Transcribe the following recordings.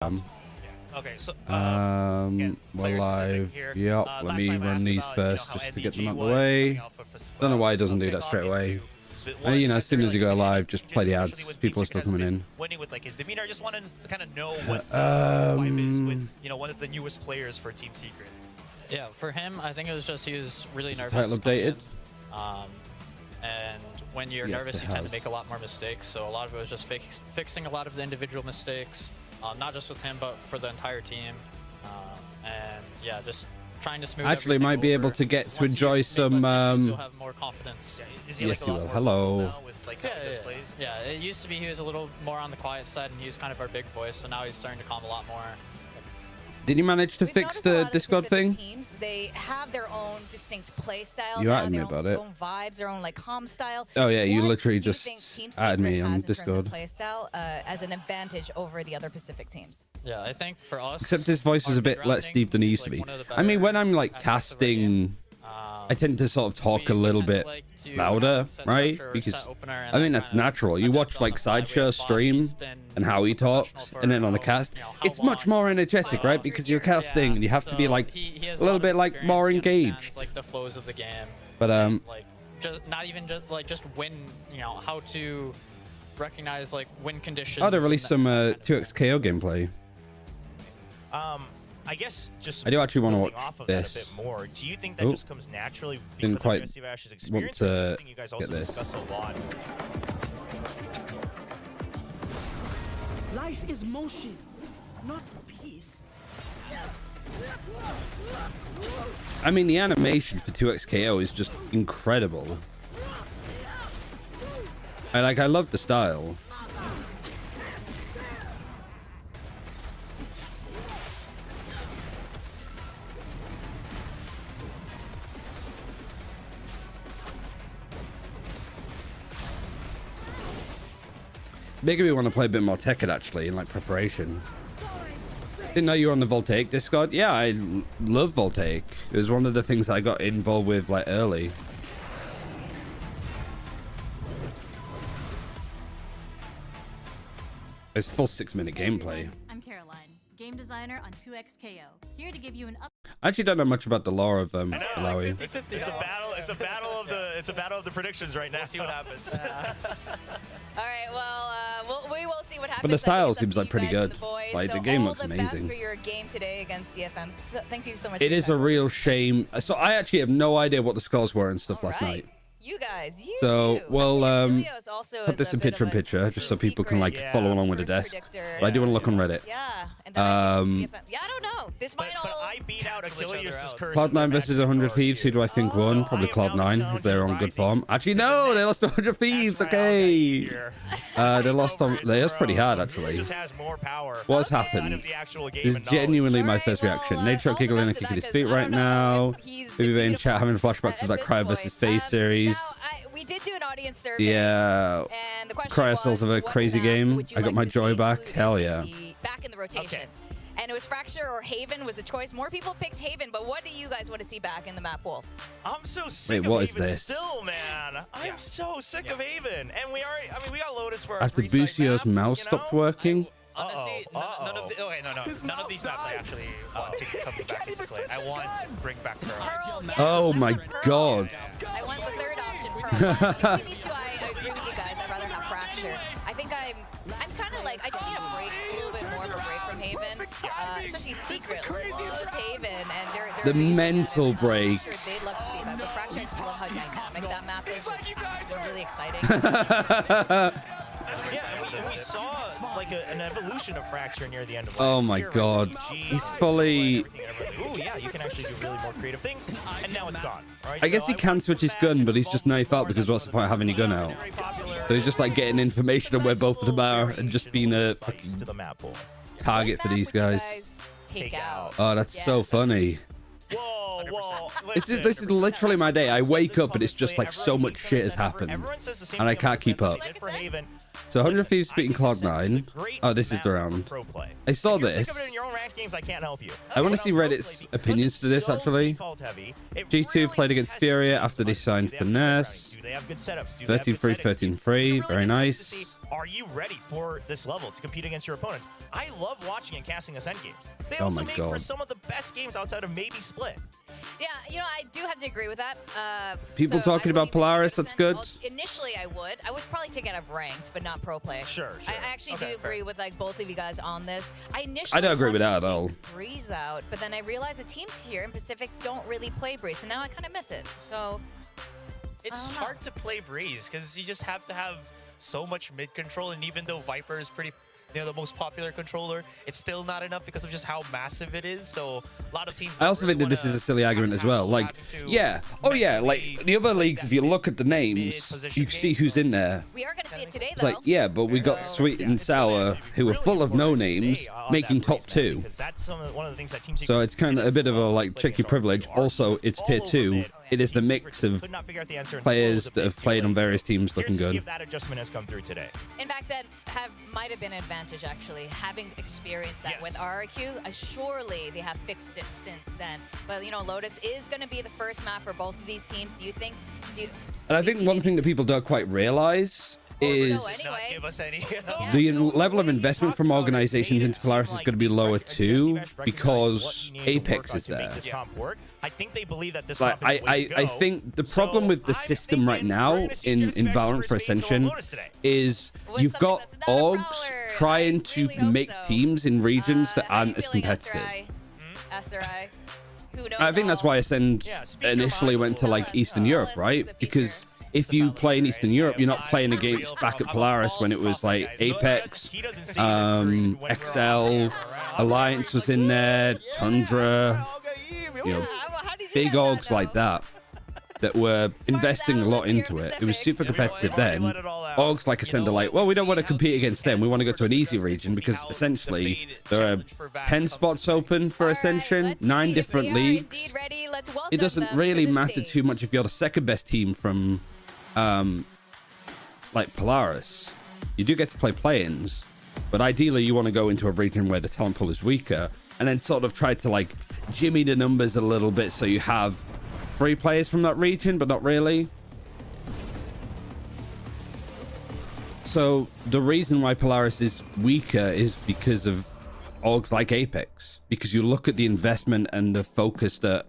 Okay, so we're live. Yep, let me run these first just to get them out of the way. Don't know why it doesn't do that straight away. You know, as soon as you go live, just play the ads. People are still coming in. Winning with like his demeanor, I just want to kind of know what the vibe is with, you know, one of the newest players for Team Secret. Yeah, for him, I think it was just he was really nervous. Title updated. And when you're nervous, you tend to make a lot more mistakes. So a lot of it was just fixing a lot of the individual mistakes, not just with him, but for the entire team. And yeah, just trying to smooth. Actually, might be able to get to enjoy some. You'll have more confidence. Yes, you will. Hello. Yeah, it used to be he was a little more on the quiet side, and he was kind of our big voice. So now he's starting to calm a lot more. Did you manage to fix the Discord thing? Teams, they have their own distinct play style. You added me about it. Their own vibes, their own like calm style. Oh yeah, you literally just added me on has Discord. Play style as an advantage over the other Pacific teams. Yeah, I think for us. Except his voice is a bit less deep than he used to be. I mean, when I'm like casting, I tend to sort of talk a little bit louder, right? Because I think that's natural. You watch like Sideshow stream and how he talks, and then on the cast, it's much more energetic, right? Because you're casting and you have to be like a little bit like more engaged. Like the flows of the game. But like just not even just win, you know, how to recognize like win conditions. Oh, they released some 2x KO gameplay. I guess just I do actually want to watch off of this. that a bit more. Do you think that just comes naturally because Didn't of quite Aggressive Ash's experience? want Or is this to something you guys also get this. discuss a lot? Life is motion, not peace. I mean, the animation for 2x KO is just incredible. I love the style. Making me want to play a bit more Tekken actually in like preparation. Didn't know you were on the Voltaic Discord. Yeah, I love Voltaic. It was one of the things I got involved with like early. It's full 6-minute gameplay. I'm Caroline, game designer on 2XKO. Here to give you an up. I actually don't know much about the lore of Malawi. It's a battle. It's a battle of the predictions right now. We'll see what happens. All right, well, we will see what happens. But the style seems like pretty good. Like the game looks amazing. Best for your game today against DFM. So, thank you so much. It is a real shame. So I actually have no idea what the scores were and stuff last night. You guys, so we'll put this in picture just so people can like follow along with the desk. But I do want to look on Reddit. Yeah, and then I don't know. This might But I beat out Achilles' curse. Cloud9 versus 100 Thieves. Who do I think won? Probably Cloud9 if they're on good form. Actually, no, they lost to 100 Thieves. Okay. They lost on. That's pretty hard actually. What's happened? This is genuinely my first reaction. Nature giggling and kicking his feet right now. Baby in chat having flashbacks of that Cry versus FaZe series. We did do an audience survey. Yeah. And the question Cryostals of a crazy game. I got my joy back. Hell yeah. Back in the rotation. And it was Fracture or Haven was a choice. More people picked Haven, but what do you guys want to see back in the map pool? I'm so sick what of is Haven this? still, man. I'm so sick of Haven. And we already, I mean, we got Lotus for our After Bucio's mouse stopped working. Honestly, none of these maps I actually want to come back into play. I want to bring back Pearl. Yes. Oh my god. I want the third option, Pearl. Between these two, I agree with you guys. I'd rather have Fracture. I think I'm kind of like, I just need a break, a little bit more of a break from Haven. Especially Secret loves Haven, and they're the mental break. They'd love to see that, but Fracture, I just love how dynamic that map is. It's really exciting. Yeah, and we saw like an evolution of Fracture near the end of last Oh my year, god. He's fully... Ooh, yeah, you can actually do really more creative things, and now it's gone. Right? I guess he can switch his gun, but he's just knife out because what's the point of having your gun out? So he's just like getting information on where both of them are and just being a target for these guys. Take out. Oh, that's so funny. Whoa, This is literally my day. I wake up and it's just like so much shit has happened and I can't keep up. So 100 Thieves beating Cloud9. Oh, this is the round. I saw this. I want to see Reddit's opinions to this actually. G2 played against Furia after they signed Finesse. 13-3, 13-3. Very nice. are you ready for this level to compete against your opponents? I love watching and casting Ascent games. They Oh also my make God. for some of the best games outside of maybe Split. Yeah, you know, I do have to agree with that. People so talking I about wouldn't even Polaris, take it that's as good. Initially, I would probably take it out of ranked, but not pro play. Sure. I actually Okay, do fair. agree with like both of you guys on this. I initially I don't agree with wanted that at to all. take Breeze out, but then I realized the teams here in Pacific don't really play Breeze, and now I kind of miss it. So It's hard to play Breeze because you just have to have so much mid control, and even though Viper is pretty, you know, the most popular controller, it's still not enough because of just how massive it is. So a lot of teams. I also think that this is a silly argument as well. Like, yeah, oh yeah, like the other leagues, if you look at the names, you see who's in there. we are going to see it today, It's though. like, yeah, but we got Sweet and Sour, who are full of no names, making top 2. That's one of the things that Team Secret So it's kind of a bit of a like play tricky against privilege. Arc. Also, it's tier 2. It is the mix of Could not figure out the answer until players the that have big played on delay. various teams Here's looking to see good. if that adjustment has come through today. In fact, that might have been an advantage, actually, having experienced that Yes. with RRQ. Surely they have fixed it since then. But, you know, Lotus is going to be the first map for both of these teams. Do you think... And I think one thing that people don't quite realize is Not give us any. the level of investment from organizations into Polaris is going to be lower too, because Apex is there. I think they believe that this Like, comp is the way to I go. think the problem with the So system right I'm now thinking we're gonna see in Jersey Bastards Valorant for versus Angel Ascension Lotus today. is What's you've something got that's not a orgs brawler? trying I to really hope make so. teams in regions that How are you aren't as feeling, competitive. SRI? Who knows I think that's why Ascend Yeah, speaker initially went to like Eastern Europe, right? Because if you play in Eastern Europe, you're not playing against back at Polaris when it was like Apex, XL, Alliance was in there, Tundra, you know, big orgs like that were investing a lot into it. It was super competitive then. Orgs like Ascend are like, well, we don't want to compete against them. We want to go to an easy region because essentially there are 10 spots open for Ascension, 9 different leagues. It doesn't really matter too much if you're the second best team from like Polaris. You do get to play play-ins, but ideally you want to go into a region where the talent pool is weaker and then sort of try to like jimmy the numbers a little bit so you have 3 players from that region, but not really. So the reason why Polaris is weaker is because of orgs like Apex, because you look at the investment and the focus that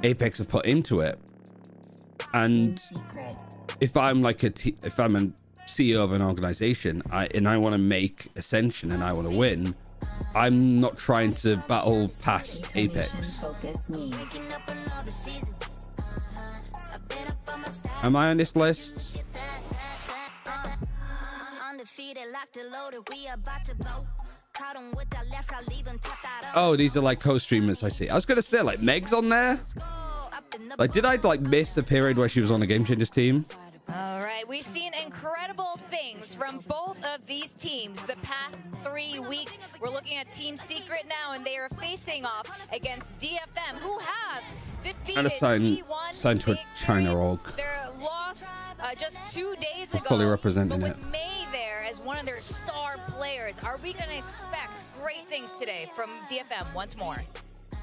Apex have put into it. And if I'm like if I'm a CEO of an organization and I want to make Ascension and I want to win, I'm not trying to battle past Apex. Am I on this list? Oh, these are like co-streamers, I see. I was gonna say, like, Meg's on there. Like, did I like miss a period where she was on a Game Changers team? All right, we've seen incredible things from both of these teams the past 3 weeks. We're looking at Team Secret now, and they are facing off against DFM, who have defeated And T1 signed to a Big China Three. org. Their loss just 2 days ago. Fully representing but it. with May there as one of their star players, are we going to expect great things today from DFM once more?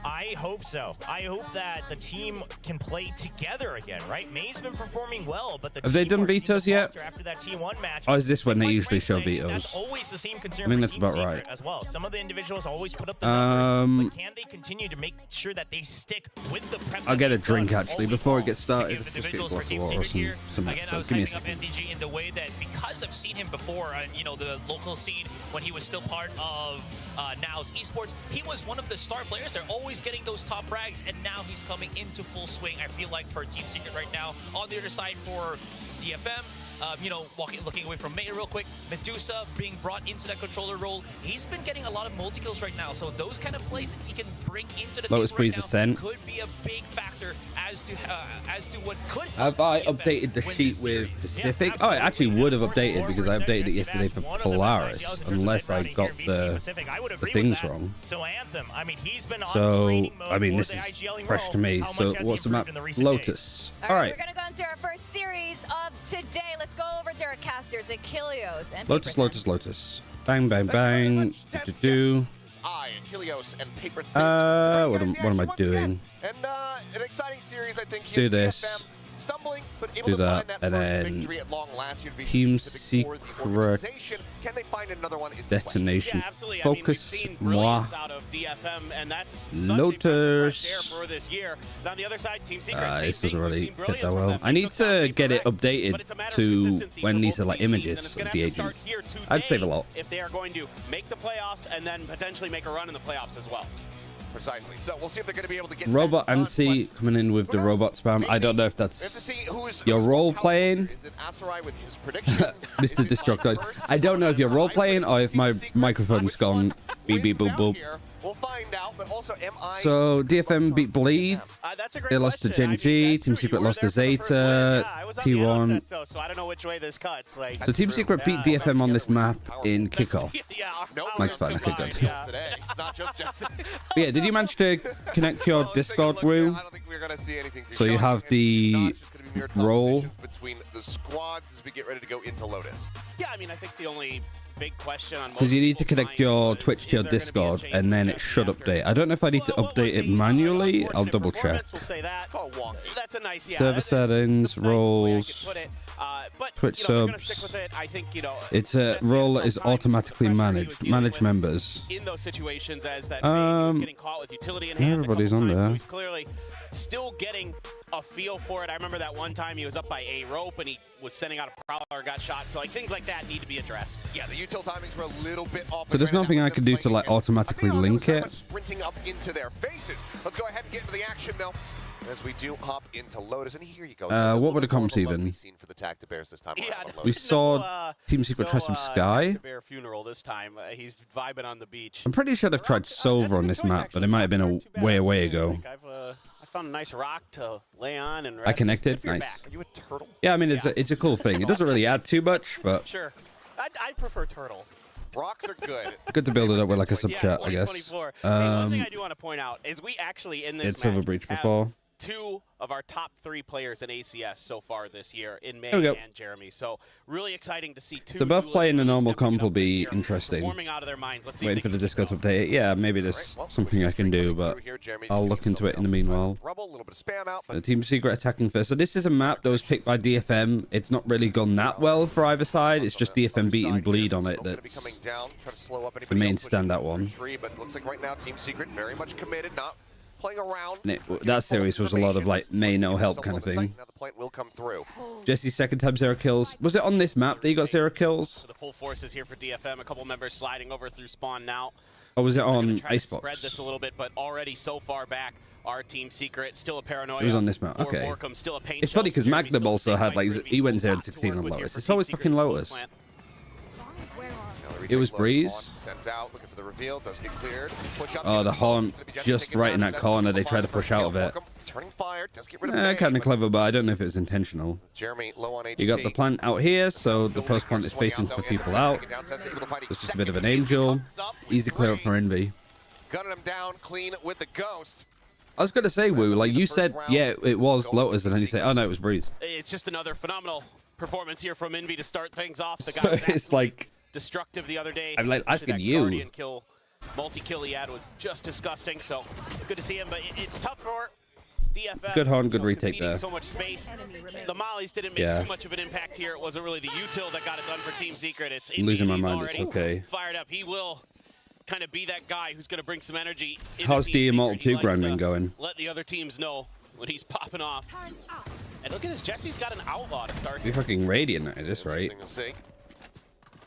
I hope so. I hope that the team can play together again, right? May's been performing well, but the Have they done vetoes yet? After that T1 match, Or is this when they quite usually show frankly, vetoes? That's always the same concern I think for that's Team about Secret right. as well. Some of the individuals always put up the numbers, but can they continue to make sure that they stick with the prep? I'll that get a they've drink done actually all before it week gets long? started. Give Just get a individuals glass for of Team water or Secret here. some Again, I was give me a hyping up second. NDG in the way that because I've seen him before, you know, the local scene when he was still part of Now's esports, he was one of the star players. They're always getting those top frags, and now he's coming into full swing. I feel like for Team Secret right now. On the other side for DFM, you know, looking away from May real quick, Medusa being brought into that controller role. He's been getting a lot of multi-kills right now, so those kind of plays that he can bring into the Lotus table Breeze right now Ascent. could be a big factor as to what could Have I updated the sheet with Pacific? Oh, I actually would have updated because I updated it yesterday for Polaris, unless I got the things wrong. So Anthem, I mean, he's been on So, training mode I mean, for this the is IGLing fresh world. to me. How So, much has he what's the map? improved in the recent days? Lotus. All right, Alright. we're going to go into our first series of today. Let's go over to our casters, Achilleos and Lotus, Paper Lotus, Lotus. Bang, bang, bang. Do. I and Helios and Paper What am I doing? And an exciting series, I think. Do Here this. DFM Stumbling, but able Do to that, find that and first then victory at long last. You'd be Team specific for the Secret organization. Can they find another one? Is the question. Destination Yeah, absolutely. I mean, we've Focus seen Moi brilliance out of DFM, and that's such a breath of Lotus. fresh air for this year. And on the other side, Team Secret, same This thing. doesn't We've really seen fit brilliance that from well. them. I They need took down to get it PRX, but updated it's a matter of to consistency when for these are both like these teams, images and it's of gonna the have to start agents. here I'd save a today lot. if they are going to make the playoffs and then potentially make a run in the playoffs as well. Precisely. So we'll see if they're going to be able to get Robot that done, Ansi coming in with the robot spam. I don't know if but we have to that's see who's your role how- playing. Is it Asarai with his predictions? Is Mr. it Destructoid. Vice I don't know if you're role playing or if my Team Secret? microphone's Which one gone beep beep boop wins out boop. here? We'll find out, but also MI. So DFM beat Bleed. That's a great They lost to question. I mean, Gen.G. that's Team true. Secret You were lost to there for the first Zeta. win. Yeah, I was on the end of T1. that, though, so I don't know which way this cuts. Like, So Team Secret beat DFM on this map in kickoff. yeah, Nope, Mike's we fine, have okay, some good. kills today. It's not just Jesse. But yeah, did you manage to connect your Discord, Woo? I don't think we're going to see anything too So you shocking, have and the not just gonna be mere role. conversations between the squads as we get ready to go into Lotus. Yeah, I mean, I think the only big question on Because you need to connect your Twitch to your Discord, and then it should update. I don't know if I need to update it manually. I'll double check. We'll say that. Call wonky. That's a nice, yeah. Server that's settings, the nicest way I roles, could put it. But, Twitch you know, they're gonna subs. stick with it. I think, you know, It's a Jesse role at that is times, automatically the pressure he was managed. dealing Manage with members. in those situations as that he was getting caught with utility in hand. Everybody's a couple on times, there. So he's clearly still getting a feel for it. I remember that one time he was up by a rope and he was sending out a prowler, got shot. So like things like that need to be addressed. Yeah, the util timings were a little bit off. So there's nothing I could do to like automatically link it. Sprinting up into their faces. Let's go ahead and get into the action though, as we do hop into Lotus. And here you go. What were the comps even? Scene for the Tactic Bears this time Yeah, around on We Lotus. saw Team Secret try some Sky. Bear funeral this time. He's vibing on the beach. I'm pretty sure they've tried Silver on this map, but it might have been a way ago. I found a nice rock to lay on and rest. I connected. If you're Nice. back. Are you a turtle? Yeah, I mean it's a cool thing. It doesn't really add too much, but Sure. I prefer turtle. Rocks are good. good to build it up with like a sub Yeah, chat, I guess. 2024. Hey, one thing I do want to point out is we actually in this It's Silver match Breach have before. two of our top 3 players in ACS so far this year in May There we go. and Jeremy. So really exciting to see two. So both duelists playing a really normal stepping comp will up this be year, interesting. performing out of their minds. Let's see Waiting if for they the can Discord to keep it update it. Yeah, maybe All there's right, well, something I can do, but here, Jeremy, I'll just look give into it in the himself meanwhile. Rubble, a little bit of spam out, but Team Secret attacking first. So this is a map that was picked by DFM. It's not really gone that well for either side. It's just DFM beating Bleed on it. That's the main standout one. But looks like right now Team Secret very much committed, not playing around. And that series was a lot of like may no help kind of thing. Now the point will come through. Jesse's second time 0 kills. Was it on this map that he got 0 kills? So the full force is here for DFM. A couple members sliding over through spawn now. Or was it They're gonna on try to Icebox? spread this a little bit, but already so far back, our Team Secret still a paranoia. It was on this map, for okay. Morecambe, still a pain It's shell. funny because Jeremy Magnum still also had like staying he went still 0 a lot to 16 work on with here Lotus. for It's Team always Secret fucking in this Lotus. plant. It was Breeze. Sent out, looking for the reveal. Does get cleared. Push up. Oh, the horn just right in that corner. They tried to push out of it. Turning fire. Does get rid of Kind May, of clever, but I don't know if it was intentional. Jeremy low on HP. You got the plant out here, so the post plant is facing for people out. It's just a bit of an angel. Easy clear up for Envy. Gunning him down clean with the ghost. I was going to say, Woo, like you said, yeah, it was Lotus, and then you say, oh no, it was Breeze. It's just another phenomenal performance here from Envy to start things off. The So guy was it's absolutely like, destructive the other day. I'm like Especially asking that you. Guardian kill, multi-kill he had was just disgusting. So good to see him, but it's tough for DFM. Good horn, good you know, retake conceding there. So much space. The mollies didn't make Yeah. too much of an impact here. It wasn't really the util that got it done for Team Secret. It's I'm losing my Envy. He's mind. It's already okay. fired up. He will kind of be that guy who's going to bring some energy. into How's Team the Secret. Immortal He 2 likes grind to ring going? Let the other teams know when he's popping off. And look at this. Jesse's got an outlaw to start. You're fucking radiant at this rate. Interesting to see.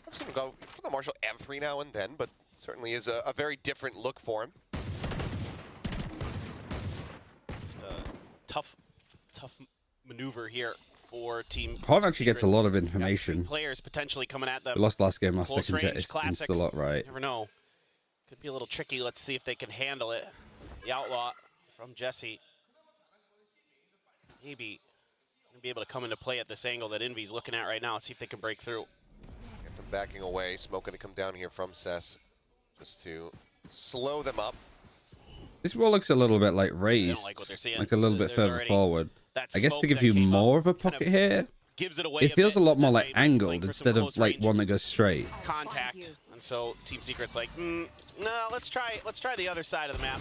I've seen him go for the Marshall every now and then, but certainly is a very different look for him. Just a tough maneuver here for Team. Horn actually gets a lot of Got information. 3 players potentially coming at them. We lost last game, last Close second jet. range It's classics. a lot, right? Never know. Could be a little tricky. Let's see if they can handle it. The outlaw from Jesse. Maybe gonna be able to come into play at this angle that Envy's looking at right now. Let's see if they can break through. Get them backing away. Smoke gonna come down here from Cess just to slow them up. This wall looks a little bit like raised, like what they're seeing. like a little bit There's further already forward. that I guess smoke to give that you came up more of a kind pocket of here, gives it away. it feels a lot more That like way, angled playing for some instead of close like range one that goes straight. contact. And so Team Secret's like, no, let's try the other side of the map.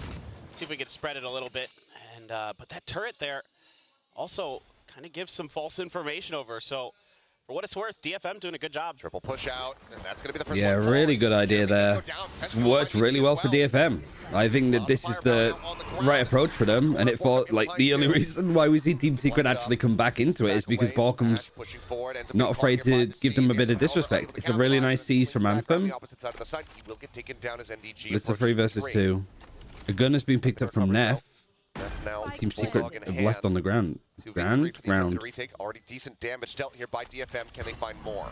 See if we can spread it a little bit. And but that turret there also kind of gives some false information over. So for what it's worth, DFM doing a good job. Triple push out, and that's going to be the first Yeah, one. really good idea there. It's worked really well for DFM. I think that this is the right approach for them, and it thought like the only reason why we see Team Secret actually come back into it is because Borkum's not afraid to give them a bit of disrespect. It's a really nice seize from Anthem. It's a 3 versus 2. A gun has been picked up from Neff. Team Secret have left on the ground. Ground. Already decent damage dealt here by DFM. Can they find more?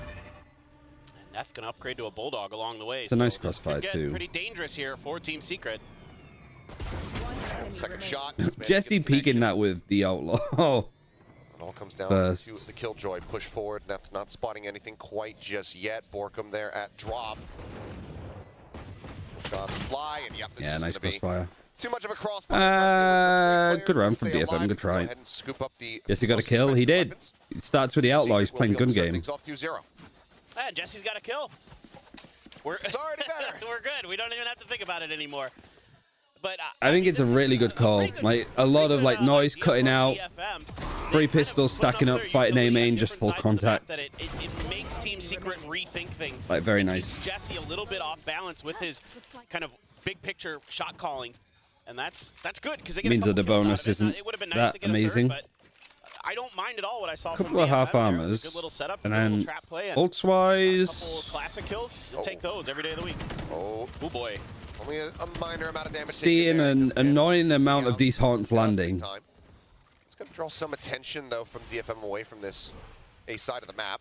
And Neff can upgrade to a Bulldog along the way. It's a nice crossfire too. Pretty dangerous here for Team Secret. Second shot. Jesse peeking that with the Outlaw. It all comes down First. to the Killjoy push forward. Neff's not spotting anything quite just yet. Borkum there at drop. Shots fly, and yep, this Yeah, is nice gonna be crossfire. too much of a cross. Good round from DFM. Good try. Yes, he got a kill. He did. He starts with the Outlaw. He's playing gun game. Jesse's got a kill. It's already better. We're good. We don't even have to think about it anymore. But I think it's a really good call. Like a lot of like noise cutting out, 3 pistols stacking up, fighting A main, just full contact. It makes Team Secret rethink things. Like very nice. Jesse a little bit off balance with his kind of big picture shot calling, and that's good because it means that the bonus isn't that amazing. But I don't mind at all what I saw. Couple of half armors, and then ults wise, couple of classic kills. You'll take those every day of the week. Oh boy. Only a minor amount of damage. Seeing an annoying amount of these haunts landing. It's going to draw some attention, though, from DFM away from this A side of the map.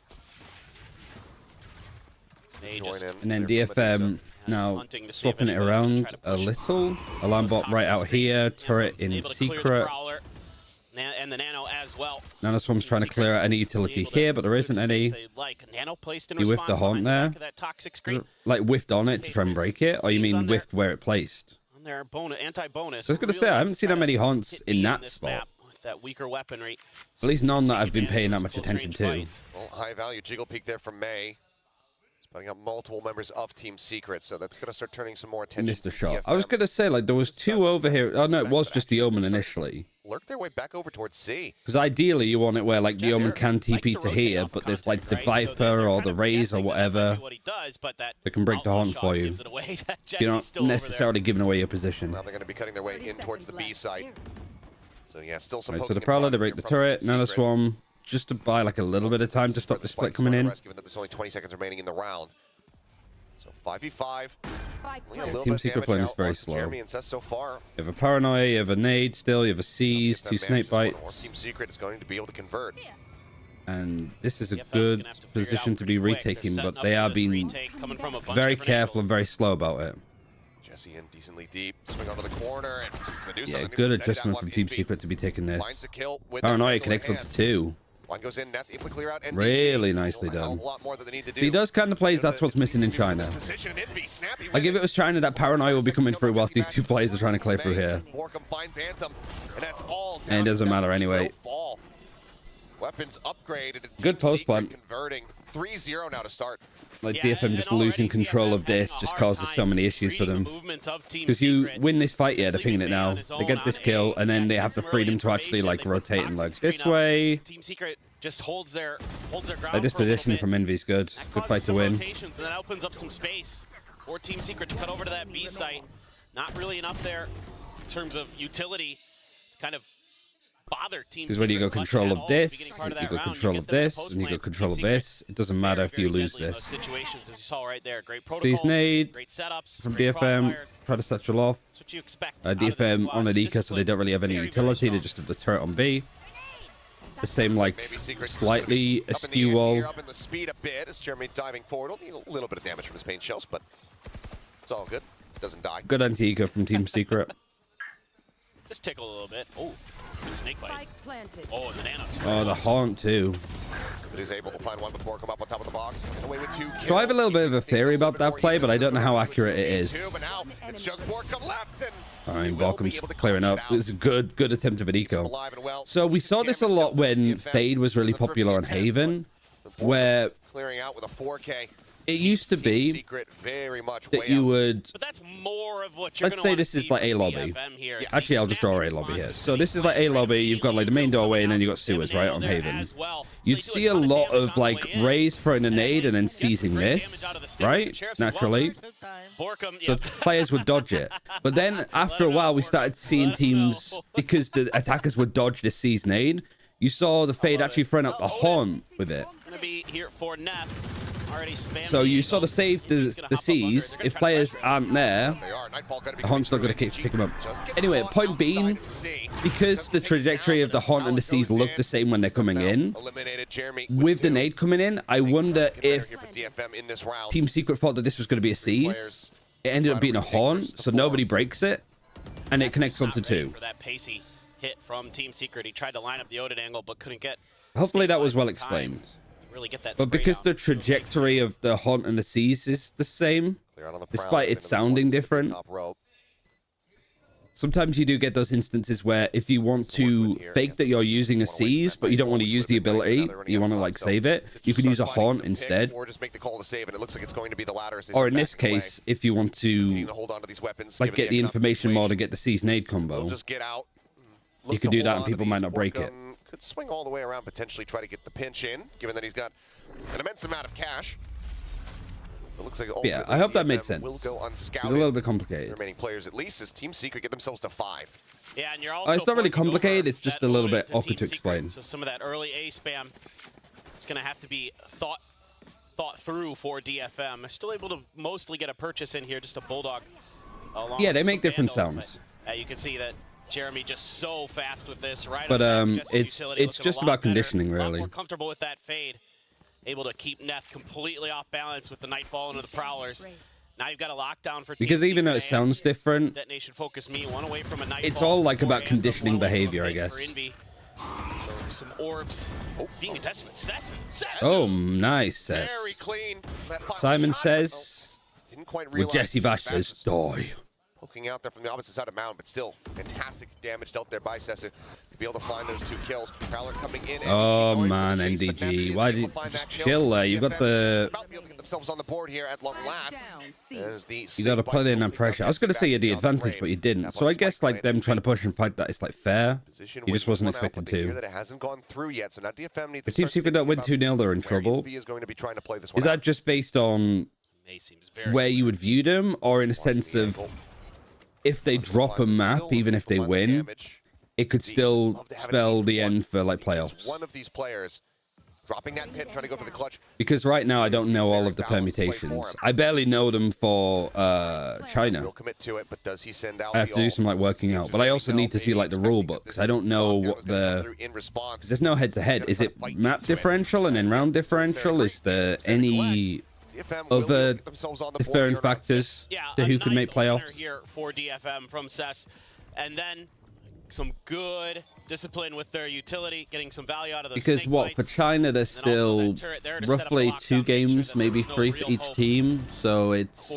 And then DFM now swapping it around a little. Alarm bot right out here. Turret in secret. And the Nano as well. Nanoswarm's trying to clear out any utility here, but there isn't any. You whiffed the haunt there? Like whiffed on it to try and break it? Or you mean whiffed where it placed? On their anti-bonus. I was going to say, I haven't seen that many haunts in that spot. That weaker weaponry. At least none that I've been paying that much attention to. Well, high value jiggle peek there from May. Spotting up multiple members of Team Secret, so that's going to start turning some more attention. Missed a shot. I was going to say, like, there was 2 over here. Oh, no, it was just the Omen initially. Lurk their way back over towards C. Because ideally, you want it where, like, the Omen can TP to here, but there's, like, the Viper or the Raze or whatever that can break the haunt for you. You're not necessarily giving away your position. Now they're going to be cutting their way in towards the B site. So, yeah, still some right, so the Prowler, they break the turret. Nanoswarm, just to buy, like, a little bit of time to stop the split coming in. Given that there's only 20 seconds remaining in the round. So 5v5. Team Secret playing is very slow. Jeremy and Seth so far. You have a Paranoia, you have a Nade still, you have a Seize, 2 Snake Bites. Team Secret is going to be able to convert. And this is a good position to be retaking, but they are being very careful and very slow about it. Jesse in decently deep. Swing onto the corner and just gonna do something. Yeah, good adjustment from Team Secret to be taking this. Paranoia connects onto 2. One goes in, Net able to clear out NDG. Really nicely done. See, those kind of plays, that's what's missing in China. Like, if it was China, that Paranoia will be coming through whilst these 2 players are trying to clear through here. And it doesn't matter anyway. Weapons upgraded. Good post plant. Converting 3-0 now to start. Like, DFM just losing control of this just causes so many issues for them. Because you win this fight, yeah, they're pinging it now. They get this kill, and then they have the freedom to actually, like, rotate and, like, this way. Team Secret just holds their ground. Like, this position from Envy's good. Good fight to win. And that opens up some space for Team Secret to cut over to that B site. Not really enough there in terms of utility to kind of bother Team Secret. Because when you go control of this, you go control of this, and you go control of this, it doesn't matter if you lose this. Situations, as you saw right there, great protocol, Seize Nade great setups from DFM, try to satchel off. That's what you expect. DFM on an Eco, so they don't really have any utility, they just have the turret on B. The same, like, slightly askew wall. Up in the speed a bit as Jeremy diving forward. Only a little bit of damage from his paint shells, but it's all good. Doesn't die. Good anti-Eco from Team Secret. Just tickle a little bit. Oh, good snake bite. Oh, the Nano. Oh, the haunt too. But he's able to find one before come up on top of the box. And away with 2 kills. So I have a little bit of a theory about that play, but I don't know how accurate it is. But now it's just Borkum left, and I mean, Borkum's clearing up. It was a good attempt of an Eco. So we saw this a lot when Fade was really popular on Haven, where clearing out with a 4K. it used to be Secret very much that you would... But that's more of what you're Let's say this is like A lobby. Actually, I'll just draw A lobby here. So this is like A lobby. You've got like the main doorway, and then you've got sewers, right, on Haven. You'd see a lot of like Rays throwing a nade and then seizing this, right? Naturally. So players would dodge it. But then after a while, we started seeing teams, because the attackers would dodge the seize nade, you saw the Fade actually throwing out the Haunt with it. So you sort of save the C's. If players aren't there, the Haunt's not going to pick them up. Anyway, point being, because the trajectory of the Haunt and the C's look the same when they're coming in, with the nade coming in, I wonder if Team Secret thought that this was going to be a C's. It ended up being a Haunt, so nobody breaks it, and it connects onto 2. For that pacey hit from Team Secret, he tried to line up the Odin angle, but couldn't get. Hopefully that was well explained. Really get that, but because the trajectory of the Haunt and the C's is the same, despite it sounding different, sometimes you do get those instances where if you want to fake that you're using a C's, but you don't want to use the ability, you want to like save it, you can use a Haunt instead. Or in this case, if you want to like get the information more to get the C's nade combo, you can do that and people might not break it. Could swing all the way around, potentially try to get the pinch in, given that he's got an immense amount of cash. It looks like yeah, I hope that made sense. Will go it's a little bit complicated. The remaining players, at least, as Team Secret get themselves to 5. Yeah, and you're also it's not really complicated. It's just a little bit awkward to explain. So some of that early A spam, it's going to have to be thought through for DFM. Still able to mostly get a purchase in here, just a Bulldog. Yeah, they make different sounds. You can see that Jeremy just so fast with this, right? But it's just about conditioning, really. More comfortable with that fade, able to keep Neth completely off balance with the Nightfall into the Prowlers. Now you've got a lockdown for because even though it sounds different, Detonation Focus Me, one away from a Nightfall, it's all like about conditioning behavior, I guess. So some orbs being contested with Cess. Oh, nice, Cess. Very clean. Simon says, didn't quite with Jesse Vash says, die. Poking out there from the opposite side of Mountain, but still fantastic damage dealt there by Cessa to be able to find those 2 kills. Prowler coming in. Oh man, NDG, why did you just chill there? You got the. Themselves on the board here at long last. You got to put in that pressure. I was going to say you had the advantage, but you didn't. So I guess like them trying to push and fight that is like fair. He just wasn't expected to. That it hasn't gone through yet, so now DFM needs the Team Secret don't win 2-0, they're in trouble. Is that just based on where you would view them, or in a sense of if they drop a map, even if they win, it could still spell the end for like playoffs? One of these players dropping that pit, trying to go for the clutch. Because right now I don't know all of the permutations. I barely know them for China. I have to do some like working out, but I also need to see like the rule books. I don't know what the. There's no head-to-head. Is it map differential and then round differential? Is there any other different factors to who can make playoffs? Here for DFM from Cess, and then some good discipline with their utility, getting some value out of those. Because what for China, there's still roughly 2 games, maybe 3 for each team, so it's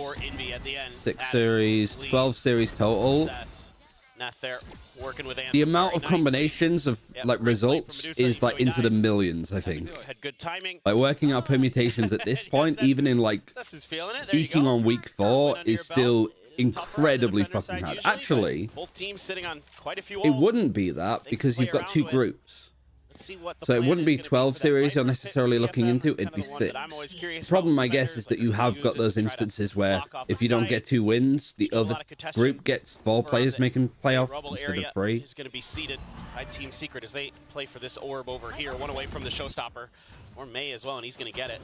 6 series, 12 series total. There, working with the amount of combinations of like results is like into the millions, I think. Like working out permutations at this point, even in like eking on week 4, is still incredibly fucking hard. Actually, it wouldn't be that because you've got 2 groups. So it wouldn't be 12 series you're necessarily looking into, it'd be 6. The problem, I guess, is that you have got those instances where if you don't get 2 wins, the other group gets 4 players making playoff instead of 3. Is going to be seated by Team Secret as they play for this orb over here, one away from the showstopper, or May as well, and he's going to get it.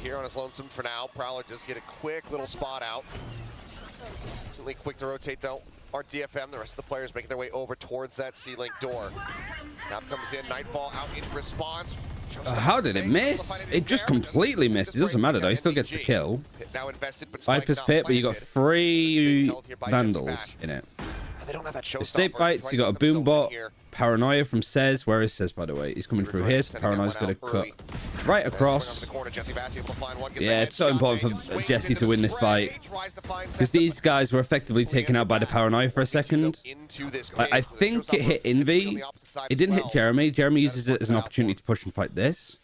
Here on his lonesome for now. Prowler does get a quick little spot out. Instantly quick to rotate though. Our DFM, the rest of the players making their way over towards that C-Link door. Now comes in, Nightfall out in response. How did it miss? It just completely missed. It doesn't matter though, he still gets a kill. Viper's Pit, but you got 3 Vandals in it. They don't have that Estate Bites, you got a Boombot, Paranoia from Cez. Where is Cez, by the way? He's coming through here, so Paranoia's going to cut right across. Yeah, it's so important for Jesse to win this fight, because these guys were effectively taken out by the Paranoia for a second. I think it hit Envy. It didn't hit Jeremy. Jeremy uses it as an opportunity to push and fight this.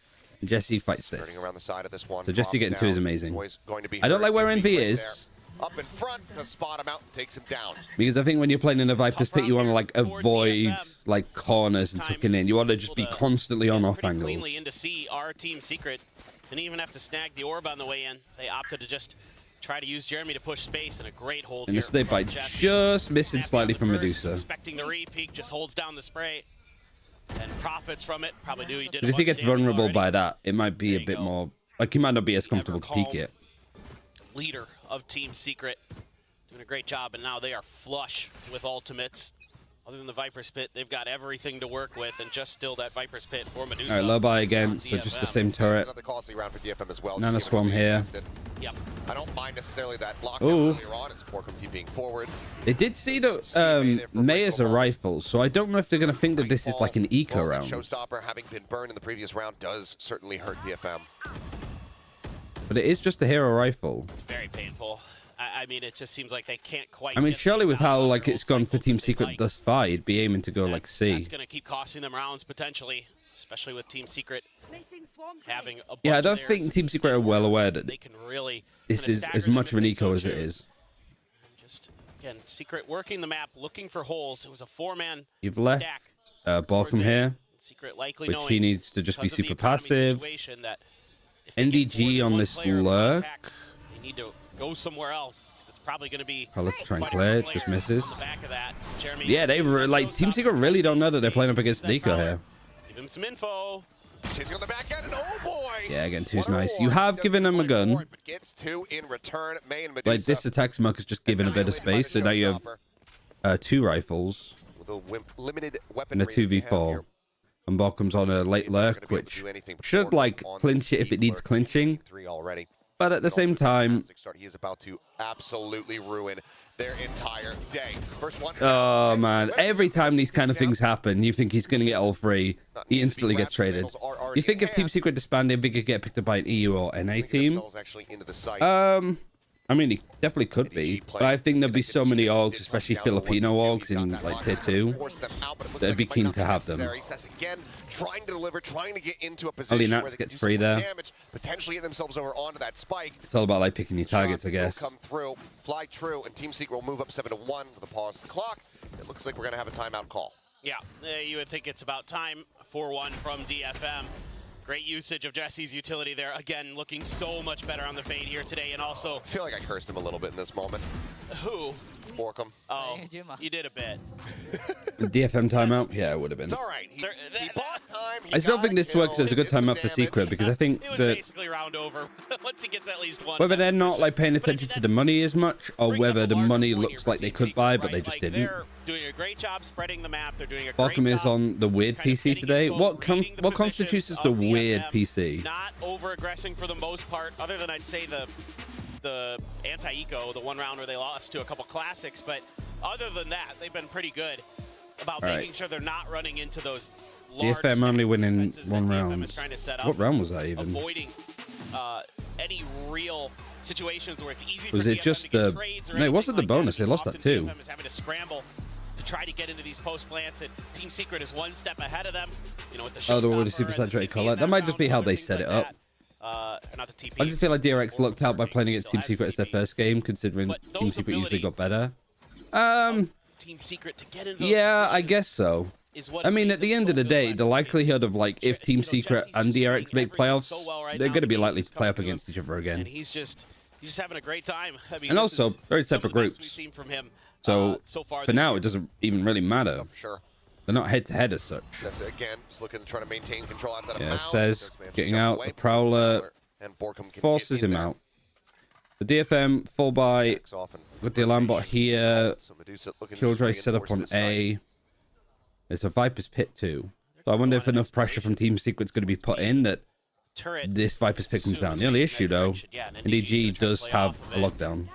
Jesse fights Skirting this. around the side of this one. So Jesse getting 2 is amazing. Going to be I don't hurt. like where He's NV being right is. there. Up in front to spot him out and takes him down. Because I think when you're playing in a Viper's Pit, you want to like for avoid DFM. like corners and tucking in. You want to just be constantly on off Pretty angles. cleanly into C, our Team Secret. Didn't even have to snag the orb on the way in. They opted to just try to use Jeremy to push space, and a great hold And here the snake from bite Jesse. just missing Snapping slightly on the from burst, Medusa. Expecting the re-peek, just holds down the spray and profits from it. Probably knew he did. Because if he gets vulnerable by that, it might be a bit more like he might not be as comfortable to peek it. Leader of Team Secret doing a great job, and now they are flush with ultimates. Other than the Viper's Pit, they've got everything to work with, and just still that Viper's Pit for Medusa. All right, low buy again, on so just the DFM. same turret. Another costly round for DFM as well. Nano just given Swarm who here. invested. Yep. I don't mind necessarily that lockdown Ooh. earlier on. It's Borkum TPing forward. They did see that May is a rifle, so I don't know if they're going to think that this is like an eco As well as round. that Showstopper, having been burned in the previous round, does certainly hurt DFM. But it is just a hero rifle. It's very painful. I mean, it just seems like they can't quite. I mean, get surely the with how value like or it's gone for cycles Team that they Secret like. thus far, you'd be aiming to go like C. That's going to keep costing them rounds potentially, especially with Team Secret having a bunch Yeah, I of don't theirs think Team Secret are well aware that they can really this kinda is stagger as them much if of an they eco so as it choose. is. Just again, Secret working the map, looking for holes. It was a 4-man You've left stack. Borkum here, Secret likely which knowing he needs to just be because of the super economy passive. situation that if they get more NDG than on one this player in lurk. contact, they need to go somewhere else because it's probably going to be Oh, let's try and fighting clear. for Just players misses. on the back of that. Jeremy Yeah, they like Team Secret really don't know that they're playing up against an eco here. Give him some info. Chasing on the back end, and oh boy! Yeah, again, two's What a nice. reward. You have Just given him a like gun. reward, but gets 2 in return. May and Medusa. Like this attack smoke is just given a bit of space, so now you have 2 rifles with a limited and weaponry a that they have 2v4. here. And Borkum's on a late They're lurk, gonna be able to which do anything but should work like on clinch this it if it deep needs lurk. clinching. 3 already. But at the same time, Fantastic start. He is about to absolutely ruin their entire day. First one. oh man, every time these kind of things happen, you think he's going to get all 3. He instantly gets traded. You think if Team Secret disbanded, they could get picked up by an EU or NA team? Actually into the site. I mean, he definitely could be, but I think there'd be so many orgs, especially Filipino orgs in like tier 2, that'd be keen to have them. Again, trying to deliver, trying to get into a Ali position where Nats they can gets do free some there. damage, potentially get themselves over onto that spike. It's all about like picking your targets, I Shots guess. will come through, fly true, and Team Secret will move up 7-1 with a pause the clock. It looks like we're gonna have a timeout call. Yeah, you would think it's about time. 4-1 from DFM. Great usage of Jesse's utility there. Again, looking so much better on the fade here today, and also... I feel like I cursed him a little bit in this moment. Who? Borkum. Oh, you did a bit. DFM timeout? Yeah, it would have been. It's all right. He bought time. I still think this works as a good timeout for Secret, because I think It was that basically round over once he gets at least one. whether they're not like paying attention to the money as much, or whether the money looks like they could buy, but they just didn't. They're doing a great job spreading the map. They're doing a great Borkum is job on the weird kind of PC getting today. info, What reading the constitutes as position the of weird DFM, PC? Not over-aggressing for the most part, other than I'd say the anti-eco, the one round where they lost to a couple classics, but other than that, they've been pretty good about All making right. sure they're not running into those large DFM only winning defenses 1 that DFM round. is trying to set up, What round was that even? avoiding any real situations where it's easy Was for it DFM just to get the... trades or No, it wasn't the anything like bonus. They lost that Often too. DFM is having to scramble to try to get into these post plants, and Team Secret is one step ahead of them. You know, with the Oh, the one with the showstopper super and the saturated TP color. in That might just round, be how other they things set it like up. that. Not the TP. I just feel like DRX lucked out by playing against Team Secret as their first game, considering But Team those Secret usually got ability- better. Team Secret to get into those Yeah, I positions guess so. is what I has mean, made at the them end so of the good day, last the few likelihood of like if Team You know, Secret Jesse's and just doing DRX make everything playoffs, so well right they're now. going to be The likely game's to play coming up to him, against each other and again. he's just having a great time. I mean, And this also, is very some of separate the best groups. we've seen from him, So, so far for this now, year. it doesn't even really matter. For sure. They're not head-to-head as such. That's again, just looking to try to maintain control outside of Yeah, Mound. says This man's getting jumping out, away. the Prowler and Borkum can forces get in him there. out. The DFM full buy Backs off and with the alarm bot here. so Medusa looking to Killjoy just set up reinforce on this site. A. It's a Viper's Pit too. So I wonder if enough pressure from Team Secret's going to be put in that turret this Viper's Pit comes soon down. is The only facing issue that though, direction. Yeah, and NDG gonna try to does play have off a of it. lockdown.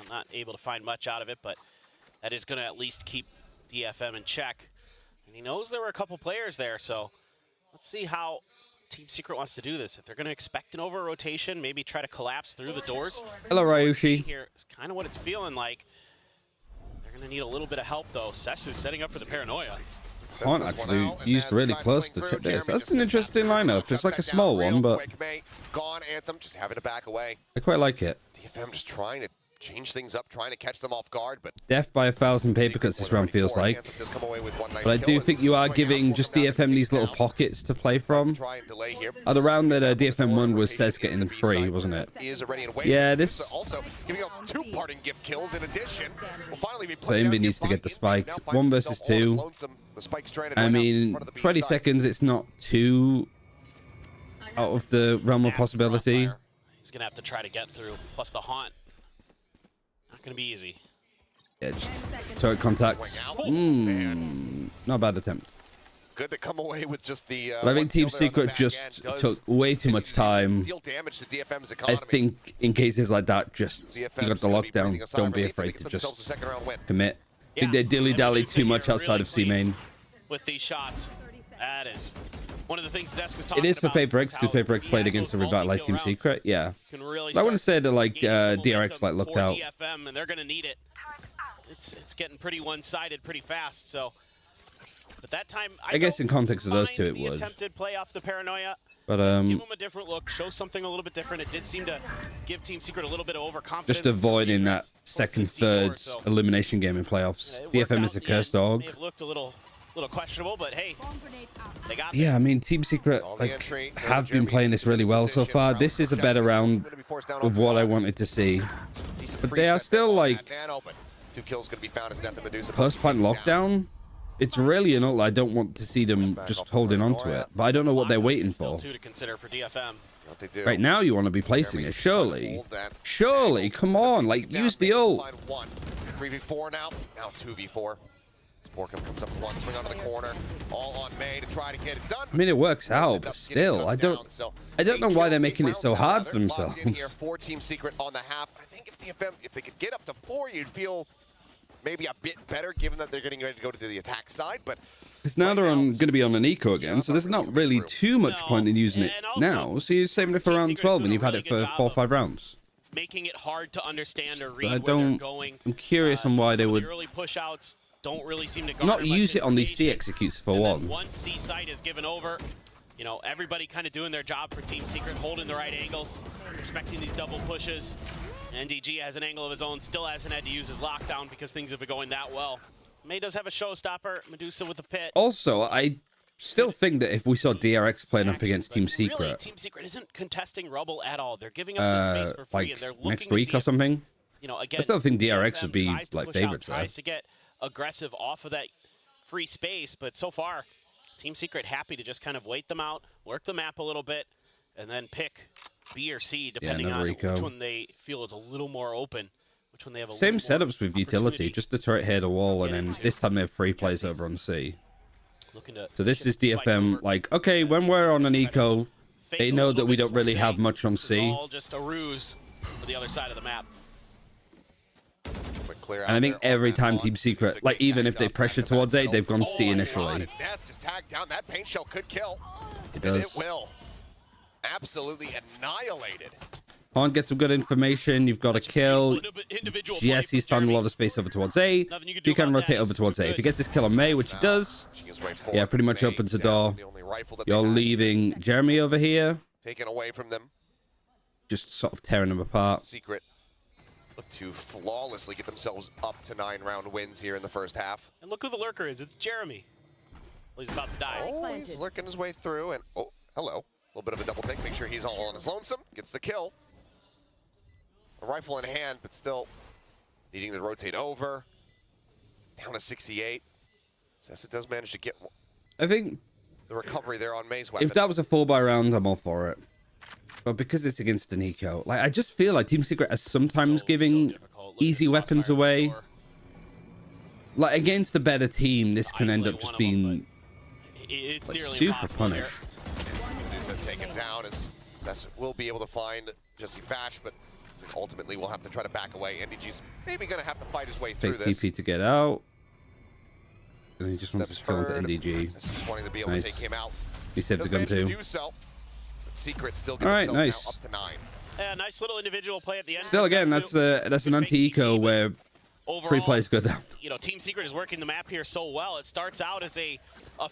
Not able to find much out of it, but that is going to at least keep DFM in check. And he knows there were a couple players there, so let's see how Team Secret wants to do this. If they're going to expect an over-rotation, maybe try to collapse through the doors. Hello, Ryushi. Here is kind of what it's feeling like. They're going to need a little bit of help, though. Sesu setting up for the paranoia. Haunt actually used really close to check this. That's an interesting lineup. It's like a small one, but Gone Anthem just having to back away. I quite like it. DFM just trying to change things up, trying to catch them off guard, but Death by 1,000 paper cuts this round feels like. But I do think you are giving just DFM these little pockets to play from. The round that DFM won was Cez getting them free, wasn't it? Yeah, this... Also giving up 2 parting gift kills in addition. So Invi needs to get the spike. 1 versus 2. I mean, 20 seconds, it's not too out of the realm of possibility. He's going to have to try to get through. Plus the Haunt. Not going to be easy. Yeah, just turret contacts. Not a bad attempt. Good to come away with just the. But I think Team Secret just took way too much time. I think in cases like that, just you got the lockdown. Don't be afraid to just commit. I think they dilly-dally too much outside of C main. With these shots, that is one of the things Desk was talking about. It is for PRX because PRX played against a revitalized Team Secret. Yeah. I wouldn't say that like DRX like looked out. DFM, and they're gonna need it. It's getting pretty one-sided pretty fast. So, but that time I guess in context of those two, it would. Attempted play off the paranoia. But give them a different look, show something a little bit different. It did seem to give Team Secret a little bit of overconfidence. Just avoiding that second, third elimination game in playoffs. DFM is a cursed dog. It looked a little questionable, but hey, they got yeah, I mean, Team Secret like have been playing this really well so far. This is a better round of what I wanted to see, but they are still like post-plant lockdown. It's really an ult I don't want to see them just holding on to it, but I don't know what they're waiting for. Right now, you want to be placing it, surely. Surely, come on, like use the ult. 3v4 now 2v4. Borkham comes up with one swing onto the corner, all on May to try to get it done. I mean, it works out, but still, I don't know why they're making it so hard for themselves. For Team Secret on the half, I think if DFM, if they could get up to 4, you'd feel maybe a bit better, given that they're getting ready to go to the attack side. But because now they're going to be on an eco again, so there's not really too much point in using it now. So you're saving it for round 12, and you've had it for 4 or 5 rounds. Making it hard to understand or read where they're going. I'm curious on why they would. Early push-outs don't really seem to not use it on these C executes for one. Once C site is given over, you know, everybody kind of doing their job for Team Secret, holding the right angles, expecting these double pushes. NDG has an angle of his own, still hasn't had to use his lockdown because things have been going that well. May does have a showstopper, Medusa with the pit. Also, I still think that if we saw DRX playing up against Team Secret, really, Team Secret isn't contesting Rubble at all. They're giving up the space for free, like and they're looking next week or something. You know, again, I still think DRX would be like favorites there. Tries to get aggressive off of that free space, but so far Team Secret happy to just kind of wait them out, work the map a little bit, and then pick B or C depending on which one they feel is a little more open, which one they have a same setups with utility, just the turret here to wall, and then this time they have 3 plays over on C. So this is DFM like, okay, when we're on an eco, they know that we don't really have much on C. It's all just a ruse for the other side of the map. And I think every time Team Secret, like even if they pressure towards A, they've gone C initially. Just tagged down. That paint shell could kill. It does. It will. Absolutely annihilated. Haunt gets some good information. You've got a kill. Jesse's found a lot of space over towards A. You can rotate over towards A. If he gets this kill on May, which he does, yeah, pretty much opens the door. You're leaving Jeremy over here. Taken away from them. Just sort of tearing them apart. Secret look to flawlessly get themselves up to 9-round wins here in the first half. And look who the lurker is. It's Jeremy. Well, he's about to die. Oh, he's lurking his way through, and oh, hello. A little bit of a double take. Make sure he's all on his lonesome. Gets the kill. A rifle in hand, but still needing to rotate over. Down to 68. Sessa does manage to get I think the recovery there on May's weapon. If that was a 4-by round, I'm all for it. But because it's against an eco, like I just feel like Team Secret is sometimes giving easy weapons away. Like against a better team, this can end up just being like super punished. Take him down as Sessa will be able to find Jesse Fash, but ultimately we'll have to try to back away. NDG's maybe going to have to fight his way through this. TP to get out. And he just wants to go into NDG. Just wanting to be able to take him out. He saved the gun too. Secret still gets all right, nice. Up to 9. Yeah, nice little individual play at the end. Still, again, that's an anti-eco where overall, 3 plays go down. you know, Team Secret is working the map here so well. It starts out as a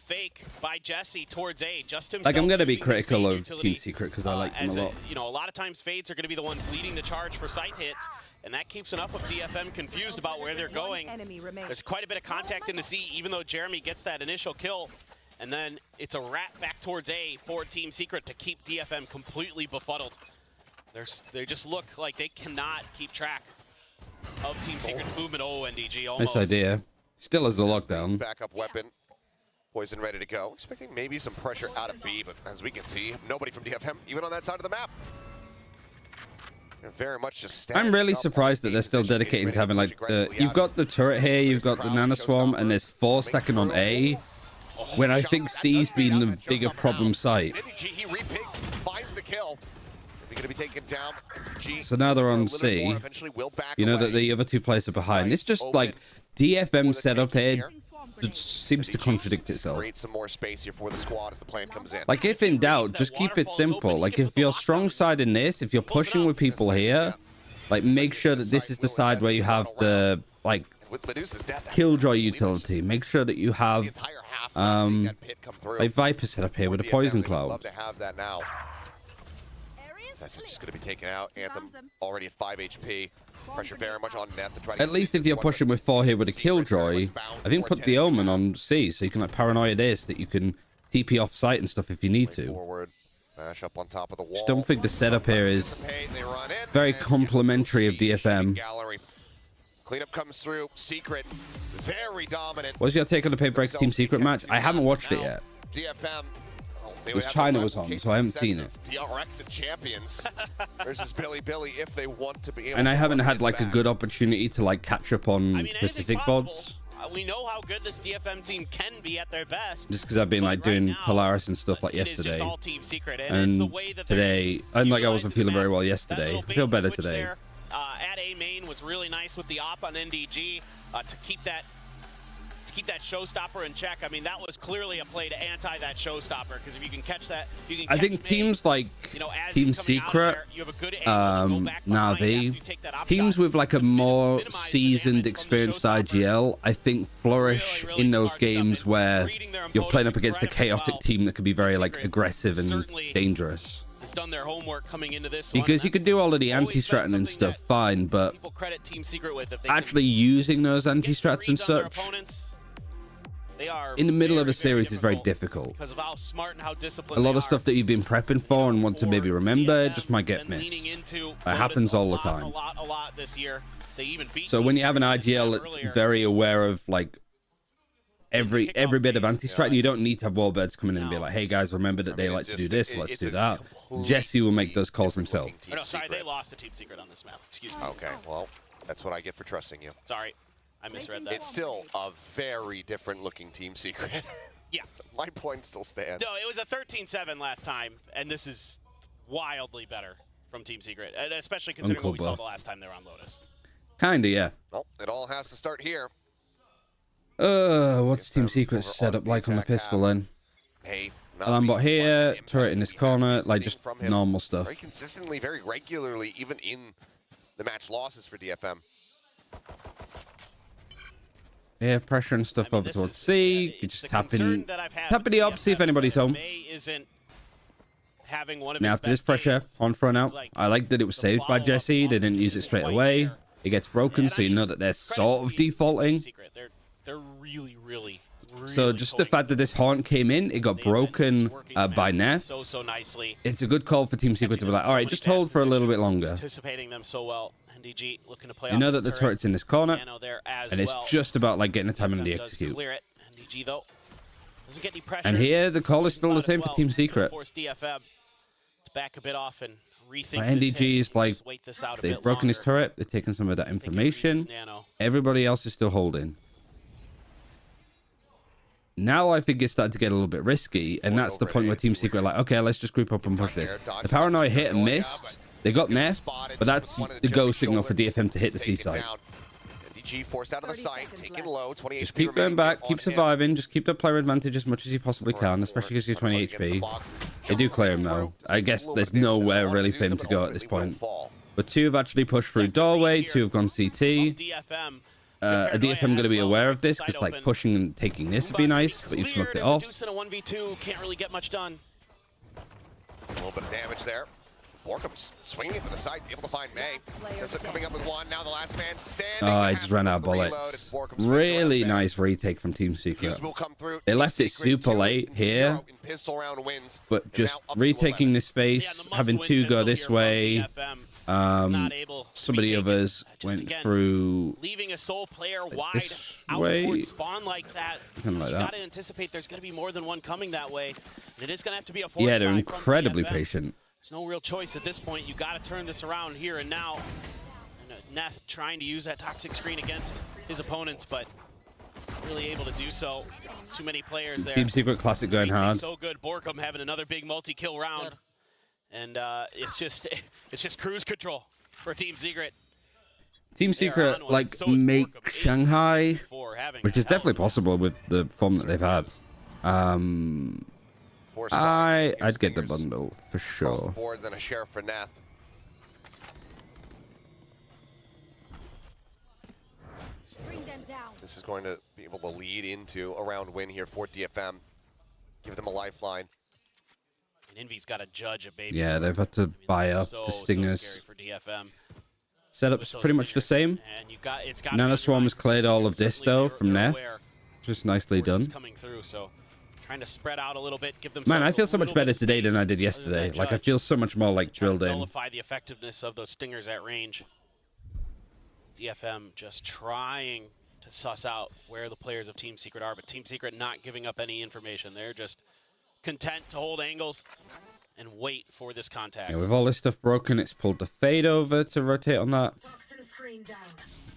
fake by Jesse towards A. Just himself. Like, I'm going to be critical of Team Secret because I like them a lot. You know, a lot of times Fades are going to be the ones leading the charge for site hits, and that keeps enough of DFM confused about where they're going. There's quite a bit of contact in the C, even though Jeremy gets that initial kill. And then it's a rat back towards A for Team Secret to keep DFM completely befuddled. They just look like they cannot keep track of Team Secret's movement. Oh, NDG almost. Nice idea. Still has the lockdown. Backup weapon. Poison ready to go. Expecting maybe some pressure out of B, but as we can see, nobody from DFM even on that side of the map. They're very much just I'm really surprised that they're still dedicating to having like you've got the turret here, you've got the Nana Swarm, and there's 4 stacking on A. When I think C's been the bigger problem site. He repicked, finds the kill. Going to be taken down. So now they're on C. You know that the other 2 players are behind. It's just like DFM setup here just seems to contradict itself. Create some more space here for the squad as the plan comes in. Like, if in doubt, just keep it simple. Like, if you're strong side in this, if you're pushing with people here, like, make sure that this is the side where you have the like Killjoy utility. Make sure that you have like Viper set up here with a poison cloud. Love to have that now. That's just going to be taken out. Anthem already at 5 HP. Pressure very much on net to try to at least if you're pushing with 4 here with a Killjoy, I think put the Omen on C so you can like paranoia this, that you can TP off site and stuff if you need to. Forward, mash up on top of the wall. Just don't think the setup here is very complimentary of DFM. Cleanup comes through. Secret, very dominant. What's your take on the PRX Team Secret match? I haven't watched it yet. DFM. Because China was on, so I haven't seen it. PRX and champions versus Billy if they want to be able and I to haven't had like back. a good opportunity to like catch up on Pacific VODs. We know how good this DFM team can be at their best. Just because I've been like doing Polaris and stuff like yesterday. All Team Secret, and today, and like I wasn't feeling very well yesterday. I feel better today. There, at A main was really nice with the op on NDG to keep that showstopper in check. I mean, that was clearly a play to anti that showstopper, because if you can catch that, you can catch I think teams like Team Secret, Na'Vi, teams with like a more seasoned, experienced IGL, I think flourish in those games where you're playing up against a chaotic team that could be very like aggressive and dangerous. Done their homework coming into this because you could do all of the anti-stratting and stuff fine, but actually using those anti-strats and such in the middle of a series is very difficult. A lot of stuff that you've been prepping for and want to maybe remember just might get missed. That happens all the time. So when you have an IGL that's very aware of like every bit of anti-strat, you don't need to have warbirds coming in and be like, hey guys, remember that they like to do this, let's do that. Jesse will make those calls himself. Oh, no, sorry, they lost to Team Secret on this map. Excuse me. Okay, well, that's what I get for trusting you. Sorry, I misread that. It's still a very different looking Team Secret. Yeah. So my point still stands. No, it was a 13-7 last time, and this is wildly better from Team Secret, and especially considering what we saw the last time they were on Lotus. Kinda, yeah. Well, it all has to start here. What's Team Secret's setup like on the pistol then? Hey, Lambot here, turret in this corner, like just normal stuff. Very consistently, very regularly, even in the match losses for DFM. Yeah, pressure and stuff over towards C. You just tap in the op, see if anybody's home. Now after this pressure, on front out. I like that it was saved by Jesse. They didn't use it straight away. It gets broken, so you know that they're sort of defaulting. They're really so just the fact that this Haunt came in, it got broken by Neff. So nicely. It's a good call for Team Secret to be like, all right, just hold for a little bit longer. Anticipating them so well. NDG looking to play. You know that the turret's in this corner, and it's just about like getting the time in the execute. NDG though doesn't get any pressure. And here the call is still the same for Team Secret. Force DFM to back a bit off and rethink. NDG is like they've broken his turret. They've taken some of that information. Everybody else is still holding. Now I think it's starting to get a little bit risky, and that's the point where Team Secret are like, okay, let's just group up and push this. The paranoia hit and missed. They got Neff, but that's the go signal for DFM to hit the C side. Forced out of the site, taken low, 20 just keep going back, keep surviving, just keep the player advantage as much as you possibly can, especially because you're 20 HP. They do clear him though. I guess there's nowhere really for him to go at this point. But 2 have actually pushed through doorway, 2 have gone CT. a DFM going to be aware of this? Because like pushing and taking this would be nice, but you've smoked it off. In a 1v2, can't really get much done. A little bit of damage there. Borkum swinging for the side, able to find May. This is coming up with one. Now the last man standing. Oh, I just ran out of bullets. Really nice retake from Team Secret. They left it super late here, but just retaking this space, having two go this way. Some of the others went through leaving a sole player wide this out way. towards spawn like that. Something like You that. gotta anticipate there's gonna be more than one coming that way. And it is gonna have to be a force Yeah, they're buy from incredibly DFM. patient. There's no real choice at this point. You got to turn this around here and now. And Neth trying to use that toxic screen against his opponents, but really able to do so. Too many players there. Team Secret Classic going hard. So good. Borkum having another big multi-kill round, and it's just cruise control for Team Secret. Team Secret like make Shanghai, which is definitely possible with the form that they've had. I'd get the bundle for sure. Board, then a share for Neth. This is going to be able to lead into a round win here for DFM. Give them a lifeline. And Envy's got to judge a baby. Yeah, they've had to buy up the Stingers. Setup's pretty much the same. Nano Swarm's cleared all of this though from Neth. Just nicely done. Coming through, so trying to spread out a little bit, give them. Man, I feel so much better today than I did yesterday. Like I feel so much more like drilled in. Nullify the effectiveness of those stingers at range. DFM just trying to suss out where the players of Team Secret are, but Team Secret not giving up any information. They're just content to hold angles and wait for this contact. Yeah, with all this stuff broken, it's pulled the fade over to rotate on that.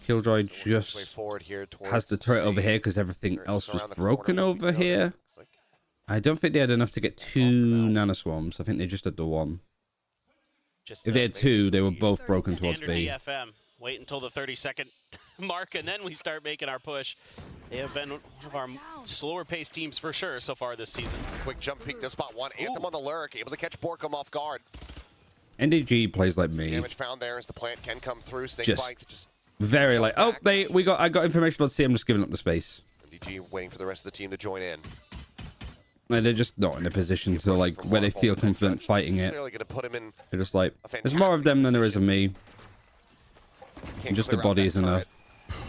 Killjoy just has the turret over here because everything else was broken over here. I don't think they had enough to get two nanoswarms. I think they just had the one. If they had two, they were both broken towards B. DFM. Wait until the 30-second mark, and then we start making our push. They have been one of our slower-paced teams for sure so far this season. Quick jump peek to spot one. Anthem on the lurk, able to catch Borkum off guard. NDG plays like me. Damage found there as the plant can come through. Snake bite just very like, oh, I got information. Let's see. I'm just giving up the space. NDG waiting for the rest of the team to join in. Like, they're just not in a position to like where they feel confident fighting it. They're just like, there's more of them than there is of me. And just the body is enough.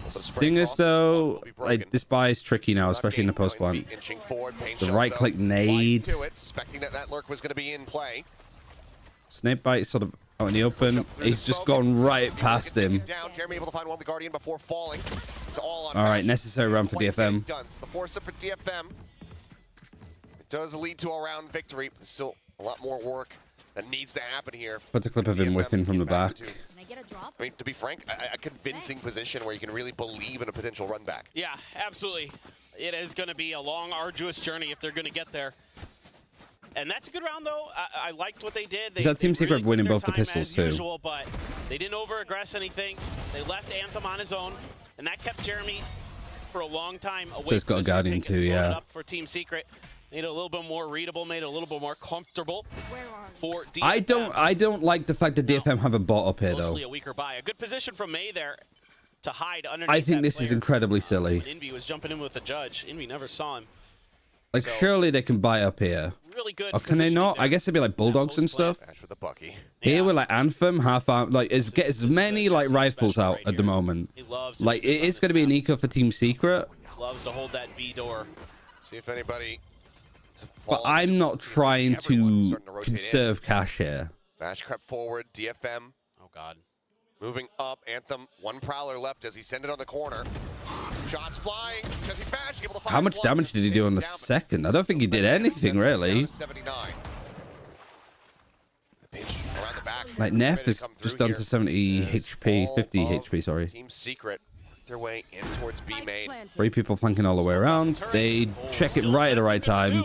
Stingers though, like this buy is tricky now, especially in the post plant. The right click nade. Suspecting that lurk was going to be in play. Snakebite sort of out in the open. He's just gone right past him. Jeremy able to find one of the Guardian before falling. It's all on. All right, necessary run for DFM. The force up for DFM. It does lead to a round victory, but there's still a lot more work that needs to happen here. Put a clip of him whiffing from the back. I mean, to be frank, a convincing position where you can really believe in a potential run back. Yeah, absolutely. It is going to be a long, arduous journey if they're going to get there. And that's a good round, though. I liked what they did. They, Team Secret really winning took both the their time pistols, as too. Usual, but they didn't over-aggress anything. They left Anthem on his own, and that kept Jeremy for a long time away. So it's got a Guardian, too, yeah. Up for Team Secret. Made it a little bit more readable, made it a little bit more comfortable for DFM. I don't like the fact that DFM have a bot up here, though. Mostly a weaker buy. A good position from May there to hide underneath. I think this player. is incredibly silly. Envy was jumping in with the judge. Envy never saw him. Like, surely they can buy up here. Really good. Or can they not? I guess it'd be like Bulldogs and stuff. With the Bucky. Here we're like Anthem, half arm, like get as many like rifles out at the moment. Like it is going to be an eco for Team Secret. Loves to hold that V door. See if anybody. But I'm not trying to conserve cash here. Bash crept forward. DFM. Oh God. Moving up. Anthem. One Prowler left as he sent it on the corner. Shots flying. Jesse Bash able to find How much one. damage did he do on the second? I don't think he did anything really. 79. The pinch around the back. Like Neff is just down to 70 HP, 50 HP, sorry. Team Secret their way in towards B main. 3 people flanking all the way around. They check it right at the right time.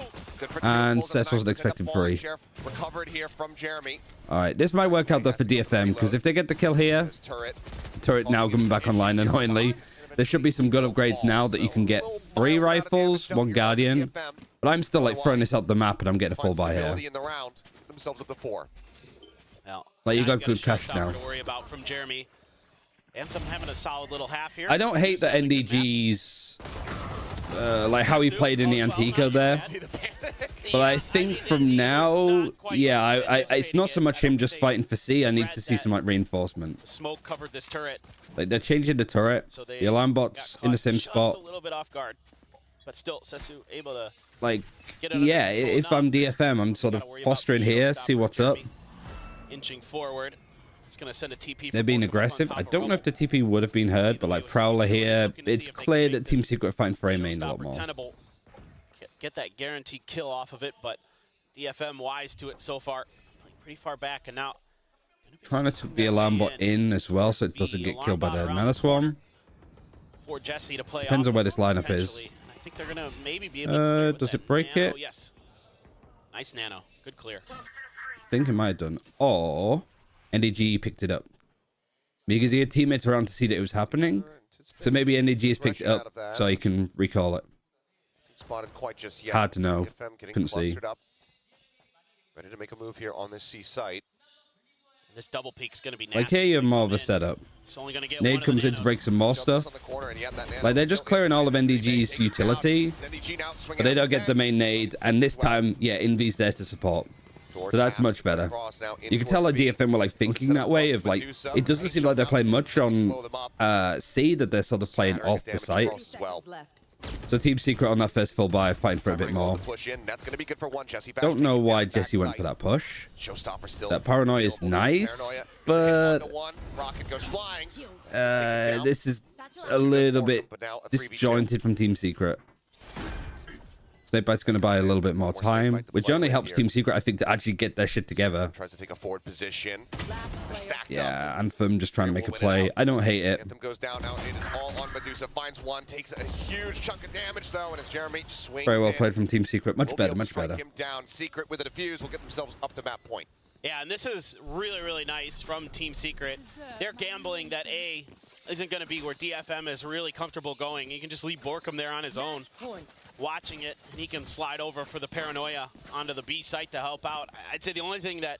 And Cess wasn't expecting 3. Recovered here from Jeremy. Alright, this might work out though for DFM, because if they get the kill here, turret now coming back online annoyingly. There should be some good upgrades now that you can get 3 rifles, 1 Guardian. But I'm still like throwing this out the map and I'm getting a full buy here. Themselves up to 4. Like you got good cash now. To worry about from Jeremy. Anthem having a solid little half here. I don't hate the NDG's like how he played in the Antico there, but I think from now, yeah, it's not so much him just fighting for C. I need to see some like reinforcement. Smoke covered this turret. Like they're changing the turret, So the alarm bot's in the same spot. A little bit off guard, but still Sesu able to Like, get under yeah, control if enough. I'm DFM, I'm sort of Gotta worry about posturing the here, showstopper, see what's up. Jeremy inching forward. It's gonna send a TP. They're being aggressive. I don't know if the TP would have been heard, but like Prowler here, it's clear that Team Secret are fighting for A main a lot more. Get that guaranteed kill off of it, but DFM wise to it so far. Playing pretty far back, and now Trying to tuck the alarm bot in as well so it doesn't get killed by the Mana Swarm. For Jesse to play Depends on off where this lineup is. potentially. I think they're gonna maybe be able to clear with Does that it break nano. it? Yes. Nice nano. Good clear. I think it might have done. Or NDG picked it up. Because he had teammates around to see that it was happening. So maybe NDG has picked it up so he can recall it. Spotted quite just yet. Hard to know. DFM getting Couldn't see. clustered up. Ready to make a move here on this C site. This double peak's gonna be nasty. Like here you have more of a setup. It's only gonna get Nade one of the comes in to nanos. break some more stuff. On the corner, and yet that nano Like they're is just still clearing all of in. NDG's utility. NDG now swinging But they out don't get the main again. nade. And this time, yeah, Envy's there to support. So that's much better. You can tell like DFM were like thinking that way of like, it doesn't seem like they're playing much on C, that they're sort of playing off the site. So Team Secret on that first full buy fighting for a bit more. Don't know why Jesse went for that push. That paranoia is nice, but this is a little bit disjointed from Team Secret. Snakebite's going to buy a little bit more time, which only helps Team Secret, I think, to actually get their shit together. Tries to take a forward position. Yeah, Anthem just trying to make a play. I don't hate it. Anthem goes down now. It is all on Medusa. Finds one, takes a huge chunk of damage though, and as Jeremy just swings Very well in, played from Team Secret. Much won't be better, able to much strike better. him down. Secret with a defuse will get themselves up to map point. Yeah, and this is really, really nice from Team Secret. They're gambling that A isn't going to be where DFM is really comfortable going. You can just leave Borkum there on his own, watching it, and he can slide over for the paranoia onto the B site to help out. I'd say the only thing that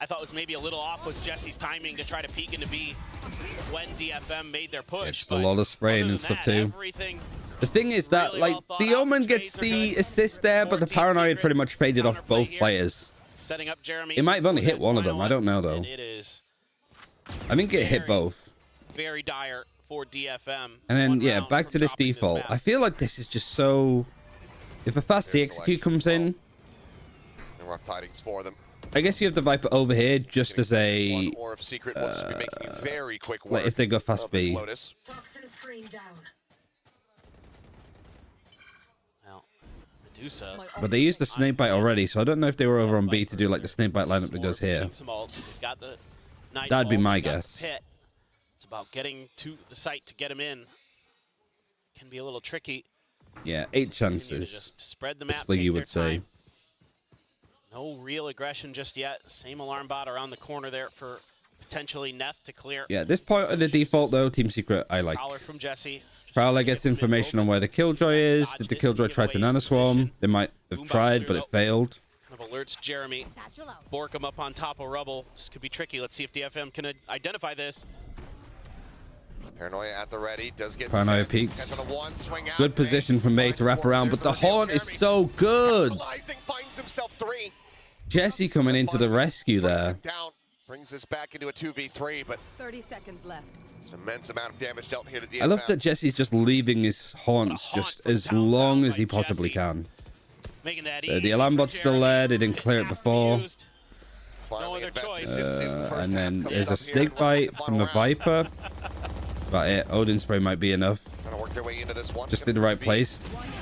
I thought was maybe a little off was Jesse's timing to try to peek into B when DFM made their push. It's a lot of spraying and stuff too. The thing is that, really like, well the thought out. Omen gets the assist there, but the paranoia pretty much faded off both players. Setting up Jeremy. It might have only hit one of them. I don't know, though. And it is I think it hit both. very dire for DFM. And then, One yeah, round back from to this dropping default. map. I feel like this is just so... If a fast C execute comes in, And rough tidings for them. I guess you have the Viper over here just as a... One or if Secret will just be making very quick work Like, if they go fast of this B. Lotus. Well, Medusa. But they used the Snakebite already, so I don't know if they were over on B to do, like, the Snakebite lineup that goes here. Some ults. They've got the night That'd be ult, my they've got the guess. pit. It's about getting to the site to get him in. Can be a little tricky. Yeah, 8 Continue to chances. just spread the map, Like take you their would say. time. No real aggression just yet. Same alarm bot around the corner there for potentially Neth to clear. Yeah, at this point of the default, though, Team Secret, I like. Prowler from Jesse. Prowler gets information on where the Killjoy is. Did the Killjoy try to nanoswarm? They might have tried, but it failed. Kind of alerts Jeremy. Borkum up on top of rubble. This could be tricky. Let's see if DFM can identify this. Paranoia at the ready. Does get Paranoia sent. peeks. Gets on the one, swing out, Good position from May to wrap around, but the Haunt is so good. Finds himself 3. Jesse coming into the rescue there. Down. Brings this back into a 2v3, but 30 seconds left. it's an immense amount of damage dealt here to DFM. I love that Jesse's just leaving his Haunts just as long as he possibly can. Making that The alarm bot's still there. They didn't clear it before. Finally other invested choice. into the first And then half. there's a Comes up here, Snakebite the from the final round. Viper. But it, Odin Spray might be enough. Trying to work their way into this one. Just in the right place.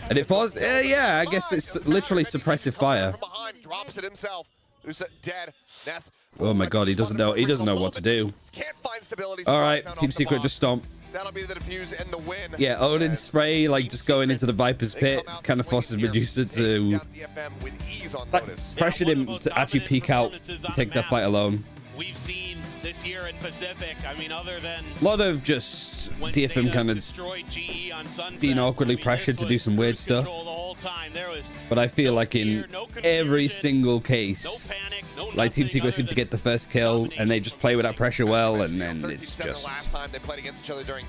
And it falls. Yeah, I guess it's literally suppressive fire. From behind, drops it himself. Who's dead? Neth. Oh my god, he doesn't know. He doesn't know what to do. Can't find stability. All right, Found Team off the Secret bomb. just stomp. That'll be the defuse and the win. Yeah, Odin And Spray, like Team just going into the Viper's They pit, come out kind of swinging forces here, Medusa taking to out DFM with ease on like, Lotus. pressured him to actually peek out and take that fight alone. We've seen this year in Pacific. I mean, other than A lot of just when DFM Zeta kind of destroyed GE on Sunset, being awkwardly I mean, pressured this to do was some weird cruise stuff. control the whole time. There was But I feel no like in fear, no every confusion, single no case, panic. Like Team Secret seem to get the first kill, and they just play with that pressure well, and then it's just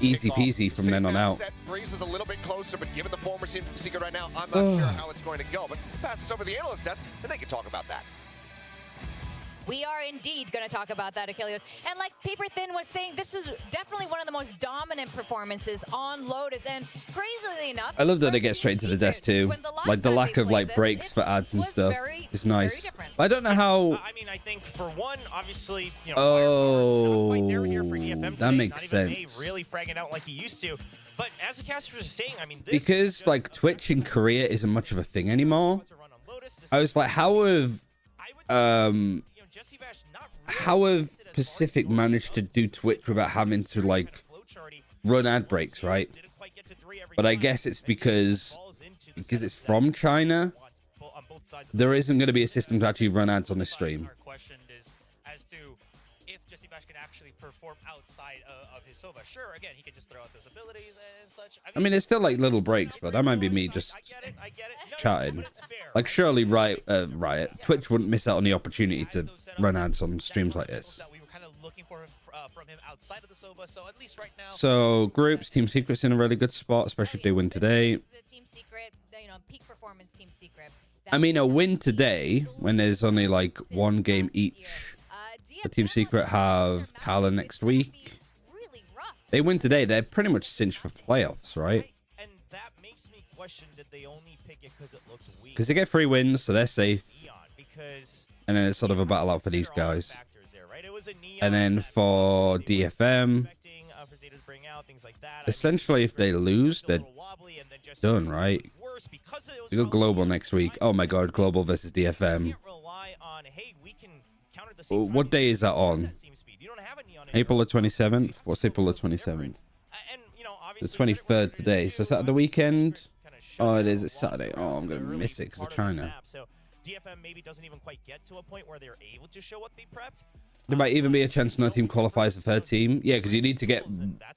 easy peasy from then on out. Breeze is a little bit closer, but given the form we're seeing from Secret right now, I'm not sure how it's going to go. But pass this over to the analyst desk, and they can talk about that. We are indeed going to talk about that, Achilles. And like Paper Thin was saying, this is definitely one of the most dominant performances on Lotus. And crazily enough, I love that they get straight to the desk too. Like the lack of like breaks for ads and stuff is nice. I don't know how. I mean, I think for one, obviously, you know, Oh, they're here for DFM that makes not even sense. really fragging out like he used to. But as the caster was saying, I mean, this Because like Twitch in Korea isn't much of a thing anymore. I was like, how have Pacific managed to do Twitch without having to like run ad breaks, right? But I guess it's because it's from China. There isn't going to be a system to actually run ads on the stream. Can actually perform outside of his Sova. Sure, again, he can just throw out those abilities and such. I mean, it's still like little breaks, but that might be me just chatting. Like surely Riot Twitch wouldn't miss out on the opportunity to run ads on streams like this. We were kind of looking for from him outside of the Sova, so at least right now. So groups, Team Secret's in a really good spot, especially if they win today. Team Secret, you know, peak performance Team Secret. I mean, a win today when there's only like one game each. The Team Secret have Talon next week. They win today, they're pretty much cinched for playoffs, right? And that makes me question, did they only pick it because it looked weak? Because they get 3 wins, so they're safe. And then it's sort of a battle out for these guys. And then for DFM, essentially if they lose, they're done, right? We got Global next week. Oh my god, Global versus DFM. What day is that on? April the 27th? What's April the 27th? The 23rd today. So is that the weekend? Oh, it is. It's Saturday. Oh, I'm going to miss it because of China. DFM maybe doesn't even quite get to a point where they're able to show what they prepped. There might even be a chance no team qualifies the third team. Yeah, because you need to get...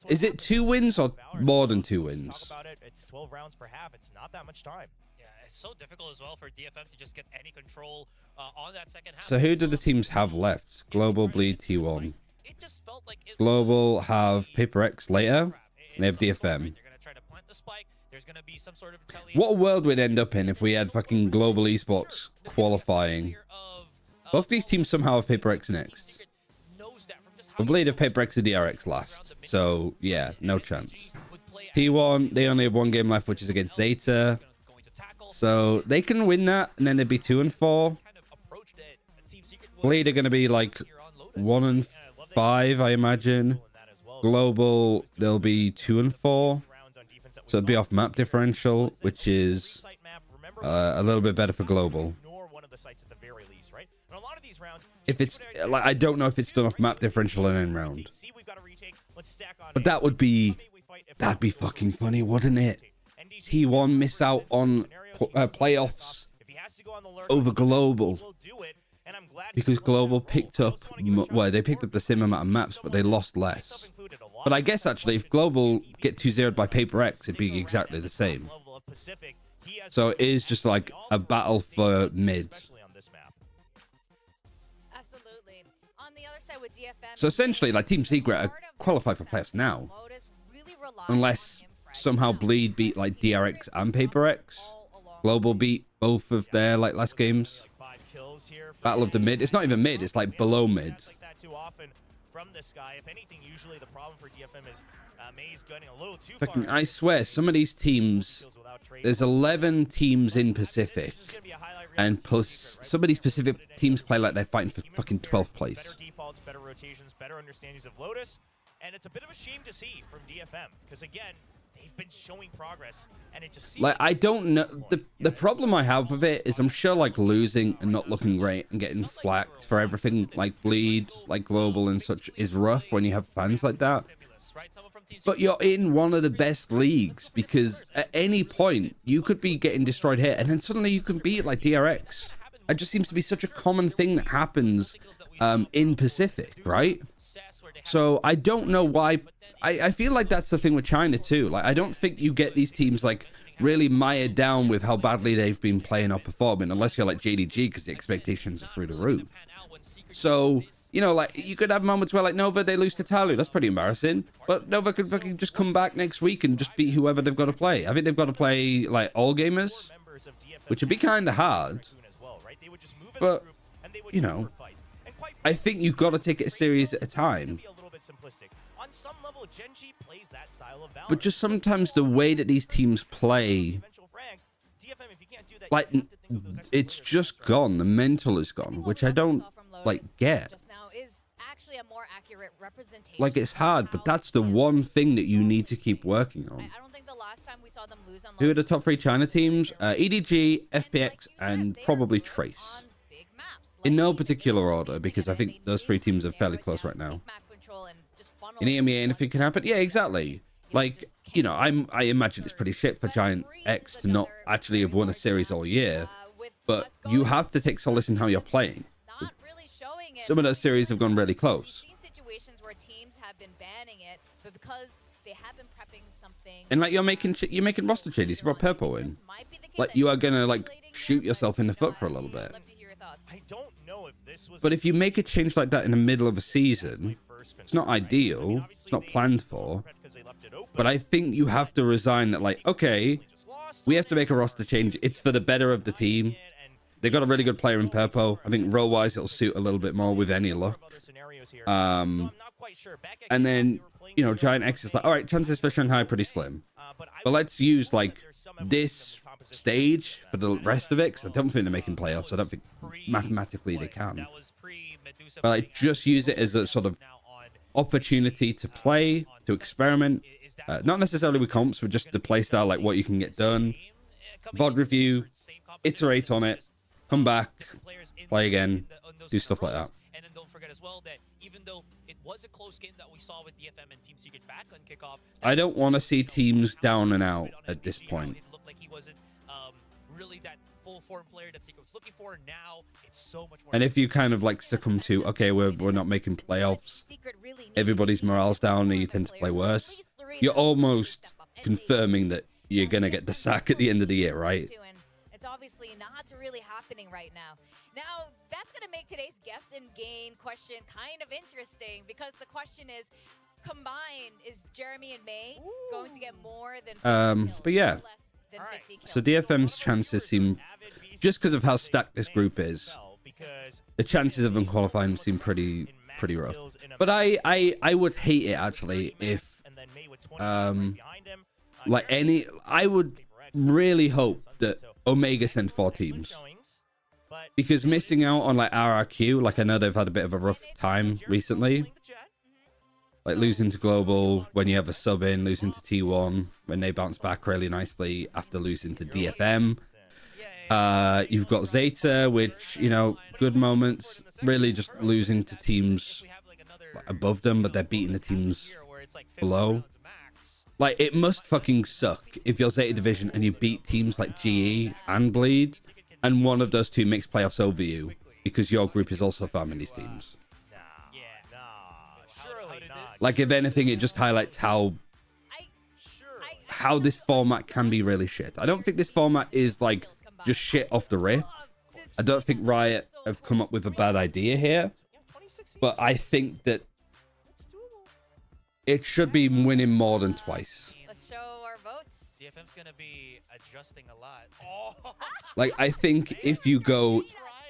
Is it 2 wins or more than 2 wins? It's 12 rounds per half. It's not that much time. Yeah, it's so difficult as well for DFM to just get any control on that second half. So who do the teams have left? Global, Bleed, T1. Global have PRX later. And they have DFM. What world would end up in if we had fucking Global Esports qualifying? Both these teams somehow have PRX next. But Bleed have PRX and DRX last. So, yeah, no chance. T1, they only have 1 game left, which is against Zeta. So, they can win that, and then they'd be 2-4. Bleed are going to be like 1-5, I imagine. Global, they'll be 2-4. So it'd be off map differential, which is a little bit better for Global. If it's like, I don't know if it's done off map differential in end round, but that'd be fucking funny, wouldn't it? T1 miss out on playoffs over Global because Global picked up, well, they picked up the same amount of maps, but they lost less. But I guess actually, if Global get 2-0'd by PRX, it'd be exactly the same. So it is just like a battle for mid. Absolutely. On the other side with DFM, so essentially, like Team Secret are qualified for playoffs now, unless somehow Bleed beat like DRX and PRX. Global beat both of their like last games. Battle of the mid. It's not even mid. It's like below mid. From this guy, if anything, usually the problem for DFM is Maze gunning a little too Fucking, far. I swear, some of these teams, there's 11 teams in Pacific, and plus some of these Pacific teams play like they're fighting for fucking 12th place. Better defaults, better rotations, better understandings of Lotus, and it's a bit of a shame to see from DFM because again, they've been showing progress, and it just seems like I don't know. The problem I have with it is I'm sure like losing and not looking great and getting flacked for everything like Bleed, like Global and such is rough when you have fans like that. But you're in one of the best leagues because at any point you could be getting destroyed here and then suddenly you can beat like DRX. It just seems to be such a common thing that happens in Pacific, right? So I don't know why. I feel like that's the thing with China too. Like I don't think you get these teams like really mired down with how badly they've been playing or performing unless you're like JDG because the expectations are through the roof. So, you know, like, you could have moments where, like, Nova, they lose to Talu. That's pretty embarrassing. But Nova could fucking just come back next week and just beat whoever they've got to play. I think they've got to play, like, all gamers, which would be kind of hard. But, you know, I think you've got to take it a series at a time. But just sometimes the way that these teams play, like, it's just gone. The mental is gone, which I don't, like, get. Like, it's hard, but that's the one thing that you need to keep working on. Who are the top 3 China teams? EDG, FPX, and probably Trace. In no particular order, because I think those 3 teams are fairly close right now. In EMEA, anything can happen? Yeah, exactly. Like, you know, I imagine it's pretty shit for Giant X to not actually have won a series all year, but you have to take solace in how you're playing. Some of those series have gone really close. And like, you're making roster changes. You brought Purple in. Like, you are gonna like shoot yourself in the foot for a little bit. But if you make a change like that in the middle of a season, it's not ideal. It's not planned for. But I think you have to resign that, like, okay, we have to make a roster change. It's for the better of the team. They've got a really good player in Purple. I think role-wise, it'll suit a little bit more with any luck. And then, you know, Giant X is like, all right, chances for Shanghai are pretty slim. But let's use, like, this stage for the rest of it, because I don't think they're making playoffs. I don't think mathematically they can. But like, just use it as a sort of opportunity to play, to experiment. Not necessarily with comps, but just the play style, like what you can get done. VOD review, iterate on it, come back, play again, do stuff like that. And then don't forget as well that even though it was a close game that we saw with DFM and Team Secret back on kickoff, I don't want to see teams down and out at this point. It looked like he wasn't really that full form player that Secret was looking for. Now it's so much more. And if you kind of like succumb to, okay, we're not making playoffs, everybody's morale's down and you tend to play worse, you're almost confirming that you're gonna get the sack at the end of the year, right? It's obviously not really happening right now. Now, that's going to make today's guess and gain question kind of interesting, because the question is, combined, is Jeremy and May going to get more than but yeah. less than 50 kills? So DFM's chances seem, just because of how stacked this group is, the chances of them qualifying seem pretty rough. But I would hate it actually if like I would really hope that Omega send 4 teams, because missing out on like RRQ, like I know they've had a bit of a rough time recently, like losing to Global when you have a sub in, losing to T1 when they bounce back really nicely after losing to DFM. You've got Zeta, which, you know, good moments, really just losing to teams above them, but they're beating the teams below. Like, it must fucking suck if you're Zeta Division and you beat teams like GE and Bleed, and one of those two makes playoffs over you, because your group is also farming these teams. Like, if anything, it just highlights how this format can be really shit. I don't think this format is, like, just shit off the rip. I don't think Riot have come up with a bad idea here, but I think that it should be winning more than twice. Let's show our votes. DFM's gonna be adjusting a lot. Like, I think if you go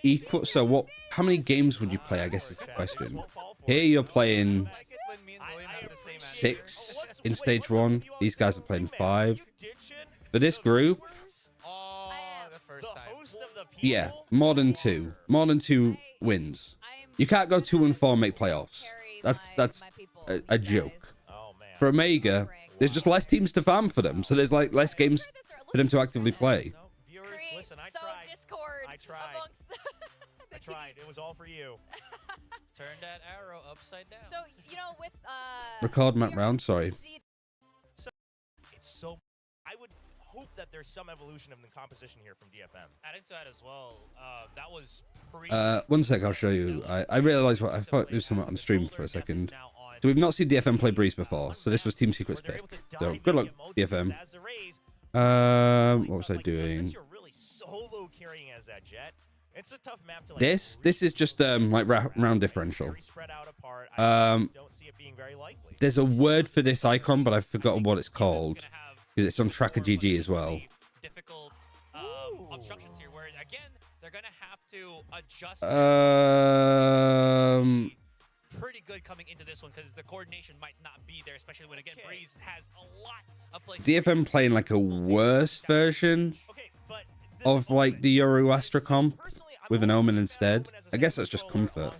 equal, so what? How many games would you play? I guess is the question. Here you're playing 6 in stage 1. These guys are playing 5. For this group, yeah, more than 2. More than 2 wins. You can't go 2 and 4 and make playoffs. That's a joke. For Omega, there's just less teams to farm for them, so there's like less games for them to actively play. Listen, I tried. It was all for you. Turn that arrow upside down. So, you know, with Record map round, sorry. So, I would hope that there's some evolution of the composition here from DFM. Adding to that as well, that was pre. 1 sec, I'll show you. I realized what I thought there was something on stream for a second. So we've not seen DFM play Breeze before, so this was Team Secret's pick. So good luck, DFM. What was I doing? You're really solo carrying as that Jet. It's a tough map to, like, This is just like round differential. very spread out apart. I just don't see it being very likely. There's a word for this icon, but I've forgotten what it's called because it's on Tracker GG as well. Difficult obstructions here, where again they're gonna have to adjust. Pretty good coming into this one because the coordination might not be there, especially when again Breeze has a lot of places. DFM playing like a worse version of like the Yoru Astra comp with an Omen instead. I guess that's just comfort.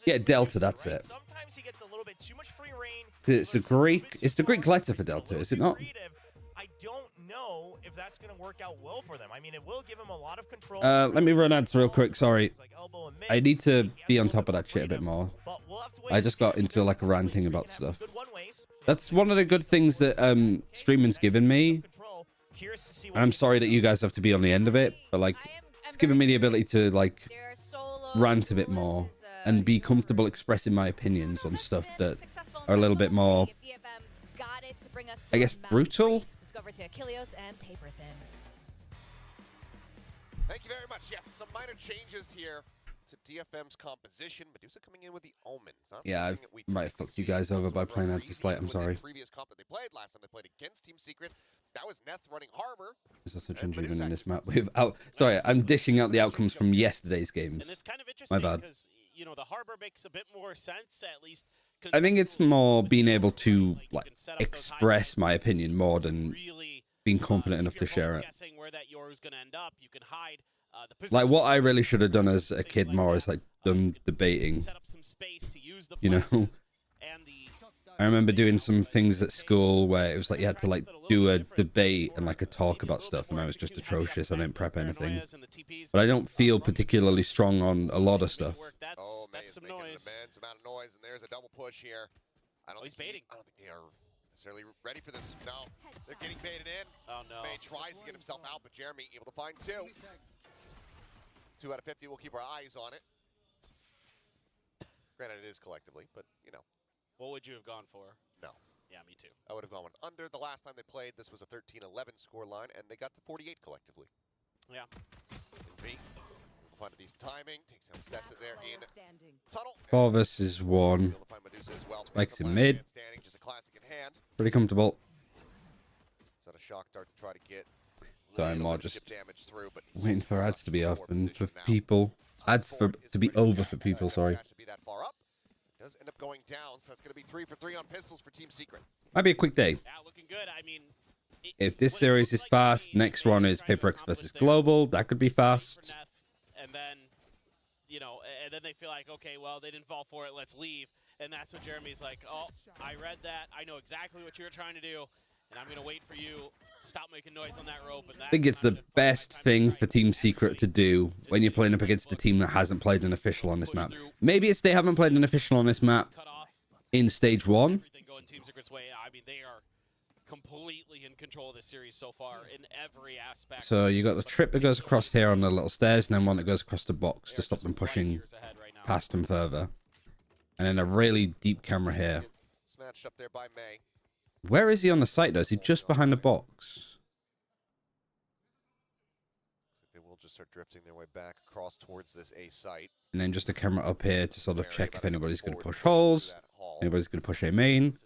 Yeah, Delta, that's it. Sometimes he gets a little bit too much free reign. It's the Greek letter for Delta, is it not? I don't know if that's going to work out well for them. I mean, it will give him a lot of control. Let me run ads real quick. Sorry. I need to be on top of that shit a bit more. I just got into like a ranting about stuff. That's one of the good things that streaming's given me. I'm sorry that you guys have to be on the end of it, but like it's given me the ability to like rant a bit more and be comfortable expressing my opinions on stuff that are a little bit more, I guess, brutal. To Achilles and Paper Thin. Thank you very much. Yes, some minor changes here to DFM's composition. Medusa coming in with the Omens. Yeah, I might have fucked you guys over by playing anti-slate. I'm sorry. Previous comp that they played last time they played against Team Secret. That was Neth running Harbor. There's such improvement in this map. Sorry, I'm dishing out the outcomes from yesterday's games. And it's kind of interesting. My bad. Because, you know, the Harbor makes a bit more sense, at least. I think it's more being able to like express my opinion more than being confident enough to share it. Like what I really should have done as a kid more is like done debating, you know. I remember doing some things at school where it was like you had to like do a debate and like a talk about stuff, and I was just atrocious. I didn't prep anything, but I don't feel particularly strong on a lot of stuff. Oh, man, he's making an immense amount of noise, and there's a double push here. I don't think they are necessarily ready for this. No, they're getting baited in. Oh no. May tries to get himself out, but Jeremy able to find 2. 2 out of 50. We'll keep our eyes on it. Granted, it is collectively, but you know. What would you have gone for? No. Yeah, me too. I would have gone under. The last time they played, this was a 13-11 score line, and they got to 48 collectively. Yeah. B. We'll find these timing. Takes out Sessa there in tunnel. 4 versus 1. Spikes in mid. Just a classic in hand. Pretty comfortable. Set a shock dart to try to get. So I'm more just damage through, but waiting for ads to be up and for people. Ads to be over for people, sorry. Does end up going down, so that's going to be 3 for 3 on pistols for Team Secret. Might be a quick day. Yeah, looking good. I mean, if this series is fast, next one is PRX versus Global. That could be fast. And then, you know, and then they feel like, okay, well, they didn't fall for it. Let's leave. And that's when Jeremy's like, oh, I read that. I know exactly what you were trying to do. And I'm going to wait for you to stop making noise on that rope. And I think it's the best thing for Team Secret to do when you're playing up against a team that hasn't played an official on this map. Maybe it's they haven't played an official on this map in stage 1. Everything going Team Secret's way. I mean, they are completely in control of this series so far in every aspect. So you got the trip that goes across here on the little stairs, and then one that goes across the box to stop them pushing past them further. And then a really deep camera here. Snatched up there by May. Where is he on the site, though? Is he just behind the box? They will just start drifting their way back across towards this A site. And then just a camera up here to sort of check if anybody's going to push holes, anybody's going to push A main,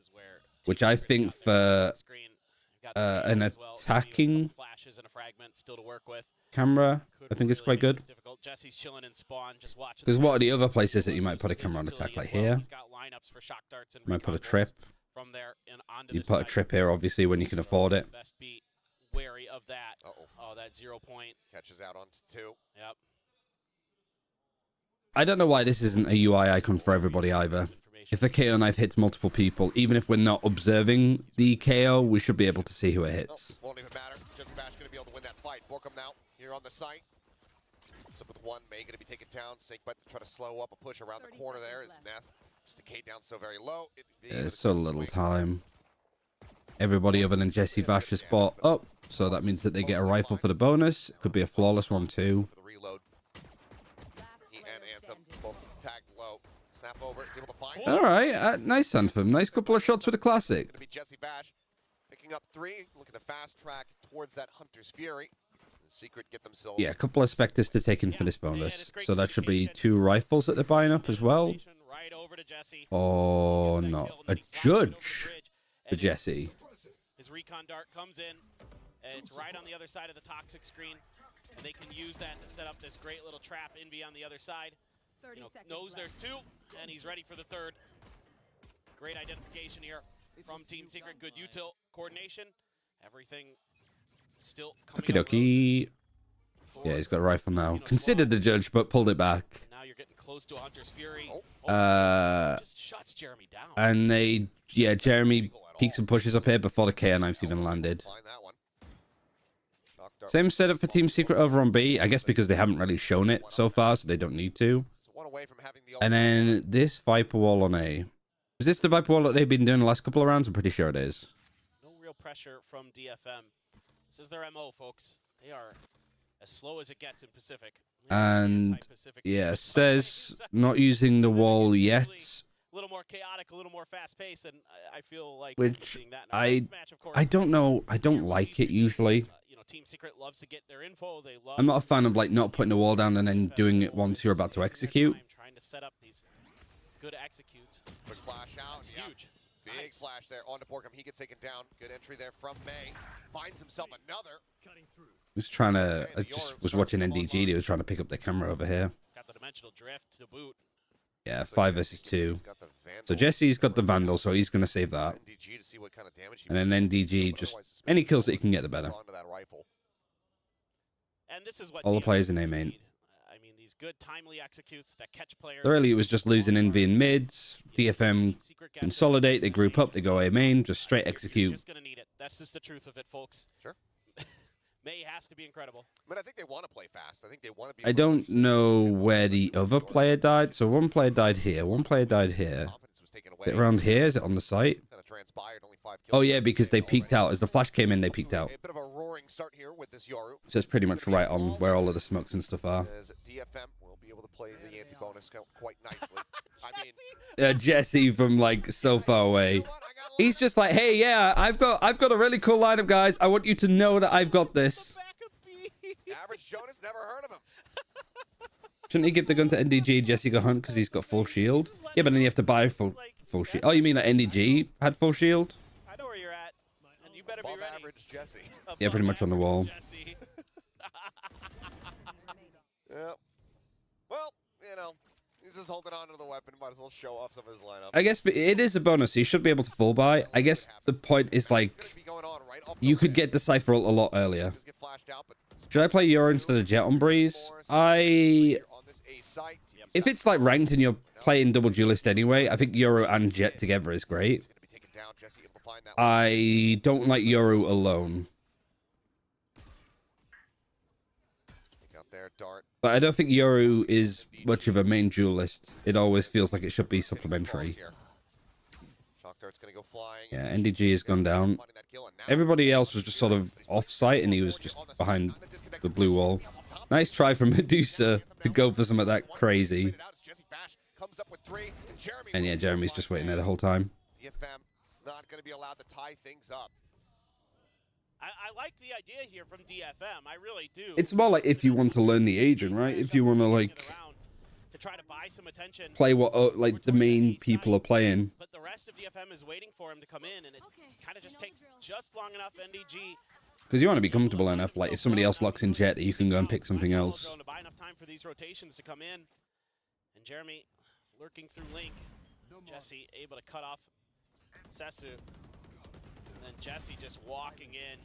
which I think for an attacking camera, I think is quite good. Because what are the other places that you might put a camera on attack, like here? You might put a trip. You put a trip here, obviously, when you can afford it. Best be wary of that. Oh, that 0 point catches out onto 2. Yep. I don't know why this isn't a UI icon for everybody either. If a KO knife hits multiple people, even if we're not observing the KO, we should be able to see who it hits. Won't even matter. Jesse Bash going to be able to win that fight. Borkum now here on the site. Up with 1. May going to be taken down. Snakebite to try to slow up a push around the corner there is Neth. Just a K down so very low. There's so little time. Everybody other than Jesse Vash is bought up, so that means that they get a rifle for the bonus. It could be a flawless one too. For the reload. He and Anthem both tagged low. Snap over, is able to find. All right, nice Anthem. Nice couple of shots with the classic. It's going to be Jesse Bash. picking up 3. Look at the fast track towards that Hunter's Fury. The Secret get themselves. Yeah, a couple of Spectres to take in for this bonus. So that should be 2 rifles that they're buying up as well. Or not. A judge for Jesse. His recon dart comes in. It's right on the other side of the toxic screen. And they can use that to set up this great little trap Envy on the other side. Knows there's 2, and he's ready for the 3rd. Great identification here from Team Secret. Good util coordination. Everything still coming. Okie dokie. Yeah, he's got a rifle now. Considered the judge, but pulled it back. Now you're getting close to Hunter's Fury. Just shuts Jeremy down. And they, yeah, Jeremy peeks and pushes up here before the KO knifes even landed. Same setup for Team Secret over on B, I guess because they haven't really shown it so far, so they don't need to. And then this Viper Wall on A. Is this the Viper Wall that they've been doing the last couple of rounds? I'm pretty sure it is. No real pressure from DFM. This is their MO, folks. They are as slow as it gets in Pacific. And yeah, says not using the wall yet. A little more chaotic, a little more fast-paced, and I feel like which I don't know. I don't like it usually. You know, Team Secret loves to get their info. They love. I'm not a fan of like not putting the wall down and then doing it once you're about to execute. Trying to set up these good executes. Quick flash out. Yeah. Huge. Big flash there onto Borkham. He gets taken down. Good entry there from May. Finds himself another. Just trying to. I just was watching NDG. They was trying to pick up the camera over here. Got the dimensional drift to boot. Yeah, 5 versus 2. So Jesse's got the Vandal, so he's going to save that. And then NDG, just any kills that he can get, the better. And this is what all the players in A main. I mean, these good timely executes that catch players. Early it was just losing Envy in mids. DFM consolidate, they group up, they go A main, just straight execute. Just gonna need it. That's just the truth of it, folks. Sure. May has to be incredible. But I think they want to play fast. I think they want to be. I don't know where the other player died. So one player died here, one player died here. Is it around here? Is it on the site? Oh yeah, because they peeked out. As the flash came in, they peeked out. A bit of a roaring start here with this Yoru. So it's pretty much right on where all of the smokes and stuff are. As DFM will be able to play the anti-bonus quite nicely. I mean, Jesse from like so far away. He's just like, hey, yeah, I've got a really cool lineup, guys. I want you to know that I've got this. Average Jonas, never heard of him. Shouldn't he give the gun to NDG, Jesse go hunt because he's got full shield? Yeah, but then you have to buy full shield. Oh, you mean like NDG had full shield? I know where you're at, and you better be ready. Average Jesse. Yeah, pretty much on the wall. Yeah. Well, you know, he's just holding on to the weapon. Might as well show off some of his lineup. I guess it is a bonus. So you should be able to full buy. I guess the point is like you could get the Cypher ult a lot earlier. Should I play Yoru instead of Jet on Breeze? If it's like ranked and you're playing double duelist anyway, I think Yoru and Jet together is great. I don't like Yoru alone. But I don't think Yoru is much of a main duelist. It always feels like it should be supplementary. Yeah, NDG has gone down. Everybody else was just sort of off-site, and he was just behind the blue wall. Nice try from Medusa to go for some of that crazy. And yeah, Jeremy's just waiting there the whole time. Not going to be allowed to tie things up. I like the idea here from DFM. I really do. It's more like if you want to learn the agent, right? If you want to like to try to buy some attention, play what like the main people are playing. But the rest of DFM is waiting for him to come in, and it kind of just takes just long enough. NDG. Because you want to be comfortable enough, like if somebody else locks in Jet, that you can go and pick something else. To buy enough time for these rotations to come in, and Jeremy lurking through Link. Jesse able to cut off Sesu. And then Jesse just walking in,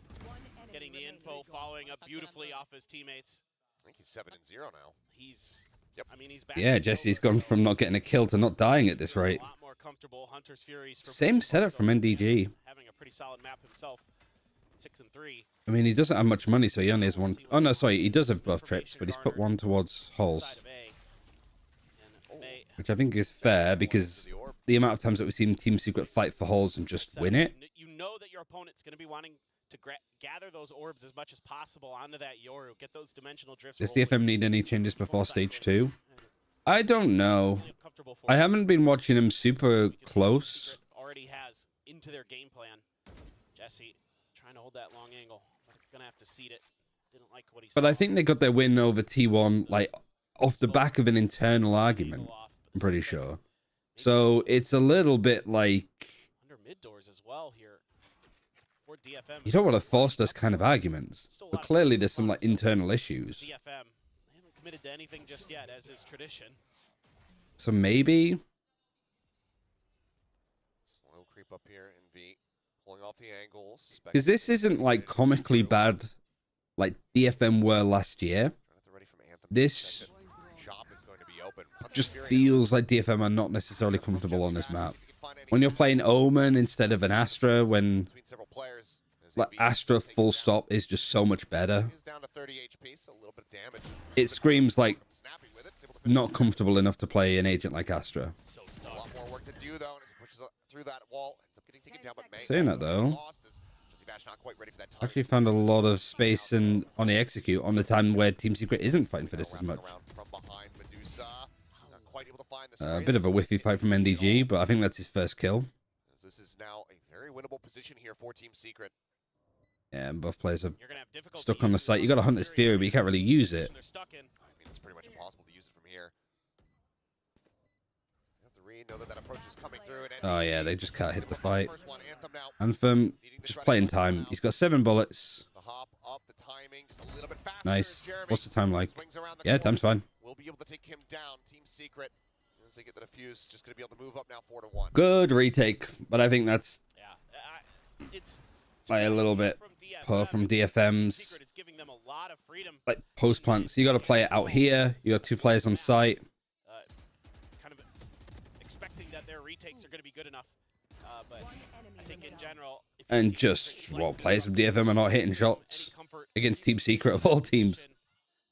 getting the info, following up beautifully off his teammates. I think he's 7-0 now. I mean, he's back. Yeah, Jesse's gone from not getting a kill to not dying at this rate. A lot more comfortable. Hunter's Furies. Same setup from NDG. Having a pretty solid map himself. 6-3. I mean, he doesn't have much money, so he only has one. Oh no, sorry, he does have buff trips, but he's put one towards holes, which I think is fair because the amount of times that we've seen Team Secret fight for holes and just win it. You know that your opponent's going to be wanting to gather those orbs as much as possible onto that Yoru. Get those dimensional drifts. Does DFM need any changes before stage 2? I don't know. I haven't been watching him super close. Already has into their game plan. Jesse trying to hold that long angle, but gonna have to seed it. Didn't like what he But saw. I think they got their win over T1 like off the back of an internal argument. I'm pretty sure. So it's a little bit like under mid doors as well here for DFM. you don't want to force those kind of arguments, but clearly there's some like internal issues. DFM, they haven't committed to anything just yet, as is tradition. So maybe Slow creep up here in V, pulling off the angles. because this isn't like comically bad like DFM were last year. This just feels like DFM are not necessarily comfortable on this map. When you're playing Omen instead of an Astra, when like Astra full stop is just so much better. It screams like not comfortable enough to play an agent like Astra. A lot more work to do though, and as it pushes through that wall, ends up getting taken down. But Saying that though, actually found a lot of space and on the execute on the time where Team Secret isn't fighting for this as much. A bit of a whiffy fight from NDG, but I think that's his first kill. This is now a very winnable position here for Team Secret. Yeah, and both players are stuck on the site. You got to hunt this Fury, but you can't really use it. I mean, it's pretty much impossible to use it from here. You have to know that that approach is coming through. Oh yeah, they just can't hit the fight. Anthem, just playing time. He's got 7 bullets. Nice. What's the time like? Yeah, time's fine. We'll be able to take him down. Team Secret, as they get the defuse, just going to be able to move up now 4-1. Good retake, but I think that's It's like a little bit poor from DFM's like post plants. You got to play it out here. You got 2 players on site. kind of expecting that their retakes are going to be good enough, but I think in general, And just, well, players from DFM are not hitting shots against Team Secret of all teams.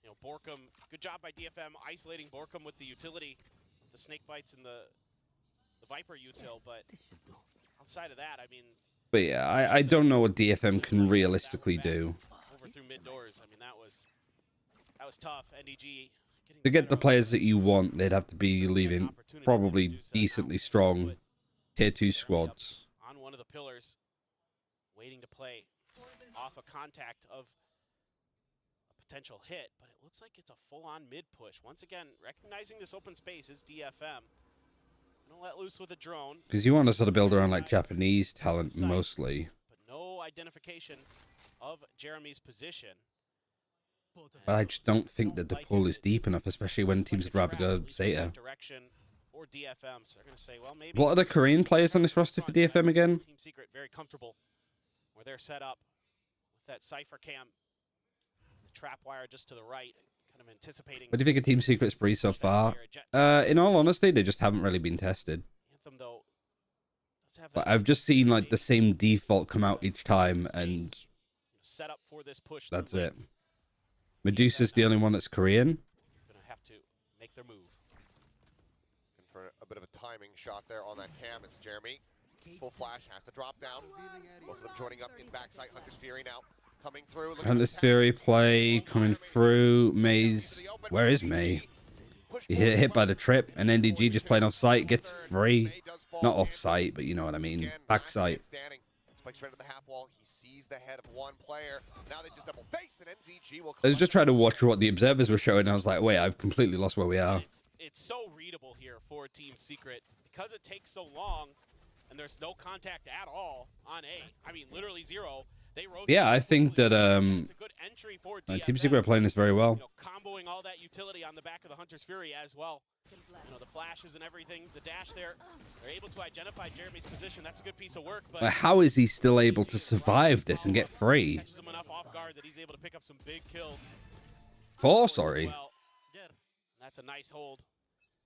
You know, Borkum, good job by DFM isolating Borkum with the utility, the snake bites and the Viper util, but outside of that, I mean. But yeah, I don't know what DFM can realistically do. Over through mid doors, I mean that was tough. NDG To get the players that you want, they'd have to be leaving probably decently strong tier 2 squads. On one of the pillars, waiting to play off a contact of a potential hit, but it looks like it's a full-on mid push. Once again, recognizing this open space is DFM. Gonna let loose with a drone. Because you want to sort of build around like Japanese talent mostly. But no identification of Jeremy's position. But I just don't think that the pool is deep enough, especially when teams would rather go Zeta. Or DFM, so they're gonna say, well, maybe. What are the Korean players on this roster for DFM again? Team Secret very comfortable where they're set up with that cipher cam, the trap wire just to the right, kind of anticipating. What do you think of Team Secret's breeze so far? In all honesty, they just haven't really been tested. Anthem, though, does have But I've just seen like the same default come out each time, and set up for this push. that's it. Medusa's the only one that's Korean. Gonna have to make their move. For a bit of a timing shot there on that cam, it's Jeremy. Full flash has to drop down. Both of them joining up in backside. Hunter's Fury now coming through. Hunter's Fury play coming through. May's, where is May? He hit by the trip, and NDG just playing off site gets free. Not off site, but you know what I mean. Back site. Spikes right at the half wall. He sees the head of one player. Now they just double face, and NDG will. I was just trying to watch what the observers were showing. And I was like, wait, I've completely lost where we are. It's so readable here for Team Secret because it takes so long and there's no contact at all on A. I mean, literally 0. They yeah, I think that Team Secret are playing this very well. You know, comboing all that utility on the back of the Hunter's Fury as well. You know, the flashes and everything, the dash there. They're able to identify Jeremy's position. That's a good piece of work. But how is he still able to survive this and get free? Catches him enough off guard that he's able to pick up some big kills. 4, sorry. Well, that's a nice hold.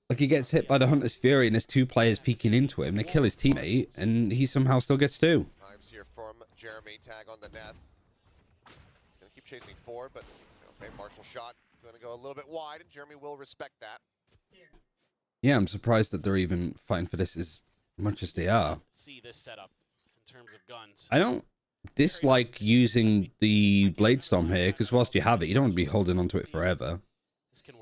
Like, he gets hit by the Hunter's Fury, and there's 2 players peeking into him. They kill his teammate, and he somehow still gets 2. Times here from Jeremy. Tag on the net. He's going to keep chasing forward, but okay, Marshall shot. Going to go a little bit wide, and Jeremy will respect that. Yeah, I'm surprised that they're even fighting for this as much as they are. See this setup in terms of guns. I don't dislike using the Blade Storm here, because whilst you have it, you don't want to be holding onto it forever.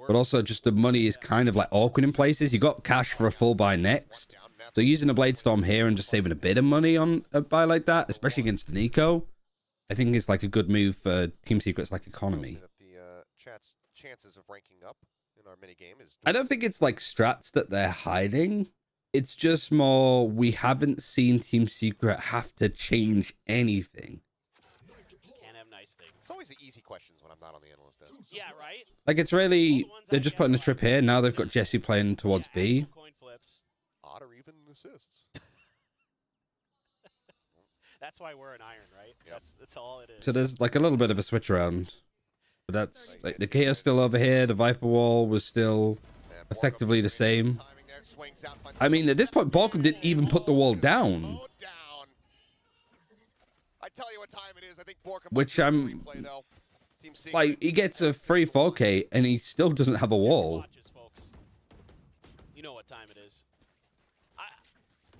But also, just the money is kind of like awkward in places. You got cash for a full buy next. So using a Blade Storm here and just saving a bit of money on a buy like that, especially against an eco, I think it's like a good move for Team Secret's like economy. That the chat's chances of ranking up in our mini game is. I don't think it's like strats that they're hiding. It's just more we haven't seen Team Secret have to change anything. Can't have nice things. It's always the easy questions when I'm not on the analyst desk. Yeah, right? Like it's really they're just putting a trip here. Now they've got Jesse playing towards B. Coin flips. Odd or even assists. That's why we're an iron, right? Yep. That's all it is. So there's like a little bit of a switch around. But that's like the Chaos still over here. The Viper wall was still effectively the same. I mean, at this point, Borkum didn't even put the wall down. I tell you what time it is. I think Borkum Which I'm like, he gets a free 4K and he still doesn't have a wall. You know what time it is.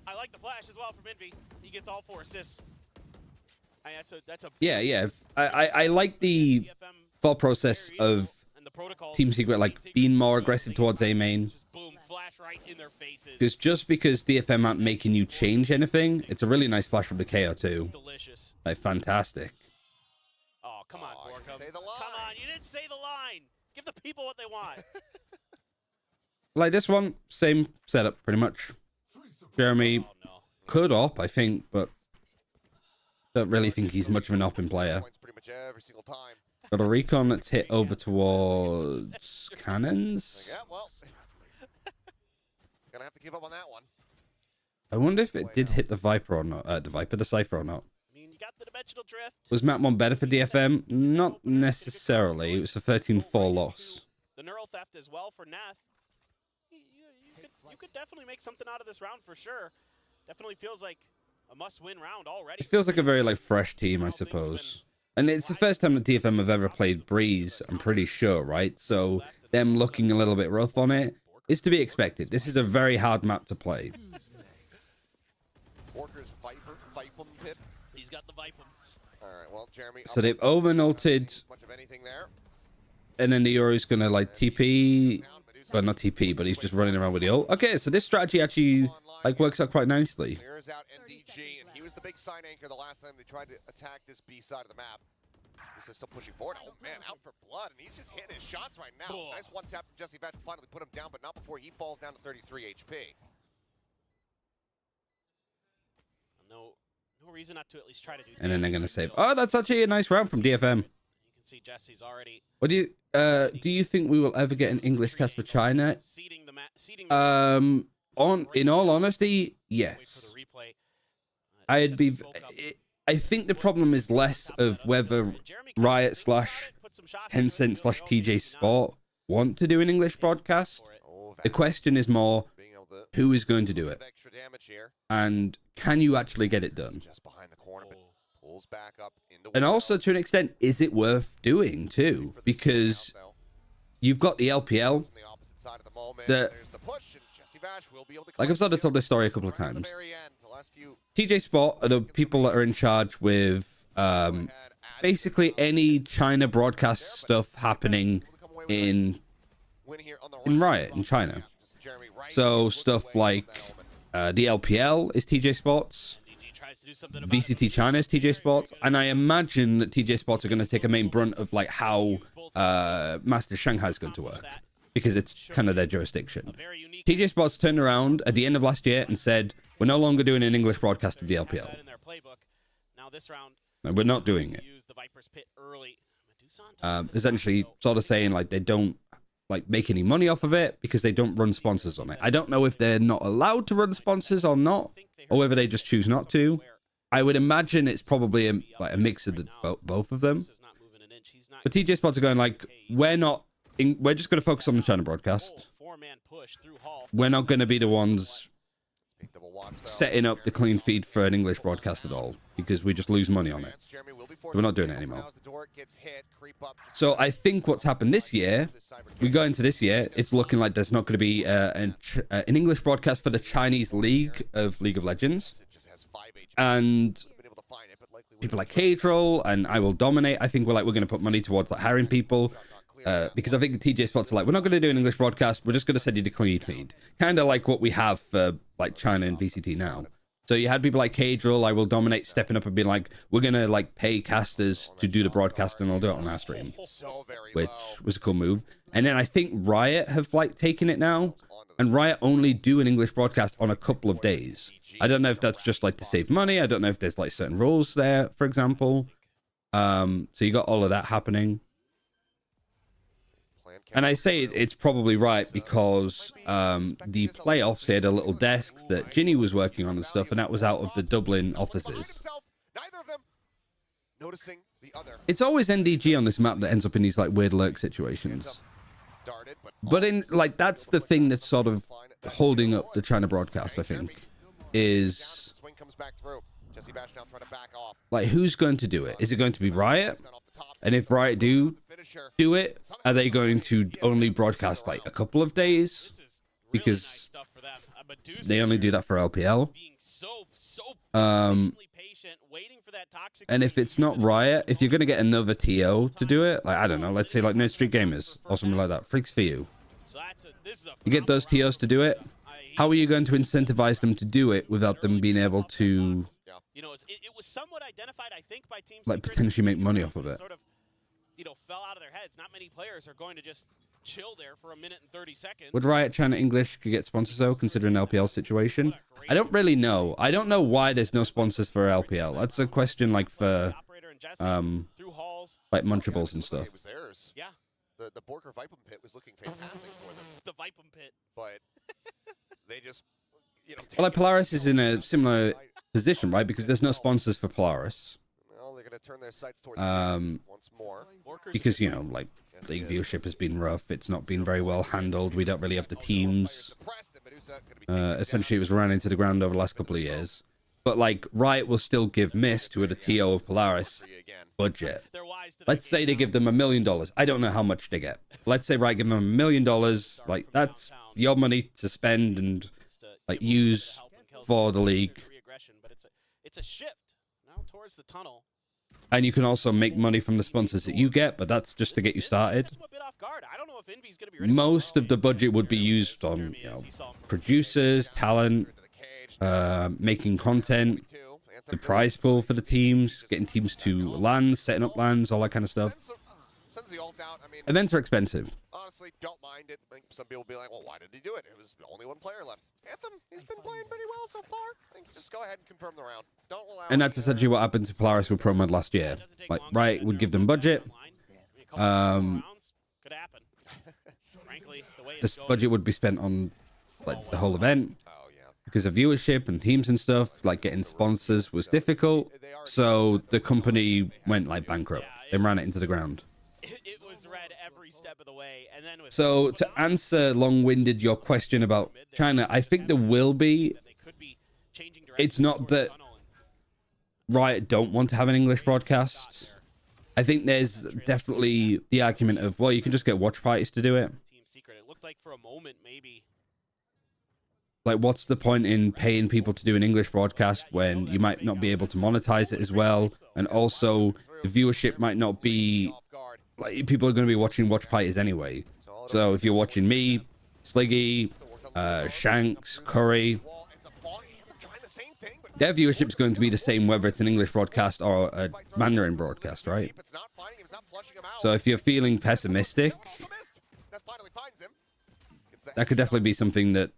I like the flash as well from Envy. He gets all 4 assists. That's a Yeah. I like the thought process of Team Secret like being more aggressive towards A main. Because just because DFM aren't making you change anything, it's a really nice flash from the KO too. Like fantastic. Oh, come on, Borkum. Come on, you didn't say the line. Give the people what they want. Like this one, same setup pretty much. Jeremy could op, I think, but don't really think he's much of an opping player. Got a recon that's hit over towards cannons. Yeah, well, gonna have to give up on that one. I wonder if it did hit the Viper or not. The Cypher or not. I mean, you got the dimensional drift. Was map 1 better for DFM? Not necessarily. It was a 13-4 loss. The neural theft as well for Nath. You could definitely make something out of this round for sure. Definitely feels like a must-win round already. It feels like a very like fresh team, I suppose. And it's the first time that DFM have ever played Breeze, I'm pretty sure, right? So them looking a little bit rough on it is to be expected. This is a very hard map to play. Walker's Viper pip. He's got the Vipers. All right, well, Jeremy. So they've over-nulted. Much of anything there. And then the Yoru's gonna like TP. Well, not TP, but he's just running around with the ult. Okay, so this strategy actually like works out quite nicely. Clears out NDG, and he was the big sign anchor the last time they tried to attack this B side of the map. He's still pushing forward. Oh man, out for blood, and he's just hitting his shots right now. Nice one tap from Jesse Batch, finally put him down, but not before he falls down to 33 HP. No reason not to at least try to do. And then they're gonna save. Oh, that's actually a nice round from DFM. You can see Jesse's already. What do you think we will ever get an English cast for China? In all honesty, yes. I'd be. I think the problem is less of whether Riot / Tencent / TJ Sport want to do an English broadcast. The question is more, who is going to do it? And can you actually get it done? And also, to an extent, is it worth doing too? Because you've got the LPL that, like I've sort of told this story a couple of times. TJ Sport are the people that are in charge with basically any China broadcast stuff happening in Riot in China. So stuff like the LPL is TJ Sports, VCT China is TJ Sports, and I imagine that TJ Sports are going to take a main brunt of like how Master Shanghai is going to work, because it's kind of their jurisdiction. TJ Sports turned around at the end of last year and said, we're no longer doing an English broadcast of the LPL. No, we're not doing it. Essentially sort of saying like they don't like make any money off of it because they don't run sponsors on it. I don't know if they're not allowed to run sponsors or not, or whether they just choose not to. I would imagine it's probably a mix of both of them. But TJ Sports are going like, we're just going to focus on the China broadcast. We're not going to be the ones setting up the clean feed for an English broadcast at all, because we just lose money on it. We're not doing it anymore. So I think what's happened this year, we go into this year, it's looking like there's not going to be an English broadcast for the Chinese League of Legends. And people like K-Troll and I Will Dominate, I think we're going to put money towards like hiring people. Because I think the TJ Spots are like, we're not going to do an English broadcast, we're just going to send you the clean feed. Kind of like what we have for like China and VCT now. So you had people like Cadril, I Will Dominate, stepping up and being like, we're going to like pay casters to do the broadcast and I'll do it on our stream, which was a cool move. And then I think Riot have like taken it now, and Riot only do an English broadcast on a couple of days. I don't know if that's just like to save money. I don't know if there's like certain rules there, for example. So you got all of that happening. And I say it's probably right because the playoffs had a little desk that Ginny was working on and stuff, and that was out of the Dublin offices. It's always NDG on this map that ends up in these like weird lurk situations. But in like that's the thing that's sort of holding up the China broadcast, I think, is like who's going to do it? Is it going to be Riot? And if Riot do it, are they going to only broadcast like a couple of days? Because they only do that for LPL. And if it's not Riot, if you're going to get another TO to do it, like, I don't know, let's say like No Street Gamers or something like that, Freaks for You. You get those TOs to do it. How are you going to incentivize them to do it without them being able to, it was somewhat identified, I think, by Team like, potentially make money off of it? Sort of, fell out of their heads. Not many players are going to just chill there for a minute and 30 seconds. Would Riot China English could get sponsors though, considering LPL situation? I don't really know. I don't know why there's no sponsors for LPL. That's a question like for like Munchables and stuff. Yeah. The Borker Vipum Pit was looking fantastic for them. The Vipum Pit. But they just, Well, like Polaris is in a similar position, right? Because there's no sponsors for Polaris. Well, they're going to turn their sights towards once more. Because, like, the viewership has been rough. It's not been very well handled. We don't really have the teams. Essentially, it was run into the ground over the last couple of years. But, like, Riot will still give Mist, who are the TO of Polaris, budget. Let's say they give them $1 million. I don't know how much they get. Let's say Riot give them $1 million. Like, that's your money to spend and, like, use for the league. It's a shift now towards the tunnel. And you can also make money from the sponsors that you get, but that's just to get you started. Most of the budget would be used on, producers, talent, making content, the prize pool for the teams, getting teams to lands, setting up lands, all that kind of stuff. Events are expensive. Honestly, don't mind it. I think some people will be like, well, why did he do it? It was only one player left. Anthem, he's been playing pretty well so far. I think just go ahead and confirm the round. Don't allow. And that's essentially what happened to Polaris with ProMod last year. Like, Riot would give them budget. This budget would be spent on like the whole event. Because of viewership and teams and stuff, like getting sponsors was difficult. So the company went like bankrupt. They ran it into the ground. It was red every step of the way. And then so to answer long-winded your question about China, I think there will be. It's not that Riot don't want to have an English broadcast. I think there's definitely the argument of, well, you can just get watch parties to do it. It looked like for a moment maybe. Like, what's the point in paying people to do an English broadcast when you might not be able to monetize it as well? And also, the viewership might not be... Like, people are going to be watching watch parties anyway. So, if you're watching me, Sliggy, Shanks, Curry... Their viewership is going to be the same whether it's an English broadcast or a Mandarin broadcast, right? So, if you're feeling pessimistic... That could definitely be something that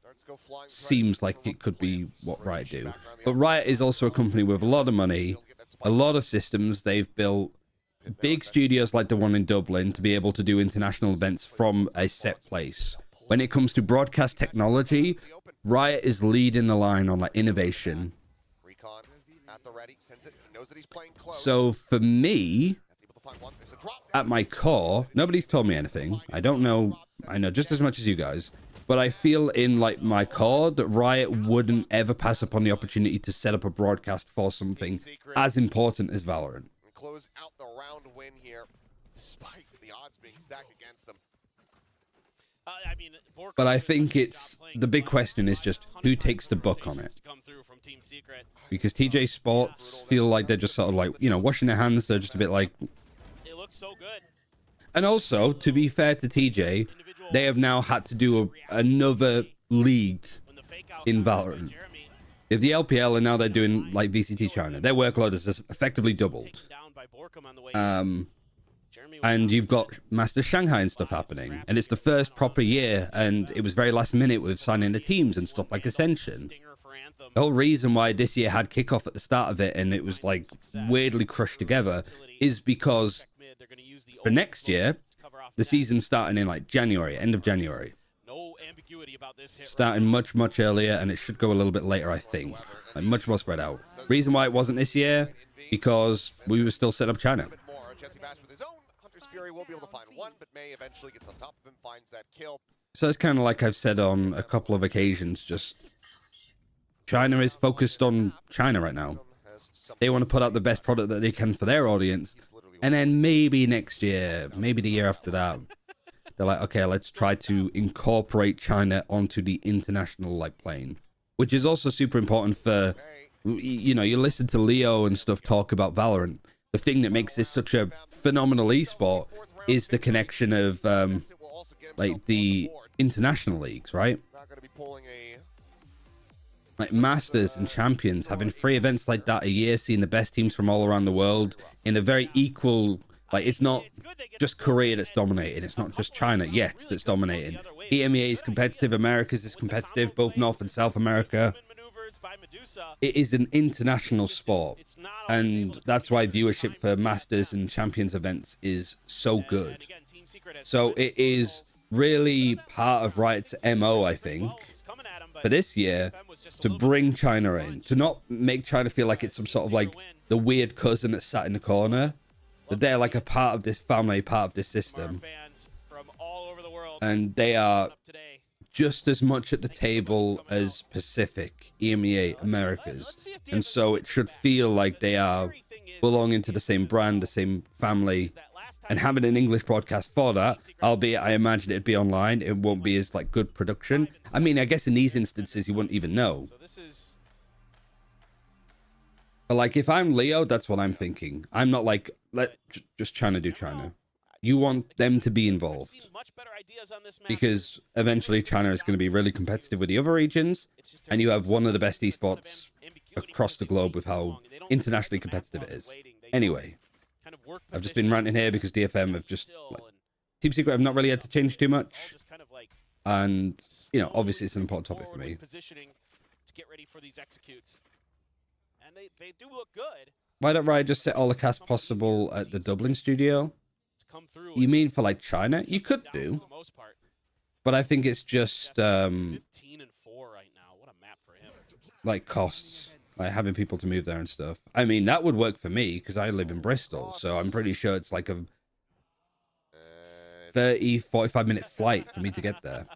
seems like it could be what Riot do. But Riot is also a company with a lot of money, a lot of systems. They've built big studios like the one in Dublin to be able to do international events from a set place. When it comes to broadcast technology, Riot is leading the line on like innovation. So for me, at my core, nobody's told me anything. I don't know. I know just as much as you guys. But I feel in like my core that Riot wouldn't ever pass upon the opportunity to set up a broadcast for something as important as Valorant. Close out the round win here, despite the odds being stacked against them. But I think it's the big question is just who takes the buck on it. Because TJ Sports feel like they're just sort of like, washing their hands. They're just a bit like. It looks so good. And also, to be fair to TJ, they have now had to do another league in Valorant. You have the LPL, and now they're doing like VCT China. Their workload has just effectively doubled. And you've got Master Shanghai and stuff happening, and it's the first proper year, and it was very last minute with signing the teams and stuff like Ascension. The whole reason why this year had kickoff at the start of it, and it was like weirdly crushed together, is because for next year, the season's starting in like January, end of January. Starting much earlier, and it should go a little bit later, I think. Like much more spread out. Reason why it wasn't this year, because we were still setting up China. Will be able to find one, but May eventually gets on top of him, finds that kill. So it's kind of like I've said on a couple of occasions, just China is focused on China right now. They want to put out the best product that they can for their audience, and then maybe next year, maybe the year after that, they're like, okay, let's try to incorporate China onto the international like plane, which is also super important for, you know, you listen to Leo and stuff talk about Valorant. The thing that makes this such a phenomenal esport is the connection of like the international leagues, right? Like Masters and Champions, having 3 events like that a year, seeing the best teams from all around the world in a very equal, like it's not just Korea that's dominating, it's not just China yet that's dominating. EMEA is competitive, Americas is competitive, both North and South America. It is an international sport, and that's why viewership for Masters and Champions events is so good. So it is really part of Riot's MO, I think, for this year, to bring China in, to not make China feel like it's some sort of like the weird cousin that's sat in the corner, that they're like a part of this family, part of this system, and they are just as much at the table as Pacific, EMEA, Americas. And so it should feel like they are belonging to the same brand, the same family, and having an English broadcast for that, albeit I imagine it'd be online, it won't be as like good production. I mean, I guess in these instances, you wouldn't even know. But like, if I'm Leo, that's what I'm thinking. I'm not like, just China do China. You want them to be involved, because eventually China is going to be really competitive with the other regions, and you have one of the best esports across the globe with how internationally competitive it is. Anyway, I've just been ranting here because DFM have just, like, Team Secret have not really had to change too much, and, you know, obviously it's an important topic for me. Why don't Riot just set all the casts possible at the Dublin studio? You mean for like China? You could do, but I think it's just like costs, like having people to move there and stuff. I mean, that would work for me because I live in Bristol, so I'm pretty sure it's like a 30-45 minute flight for me to get there.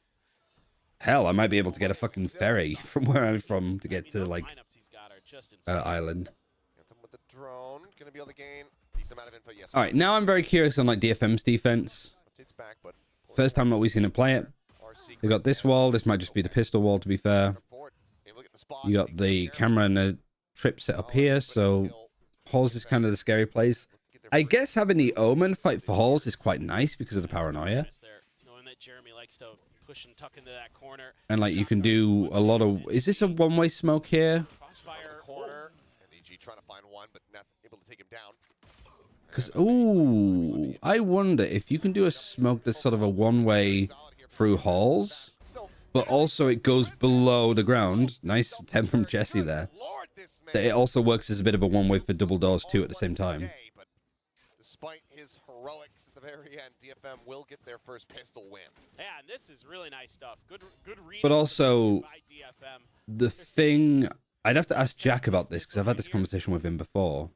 Hell, I might be able to get a fucking ferry from where I'm from to get to like Ireland. All right, now I'm very curious on like DFM's defense. First time that we've seen it play it. We got this wall. This might just be the pistol wall, to be fair. You got the camera and the trip set up here, so Halls is kind of the scary place. I guess having the Omen fight for Halls is quite nice because of the paranoia. And like you can do a lot of... Is this a one-way smoke here? Because, ooh, I wonder if you can do a smoke that's sort of a one-way through Halls, but also it goes below the ground. Nice attempt from Jesse there. That it also works as a bit of a one-way for double doors too at the same time. Despite his heroics at the very end, DFM will get their first pistol win. Yeah, and this is really nice stuff. Good read. But also, the thing... I'd have to ask Jack about this, because I've had this conversation with him before.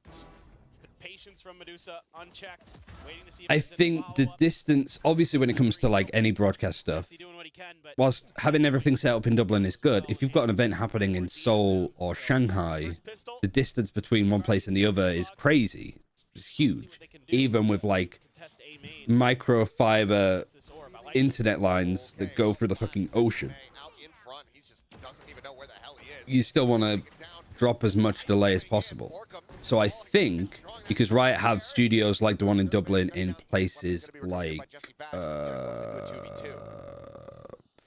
From Medusa, unchecked, waiting to see I think the distance, obviously when it comes to like any broadcast stuff, whilst having everything set up in Dublin is good, if you've got an event happening in Seoul or Shanghai, the distance between one place and the other is crazy. It's huge. Even with like microfiber internet lines that go through the fucking ocean. You still want to drop as much delay as possible. So I think, because Riot have studios like the one in Dublin in places like,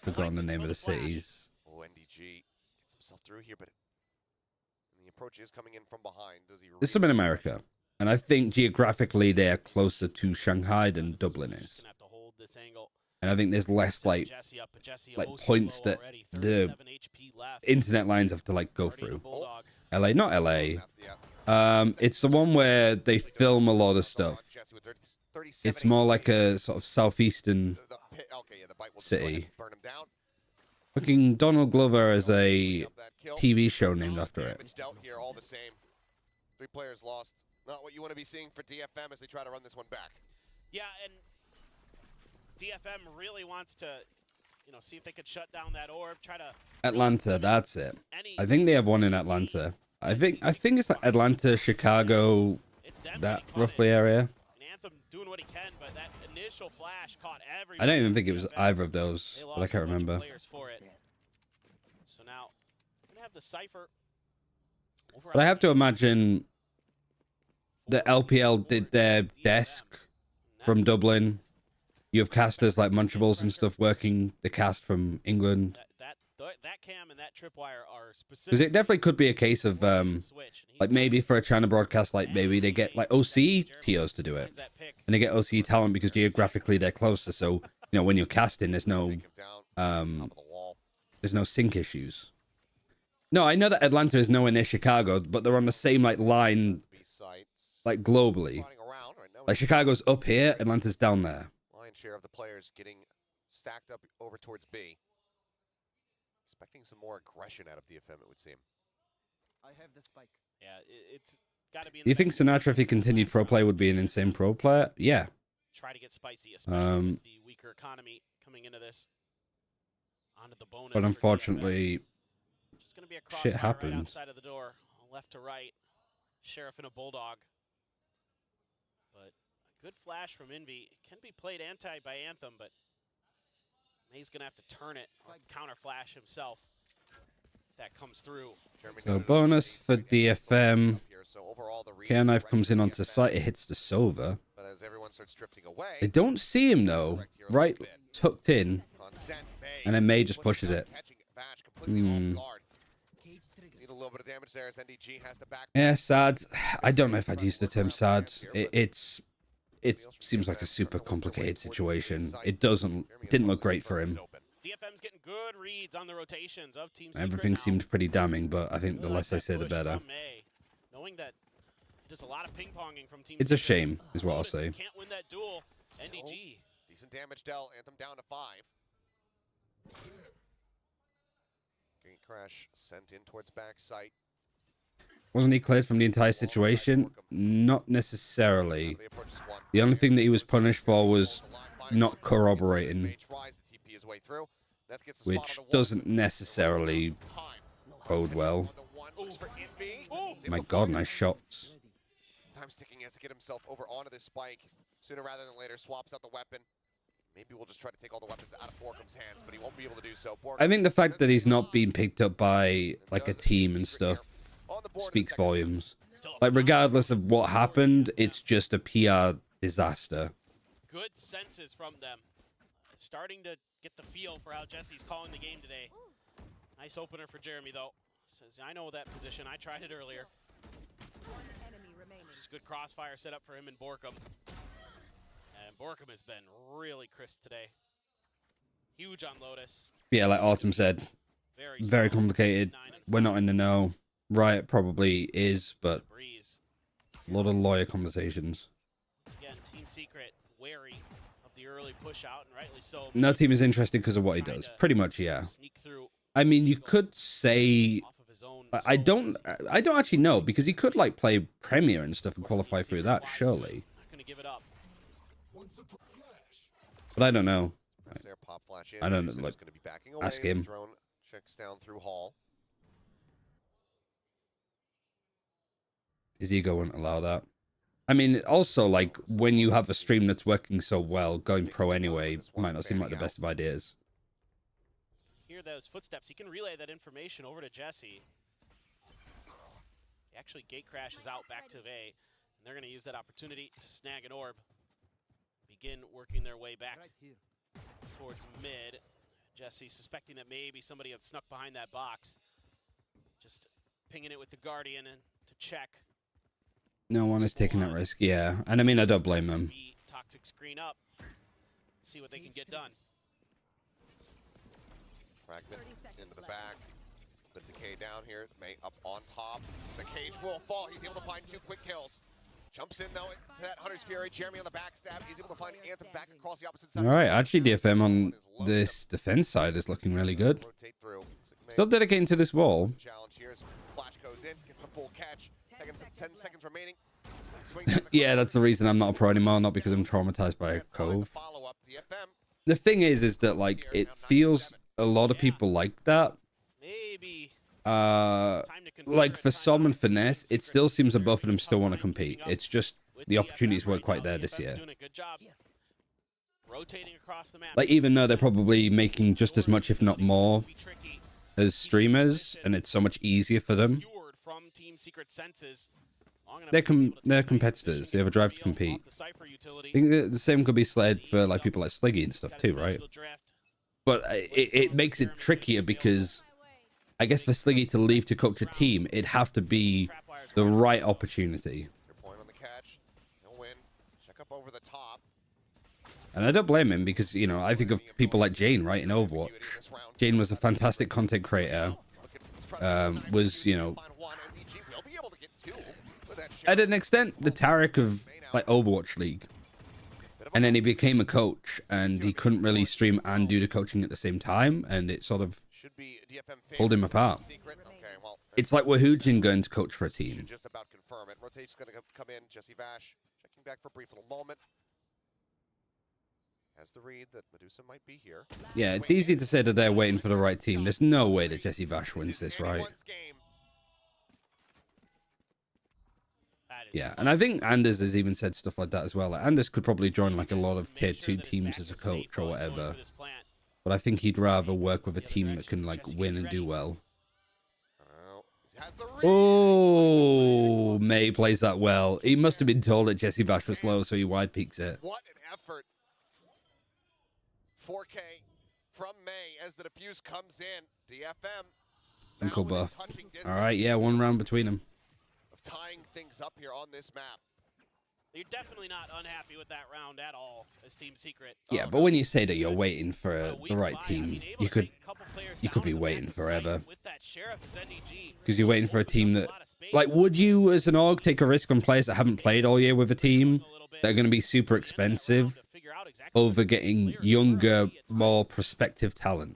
forgotten the name of the cities. NDG gets himself through here, but approach is coming in from behind. Does he? This is in America, and I think geographically they're closer to Shanghai than Dublin is. And I think there's less like points that the internet lines have to like go through. LA, not LA. It's the one where they film a lot of stuff. It's more like a sort of southeastern city. Fucking Donald Glover has a TV show named after it. 3 players lost. Not what you want to be seeing for DFM as they try to run this one back. Yeah, and DFM really wants to, see if they could shut down that orb, try to... Atlanta, that's it. I think they have one in Atlanta. I think it's like Atlanta, Chicago, that roughly area. And Anthem doing what he can, but that initial flash caught everybody. I don't even think it was either of those, but I can't remember. So now, we're going to have the Cypher. But I have to imagine the LPL did their desk from Dublin. You have casters like Munchables and stuff working the cast from England. That cam and that tripwire are specific. Because it definitely could be a case of like maybe for a China broadcast, like maybe they get like OC TOs to do it, and they get OC talent because geographically they're closer. So when you're casting, there's no sync issues. No, I know that Atlanta is nowhere near Chicago, but they're on the same like line, like globally. Like Chicago's up here, Atlanta's down there. Lion's share of the players getting stacked up over towards B. Expecting some more aggression out of DFM, it would seem. I have the spike. Yeah, it's got to be. Do you think Sinatra, if he continued pro play, would be an insane pro player? Yeah. Try to get spicy, especially with the weaker economy coming into this. Onto the bonus. But unfortunately, just gonna be a shit right happens. outside of the door, left to right. Sheriff and a Bulldog. But a good flash from Envy. It can be played anti by Anthem, but he's going to have to turn it, counter flash himself. That comes through. So bonus for DFM. Care Knife comes in onto site. It hits the Sova. But as everyone starts drifting away, They don't see him though. Right tucked in. And then May just pushes it. a little bit of damage there as NDG has to back. Yeah, sad. I don't know if I'd use the term sad. It seems like a super complicated situation. It didn't look great for him. DFM's getting good reads on the rotations of Team Everything seemed pretty damning, but I think the less I say, the better. Knowing that there's a lot of ping-ponging from Team It's a shame, is what I'll say. Can't win that duel. NDG. Decent damage dealt. Anthem down to 5. Gate crash sent in towards back site. Wasn't he cleared from the entire situation? Not necessarily. The only thing that he was punished for was not corroborating, which doesn't necessarily bode well. My god, nice shots. Time's ticking as to get himself over onto this spike. Sooner rather than later, swaps out the weapon. Maybe we'll just try to take all the weapons out of Borkum's hands, but he won't be able to do so. I think the fact that he's not being picked up by like a team and stuff speaks volumes. Like regardless of what happened, it's just a PR disaster. Good senses from them. Starting to get the feel for how Jesse's calling the game today. Nice opener for Jeremy though. Says, I know that position. I tried it earlier. Just good crossfire set up for him and Borkum. And Borkum has been really crisp today. Huge on Lotus. Yeah, like Autumn said, very complicated. We're not in the know. Riot probably is, but a lot of lawyer conversations. Again, Team Secret wary of the early push out, and rightly so. No team is interested because of what he does. Pretty much, yeah. I mean, you could say I don't actually know, because he could like play Premier and stuff and qualify through that, surely. But I don't know. I don't know. Like, ask him. Drone checks down through Hall. His ego wouldn't allow that. I mean, also, like, when you have a stream that's working so well, going pro anyway might not seem like the best of ideas. Hear those footsteps. He can relay that information over to Jesse. He actually gate crashes out back to A, and they're going to use that opportunity to snag an orb. Begin working their way back towards mid. Jesse suspecting that maybe somebody had snuck behind that box. Just pinging it with the Guardian and to check. No one is taking that risk. Yeah, and I mean I don't blame them. Toxic screen up. See what they can get done. Fragment into the back. The decay down here. May up on top. The cage will fall. He's able to find 2 quick kills. Jumps in though to that Hunter's Fury. Jeremy on the backstab. He's able to find Anthem back across the opposite side. All right, actually DFM on this defense side is looking really good. Still dedicating to this wall. Challenge here. Flash goes in, gets the full catch. 10 seconds remaining. Yeah, that's the reason I'm not a pro anymore, not because I'm traumatized by a Cove. The thing is that like it feels a lot of people like that. Maybe. Like for Som and Finesse, it still seems that both of them still want to compete. It's just the opportunities weren't quite there this year. Like even though they're probably making just as much, if not more, as streamers, and it's so much easier for them. They're competitors. They have a drive to compete. I think the same could be said for like people like Sliggy and stuff too, right? But it makes it trickier because I guess for Sliggy to leave to coach a team, it'd have to be the right opportunity. And I don't blame him because, you know, I think of people like Jane, right, in Overwatch. Jane was a fantastic content creator. Was, you know, at an extent, the Tarek of like Overwatch League. And then he became a coach and he couldn't really stream and do the coaching at the same time. And it sort of pulled him apart. It's like Wahujin going to coach for a team. Just about confirm it. Rotate's going to come in. Jesse Vash checking back for a brief little moment. Has the read that Medusa might be here. Yeah, it's easy to say that they're waiting for the right team. There's no way that Jesse Vash wins this, right? Yeah, and I think Anders has even said stuff like that as well. Like, Anders could probably join like a lot of tier 2 teams as a coach or whatever. But I think he'd rather work with a team that can like win and do well. Oh, May plays that well. He must have been told that Jesse Vash was low, so he wide peeks it. What an effort. 4K from May as the defuse comes in. DFM. Uncle Buff. All right, yeah, 1 round between them. Of tying things up here on this map. You're definitely not unhappy with that round at all as Team Secret. Yeah, but when you say that you're waiting for the right team, you could be waiting forever. Because you're waiting for a team that, like, would you as an org take a risk on players that haven't played all year with a team that are going to be super expensive over getting younger, more prospective talent?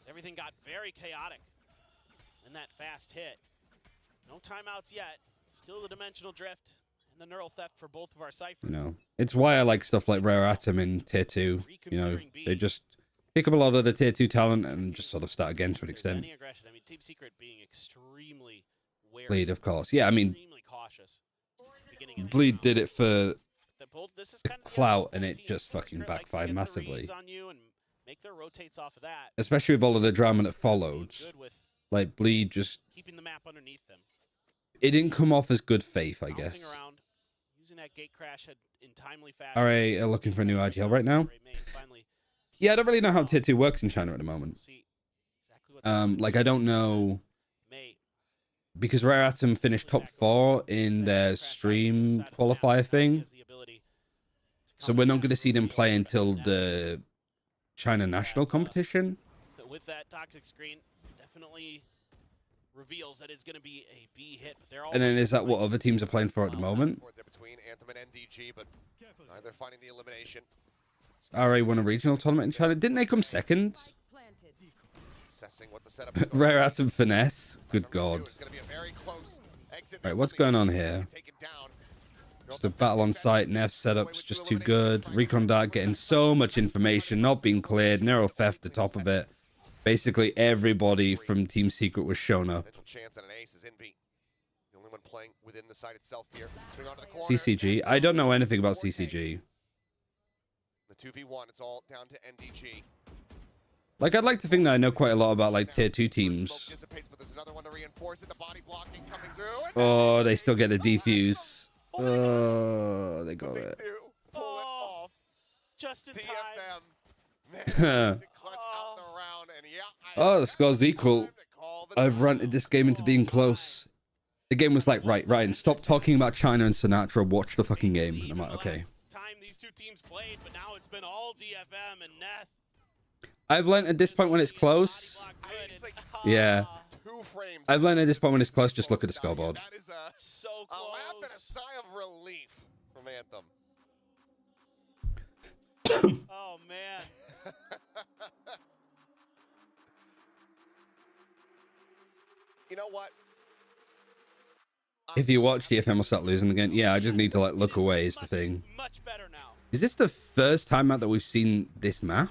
Everything got very chaotic in that fast hit. No timeouts yet. Still the dimensional drift. The neural theft for both of our ciphers. You know, it's why I like stuff like Rare Atom in tier 2. You know, they just pick up a lot of the tier 2 talent and just sort of start again to an extent. I mean, Team Secret being extremely wary. Bleed, of course. Yeah, I mean, Bleed did it for the clout and it just fucking backfired massively. Especially with all of the drama that followed. Like, Bleed just... keeping the map underneath them. It didn't come off as good faith, I guess. Alright, looking for a new IGL right now. Yeah, I don't really know how tier 2 works in China at the moment. Like, I don't know... Because Rare Atom finished top 4 in their stream qualifier thing. So we're not going to see them play until the China national competition. With that toxic screen, definitely reveals that it's going to be a B hit. But they're all, and then is that what other teams are playing for at the moment? Between Anthem and NDG, but they're finding the elimination. RA won a regional tournament in China. Didn't they come second? What the setup Rare Atom Finesse. Good God. Right, what's going on here? Just a battle on site. Neff setup's just too good. Recon Dart getting so much information, not being cleared. Neural theft at the top of it. Basically, everybody from Team Secret was shown up. CCG. I don't know anything about CCG. The 2v1, it's all down to NDG. Like, I'd like to think that I know quite a lot about, like, tier 2 teams. Oh, they still get the defuse. Oh, they got it. Oh, just in time. Oh, the score's equal. I've ranted this game into being close. The game was like, right, Ryan, stop talking about China and Sinatra. Watch the fucking game. And I'm like, okay. Time these two teams played, but now it's been all DFM and Neth. I've learned at this point when it's close. It's like Yeah. 2 frames. I've learned at this point when it's close, just look at the scoreboard. That is So a laugh and a close. sigh of relief from Anthem. Oh, man. You know what? If you watch DFM will start losing again. Yeah, I just need to like look away is the thing. Much better now. Is this the first time out that we've seen this map?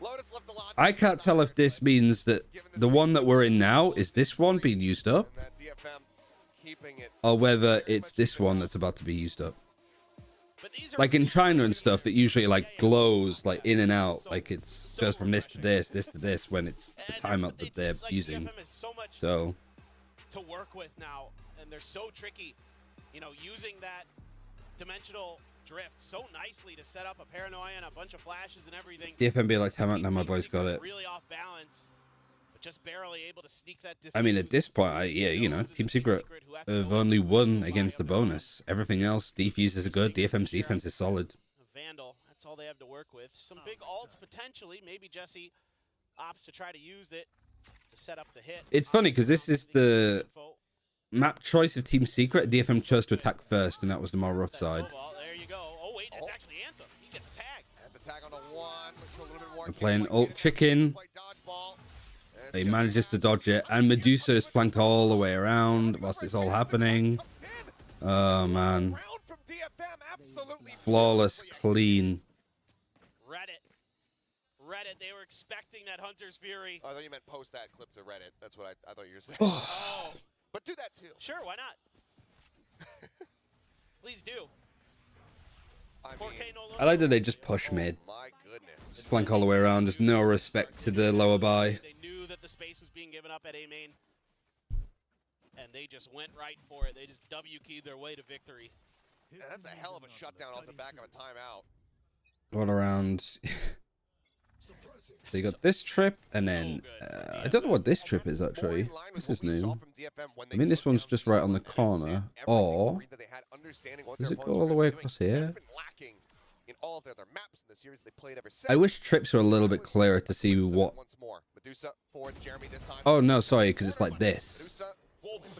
Lotus left the lot. I can't tell if this means that the one that we're in now is this one being used up, And that DFM keeping it. or whether it's this one that's about to be used up. But these are Like in China and stuff, it usually like glows like in and out, like it's goes from this to this, this to this when it's the timeout that they're like using. DFM is so much So to work with now, and they're so tricky, you know, using that dimensional drift so nicely to set up a paranoia and a bunch of flashes and everything. DFM be like, timeout now, my boys got it. Really off balance, but just barely able to sneak that. I mean, at this point, yeah, you know, Team Secret have only won against the bonus. Everything else, defuses are good. DFM's defense is solid. Vandal, that's all they have to work with. Some big ults potentially. Maybe Jesse opts to try to use it to set up the hit. It's funny because this is the map choice of Team Secret. DFM chose to attack first, and that was the more rough side. There you go. Oh wait, it's actually Anthem. He gets a tag. And the tag on a 1. Looks for a little bit more. They're playing ult chicken. He manages to dodge it, and Medusa is flanked all the way around whilst it's all happening. Oh man, flawless, clean. Reddit, they were expecting that Hunter's Fury. Oh, I thought you meant post that clip to Reddit. That's what I thought you were saying. Oh, but do that too. Sure, why not? Please do. I like that they just push mid. My goodness. Just flank all the way around. There's no respect to the lower buy. They knew that the space was being given up at A main, and they just went right for it. They just W-keyed their way to victory. Yeah, that's a hell of a shutdown off the back of a timeout. All around. So you got this trip, and then I don't know what this trip is actually. This is new. I mean, this one's just right on the corner, or does it go all the way across here? I wish trips were a little bit clearer to see what. Oh no, sorry, because it's like this.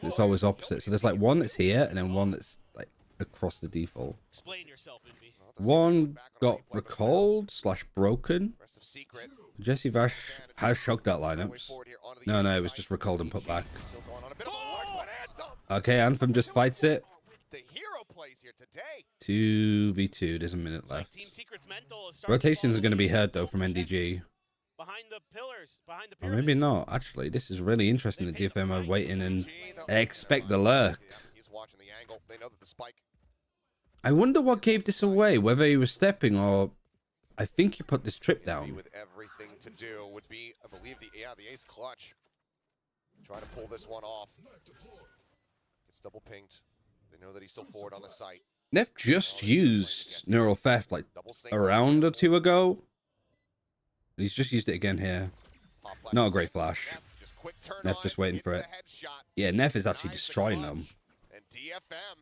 It's always opposite. So there's like one that's here, and then one that's like across the default. Explain yourself, Envy. One got recalled / broken. Jesse Vash has shocked out lineups. No, it was just recalled and put back. Okay, Anthem just fights it. 2v2, there's a minute left. Rotations are going to be heard though from NDG. Or maybe not. Actually, this is really interesting that DFM are waiting and expect the lurk. I wonder what gave this away, whether he was stepping or I think he put this trip down. With everything to do would be, I believe, the ace clutch. Try to pull this one off. It's double pinged. They know that he's still forward on the site. Neff just used Neural Theft like a round or two ago. He's just used it again here. Not a great flash. Neff just waiting for it. Yeah, Neff is actually destroying them. And DFM,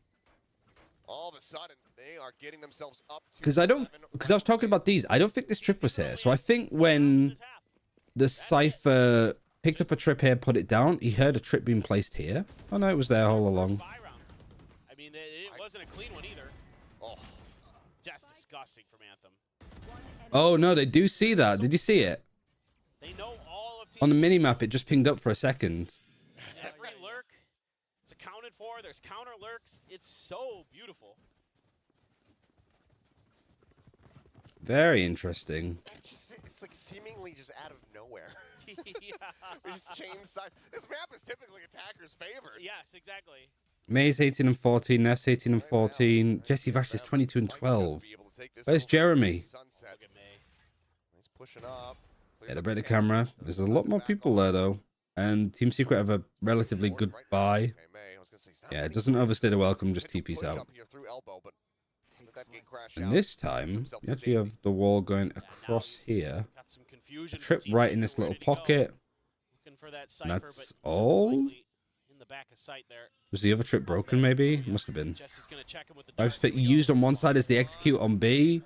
all of a sudden, they are getting themselves up to... Because I was talking about these. I don't think this trip was here. So I think when the Cypher picked up a trip here, put it down, he heard a trip being placed here. Oh no, it was there all along. I mean, it wasn't a clean one either. Oh, just disgusting from Anthem. Oh no, they do see that. Did you see it? They know all of On the minimap, it just pinged up for a second. every lurk. It's accounted for. There's counter lurks. It's so beautiful. Very interesting. It's like seemingly just out of nowhere. Yeah. We just change sides. This map is typically attacker's favored. Yes, exactly. May's 18 and 14, Neff's 18 and 14, Jesse Vash is 22 and 12. Where's Jeremy? Look at May. He's pushing up. Get a better camera. There's a lot more people there though. And Team Secret have a relatively good buy. Yeah, it doesn't overstay the welcome, just TP's out. And this time, you actually have the wall going across here. A trip right in this little pocket. for that Cypher, That's but all? in the back of sight there. Was the other trip broken, maybe? Must have been. Jesse's gonna check him with the I dart. was used on one side as the execute on B,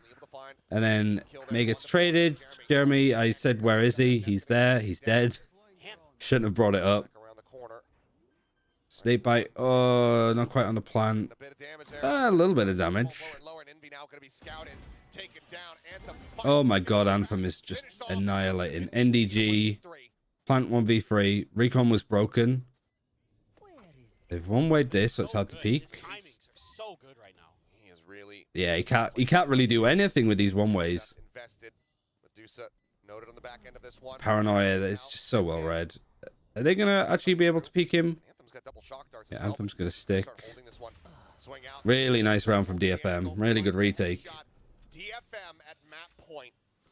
and then May gets traded. Jeremy, I said, where is he? He's there. He's dead. Shouldn't have brought it up. Snake bite. Oh, not quite on the plan. A little bit of damage. Oh my god, Anthem is just annihilating. NDG. Plant 1v3. Recon was broken. They've one-wayed this, so it's hard to peek. Yeah, he can't really do anything with these one-ways. Paranoia, it's just so well read. Are they gonna actually be able to peek him? Yeah, Anthem's gonna stick. Really nice round from DFM. Really good retake.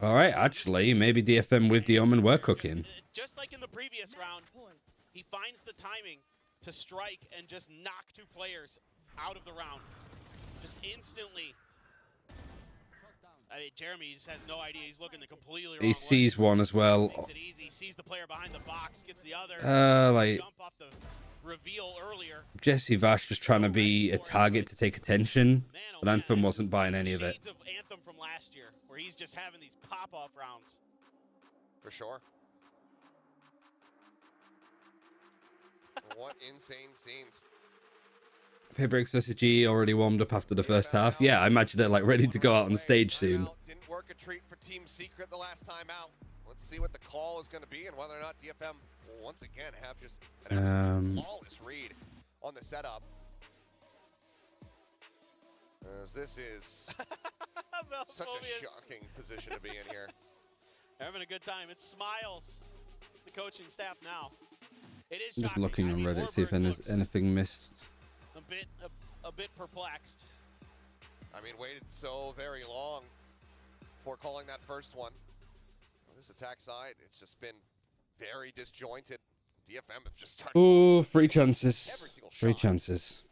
All right, actually, maybe DFM with the Omen were cooking. Just like in the previous round, he finds the timing to strike and just knock two players out of the round. Just instantly. I mean, Jeremy just has no idea. He's looking the completely wrong He sees way. one as well. Makes it easy. He sees the player behind the box, gets the other. Like jump off the reveal earlier. Jesse Vash just trying to be a target to take attention, but Anthem wasn't buying any of it. Shades of Anthem from last year, where he's just having these pop-off rounds. For sure. What insane scenes. PRX versus G already warmed up after the first half. Yeah, I imagine they're like ready to go out on stage soon. Didn't work a treat for Team Secret the last time out. Let's see what the call is going to be and whether or not DFM will once again have just an absolute flawless read on the setup. As this is such a shocking position to be in here. Having a good time. It's Smiles, the coaching staff now. It is I'm just shocking. looking I on mean, Reddit, see if Warburg there's anything missed. a bit perplexed. I mean, waited so very long before calling that first one. On this attack side, it's just been very disjointed. DFM have just started. Ooh, free chances. Free chances.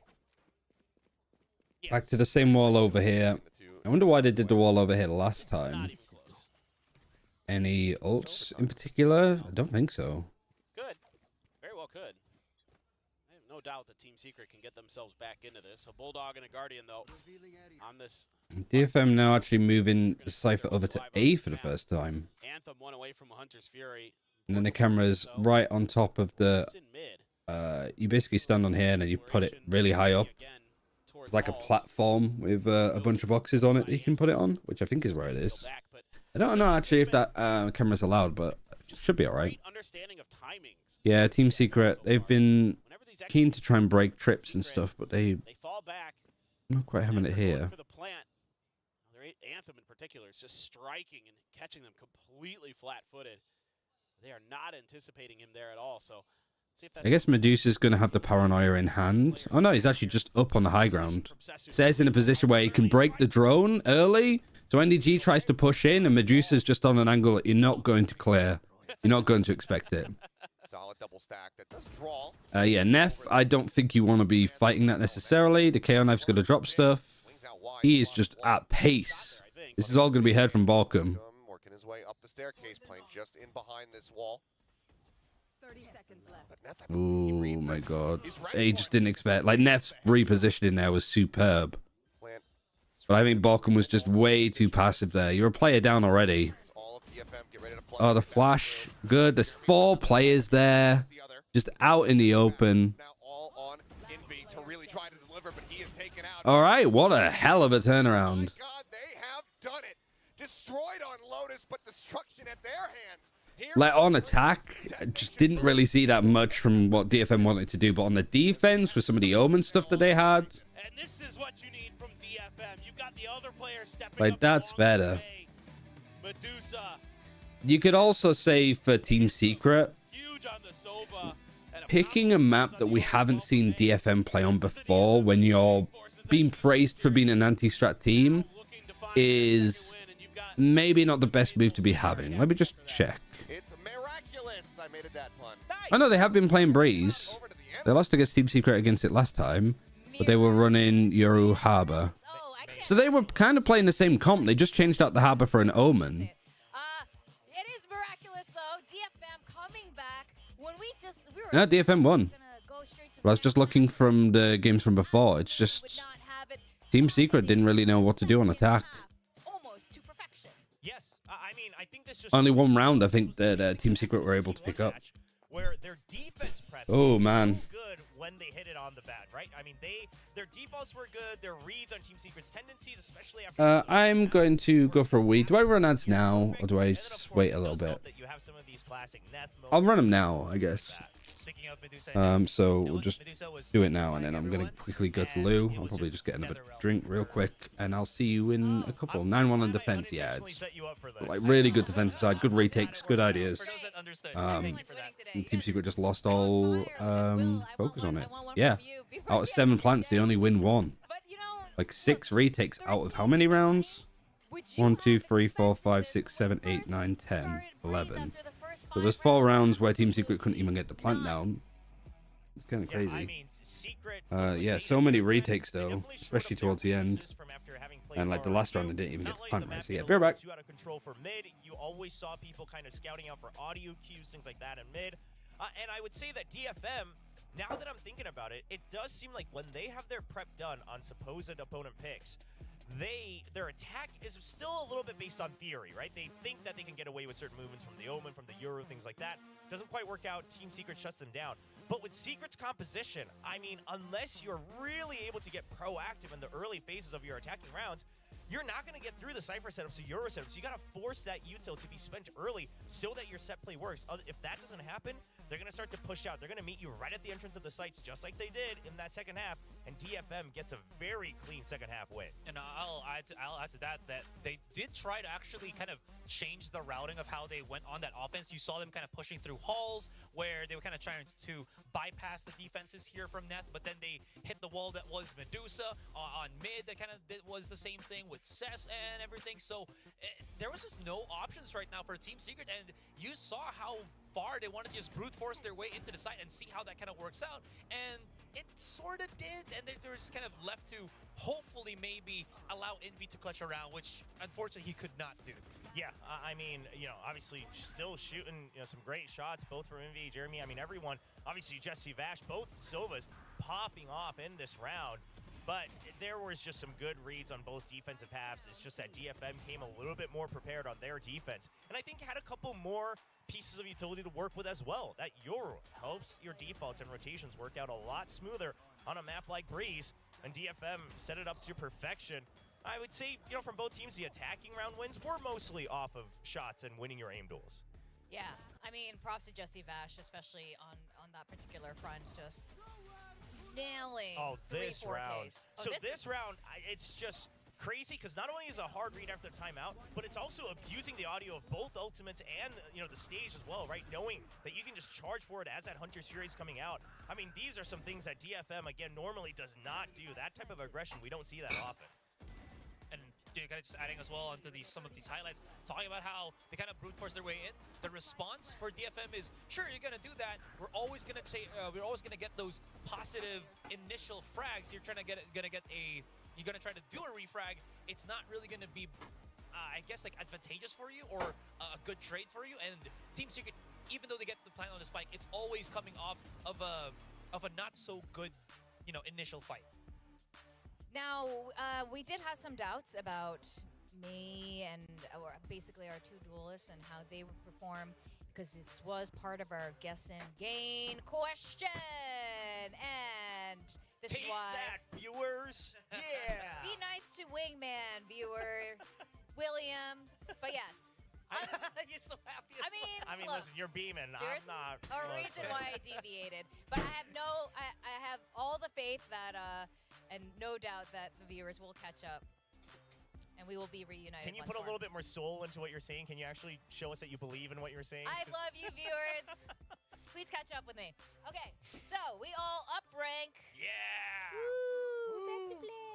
Yes. Back to the same wall over here. I wonder why they did the wall over here last Not time. even close. Any ults in particular? I don't think so. Good. Very well could. I have no doubt that Team Secret can get themselves back into this. A Bulldog and a Guardian, though, on this. DFM now actually moving the Cypher over to A for the first time. Anthem one away from Hunter's Fury. And then the camera's right on top of the... It's in mid. you basically stand on here and then you put it really high up. It's like a platform with a bunch of boxes on it that you can put it on, which I think is where it is. I don't know actually if that camera's allowed, but it should be alright. Yeah, Team Secret, they've been keen to try and break trips and stuff, but they're not quite having it here. Anthem in particular is just striking and catching them completely flat-footed. They are not anticipating him there at all, so see if that's... I guess Medusa's going to have the Paranoia in hand. Oh no, he's actually just up on the high ground. Says in a position where he can break the drone early, so NDG tries to push in, and Medusa's just on an angle that you're not going to clear. You're not going to expect it. Solid double stack that does draw. Yeah, Neff, I don't think you want to be fighting that necessarily. The KO Knife's going to drop stuff. He is just at pace. This is all going to be heard from Balcom. Working his way up the staircase, playing just in behind this wall. 30 seconds left. Ooh, my God. He just didn't expect... Like, Neff's repositioning there was superb. But I think Balcom was just way too passive there. You're a player down already. Oh, the flash. Good. There's 4 players there. Just out in the open. All right. What a hell of a turnaround. Destroyed on Lotus, but destruction at their hands. Like, on attack, I just didn't really see that much from what DFM wanted to do. But on the defense, with some of the Omen stuff that they had, and this is what you need from DFM. You got the other players stepping like, up that's better. Medusa. You could also say for Team Secret, Huge on the Sova. picking a map that we haven't seen DFM play on before when you're being praised for being an anti-strat team is maybe not the best move to be having. Let me just check. It's miraculous. I made a dad pun. I know they have been playing Breeze. They lost against Team Secret against it last time, but they were running Yoru Harbor. So they were kind of playing the same comp. They just changed out the Harbor for an Omen. It is miraculous, though. DFM coming back. When we Yeah, DFM won. But I was just looking from the games from before. It's just Team Secret didn't really know what to do on attack. Yes, I mean, I think this just Only one round, I think, that Team Secret were able to pick up. Where their defense prep Oh, man. so good when they hit it on the bat, right? I mean, their defaults were good. Their reads on Team Secret's tendencies, especially after. I'm going to go for a weed. Do I run ads now, or do I wait a little bit? I'll run them now, I guess. So we'll just do it now, and then I'm gonna quickly go to Lou. I'll probably just get another drink real quick, and I'll see you in a couple. 9-1 on defense, yeah. It's like really good defensive side, good retakes, good ideas. And Team Secret just lost all focus on it. Yeah, out of 7 plants, they only win 1. Like 6 retakes out of how many rounds? 1, 2, 3, 4, 5, 6, 7, 8, 9, 10, 11. So there's 4 rounds where Team Secret couldn't even get the plant down. It's kind of crazy. Yeah, so many retakes though, especially towards the end. And like the last round, they didn't even get the plant right. So yeah, bear back. Out of control for mid. You always saw people kind of scouting out for audio cues, things like that in mid. And I would say that DFM, now that I'm thinking about it, it does seem like when they have their prep done on supposed opponent picks, their attack is still a little bit based on theory, right? They think that they can get away with certain movements from the Omen, from the Euro, things like that. Doesn't quite work out. Team Secret shuts them down. But with Secret's composition, I mean, unless you're really able to get proactive in the early phases of your attacking rounds, you're not going to get through the Cypher setups, the Euro setups. You got to force that util to be spent early so that your set play works. If that doesn't happen, they're going to start to push out. They're going to meet you right at the entrance of the sites, just like they did in that second half. And DFM gets a very clean second half win. And I'll add to that they did try to actually kind of change the routing of how they went on that offense. You saw them kind of pushing through halls where they were kind of trying to bypass the defenses here from Neth, but then they hit the wall that was Medusa on mid. That kind of was the same thing with Cess and everything. So there was just no options right now for Team Secret, and you saw how far they wanted to just brute force their way into the site and see how that kind of works out, and it sort of did, and they were just kind of left to hopefully maybe allow Envy to clutch around, which unfortunately he could not do. Yeah, I mean, you know, obviously still shooting, you know, some great shots, both from Envy, Jeremy. I mean, everyone, obviously Jesse Vash, both Sovas popping off in this round. But there was just some good reads on both defensive halves. It's just that DFM came a little bit more prepared on their defense. And I think had a couple more pieces of utility to work with as well. That Euro helps your defaults and rotations work out a lot smoother on a map like Breeze. And DFM set it up to perfection. I would say, you know, from both teams, the attacking round wins were mostly off of shots and winning your aim duels. Yeah, I mean, props to Jesse Vash, especially on that particular front, just nailing this 3-4 round. Ks. So this round, it's just crazy because not only is it a hard read after the timeout, but it's also abusing the audio of both ultimates and, you know, the stage as well, right? Knowing that you can just charge for it as that Hunter's Fury is coming out. I mean, these are some things that DFM, again, normally does not do. That type of aggression, we don't see that often. And kind of just adding as well onto some of these highlights, talking about how they kind of brute force their way in. The response for DFM is, sure, you're gonna do that. We're always gonna get those positive initial frags. You're gonna try to do a refrag. It's not really gonna be, I guess, like advantageous for you or a good trade for you. And Team Secret, even though they get the plan on the spike, it's always coming off of a not so good, you know, initial fight. Now, we did have some doubts about me and basically our 2 duelists and how they would perform, because this was part of our guess and gain question. And this Take is why. that, viewers! Yeah! Be nice to Wingman, viewer William. But yes. You're so happy. I mean, look, listen, you're beaming. There's I'm not. a reason why I deviated, but I have all the faith that and no doubt that the viewers will catch up, and we will be reunited. Can you put a little bit more soul into what you're saying? Can you actually show us that you believe in what you're saying? I love you, viewers. Please catch up with me. Okay, so we all up rank. Yeah. Woo, back to play.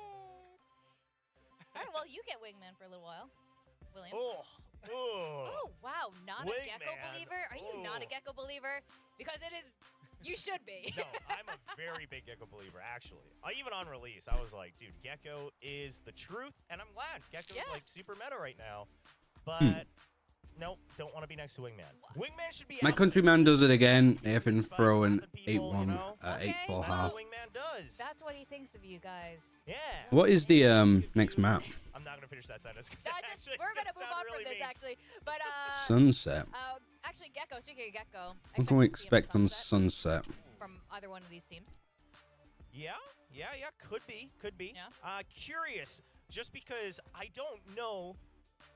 All right, well, you get Wingman for a little while, William. Oh, wow, not Wingman. a Gecko believer? Are you not a Gecko believer? Because it is, you should be. No, I'm a very big Gecko believer, actually. Even on release, I was like, dude, Gecko is the truth, and I'm glad. Gecko's like super meta right now. But Nope, don't want to be next to Wingman. Wingman should be My out countryman does it again. AFN there. throw an People, 8-1, you know? 8-4 That's what half. Wingman does. That's what he thinks of you guys. Yeah. What is the next map? I'm not gonna finish that sentence. 'Cause No, actually we're it's gonna move sound on really from this mean. actually, but Sunset. actually Gecko. Speaking of Gecko, What can we expect on Sunset? from either one of these teams? Yeah, could be. Yeah. Curious, just because I don't know.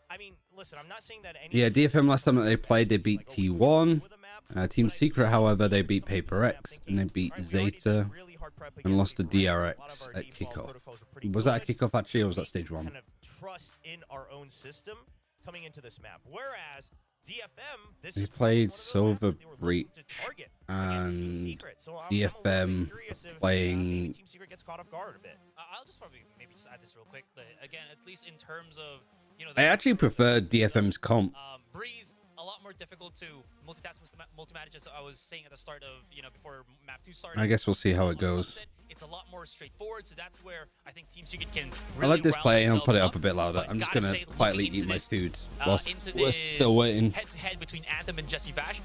I mean, listen, I'm not saying that any. Yeah, DFM last time that they played, they beat like, T1. with a map, Team but I Secret, do however, see they from beat the Paper map X thinking, and they beat all right, we already Zeta did really hard prep and against lost to Paper X. A lot DRX of our at default kickoff. protocols were pretty Was that a good. kickoff actually, or was that We stage 1? kind of trust in our own system coming into this map. Whereas DFM, this They is played one of those maps Silver that they were looking Breach to target against Team and Secret. So I'm a little DFM bit curious if, playing- maybe Team Secret gets caught off guard a bit. I'll just probably maybe just add this real quick. Again, at least in terms of, you know, I actually prefer DFM's comp. Breeze, a lot more difficult to multitask, multi-manage, as I was saying at the start of, you know, before map 2 started. I guess we'll see how it On goes. Sunset, it's a lot more straightforward, so that's where I think Team Secret can I really like this round play, and I'll put it themselves up a bit louder. But I'm just gotta gonna say, quietly looking eat into my this, food whilst into we're this still waiting. head-to-head between Anthem and Jesse Vash.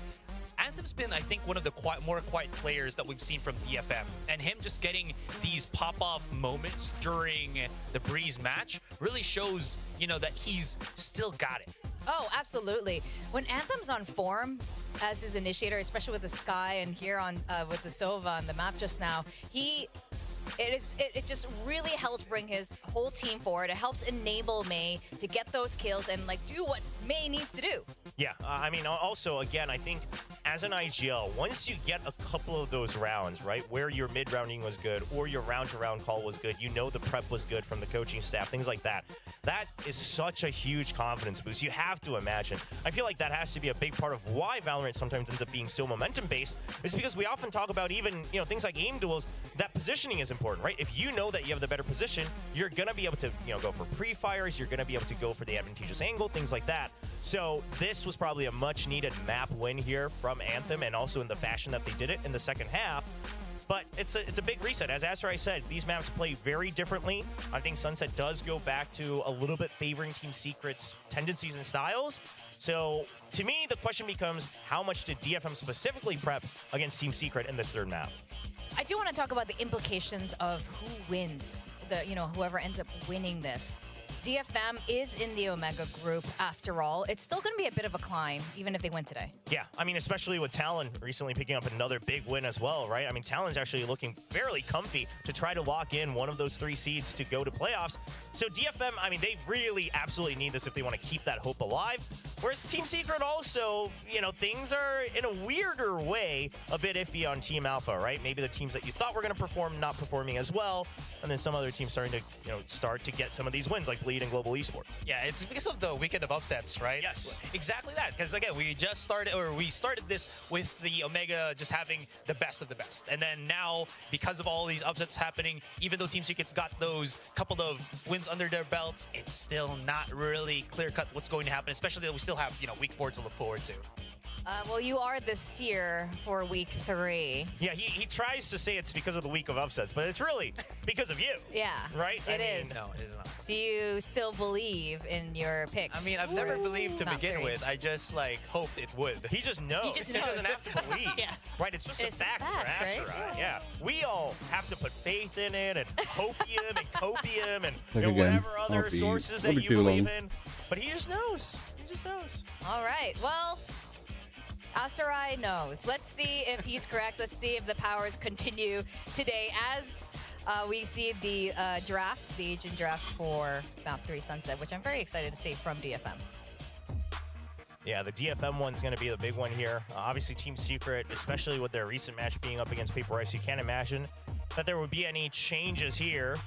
Anthem's been, I think, one of the more quiet players that we've seen from DFM, and him just getting these pop-off moments during the Breeze match really shows, you know, that he's still got it. Oh, absolutely. When Anthem's on form as his initiator, especially with the Sky and here on with the Sova on the map just now, it just really helps bring his whole team forward. It helps enable May to get those kills and like do what May needs to do. Yeah, I mean, also, again, I think as an IGL, once you get a couple of those rounds, right, where your mid-rounding was good or your round-to-round call was good, you know the prep was good from the coaching staff, things like that. That is such a huge confidence boost. You have to imagine. I feel like that has to be a big part of why Valorant sometimes ends up being so momentum-based, is because we often talk about even, you know, things like aim duels, that positioning is important, right? If you know that you have the better position, you're going to be able to, you know, go for pre-fires, you're going to be able to go for the advantageous angle, things like that. So this was probably a much-needed map win here from Anthem, and also in the fashion that they did it in the second half. But it's a big reset. As Asterai said, these maps play very differently. I think Sunset does go back to a little bit favoring Team Secret's tendencies and styles. So to me, the question becomes, how much did DFM specifically prep against Team Secret in this third map? I do want to talk about the implications of who wins, whoever ends up winning this. DFM is in the Omega group after all. It's still going to be a bit of a climb, even if they win today. Yeah, I mean, especially with Talon recently picking up another big win as well, right? I mean, Talon's actually looking fairly comfy to try to lock in one of those 3 seeds to go to playoffs. So DFM, I mean, they really absolutely need this if they want to keep that hope alive. Whereas Team Secret also, you know, things are in a weirder way a bit iffy on Team Alpha, right? Maybe the teams that you thought were going to perform not performing as well, and then some other teams starting to, you know, start to get some of these wins like Bleed and Global Esports. Yeah, it's because of the weekend of upsets, right? Yes. Exactly that. Because again, we started this with the Omega just having the best of the best. And then now, because of all these upsets happening, even though Team Secret's got those couple of wins under their belts, it's still not really clear-cut what's going to happen, especially that we still have, you know, week 4 to look forward to. Well, you are the seer for week 3. Yeah, he tries to say it's because of the week of upsets, but it's really because of you. Yeah, Right? It is. No, it is not. Do you still believe in your pick? I mean, I've never believed to Not begin very. with. I just, like, hoped it would. He just knows. He just knows. doesn't have to believe. Yeah. Right? It's just It's a just fact facts, for right? Asterai. Yeah. We all have to put faith in it and hopium and copium and Look you know, again. whatever other Won't be- sources won't that be you too believe long. in. But he just knows. He just knows. All right. Well, Asterai knows. Let's see if he's correct. Let's see if the powers continue today as we see the draft, the agent draft for Map 3 Sunset, which I'm very excited to see from DFM. Yeah, the DFM one's going to be the big one here. Obviously, Team Secret, especially with their recent match being up against Paper X, you can't imagine that there would be any changes here.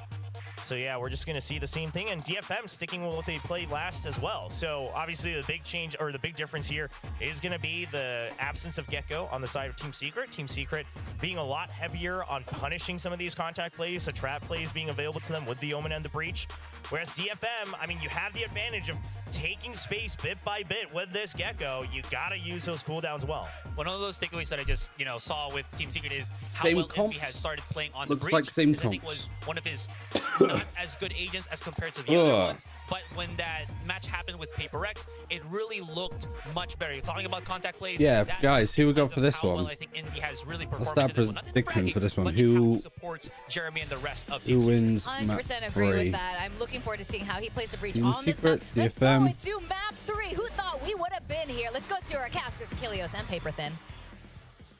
So yeah, we're just going to see the same thing, and DFM sticking with what they played last as well. So obviously the big change, or the big difference here, is going to be the absence of Gecko on the side of Team Secret. Team Secret being a lot heavier on punishing some of these contact plays, the trap plays being available to them with the Omen and the Breach. Whereas DFM, I mean, you have the advantage of taking space bit by bit with this Gecko. You got to use those cooldowns well. One of those takeaways that I just, you know, saw with Team Secret is how Same well comp. Envy has started playing on Looks the Breach. like same I think comps. was one of his not as good agents as compared to the other ones. But when that match happened with PRX, it really looked much better. You're talking about contact plays. Yeah, guys, who we got for this one? Well, I think Indy has really What's performed that in this one. prediction for this one? But Who supports Jeremy and the rest of who Team wins 100% map agree 3? with that. I'm looking forward to seeing how he plays the breach Team on this map. Secret, Let's go DFM. into map 3. Who thought we would have been here? Let's go to our casters, Achilleos and Paperthin.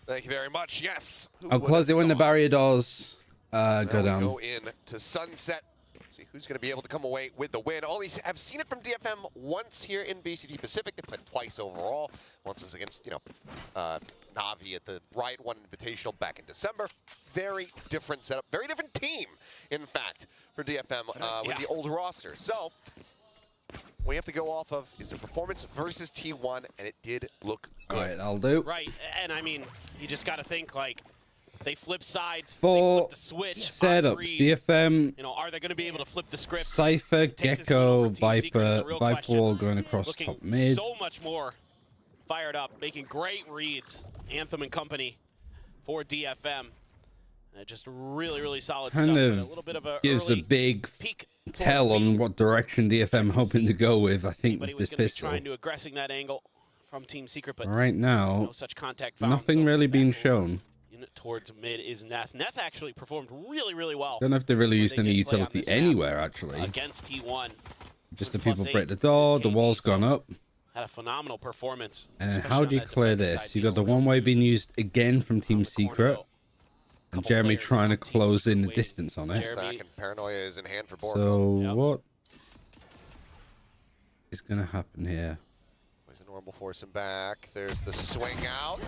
Thank you very much. Yes. I'll close it when the barrier doors go down. Go in to Sunset. See who's going to be able to come away with the win. Only have seen it from DFM once here in BCT Pacific. They played twice overall. Once was against, Navi at the Riot 1 Invitational back in December. Very different setup. Very different team, in fact, for DFM with the old roster. So what we have to go off of is the performance versus T1, and it did look good. All right, I'll do. Right, and I mean, you just got to think, like, they flip sides, For they flip the switch, setups, Breeze. DFM, Are they going to be able to flip the script? Cypher, Take this Gecko, win over Team Secret is Viper, the real Viper question. Wall going across Looking top mid. so much more fired up, making great reads. Anthem and company for DFM. Just really, really solid Kind stuff. of A little bit of a gives a early big peak tell on what direction DFM hoping to go with, I think, Anybody with was this going to be pistol. trying to aggressing that angle from Team Secret, but Right now, no such contact found. nothing So really being back shown. Unit towards mid is Neth. Neth actually performed really, really well. Don't know if they really when used they any did play on utility this map anywhere, actually. Against T1. Just the 1+8 people break the door, the KD, wall's so gone up. Had a phenomenal performance. And then especially how on do you that clear defensive this? side, You got the being one way real being nuisance. used again from Team On the corner, Secret. though. And Couple Jeremy players trying to on Team close Secret in the wing. distance on it. Jeremy- Sack and Paranoia is in hand for Borgo. So Yep. what is going to happen here? Poison Orb will force him back. There's the swing out.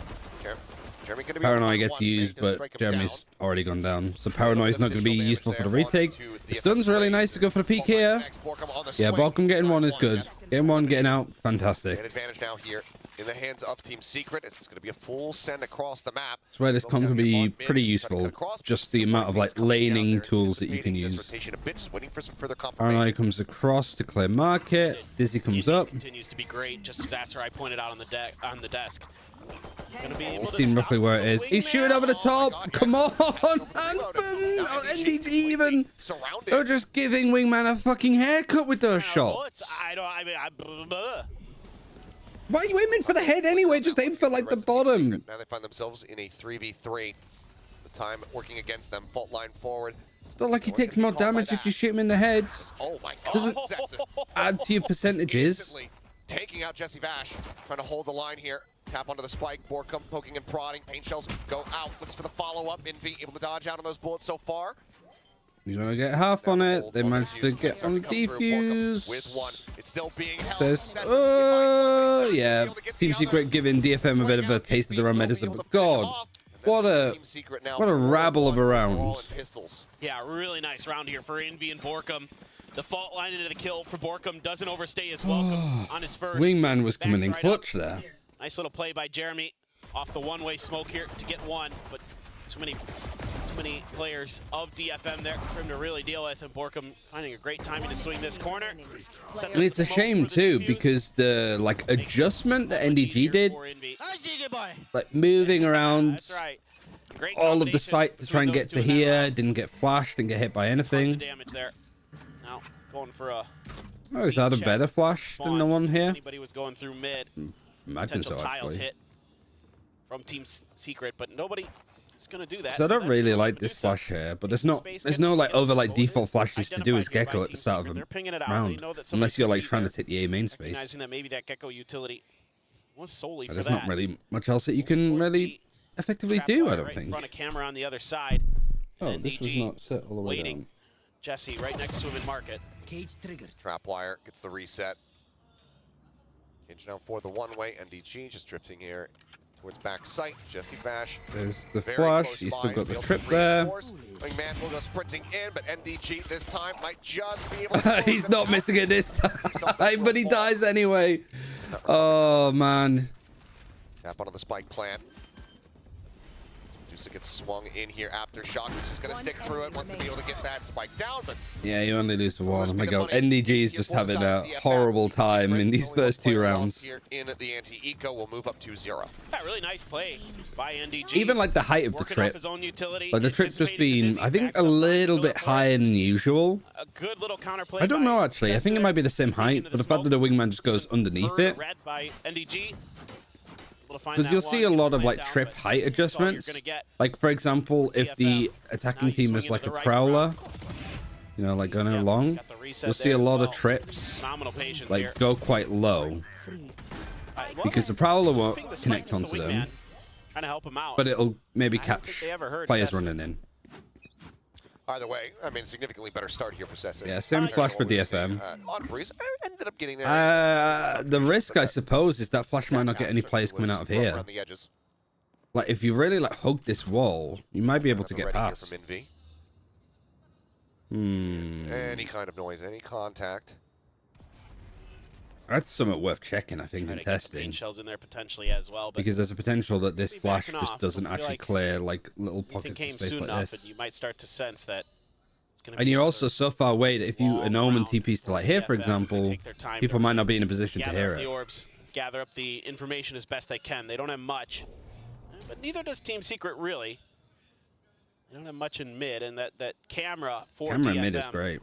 Jeremy going to be Paranoia on gets one, used, maybe to but strike him Jeremy's down. already gone down. So Paranoia's not going to be Additional useful for the damage there. retake. One to The stun's really nice to go for the peak here. Yeah, Borkum getting one is good. Getting one, getting out, An fantastic. advantage now here in the hands of Team Secret. It's going to be a full send across the map. That's where this comp can be pretty useful. Just the amount of like laning tools that you can use. Waiting for some further Paranoia comes across to clear market. Dizzy comes up. Continues to be great, just as Asarai pointed out on the desk. Gonna be able You've to seen stop roughly where it the is. He's wingman. shooting over the top. God, Come on, Anthem! Anthem! Oh, NDG even. Surrounded. They're just giving Wingman a fucking haircut with those Bullets, shots. Why are you aiming for the head anyway? Just aim for like the bottom. Now they find themselves in a 3v3. The time working against them. Fault line forward. It's not like he takes more damage if you shoot him in the head. Oh my god. Doesn't Excessive. add to your percentages. Instantly taking out Jesse Vash. Trying to hold the line here. Tap onto the spike. Borkum poking and prodding. Paint shells go out. Looks for the follow-up. Envy able to dodge out on those bullets so far. You're gonna get half on it. They managed to get on the defuse. With one. It's still being held. Says, oh yeah, Team Secret giving DFM a bit of a taste of their own medicine. But God, what a rabble of a round. Yeah, really nice round here for Envy and Borkum. The fault line into the kill for Borkum doesn't overstay his welcome on his first. Wingman was coming in Backs right clutch up. there. Nice little play by Jeremy off the one-way smoke here to get one, but too many players of DFM there for him to really deal with, and Borkum finding a great timing to swing this corner. And it's a shame too, because the like adjustment that NDG did, like moving around That's right. Great all of the combination site to try and between get those to two in that here, round. didn't get flashed, didn't get hit by Tons anything. of damage there. Now going for a Oh, is that a better flash than the one here? Anybody was going through mid. Imagine so, Potential tiles actually. hit from Team Secret, but nobody is going to do that. So I don't that's really going like to this do so. flash here, but there's Space no like gets over like the goal. default flashes to do as Identified here Gecko by at the Team start Secret. of They're a pinging it out. They round, know that unless somebody's you're gonna like be trying to there. take the A main space. Recognizing that maybe that Gecko utility was solely But for there's that. not really much else that you can really effectively Trap do, wire I don't right think. in front of camera on the other side. Oh, And this was DG not set all the way waiting. down. Jesse right next to him in market. Trapwire gets the reset. Cage now for the one-way. NDG just drifting here towards back sight. Jesse Vash. There's the Very flash. close You by still got to be the able to trip there. reinforce. Wingman will go sprinting in, but NDG this time might just be able to He's not missing it this time, but he dies anyway. Oh man. Tap onto the spike plant. Medusa gets swung in here after shock. He's just going to stick through it. Wants to be able to get that spike down, but yeah, you only lose to one. Oh my god, NDG is just having a horrible time in these first 2 rounds. Here in the anti-eco will move up 2-0. Yeah, really nice play by NDG. Even like the height of the trip, like the trip's just been, I think, a little bit higher than usual. A good little counterplay. I don't know actually. I think it might be the same height, but the fact that the wingman just goes underneath it. Red by NDG. Because you'll see a lot of like trip height adjustments. Like for example, if the attacking team is like a prowler, you know, like going along, you'll see a lot of trips like go quite low because the prowler won't connect onto them, but it'll maybe catch players running in. Either way, I mean, significantly better start here for Sessa. Yeah, same flash for DFM. Ended up getting there. The risk, I suppose, is that Flash might not get any players coming out of here. Like, if you really like hug this wall, you might be able to get past. Any kind of noise, any contact. That's something worth checking, I think, and testing. Shells in there potentially as well, but because there's a potential that this flash just doesn't actually clear like little pockets of space like this. You might start to sense that. And you're also so far away that if you an omen TPs to like here, for example, people might not be in a position to hear it. The orbs, gather up the information as best they can. They don't have much, but neither does Team Secret really. They don't have much in mid, and that camera for DFM mid is great.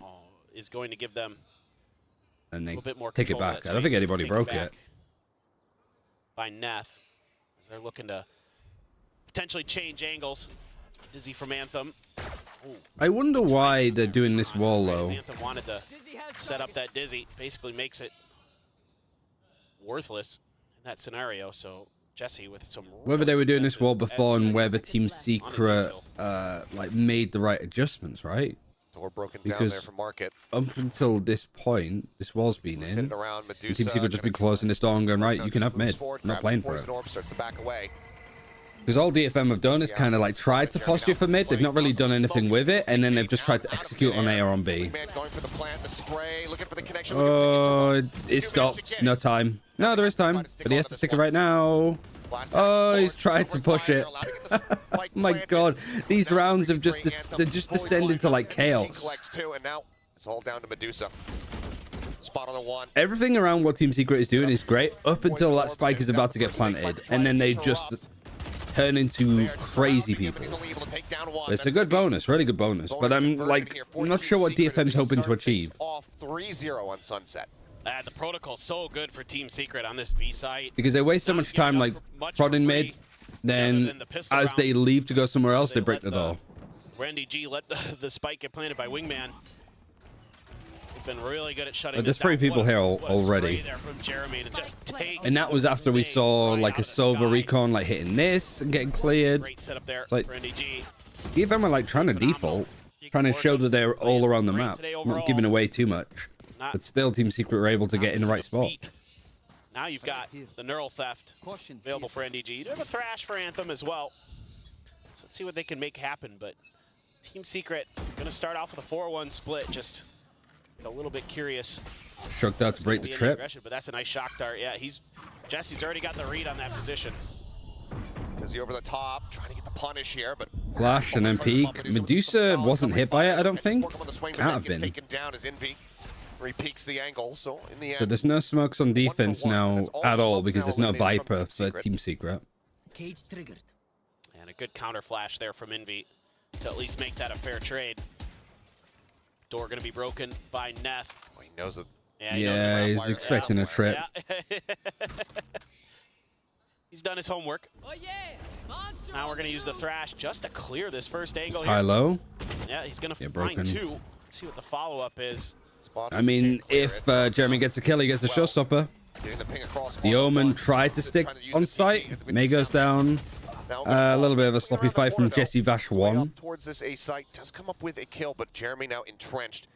Is going to give them. And they bit more take it back. I don't think anybody broke it. By Neth, as they're looking to potentially change angles. Dizzy from Anthem. Ooh. I wonder why they're doing this wall though. Anthem wanted to set up that Dizzy, basically makes it worthless in that scenario. So Jesse with some. Whether they were doing this wall before and whether Team Secret like made the right adjustments, right? Door broken down there from Market. Up until this point, this wall's been in. Team Secret just been closing this door and going, right, you can have mid. I'm not playing for it. Because all DFM have done is kind of like tried to posture for mid. They've not really done anything with it, and then they've just tried to execute on A or on B. Oh, it stops. No time. No, there is time, but he has to stick it right now. Oh, he's tried to push it. Oh my god, these rounds have just descended to like chaos. It's all down to Medusa. Spot on the one. Everything around what Team Secret is doing is great up until that spike is about to get planted, and then they just turn into crazy people. It's a good bonus, really good bonus, but I'm like not sure what DFM's hoping to achieve. Off 3-0 on Sunset. The protocol's so good for Team Secret on this B site. Because they waste so much time like prodding mid, then as they leave to go somewhere else, they break the door. Randy G let the spike get planted by Wingman. They've been really good at shutting there's 3 people here already. And that was after we saw like a silver recon like hitting this and getting cleared. Great setup there like, for NDG. DFM are like trying to default, trying to show that they're all around the map, not giving away too much. But still, Team Secret were able to get in the right spot. Now you've got the Neural Theft available for NDG. You have a Thrash for Anthem as well. So let's see what they can make happen. But Team Secret going to start off with a 4-1 split. Just a little bit curious. Shook out to break the trip. But that's a nice shock dart. Yeah, Jesse's already got the read on that position. Dizzy over the top, trying to get the punish here, but flash and then peek. Medusa wasn't hit by it, I don't think. Can't have been. Taken down as Envy. He peeks the angle, so in the end. So there's no smokes on defense now at all because there's no Viper for Team Secret. Cage triggered. And a good counter flash there from Envy to at least make that a fair trade. Door going to be broken by Neth. Oh, he knows it. Yeah, he's expecting a trip. Yeah. He's done his homework. Oh, yeah. Now we're going to use the Thrash just to clear this first angle here. High-low. Yeah, he's going to find 2. Let's see what the follow-up is. I mean, if Jeremy gets a kill, he gets a showstopper. The Omen tried to stick on site. May goes down. A little bit of a sloppy fight from Jesse Vash 1. Towards this A site does come up with a kill, but Jeremy now entrenched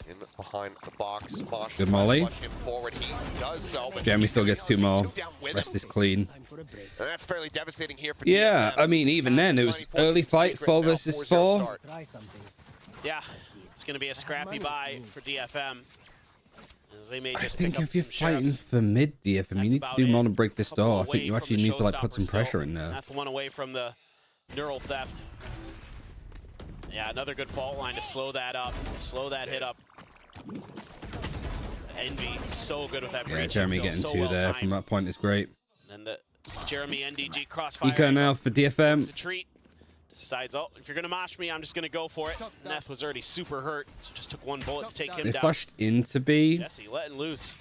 in behind the box. Good molly. He does so, but Jeremy still gets 2 more. Rest is clean. And that's fairly devastating here for yeah, I mean, even then, it was early fight, 4 versus 4. Yeah, it's going to be a scrappy buy for DFM. As they may I just think pick up if you're some fighting sheriffs. for mid DFM, you need to do more to break this door. I think you Away actually from the need to like put showstopper some still. pressure in there. That's the one away from the neural theft. Yeah, another good fault line to slow that up, slow that hit up. Envy, so good with that breach. Yeah, Jeremy getting so two well there timed. from that point is great. And the Jeremy NDG crossfire. Eco now for DFM. It's a treat. Decides, oh, if you're gonna mosh me, I'm just gonna go for it. Neth was already super hurt, so just took one bullet to take him They down. flashed into B. Jesse letting loose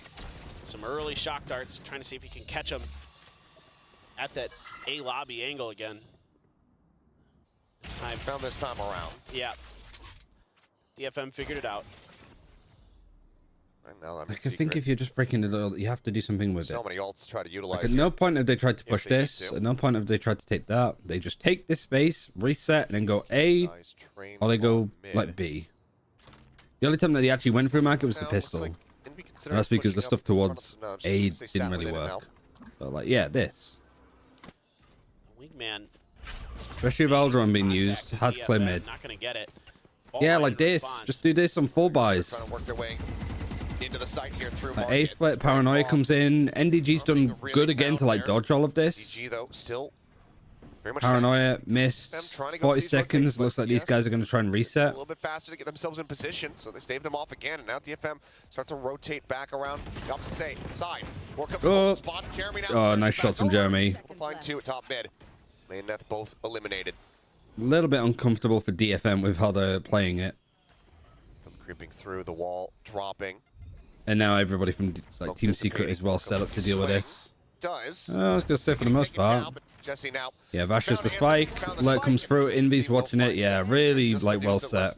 some early shock darts, trying to see if he can catch him at that A lobby angle again. This time, Found this time around. yeah. DFM figured it out. Right now, I'm Like, I think if you're just breaking it all, you have to do something with it. so many ults to try to utilize. Like, at no point have they tried to push they need this. to. At no point have they tried to take that. They just take this space, reset, and then go A, or they go like B. The only time that he actually went through market was the pistol. And that's because the stuff towards A didn't really work. But like, yeah, this. Wingman. Especially with Aldron being used, has clear mid. Not gonna get it. Yeah, like this. Just do this on full buys. Trying to work their way into the site here through Like A split, Paranoia comes in. NDG's done good again to like dodge all of this. DG though still very much Paranoia missed. 40 seconds. Looks like these guys are going to try and a reset. little bit faster to get themselves in position, so they stave them off again. And now DFM start to rotate back around the opposite side. Work up Oh. spot. Jeremy now. Oh, nice shots from Jeremy. Line two at top mid. May and Neth both eliminated. A little bit uncomfortable for DFM with how they're playing it. Them creeping through the wall, dropping. And now everybody from like Smoke Team Secret is well set up to deal with this. Does. I was going to say for the most part. Jesse now. Yeah, Vasha's the spike. Alert comes through. Invy's watching it. Yeah, really like well set.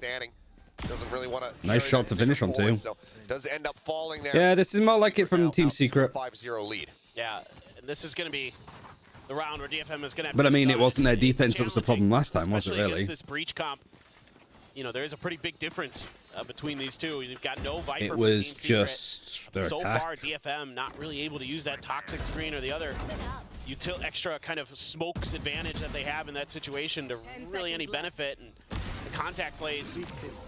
Doesn't really want to Nice shot to finish on too. So does end up falling there. Yeah, this is more like it from Team Secret. 5-0 lead. Yeah, and this is gonna be the round where DFM is gonna have But I mean, to it wasn't their defense that was the problem challenging, last time, was it especially really? against this breach comp. You know, there is a pretty big difference between these two. You've got no Viper It for was Team Secret. just their So attack. far, DFM not really able to use that toxic screen or the other extra kind of smokes advantage that they have in that situation to really any benefit. And the contact plays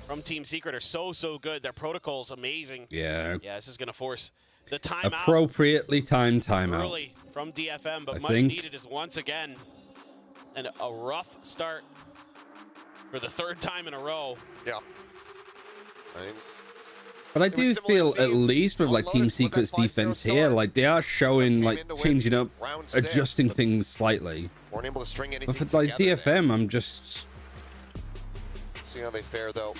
from Team Secret are so good. Their protocol's amazing. Yeah. Yeah, this is gonna force the timeout Appropriately timed timeout. early from DFM, but I much think. needed is once again and a rough start for the third time in a row. Yeah. But I do feel at least with like Team Secret's defense here, like they are showing like changing up, adjusting things slightly. Weren't able to string anything But for like together there. DFM, I'm just. See how they fare though.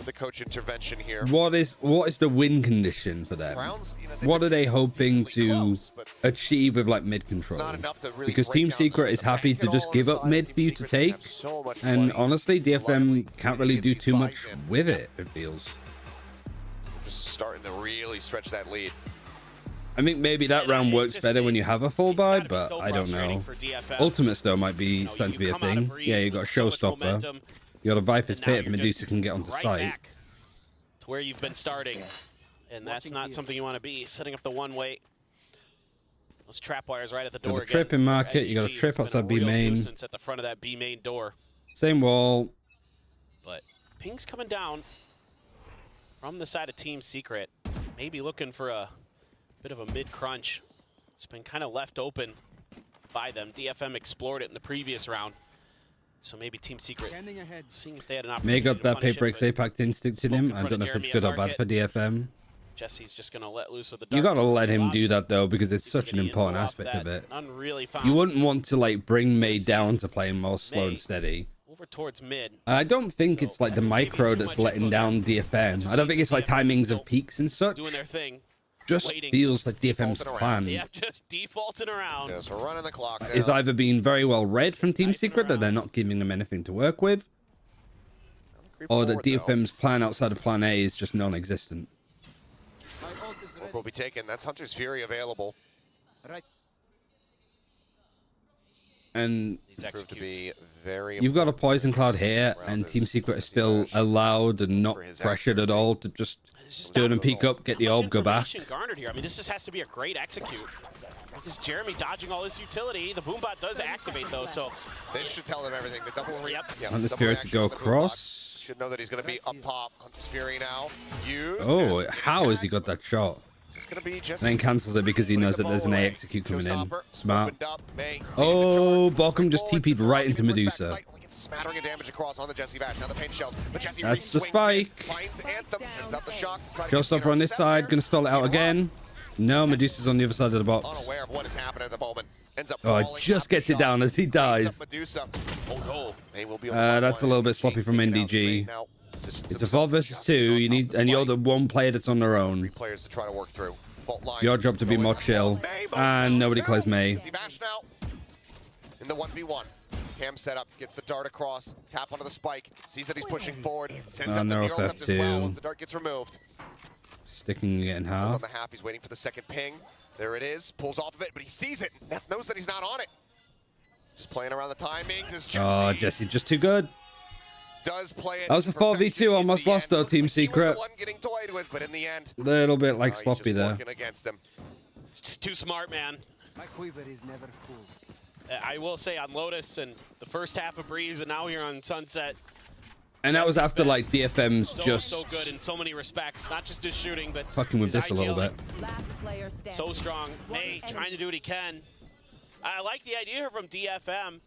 The coach intervention here. What is the win condition for them? Browns, you know, What are they hoping decently to close, but achieve with like mid control? not enough to really Because break Team down Secret is the happy bank to at just all give on up the mid side. for you Team to Secret take. have so much And money. honestly, DFM Luckily, can't really get do these too buys much in. with it, it feels. Just starting to really stretch that lead. I think maybe that And round it's works just- better when you have a full it's buy, gotta be but so I don't frustrating know. for DFM. Ultimates though might be You know, starting to you be a come out of thing. Breeze Yeah, you got a with so much showstopper. momentum, You got a Viper's and now Pit if you're Medusa just can get onto right site. back to where you've been starting, and that's not something you want to be. Setting up the one-way. Those trap wires right at the door. There's a trip in market, you got a NDG trip has been outside B real main. nuisance at the front of that B main door. Same wall. But Ping's coming down from the side of Team Secret. Maybe looking for a bit of a mid-crunch. It's been kind of left open by them. DFM explored it in the previous round. So maybe Team Secret seeing if they had an opportunity May got to that punish it, PRX but Apex instinct in smoke him. in I front don't of know if it's Jeremy good at or bad for DFM. Jesse's just going to let loose with the You dart. gotta let him Lobby. do that though, because it's such an Getting important off aspect that of it. unreally You found. wouldn't want to like bring May down to playing more slow and May steady. over towards mid. I don't think So, it's like the maybe micro too that's much letting info down DFM. I don't think it's like timings of peaks and such. Doing their thing. Just waiting. feels like DFM's Defaulting around. plan Yeah, just defaulting around. Yeah, so running the clock is down. either being very well read from Team sniping Secret that they're around. not giving them anything to work with, Creep or that forward, though. DFM's plan outside of plan A is just non-existent. Orc will be taken. That's Hunter's Fury available. Right. And These Proved to executes. be very you've got a important. Poison Cloud here, Around and this Team Secret is Easy still Dash allowed and not for his pressured at accuracy. all to just It's just do it not and peek up, get the How much orb, go back. information garnered here. I mean, this just has to be a great execute. Because Jeremy dodging all this utility. The boombot does activate though, so They should tell them everything. The double Yep. yeah, And the double Spirit to reaction go on the boombot. across. Should know that he's going to be up top. Hunter's Fury now. Used. Oh, and how has he attack. got that shot? It's gonna be just then cancels it because he knows that there's an A execute coming in. Smart. Oh, Balcom just TP'd right into Medusa. Smattering of damage across on the Jesse Vash. Now the pain shells, but Jesse That's the spike. finds Anthem, sends out the shock. Showstopper on this side, gonna stall it out again. No, Medusa's on the other side of the box. Unaware of what is happening at the moment. Ends up Oh, just gets it down as he dies. Medusa. Oh no. That's a little bit sloppy from NDG. It's a 4 versus 2. You need, and you're the one player that's on their own. 3 players to try to work through. Your job to be more chill, and nobody plays May. Jesse Vash now in the 1v1. Cam setup, gets the dart across, tap onto the spike, sees that he's pushing forward, sends out the they're mural off left as well F2. once the dart gets removed. Sticking it in On half. the half, he's waiting for the second ping. There it is, pulls off of it, but he sees it. Neth knows that he's not on it. Just playing around the timings is Jesse. Oh, Jesse, just too good. Does play it. That was a 4v2, almost lost though, Team Secret. One getting toyed with, but in the end, Little bit like he's sloppy just there. working against him. It's just too smart, man. My quiver is never full. I will say on Lotus and the first half of Breeze, and now here on Sunset. And that was after like DFM's just so good in so many respects, not just his shooting, but fucking with his this a little bit. So strong. May trying to do what he can. I like the idea here from DFM.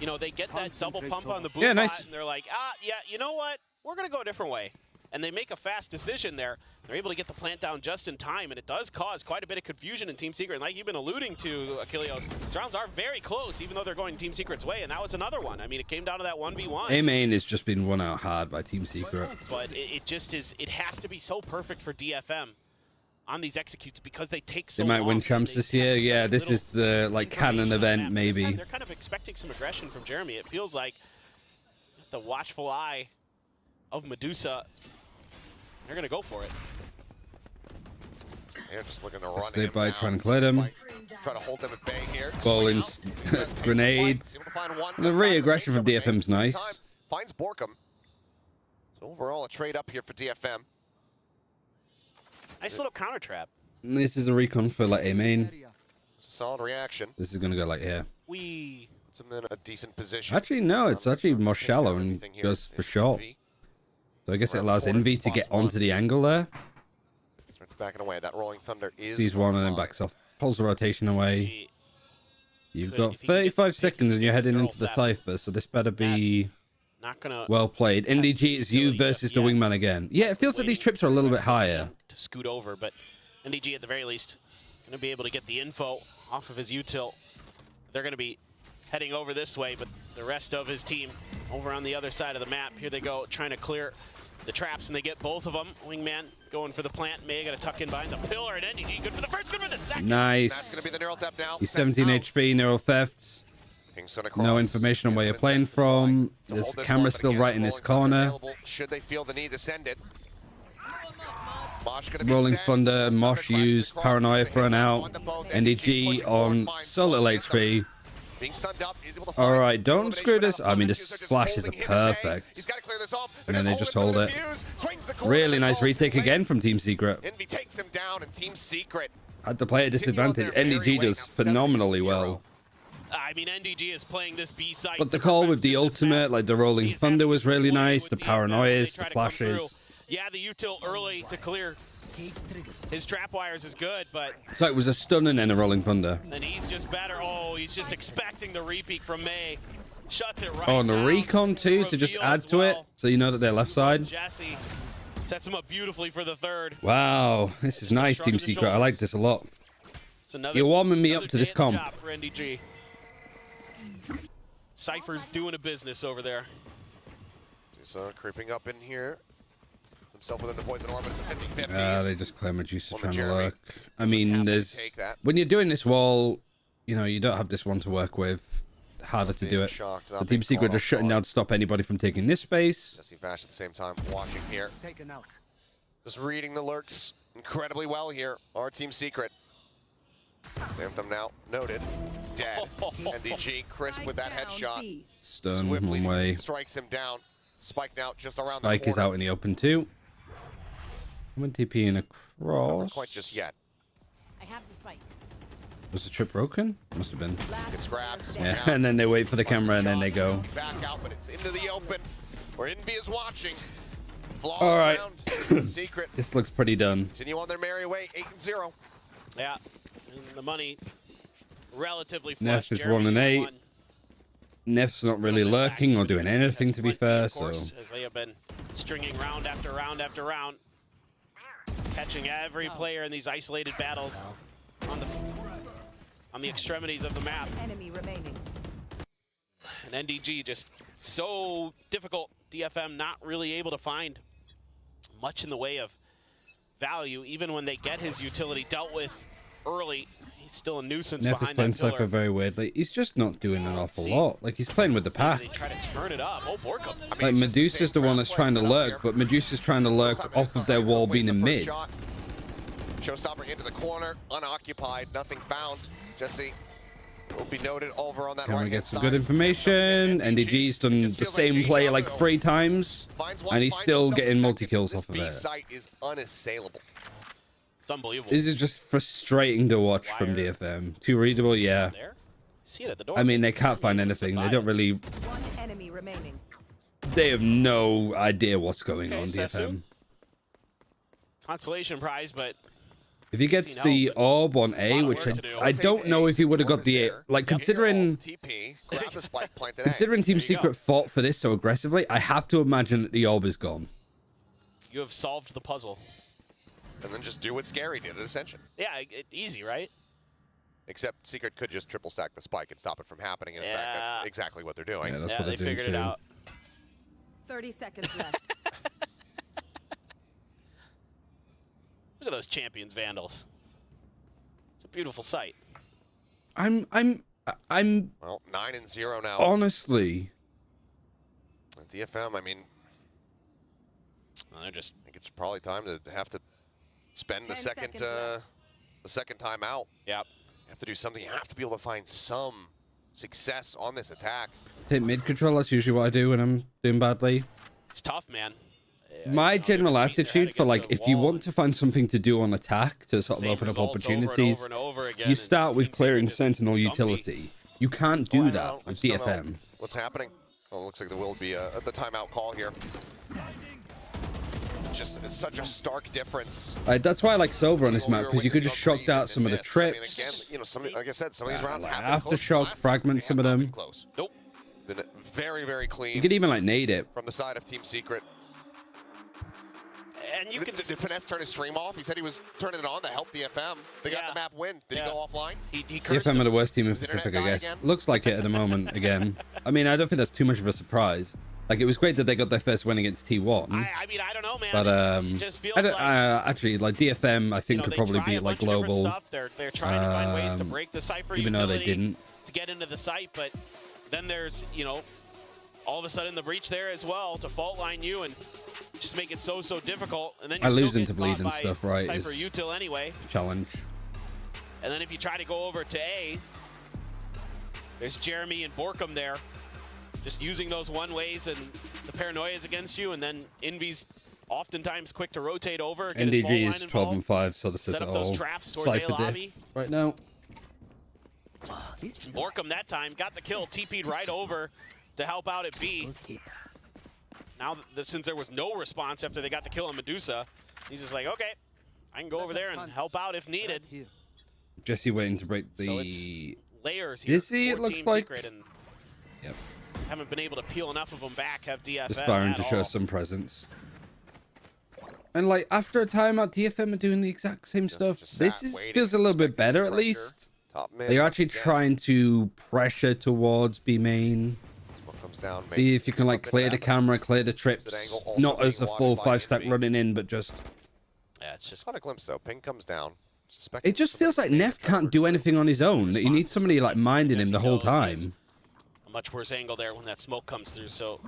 You know, they get that double pump on the boot Yeah, nice. and they're like, yeah, you know what? We're going to go a different way. And they make a fast decision there. They're able to get the plant down just in time, and it does cause quite a bit of confusion in Team Secret. And like you've been alluding to, Achilleos, these rounds are very close, even though they're going Team Secret's way, and that was another one. I mean, it came down to that 1v1. A-Main has just been won out hard by Team Secret. But it just is, it has to be so perfect for DFM on these executes because they take so They might long. win champs this year. Yeah, this is the like canon event maybe. They're kind of expecting some aggression from Jeremy. It feels like the watchful eye of Medusa. They're going to go for it. They're just looking to run Stay him by down. trying to clear them. Try to hold them at bay here. Bowling grenades. The re-aggression from DFM's nice. Finds Borkum. So overall, a trade up here for DFM. Nice little counter trap. This is a recon for like A-Main. It's a solid reaction. This is gonna go like here. Puts him in a decent position. Actually, no, it's actually more shallow and goes for short. So I guess it allows Envy to get onto the angle there. Starts backing away. That Rolling Thunder is Sees one and then backs off. Pulls the rotation away. You've got 35 seconds and you're heading into the Cypher, so this better be well played. NDG is you versus the Wingman again. Yeah, it feels like these trips are a little bit higher. To scoot over, but NDG at the very least going to be able to get the info off of his util. They're going to be heading over this way, but the rest of his team over on the other side of the map. Here they go, trying to clear the traps, and they get both of them. Wingman going for the plant. May got to tuck in behind the pillar, and NDG good for the first, good for the second. Nice. That's going to be the neural tap now. He's 17 HP, neural theft. No information on where you're playing from. This camera's still right in this corner. Should they feel the need to send it? Rolling Thunder, Mosh used, Paranoia thrown out, NDG on so little HP. Alright, don't screw this. I mean, this flashes are perfect. And then they just hold it. Really nice retake again from Team Secret. Envy takes him down, and Team Secret Had to play at disadvantage. NDG does phenomenally well. I mean, NDG is playing this B side. But the call with the ultimate, like the Rolling Thunder was really nice. The Paranoias, the flashes. Yeah, the util early to clear his trap wires is good, but... So it was a stun and then a Rolling Thunder. And he's just better. Oh, he's just expecting the repeat from May. Shuts it right Oh, and the down. recon too, to just add to it, so you know that they're left side. Jesse sets him up beautifully for the third. Wow, this is nice, Team Secret. I like this a lot. Another, You're warming me up to this comp. for NDG. Cypher's doing a business over there. So creeping up in here. Himself within the poison orb, it's a 50-50. They just claim Medusa trying to lurk. I mean, there's... When you're doing this wall, you know, you don't have this one to work with. Harder to do it. The Team Secret just shutting down to stop anybody from taking this space. Jesse Vash at the same time watching here. Just reading the lurks incredibly well here. Our Team Secret. Anthem now noted. Dead. NDG crisp with that headshot. Stun Swiftly one way. strikes him down. Spike now just around Spike the corner. is out in the open too. I'm going to TP in across. Not quite just yet. I have the spike. Was the trip broken? Must have been. Gets grabbed. Yeah, and then they wait for the camera and then they go. Back out, but it's into the open where Envy is watching. All right. Secret This looks pretty done. continue on their merry way, 8-0. Yeah, and the money relatively Neff flush. is 1 and 8. One. Neff's not really lurking or doing anything, to be fair, Of so... course, as they have been stringing round after round after round, catching every player in these isolated battles on the extremities of the map. Enemy remaining. And NDG just so difficult. DFM not really able to find much in the way of value, even when they get his utility dealt with early. He's still a nuisance Neff is behind playing that pillar. Cypher very weirdly. He's just not doing an awful lot. Like, he's playing with the PAC. They try to turn it up. Oh, Borkum. Like, Medusa's the one that's trying to lurk, but Medusa's trying to lurk off of their wall being in mid. Showstopper into the corner, unoccupied, nothing found. Jesse will be noted over on that Camera right-hand gets some side. good information. NDG's done the same play like 3 times, and he's still getting multi-kills off of This B it. site is unassailable. It's unbelievable. This is just frustrating to watch from DFM. Too readable, yeah. There. See it at the door. I mean, they can't find anything. They don't really... One enemy remaining. They have no idea what's going on, Okay, DFM. Consolation prize, but If he gets the orb on A, which I don't know if he would have got the A. Like, considering TP, grab the spike, plant it. considering Team Secret fought for this so aggressively, I have to imagine that the orb is gone. you have solved the puzzle. And then just do what Scary did at Ascension. Yeah, easy, right? Except Secret could just triple stack the spike and stop it from happening. And in fact, that's exactly what they're doing. Yeah, that's Yeah, what they they're doing figured it too. out. 30 seconds left. Look at those champions, Vandals. It's a beautiful sight. I'm Well, 9-0 now. honestly, DFM, I mean, Well, they're just I think it's probably time to have to spend the 10 second seconds left. the second time out. Yep. You have to do something. You have to be able to find some success on this attack. take mid control. That's usually what I do when I'm doing badly. It's tough, man. My general they're just beating their head attitude for like, against if a you wall want to find something to do on attack to sort of Same open up results over and opportunities, over and over again, you and start with Team clearing Secret just Sentinel dumpy. utility. You can't Oh, I do don't that know. We with still don't know DFM. what's happening? Well, it looks like there will be the timeout call here. Just it's such a stark difference. That's why I like Silver on this map, because you could just shock out out some of the I mean, again, trips. you know, like I said, some of these rounds like happen close. aftershock, Last fragment they some have of not them. been close. Nope. Been very, very clean You could even like nade it. from the side of Team Secret. And you can Did Finesse turn his stream off? He said he was turning it on to help DFM. They got Yeah. the map win. Did Yeah. he go offline? he cursed DFM are him. the worst team in Was the internet Pacific, I die guess. again? Looks like it at the moment again. I mean, I don't think that's too much of a surprise. Like, it was great that they got their first win against T1. I mean, I don't know, man. But It just feels I don't, like, actually, like DFM, I think you know, could they probably try be a like bunch of different global. stuff. They're trying to find ways to break the Cypher even though utility they didn't. to get into the site, but then there's, you know, all of a sudden the breach there as well to fault line you and just make it so difficult. And then you I still lose get into bleed caught and by stuff, right, Cypher is- util anyway. Challenge. And then if you try to go over to A, there's Jeremy and Borkum there, just using those one ways and the paranoia's against you, and then Envy's oftentimes quick to rotate over. Get his fault NDG line is 12 involved, and 5, so this is set up all those traps towards A Cypher lobby. diff right now. Borkum that time got the kill, TP'd right over to help out at B. Now, since there was no response after they got the kill on Medusa, he's just like, okay, I can go over there and help out if needed. Jesse waiting to break So the... it's layers here Dizzy, it for looks Team like. Secret, and Yep. haven't been able to peel enough of them back, have DFM Just firing at to show all. some presence. And like after a timeout, DFM are doing the exact same stuff. just This sat is waiting, feels a little bit expecting better this at pressure. least. Top mid. They're actually again. trying to pressure towards B main. Smoke comes down, See makes if you can like up and clear the down. camera, clear the trips. angle also Not as a being full watched by 5-stack Envy. running in, but just... Yeah, it's just Caught a glimpse though. Ping comes down. Suspecting It just somebody feels like made Neff the can't cover. do anything on his own. That he needs somebody like minding Yes, him he the whole knows he has time. a much worse angle there when that smoke comes through. So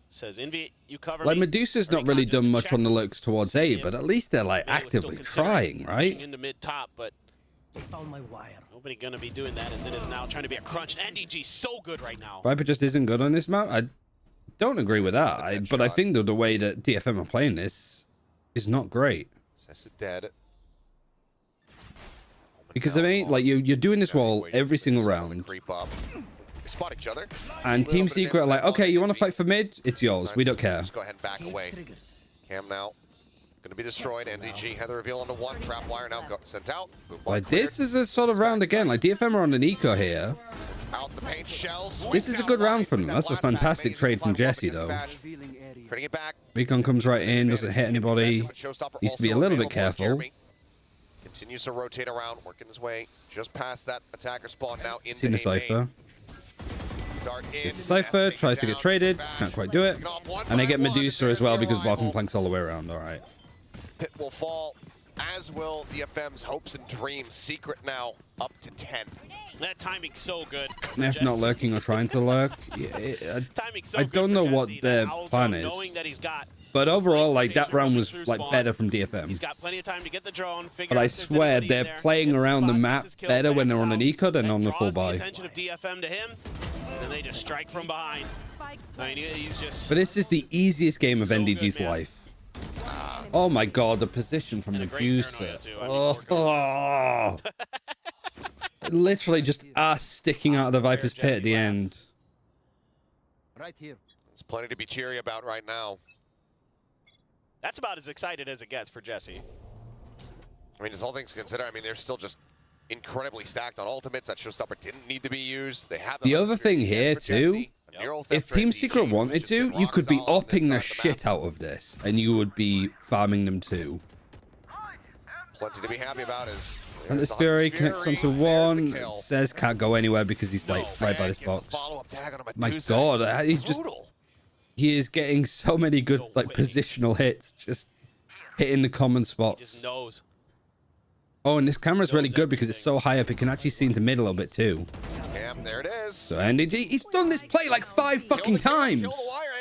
says Envy, you cover Like me. Medusa's not Recon really just done much check. on the looks towards A, but at least they're like Maybe was still actively considering trying, right? pushing into mid top, but nobody gonna be doing that as it is now trying to be a crunch. NDG so good right now. Viper just isn't good on this map. I don't agree with that. But I think that the way that DFM are playing this is not great. Sessa dead. Because I mean, like you're doing this wall every single round, Creep up. They spot each other. and Little Team bit of Secret are damage like, on okay, you want to Envy. fight for mid? It's yours. We don't care. Just go ahead and back away. Cam now Going to be destroyed. NDG had the reveal onto one. Trap wire now got sent out. Boom, Like, this is a sort of round again. Like, DFM are on an eco here. Sends out the paint shells. This is a good round from them. That's a fantastic trade from Jesse, though. Bringing it back. Recon comes right in, doesn't hit anybody. Needs to be a little bit careful. Continues to rotate around, working his way just past that attacker spawn now into Seen the Cypher. It's the Cypher, tries to get traded, can't quite do it. And they get Medusa as well because Balkan flanks all the way around. All right. Pit will fall, as will DFM's hopes and dreams. Secret now up to 10. That timing's so good. Neff not lurking or trying to lurk. Yeah, I don't know what their plan is. But overall, like, that round was like better from DFM. He's got plenty of time to get the drone. But I swear they're playing around the map better when they're on an eco than on the full buy. Attention of DFM to him, and then they just strike from behind. I mean, he's just. But this is the easiest game of NDG's life. Oh my god, the position from Medusa. Oh. Literally just ass sticking out of the Viper's pit at the end. Right here. There's plenty to be cheery about right now. That's about as excited as it gets for Jesse. I mean, just all things considered, I mean, they're still just incredibly stacked on ultimates. That showstopper didn't need to be used. They have the other thing here too, if Team Secret wanted to, you could be opping the shit out of this, and you would be farming them too. Plenty to be happy about is. And this Fury connects onto one. Says can't go anywhere because he's like right by this box. My god, he's just. He is getting so many good like positional hits, just hitting the common spots. He just knows. Oh, and this camera's really good because it's so high up, it can actually see into mid a little bit too. Damn, there it is. So NDG, he's done this play like 5 fucking times.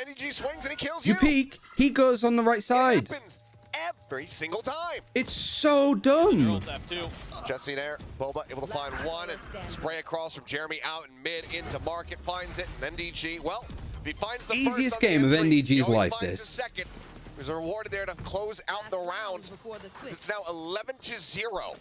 NDG swings and he kills you peek, he goes on the right side. Every single time. It's so dumb. Jesse there, Boba able to find one and spray across from Jeremy out in mid into market, finds it, and NDG, well, if he finds the easiest game of NDG's life, this. Second. There's a reward there to close out the round. It's now 11-0.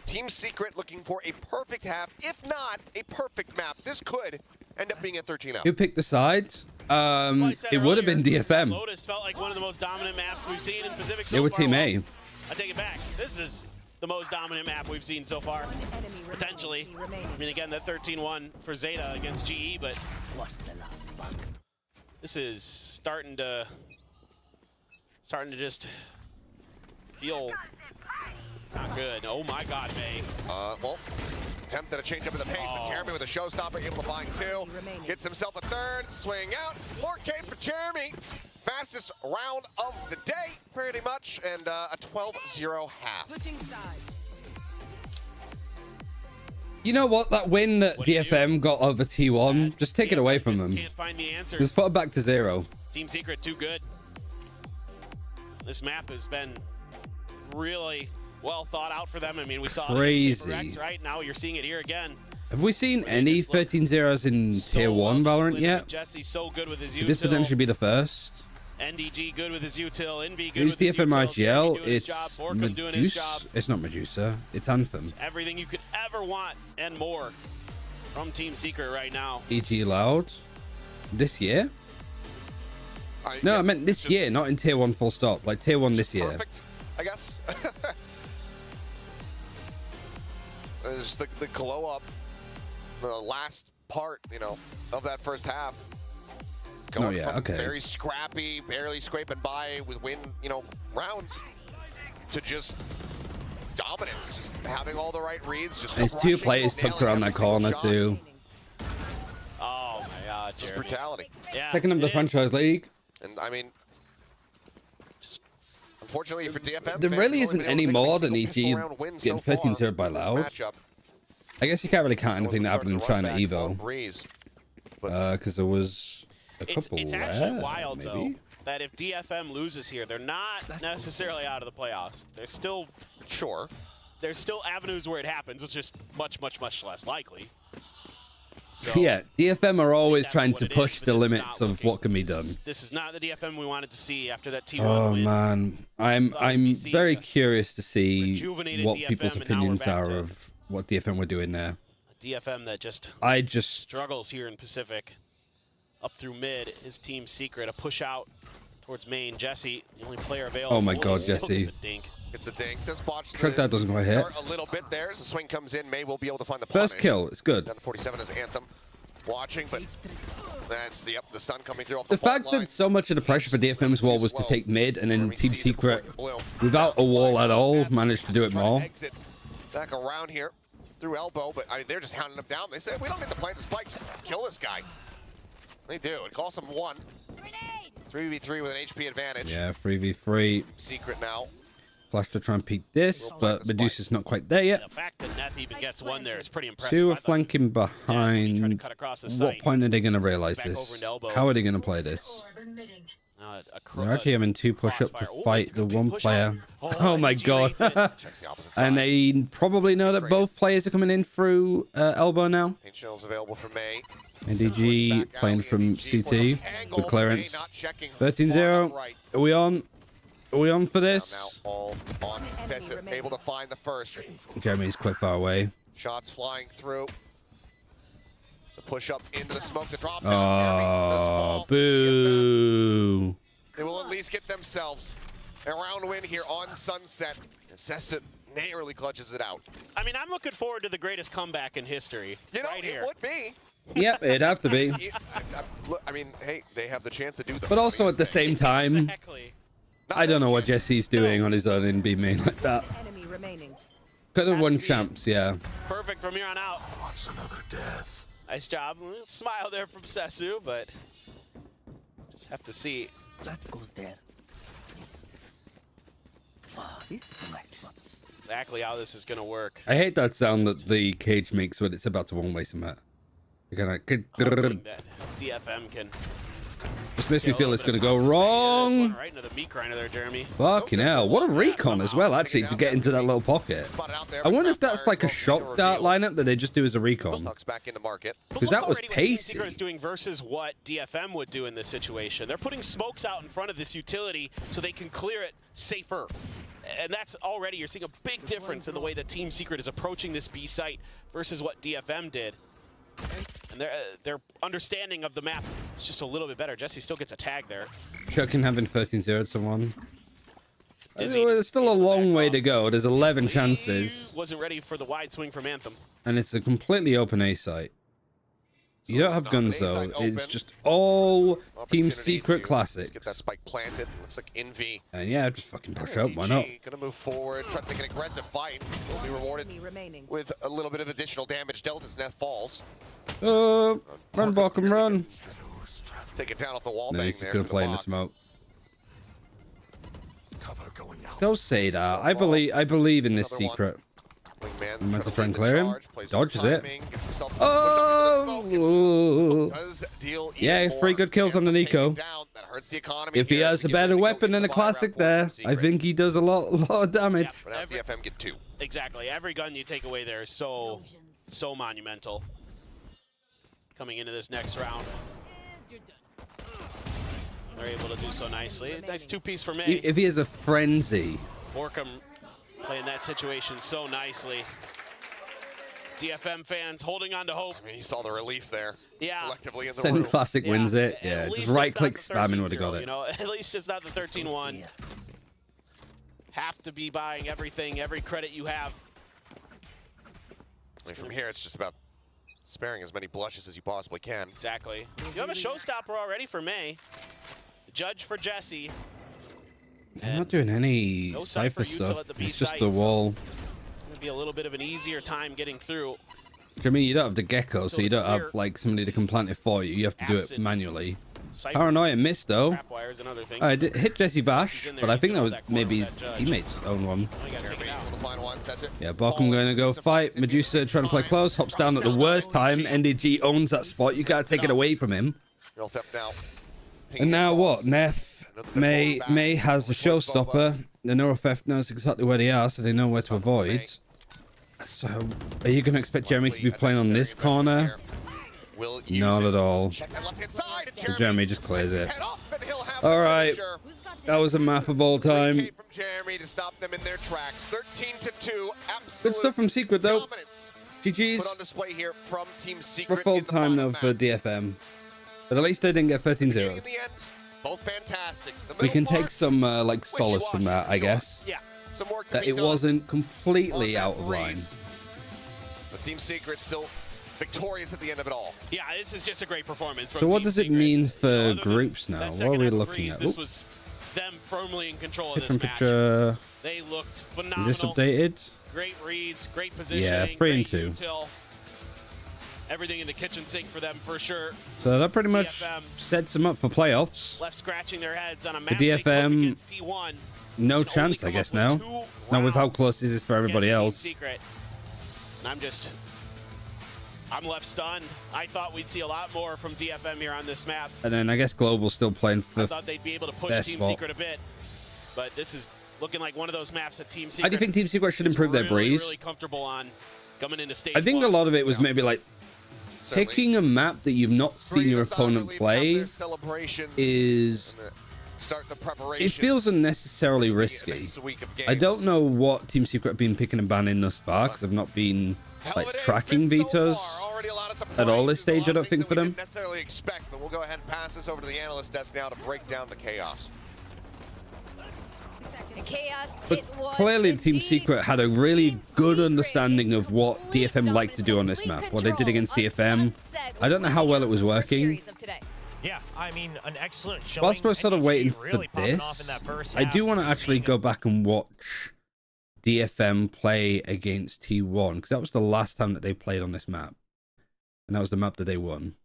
Team Secret looking for a perfect half, if not a perfect map. This could end up being a 13-0. Who picked the sides? It would have been DFM. Lotus felt like one of the most dominant maps we've seen in Pacific so they were far. Team A. I take it back. This is the most dominant map we've seen so far, potentially. I mean, again, that 13-1 for Zeta against GE, but this is starting to just feel not good. Oh my God, May. Well, attempted a change up in the pace, but Jeremy with a showstopper, able to find 2. Gets himself a 3rd, swing out. 4K for Jeremy. Fastest round of the day, pretty much, and a 12-0 half. You know what? That win that DFM got over T1, just take it away from them. Can't find the answers. Just put it back to 0. Team Secret too good. This map has been really well thought out for them. I mean, we saw crazy. It in PRX, right? Now you're seeing it here again. Have we seen any 13-0s in Tier 1 Valorant yet? Jesse's so good with his Could this potentially be the first? NDG good with his util, NB good Who's with his DFM util, IGL? It's Medusa. It's not Medusa. It's Anthem. It's everything you could ever want and more from Team Secret right now. EG Loud? This year? No, yeah, I meant this year, not in Tier 1 full stop. Like Tier 1 this year. Perfect, I guess. It's the glow up, the last part, you know, of that first half. Going from very scrappy, barely scraping by with win, you know, rounds, to just dominance, just having all the right reads. Just there's 2 players tucked around that corner too. Oh my God, just brutality. Yeah, second of the franchise league. And I mean, just unfortunately for DFM, there really isn't any more than EG getting 13-0 by Loud. I guess you can't really count anything that happened in China Evo, because there was a couple. It's actually wild though that if DFM loses here, they're not necessarily out of the playoffs. They're still there's still avenues where it happens, which is much less likely. So, yeah, DFM are always trying to push the limits of what can be done. This is not the DFM we wanted to see after that T1 Oh win. man, I'm very curious to see what people's opinions are of what DFM were doing there. A DFM that just struggles here in Pacific. Up through mid is Team Secret, a push out towards main. Jesse, the only player available. Oh my God, Still Jesse. gets a dink. It's a dink. Does botch Trick that doesn't quite hit. dart a little bit there. As the swing comes in, May will be able to find the First punish. kill, it's good. Down to 47 as Anthem watching, but that's the sun coming through off The fact fault that so much of the pressure for DFM's wall was to take mid, and then Team Secret, without a wall at all, managed to do it more. Exit back around here through elbow, but they're just hounding him down. They say, we don't need to plant the spike, just kill this guy. They do. It costs them 1. 3v3 with an HP advantage. Yeah, 3v3. Secret now. Flash to try and peek this, but Medusa's not quite there yet. The fact that Neff even gets one there is pretty impressive. 2 are flanking behind. What point are they going to realize Back this? over into elbow. How are they going to play this? They're actually having 2 push-up to fight the one player. Oh my God. And they probably know that both players are coming in through elbow now. Paint shell's available for May. NDG playing from CT. Good clearance. 13-0. Are we on? Are we on for this? Now all on Tessa, able to find the first. Jeremy's quite far away. Shots flying through. The push up into the smoke, the drop down. Jeremy does fall. Boo. They will at least get themselves a round win here on Sunset. And Sessa narrowly clutches it out. I mean, I'm looking forward to the greatest comeback in history. You know, right here. it would be. Yep, it'd have to be. I mean, hey, they have the chance to do the But also at the same time, Exactly. I don't know what Jesse's doing on his own in B main like that. Enemy remaining. Could have won champs, yeah. Perfect from here on out. What's another death? Nice job. Smile there from Sesu, but just have to see. That goes there. Wow, this is a nice spot. Exactly how this is going to work. I hate that sound that the cage makes when it's about to one-way somewhere. You're gonna... Hoping that DFM can... Just makes me feel it's gonna go wrong. Right into the meat grinder there, Jeremy. Fucking hell. What a recon as well, actually, to get into that little pocket. I wonder if that's like a shock dart lineup that they just do as a recon. Because that was pacey. Secret is doing versus what DFM would do in this situation. They're putting smokes out in front of this utility so they can clear it safer. And that's already, you're seeing a big difference in the way that Team Secret is approaching this B site versus what DFM did. And their understanding of the map is just a little bit better. Jesse still gets a tag there. Chucking having 13-0'd someone. There's still a long way to go. There's 11 chances. Wasn't ready for the wide swing from Anthem. And it's a completely open A site. You don't have guns though. It's just all Team Secret classics. Get that spike planted. Looks like Envy. And yeah, just fucking push up. Why not? Gonna move forward. Try to take an aggressive fight. Will be rewarded with a little bit of additional damage dealt as Neth falls. Run, Balkan, run. Take it down off the wall. No, he's just gonna play in the smoke. Don't say that. I believe in this Secret. I'm meant to try and clear him. Dodges it. Oh! Yeah, 3 good kills on the Nico. If he has a better weapon than a classic there, I think he does a lot of damage. But now DFM get 2. Exactly. Every gun you take away there is so monumental. Coming into this next round. They're able to do so nicely. Nice 2-piece for May. If he has a frenzy. Borkham playing that situation so nicely. DFM fans holding on to hope. I mean, you saw the relief there. Yeah. Collectively in the Send room. classic wins it. Yeah, just right-click spamming would have got it. You know, at least it's not the 13-1. Have to be buying everything, every credit you have. From here, it's just about sparing as many blushes as you possibly can. Exactly. You have a showstopper already for May. The judge for Jesse. I'm not doing any no Cypher stuff. The It's just the wall. It's going to be a little bit of an easier time getting through. I mean, you don't have the gecko, so you don't have like somebody to can plant it for you. You have to do it manually. Paranoia missed though. I did hit Jesse Vash, but I think that was maybe his teammate's own one. Yeah, Balkan going to go fight. Medusa trying to play close, hops down at the worst time. NDG owns that spot. You gotta take it away from him. And now what? Neff, May has a showstopper. The Neurotheft knows exactly where they are, so they know where to avoid. So, are you going to expect Jeremy to be playing on this corner? Not at all. So Jeremy just clears it. All right. That was a map of all time. Good stuff from Secret, though. GG's. For full time, though, for DFM. But at least they didn't get 13-0. Both fantastic. We can take some like solace from that, I guess. Yeah, some work to That be it done wasn't completely out of line. breeze. But Team Secret still victorious at the end of it all. Yeah, this is just a great performance. So what does it mean for groups now? What are we looking at? This was them firmly in control of this Different match. picture. They looked phenomenal. Is this updated? Great reads, great positioning. Yeah, 3 and 2. Util. Everything in the kitchen sink for them for sure. So that pretty much DFM sets them up for playoffs. left scratching their heads on a map The they took DFM, against T1. no Can only chance, I come guess, up now. with 2 Now with how rounds close is this for everybody against else? Team Secret. And I'm left stunned. I thought we'd see a lot more from DFM here on this map. And then I guess Global's still playing I for thought they'd be able to push their Team spot. Secret a bit, but this is looking like one of those maps that Team Secret. I do think Team Secret should is improve their really, breeze. Really comfortable on coming into stage I think a one. lot of it was maybe like Certainly. picking a map that you've not seen your Breeze solidly opponent have play their celebrations is... and start the preparation. It feels unnecessarily risky. I don't know what Team Secret have been picking and banning thus far because I've not been like tracking Vitos at all this stage. I don't think for them. Didn't necessarily expect, but we'll go ahead and pass this over to the analyst desk now to break down the chaos. Chaos, But clearly Team Secret had a really good understanding of what DFM liked to do on this map. What they did against DFM. I don't know how well it was working. Yeah, I mean, an excellent showing. Whilst we're sort of waiting really for this, off in that first I half, do want to just actually being go back and watch DFM play against T1 because that was the last time that they played on this map. And that was the map that they won.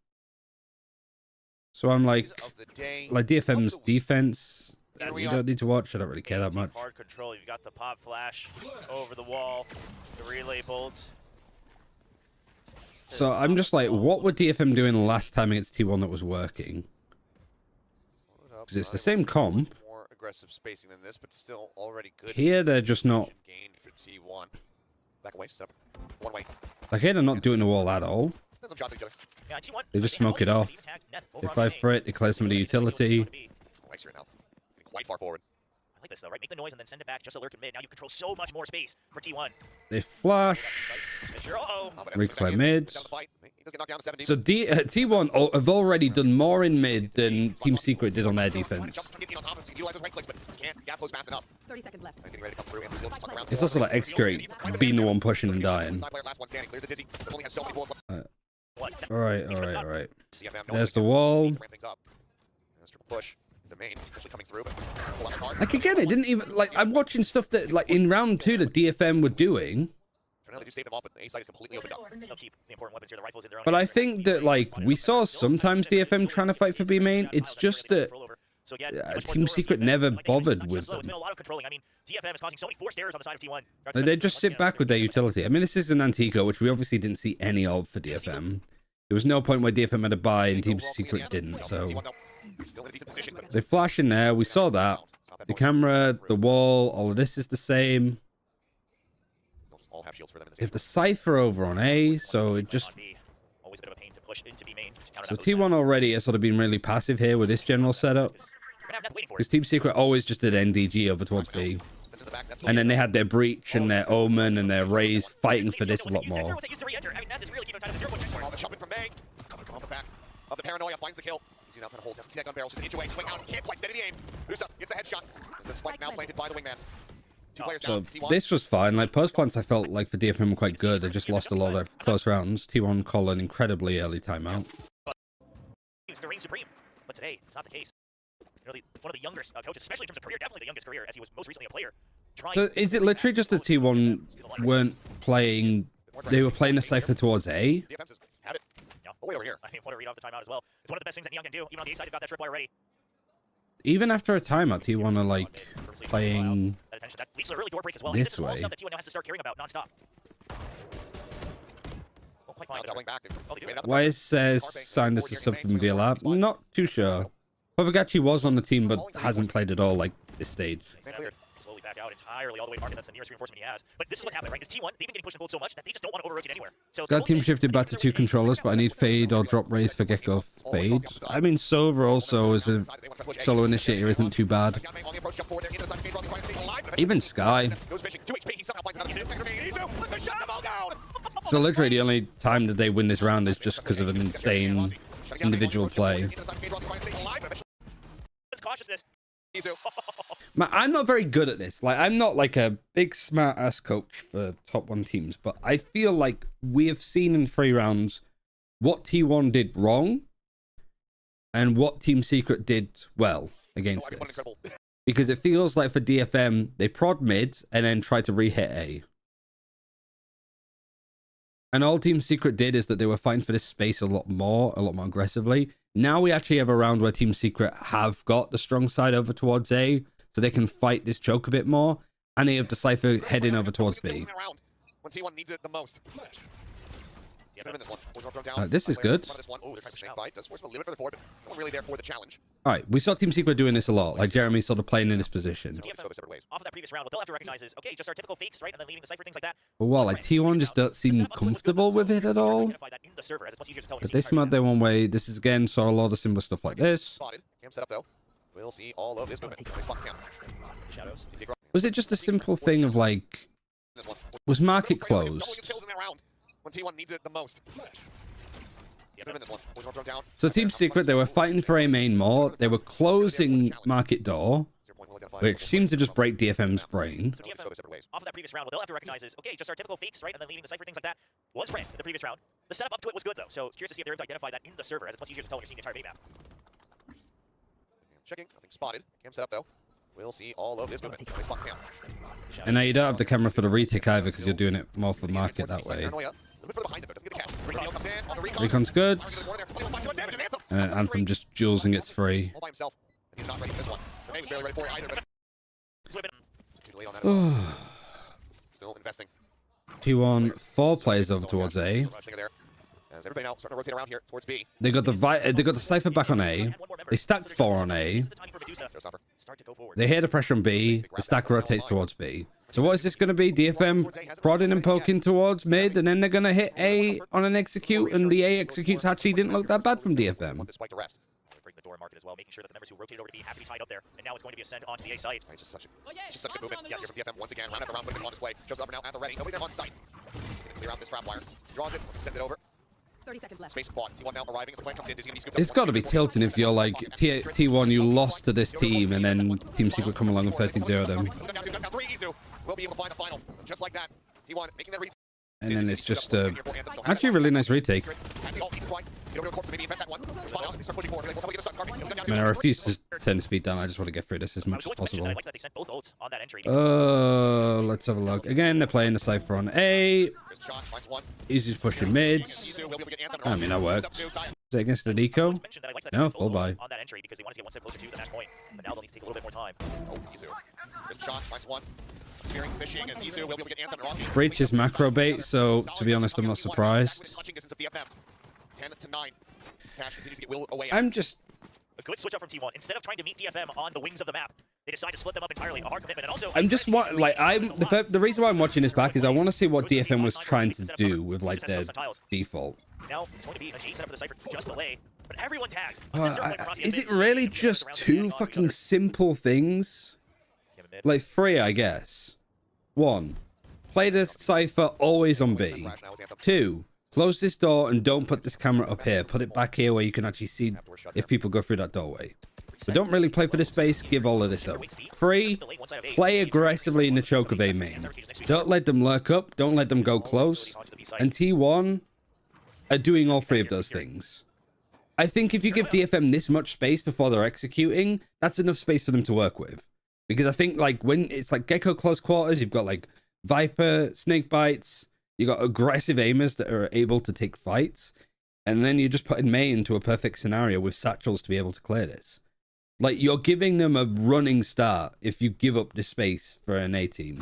So I'm like DFM's defense, you don't need to watch. I don't really care that much. hard control. You've got the pop flash over the wall, the relay bolt. So I'm just like, what were DFM doing last time against T1 that was working? Because it's the same comp. More aggressive spacing than this, but still already good. Here they're just not. Gained for T1. Back away, just one way. Like here they're not doing the wall at all. Some shots at each other. Yeah, T1, They just smoke it off. They fight for it. They clear some of the utility. Right now. Quite far forward. I like this though, right? Make the noise and then send it back just to lurk in mid. Now you control so much more space for T1. They flash. Reclaim mid. So T1 have already done more in mid than Team Secret did on their defense. 30 seconds left. It's also like X-Create being the one pushing and dying. Alright. There's the wall. Like again, it didn't even like I'm watching stuff that like in round 2 that DFM were doing. But I think that like we saw sometimes DFM trying to fight for B main. It's just that Team Secret never bothered with them. They just sit back with their utility. I mean, this is an Antico, which we obviously didn't see any of for DFM. There was no point where DFM had a buy and Team Secret didn't, so they flash in there. We saw that. The camera, the wall, all of this is the same. If the Cypher over on A, so it just... So T1 already has sort of been really passive here with this general setup. Because Team Secret always just did NDG over towards B. And then they had their Breach and their Omen and their Raze fighting for this a lot more. Of the paranoia finds the kill. He's now trying to hold. Doesn't see that gun barrel. Just an inch away. Swing out. Can't quite steady the aim. Musa gets the headshot. The spike now planted by the wingman. Two players So down. T1. this was fine. Like post plants, I felt like for DFM were quite good. They just lost a lot of close rounds. T1 called an incredibly early timeout. Used to reign supreme, but today it's not the case. You know, one of the youngest coaches, especially in terms of career, definitely the youngest career, as he was most recently a player. So is it literally just that T1 weren't playing? They were playing a Cypher towards A? DFM says, have it. Oh, wait over here. I mean, what a read off the timeout as well. It's one of the best things that Neon can do. Even on the A side, they've got that tripwire ready. Even after a timeout, T1 are like playing this way. Stuff that T1 now has to start caring about nonstop. Why it says signed as a sub from VLR? Not too sure. Papagachi was on the team, but hasn't played at all like this stage. Slowly back out entirely all the way market. That's the nearest reinforcement he has. But this is what's happening, right? Is T1, they've been getting pushed and pulled so much that they just don't want to over-rotate anywhere. So Got team shifted back to 2 controllers, but I need Fade or drop Raise for Gecko Fade. I mean, Sova also as a solo initiator isn't too bad. Even Sky. So literally the only time that they win this round is just because of an insane individual play. cautiousness. I'm not very good at this. Like, I'm not like a big smart ass coach for top 1 teams, but I feel like we have seen in 3 rounds what T1 did wrong and what Team Secret did well against this. Because it feels like for DFM, they prod mid and then try to re-hit A. And all Team Secret did is that they were fighting for this space a lot more aggressively. Now we actually have a round where Team Secret have got the strong side over towards A, so they can fight this choke a bit more, and they have the Cypher heading over towards B. When T1 needs it the most. This is good. Alright, we saw Team Secret doing this a lot, like Jeremy sort of playing in this position. Off of that previous round, what they'll have to recognize is, okay, just our typical fakes, right? And then leaving the Cypher, things like that. But what, like T1 just don't seem comfortable with it at all? But this mode they one way, this is again, saw a lot of similar stuff like this. We'll see all of this movement. Was it just a simple thing of like, was market closed? When T1 needs it the most. So Team Secret, they were fighting for A main more. They were closing market door, which seems to just break DFM's brain. Off of that previous round, what they'll have to recognize is, okay, just our typical fakes, right? And then leaving the Cypher, things like that, was red in the previous round. The setup up to it was good, though. So curious to see if they're able to identify that in the server, as it's much easier to tell when you're seeing the entire minimap. Checking, nothing spotted. Cam set up, though. We'll see all of this movement. And now you don't have the camera for the retake either because you're doing it more for market that way. Recon's good. Anthem just jewelsing its free. Still investing. T1, 4 players over towards A. Everybody now starting to rotate around here towards B. They got the Cypher back on A. They stacked 4 on A. They hear the pressure on B. The stack rotates towards B. So what is this going to be? DFM prodding and poking towards mid, and then they're going to hit A on an execute, and the A executes actually didn't look that bad from DFM. Break the door market as well, making sure that the members who rotate over to B have to be tied up there. And now it's going to be a send onto the A site. It's just such a good movement. Yes, here from DFM once again. Round after round, putting it on display. Shows up now at the ready. Nobody there on site. Clear out this trap wire. Draws it. Send it over. 30 seconds left. Space bought. T1 now arriving as the plan comes in. It's got to be tilting if you're like T1, you lost to this team, and then Team Secret come along and 13-0 them. We'll be able to find the final. Just like that. T1 making their retake. And then it's just actually a really nice retake. I mean, I refuse to turn the speed down. I just want to get through this as much as possible. Let's have a look. Again, they're playing the Cypher on A. He's just pushing mid. I mean, that works. Is it against the Nico? No, full buy. Breach is macro bait, so to be honest, I'm not surprised. I'm just... A good switch up from T1. Instead of trying to meet DFM on the wings of the map, they decide to split them up entirely. A hard commitment, and also... I'm just the reason why I'm watching this back is I want to see what DFM was trying to do with like their default. Now it's going to be an A setup for the Cypher just delay, but everyone tagged. Is it really just 2 fucking simple things? Like 3, I guess. 1, play this Cypher always on B. 2, close this door and don't put this camera up here. Put it back here where you can actually see if people go through that doorway. So don't really play for this space. Give all of this up. 3, play aggressively in the choke of A main. Don't let them lurk up. Don't let them go close. And T1 are doing all 3 of those things. I think if you give DFM this much space before they're executing, that's enough space for them to work with. Because I think like when it's like Gecko close quarters, you've got like Viper, Snake Bites, you got aggressive aimers that are able to take fights, and then you just put in May into a perfect scenario with satchels to be able to clear this. Like you're giving them a running start if you give up the space for an A team.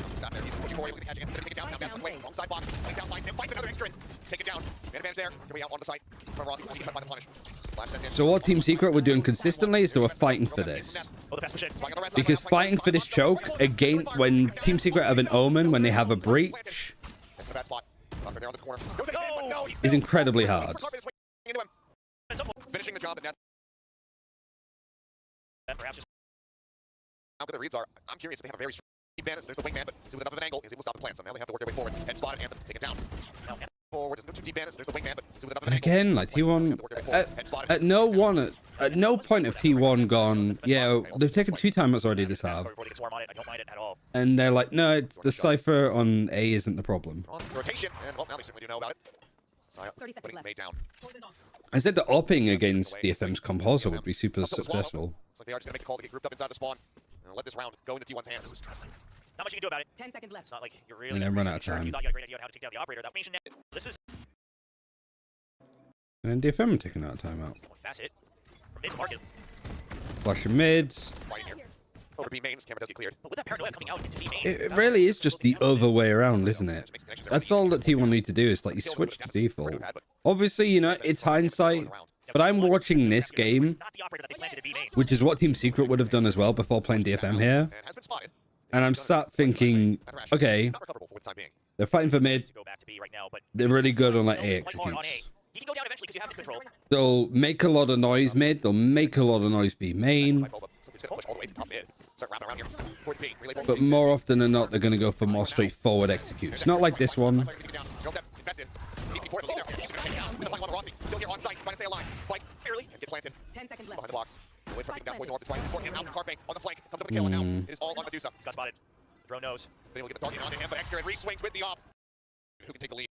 So what Team Secret were doing consistently is they were fighting for this. Because fighting for this choke, again, when Team Secret have an Omen, when they have a breach, is incredibly hard. Finishing the job at net. How good the reads are, I'm curious if they have a very strong bandits. There's the wingman, but he's with enough of an angle. He's able to stop the plan. So now they have to work their way forward. And spot Anthem, take it down. Forward, there's no 2 deep bandits. There's the wingman, but he's with enough of an angle. Again, like T1, at no one at no point of T1 gone, yeah, they've taken 2 timeouts already this half. And they're like, no, it's the Cypher on A isn't the problem. Rotation, and well, now they certainly do know about it. Putting Mei down. I said the opping against DFM's comp also would be super successful. Looks like they are just going to make a call to get grouped up inside the spawn. And let this round go into T1's hands. Not much you can do about it. 10 seconds left. It's not like you're really. And then run out of sure time. You thought you had a great idea on how to take down the operator. That information. This is And then DFM taking out a timeout. facet from mid to market. Flashing mids. Right here. Over B mains, camera does get cleared. But with that paranoia coming out into B main, It really is just the other way around, isn't it? That's all that T1 need to do is like you switch to default. Obviously, you know, it's hindsight, but I'm watching this game, it's not the operator that they planted to B main. which is what Team Secret would have done as well before playing DFM here. And has been spotted. And I'm sat thinking, okay, Not recoverable for the time being. they're fighting for mid. To go back to B right now, but They're really good on like so A quite hard on executes. A. He can go down eventually because you have the control. They'll make a lot of noise mid. They'll make a lot of noise B main. Something's gonna push all the way to top mid. Start wrapping around here. Towards B. Relay both But speeds. more often than not, they're going to go for more straightforward executes. Not like this one. Real depth, invested. Deep before the lead there. He's gonna take it down. With a flank on Rossi. Still here on site. Trying to stay alive. Spike. Barely. And get planted. 10 seconds Behind left. the box. Wait for taking down poison off the try. Sort him out. Carpe on the flank. Comes up with the kill. And now it is all on Medusa. He's got spotted. Drone knows. Been able to get the target onto him, but Exter and re-swings with the off. Who can take the lead?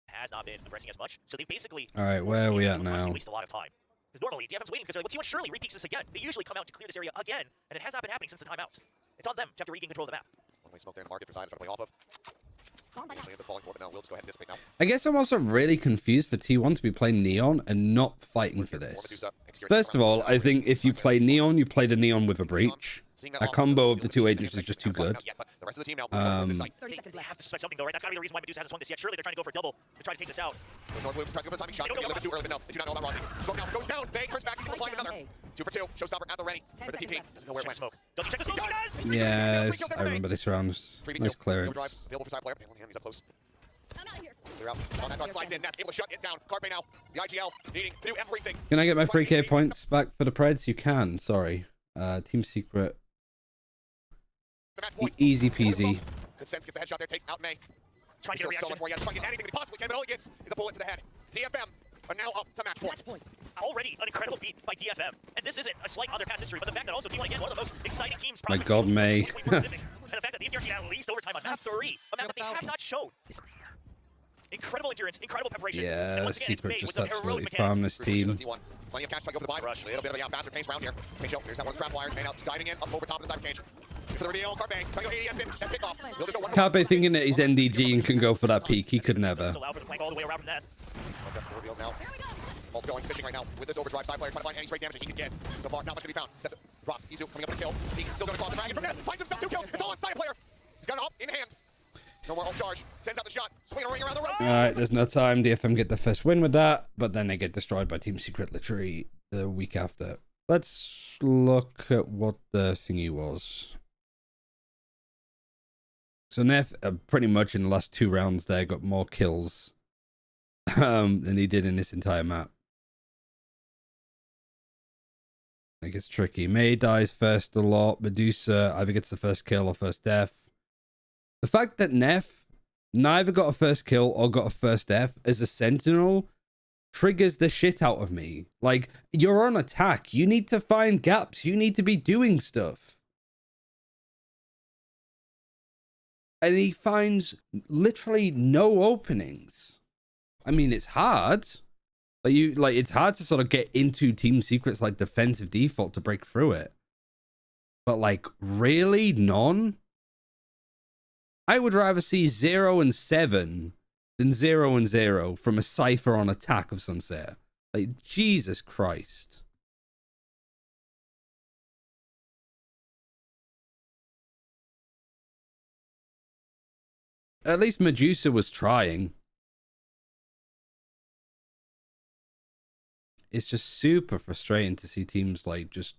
Has not been aggressing as much. So they basically. All right, where are we at honestly now? waste a lot of time. Because normally DFM's waiting because they're like, well, T1 surely repeats this again. They usually come out to clear this area again, and it has not been happening since the timeouts. It's on them to have to regain control of the map. One-way smoke there in the market for side to play off of. Usually ends up falling for it, but now we'll just go ahead and dissipate now. I guess I'm also really confused for T1 to be playing Neon and not fighting for this. First of all, I think if you play Neon, you play the Neon with a breach. A combo of the two agents is just too good. The rest of the team now. 30 seconds They left. have to suspect something though, right? That's gotta be the reason why Medusa hasn't swung this yet. Surely they're trying to go for a double to try to take this out. Goes on Blooms, tries to go for the timing shot. It's gonna be a little bit too early, but no, they do not know about Rossi. Smoke now goes down. Bay turns back. He's applying another. 2 for 2. Showstopper at the ready. For the TP. Doesn't know where it Check went. smoke. Does he check the smoke? He does! Yes, I remember this round. 3v2. Nice Overdrive. clearance. Available for side player. He's up close. Clear out. On that guard slides in. Net able to shut it down. Carpe now. The IGL needing to do everything. Can I get my 3k points back for the Preds? You can, sorry. Team Secret. The match point. Easy peasy. Good sense gets the headshot there. Takes out May. Trying to Still get a so reaction. much more. He has to try to get anything that he possibly can, but all he gets is a bullet to the head. DFM are now up to match point. Already an incredible feat by DFM. And this isn't a slight on their past history, but the fact that also T1 again, one of the most exciting teams. My God, May. And the fact that the MDR team had at least overtime on map 3, a map that they have not shown. Incredible endurance, incredible preparation. And Yeah, once again, it's Secret May just with some heroic absolutely mechanics. farmed this team. Plenty of cash try to go for the buy. Rush. A little bit of a faster pace round here. Pace show. Here's that one trap wires. Man out, just diving in up over top of the cyber cage. For the reveal, Carpe. Trying to go ADS in. That kickoff. We'll just go one. Carpe thinking that he's NDG and can go for that peak. He could never. Still out for the flank all the way around from that. Reveals now. Bolt going fishing right now with this overdrive side player trying to find any straight damage that he can get. So far, not much can be found. Sets it. Drops. Izu coming up with a kill. He's still going to cross the dragon from net. Finds himself 2 kills. It's all on side player. He's got it up in hand. No more ult charge. Sends out the shot. Swinging a ring around the road. Alright, there's no time. DFM get the first win with that, but then they get destroyed by Team Secret literally the week after. Let's look at what the thingy was. So Neff, pretty much in the last 2 rounds there, got more kills than he did in this entire map. It gets tricky. May dies first a lot. Medusa either gets the first kill or first death. The fact that Neff neither got a first kill or got a first death as a sentinel triggers the shit out of me. Like, you're on attack. You need to find gaps. You need to be doing stuff. And he finds literally no openings. I mean, it's hard. But it's hard to sort of get into Team Secret's like defensive default to break through it. But like, really? None? I would rather see 0 and 7 than 0 and 0 from a Cypher on attack of Sunset. Like, Jesus Christ. At least Medusa was trying. It's just super frustrating to see teams like just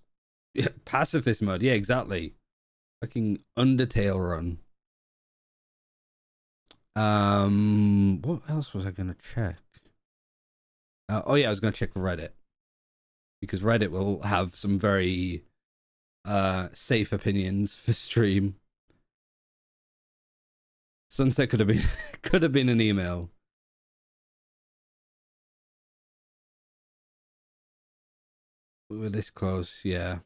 pacifist mode. Yeah, exactly. Fucking Undertale run. What else was I gonna check? Oh yeah, I was gonna check Reddit because Reddit will have some very safe opinions for stream. Sunset could have been an email. We were this close, yeah.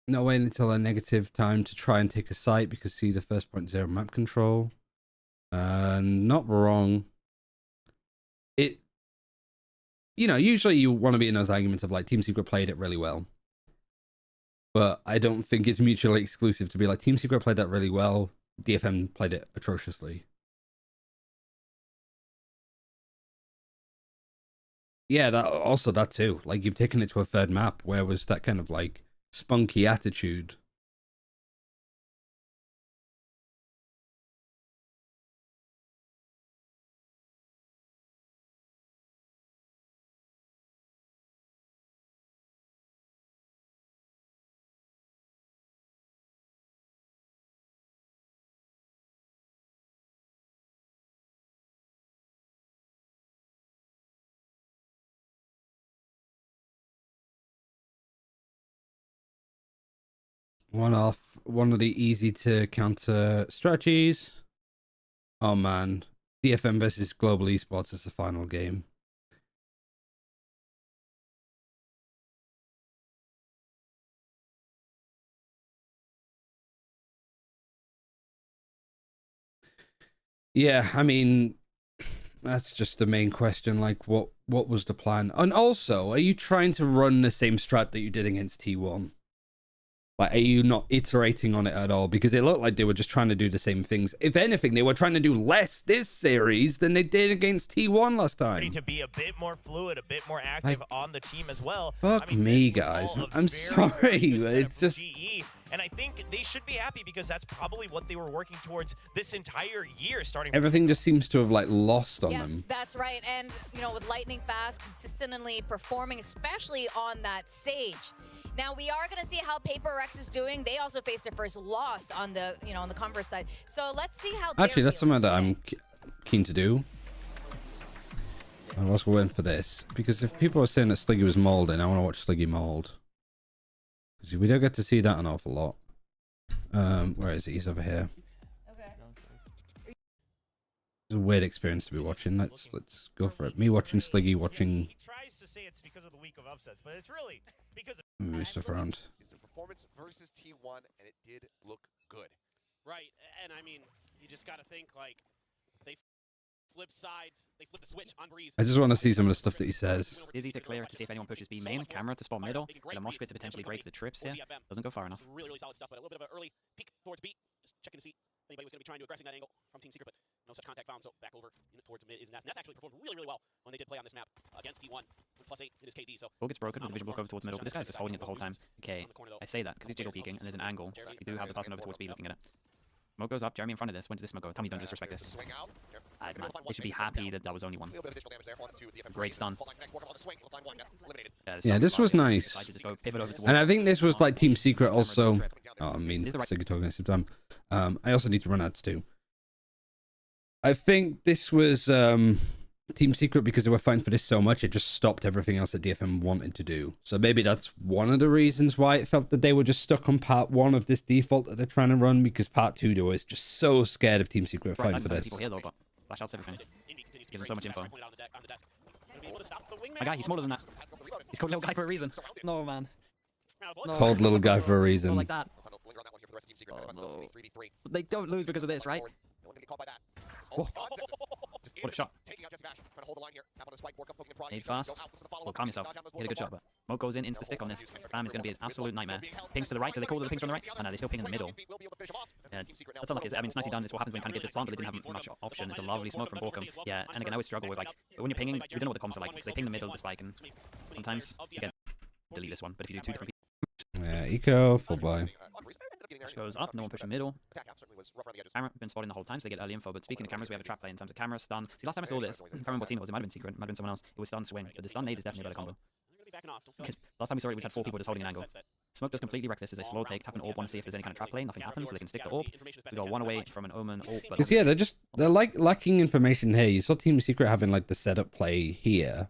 Not waiting until a negative time to try and take a site because see the first 0.0 map control. Not wrong. Usually you want to be in those arguments of like Team Secret played it really well. But I don't think it's mutually exclusive to be like Team Secret played that really well. DFM played it atrociously. Yeah, that too. Like you've taken it to a third map. Where was that kind of like spunky attitude? One of the easy to counter strategies. Oh man, DFM versus Global Esports is the final game. Yeah, I mean, that's just the main question. Like, what was the plan? And also, are you trying to run the same strat that you did against T1? Like, are you not iterating on it at all? Because it looked like they were just trying to do the same things. If anything, they were trying to do less this series than they did against T1 last time. To be a bit more fluid, a bit more active on the team as well. Fuck me, guys. I'm sorry. It's just... GE, and I think they should be happy because that's probably what they were working towards this entire year. Everything just seems to have like lost on them. Yes, that's right. And with Lightning Fast consistently performing, especially on that Sage. Now we are going to see how PRX is doing. They also faced their first loss on the, on the Converse side. So let's see how. Actually, that's something that I'm keen to do. I was waiting for this because if people are saying that Sliggy was molding, I want to watch Sliggy mold. Because we don't get to see that an awful lot. Where is he? He's over here. Okay. It's a weird experience to be watching. Let's go for it. Me watching Sliggy watching. He tries to say it's because of the week of upsets, but it's really because of move stuff around. It's the performance versus T1, and it did look good. Right, and I mean, you just got to think like they flip sides, they flip the switch on Breeze. I just want to see some of the stuff that he says. Easy to clear to see if anyone pushes B main, camera to spot middle, and a mosh pit to potentially break the trips here. Doesn't go far enough. Really, really solid stuff, but a little bit of an early peek towards B. Just checking to see if anybody was going to be trying to aggress that angle from Team Secret, but no such contact found, so back over towards mid is Neth. Neth actually performed really, really well when they did play on this map against T1 with +8 in his KD, so... Ball gets broken, the vision block over towards middle, but this guy's just holding it the whole time. Okay, I say that because he's jiggle peeking and there's an angle. You do have the person over towards B looking at it. Smoke goes up, Jeremy in front of this. When does this smoke go? Tell me you don't disrespect this. Man, they should be happy that that was only one. Great stun. Yeah, this was nice. And I think this was like Team Secret also. Oh, I mean, Siggy talking at the same time. I also need to run ads too. I think this was Team Secret because they were fighting for this so much, it just stopped everything else that DFM wanted to do. So maybe that's one of the reasons why it felt that they were just stuck on part 1 of this default that they're trying to run, because part 2 they were just so scared of Team Secret fighting for this. People here though, but flash outs everything. Gives them so much info. My guy, he's smaller than that. He's called little guy for a reason. No, man. No. Called little guy for a reason. Not like that. Oh, no. They don't lose because of this, right? Whoa. What a shot. Need fast. Well, calm yourself. You hit a good shot, but Mo goes in, insta stick on this. Fam is going to be an absolute nightmare. Pings to the right. Do they call the pings from the right? Oh no, they still ping in the middle. Yeah, that's unlucky. I mean, it's nicely done. It's what happens when you kind of get this plant, but they didn't have much option. It's a lovely smoke from Borkum. Yeah, and again, I always struggle with like when you're pinging, you don't know what the comms are like. Because they ping the middle of the spike, and sometimes again, delete this one. But if you do 2 different people, yeah, eco full buy. Push goes up, no one pushing middle. Camera been spotting the whole time, so they get early info. But speaking of cameras, we have a trap play in terms of camera stun. See, last time I saw this, I can't remember what team it was. It might have been Secret, it might have been someone else. It was stun swing, but the stun nade is definitely a better combo. Because last time we saw it, we had 4 people just holding an angle. Smoke does completely wreck this as a slow take. Tap an orb on to see if there's any kind of trap play. Nothing happens, so they can stick the orb. We got 1 away from an omen orb. Because yeah, they're like lacking information here. You saw Team Secret having like the setup play here,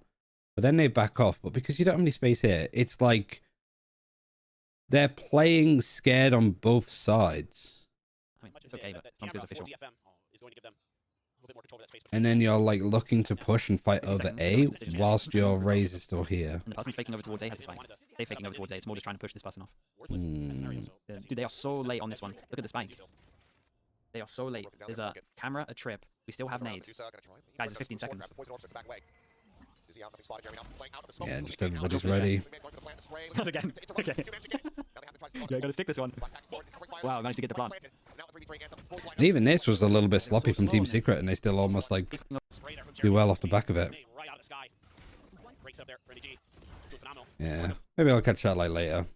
but then they back off. But because you don't have any space here, it's like they're playing scared on both sides. I mean, it's okay, but it's not as official. And then you're like looking to push and fight over A whilst your Raze is still here. And the person faking over towards A has a spike. They're faking over towards A. It's more just trying to push this person off. Hmm. Dude, they are so late on this one. Look at the spike. They are so late. There's a camera, a trip. We still have nades. Guys, it's 15 seconds. Yeah, just everybody's ready. Not again. Okay. Yeah, I gotta stick this one. Wow, nice to get the plant. And even this was a little bit sloppy from Team Secret, and they still almost like do well off the back of it. Yeah, maybe I'll catch that like later.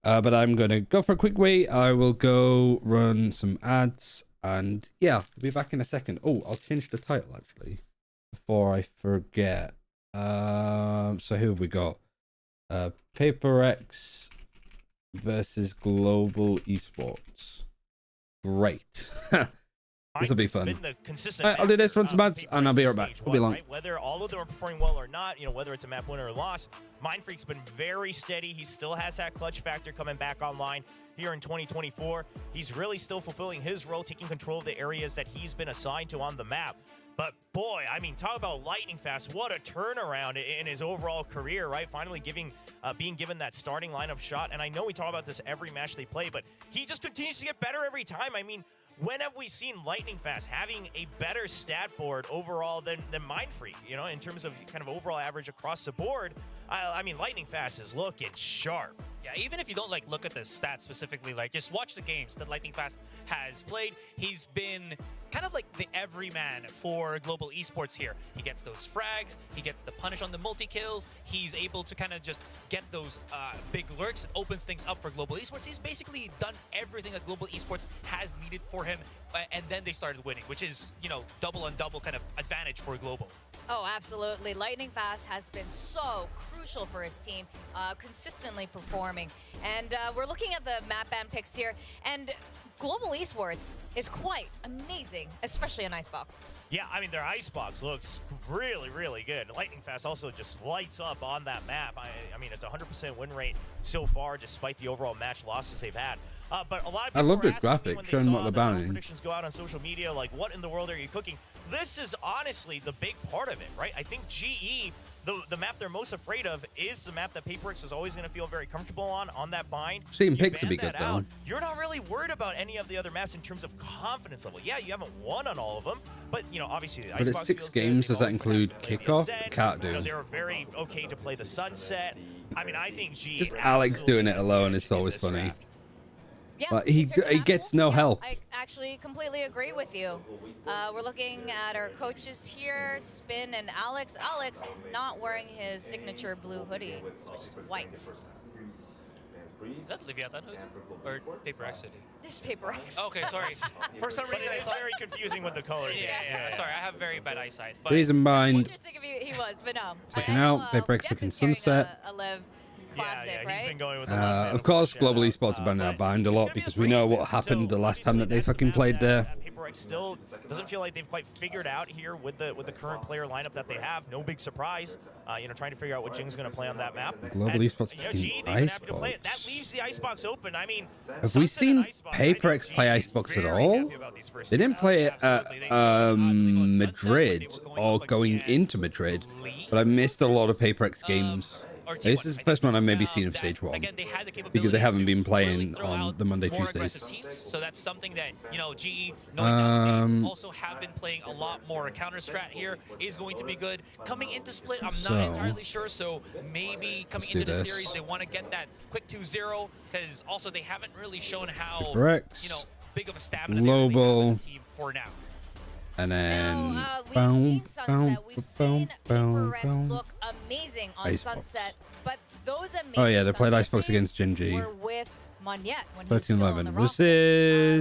But I'm gonna go for a quick wait. I will go run some ads, and yeah, I'll be back in a second. Oh, I'll change the title actually before I forget. So who have we got? PRX versus Global Esports. Great. This will be fun. Alright, I'll do this, run some ads, and I'll be right back. It'll be long. Whether all of them are performing well or not, you know, whether it's a map winner or loss, Mindfreak's been very steady. He still has that clutch factor coming back online here in 2024. He's really still fulfilling his role, taking control of the areas that he's been assigned to on the map. But boy, I mean, talk about lightning fast. What a turnaround in his overall career, right? Finally being given that starting lineup shot. And I know we talk about this every match they play, but he just continues to get better every time. I mean, when have we seen Lightning Fast having a better stat board overall than Mindfreak, you know, in terms of kind of overall average across the board? I mean, Lightning Fast is looking sharp. Yeah, even if you don't like look at the stats specifically, like just watch the games that Lightning Fast has played. He's been kind of like the everyman for Global Esports here. He gets those frags, he gets the punish on the multi-kills, he's able to kind of just get those big lurks. It opens things up for Global Esports. He's basically done everything that Global Esports has needed for him, and then they started winning, which is, you know, double on double kind of advantage for Global. Oh, absolutely. Lightning Fast has been so crucial for his team, consistently performing. And we're looking at the map ban picks here, and Global Esports is quite amazing, especially on Icebox. Yeah, I mean, their Icebox looks really, really good. Lightning Fast also just lights up on that map. I mean, it's a 100% win rate so far, despite the overall match losses they've had. But a lot of people I love the asking me graphic when they showing saw what they're the draft banning. predictions go out on social media, like, what in the world are you cooking? This is honestly the big part of it, right? I think GE, the map they're most afraid of, is the map that PRX is always going to feel very comfortable on that bind. Seeing You picks would ban be good that though. out, you're not really worried about any of the other maps in terms of confidence level. Yeah, you haven't won on all of them, but, you know, obviously the But it's Icebox 6 feels games. good. Does that include kickoff? Can't You know, do. they were very okay to play the Sunset. I mean, I think GE Just Alex doing it alone is always funny. Yeah, But he gets no help. I actually completely agree with you. We're looking at our coaches here, Spin and Alex. Alex not wearing his signature blue hoodie, which is white. Is that Leviathan hood? Or PRX hoodie? This PRX. Okay, sorry. For some reason, I It's thought... very confusing with the colors. Yeah, sorry, I have very bad eyesight. But Please in mind, Interesting if he was, but no. checking I know, out PRX Jeff picking is carrying Sunset. A Liv classic, he's right? been going with the left hand, Of course, shout Global out. Esports are banning our But bind a it's lot gonna be because a we know breeze what bit. happened So the last time that they obviously fucking that's played the there. map that PRX still doesn't feel like they've quite figured out here with the current player lineup that they have. No big surprise. You know, trying to figure out what Jing's going to play on that map. Global And, Esports you know, fucking GE, they've been happy to play it. Icebox. That leaves the Icebox open. I mean, Have we Sunset seen and Icebox, I think PRX play GE Icebox at very all? happy about these first They two didn't play it rounds. at Absolutely. They showed how they go on Sunset, Madrid but they were or up going against into Madrid, Lee. but I missed a lot of PRX games. or This T1. is the I first think, one I've maybe seen of that, Stage 1. Again, they had the capability Because they haven't to been really playing throw on out the Monday, more Tuesdays. aggressive teams. So that's something that, you know, GE, knowing that they also have been playing a lot more counter strat here, is going to be good. Coming into Split, I'm So, not entirely sure. So maybe coming let's do into the this. series, they want to get that quick 2-0 because also they haven't really shown how, PRX, you know, big of a stamina Global, they have as a team for now. and then Now, we've seen Sunset. We've seen PRX look amazing on Icebox. Sunset, but those amazing Oh yeah, they played Sunset Icebox days against Genji. were with Monette when he was still on the 13-11. Was roster.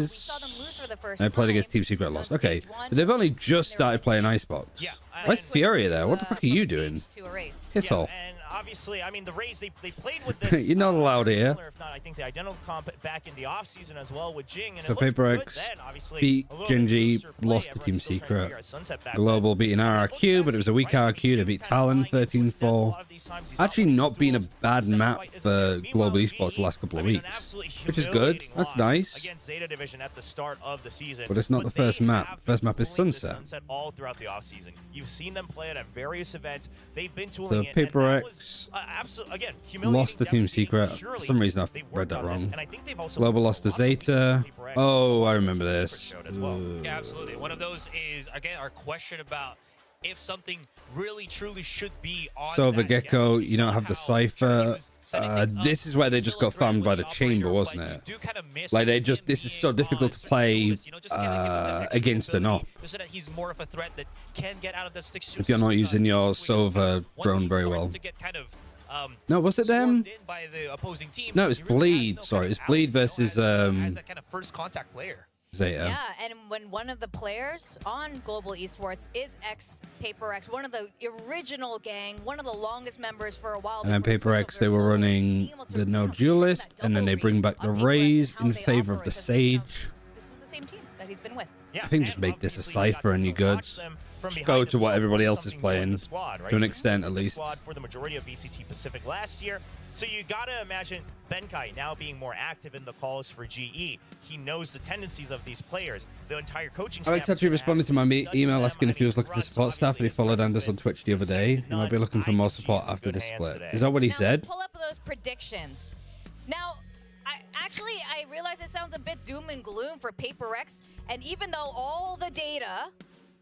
We saw them this? lose for the first They played time against Team Secret, lost. on Okay, stage one. so they've only just started playing Icebox. Yeah, Where's and- Furia there? What the fuck are you From doing? stage to a race. Piss Yeah, off. and obviously, I mean, the Rays, they played with this. You're not allowed here. If not, I think the identical comp back in the offseason as well with Jing. And So it looked good PRX then, obviously, beat a little bit Genji, looser play. lost to Team Everyone's still trying to Secret. figure out Sunset back Global then. beating RRQ, but it was a weak RRQ to beat Talon 13-4. Actually not been a bad map for Global Esports the last couple of weeks, which is good. That's nice. Against Zeta Division at the start of the season. But it's not the first map. First map is Sunset. All throughout the offseason. You've seen them play it at various events. They've been So tooling it. PRX Again, lost to Team Secret. For some reason, I've read that wrong. Global lost to Zeta. Oh, I remember this. Yeah, absolutely. One of those is, again, our question about if something really truly should be on So that Gecko, game. you don't have the Cypher. This is where they just got farmed by the chamber, wasn't it? Like they just, this is so difficult to play against an op. So that he's more of a threat that can get out of the sticks If you're not using your Sova drone very well. No, was it them? No, it's Bleed. Sorry, it's Bleed versus as that kind of first contact player. Zeta. Yeah, and when one of the players on Global Esports is ex-PRX, one of the original gang, one of the longest members for a while. And then PRX, they were running the No Duelist, and then they bring back the Rays in favor of the Sage. This is the same team that he's been with. I think just make this a Cypher and you're good. Just go to what everybody else is playing, to an extent at least. For the majority of VCT Pacific last year. So you gotta imagine Benkai now being more active in the calls for GE. He knows the tendencies of these players. The entire coaching staff. Alex actually responded to my email asking if he was looking for support staff, and he followed Anders on Twitch the other day. He might be looking for more support after this split. Is that what he said? Pull up those predictions. Now, I realize it sounds a bit doom and gloom for PRX, and even though all the data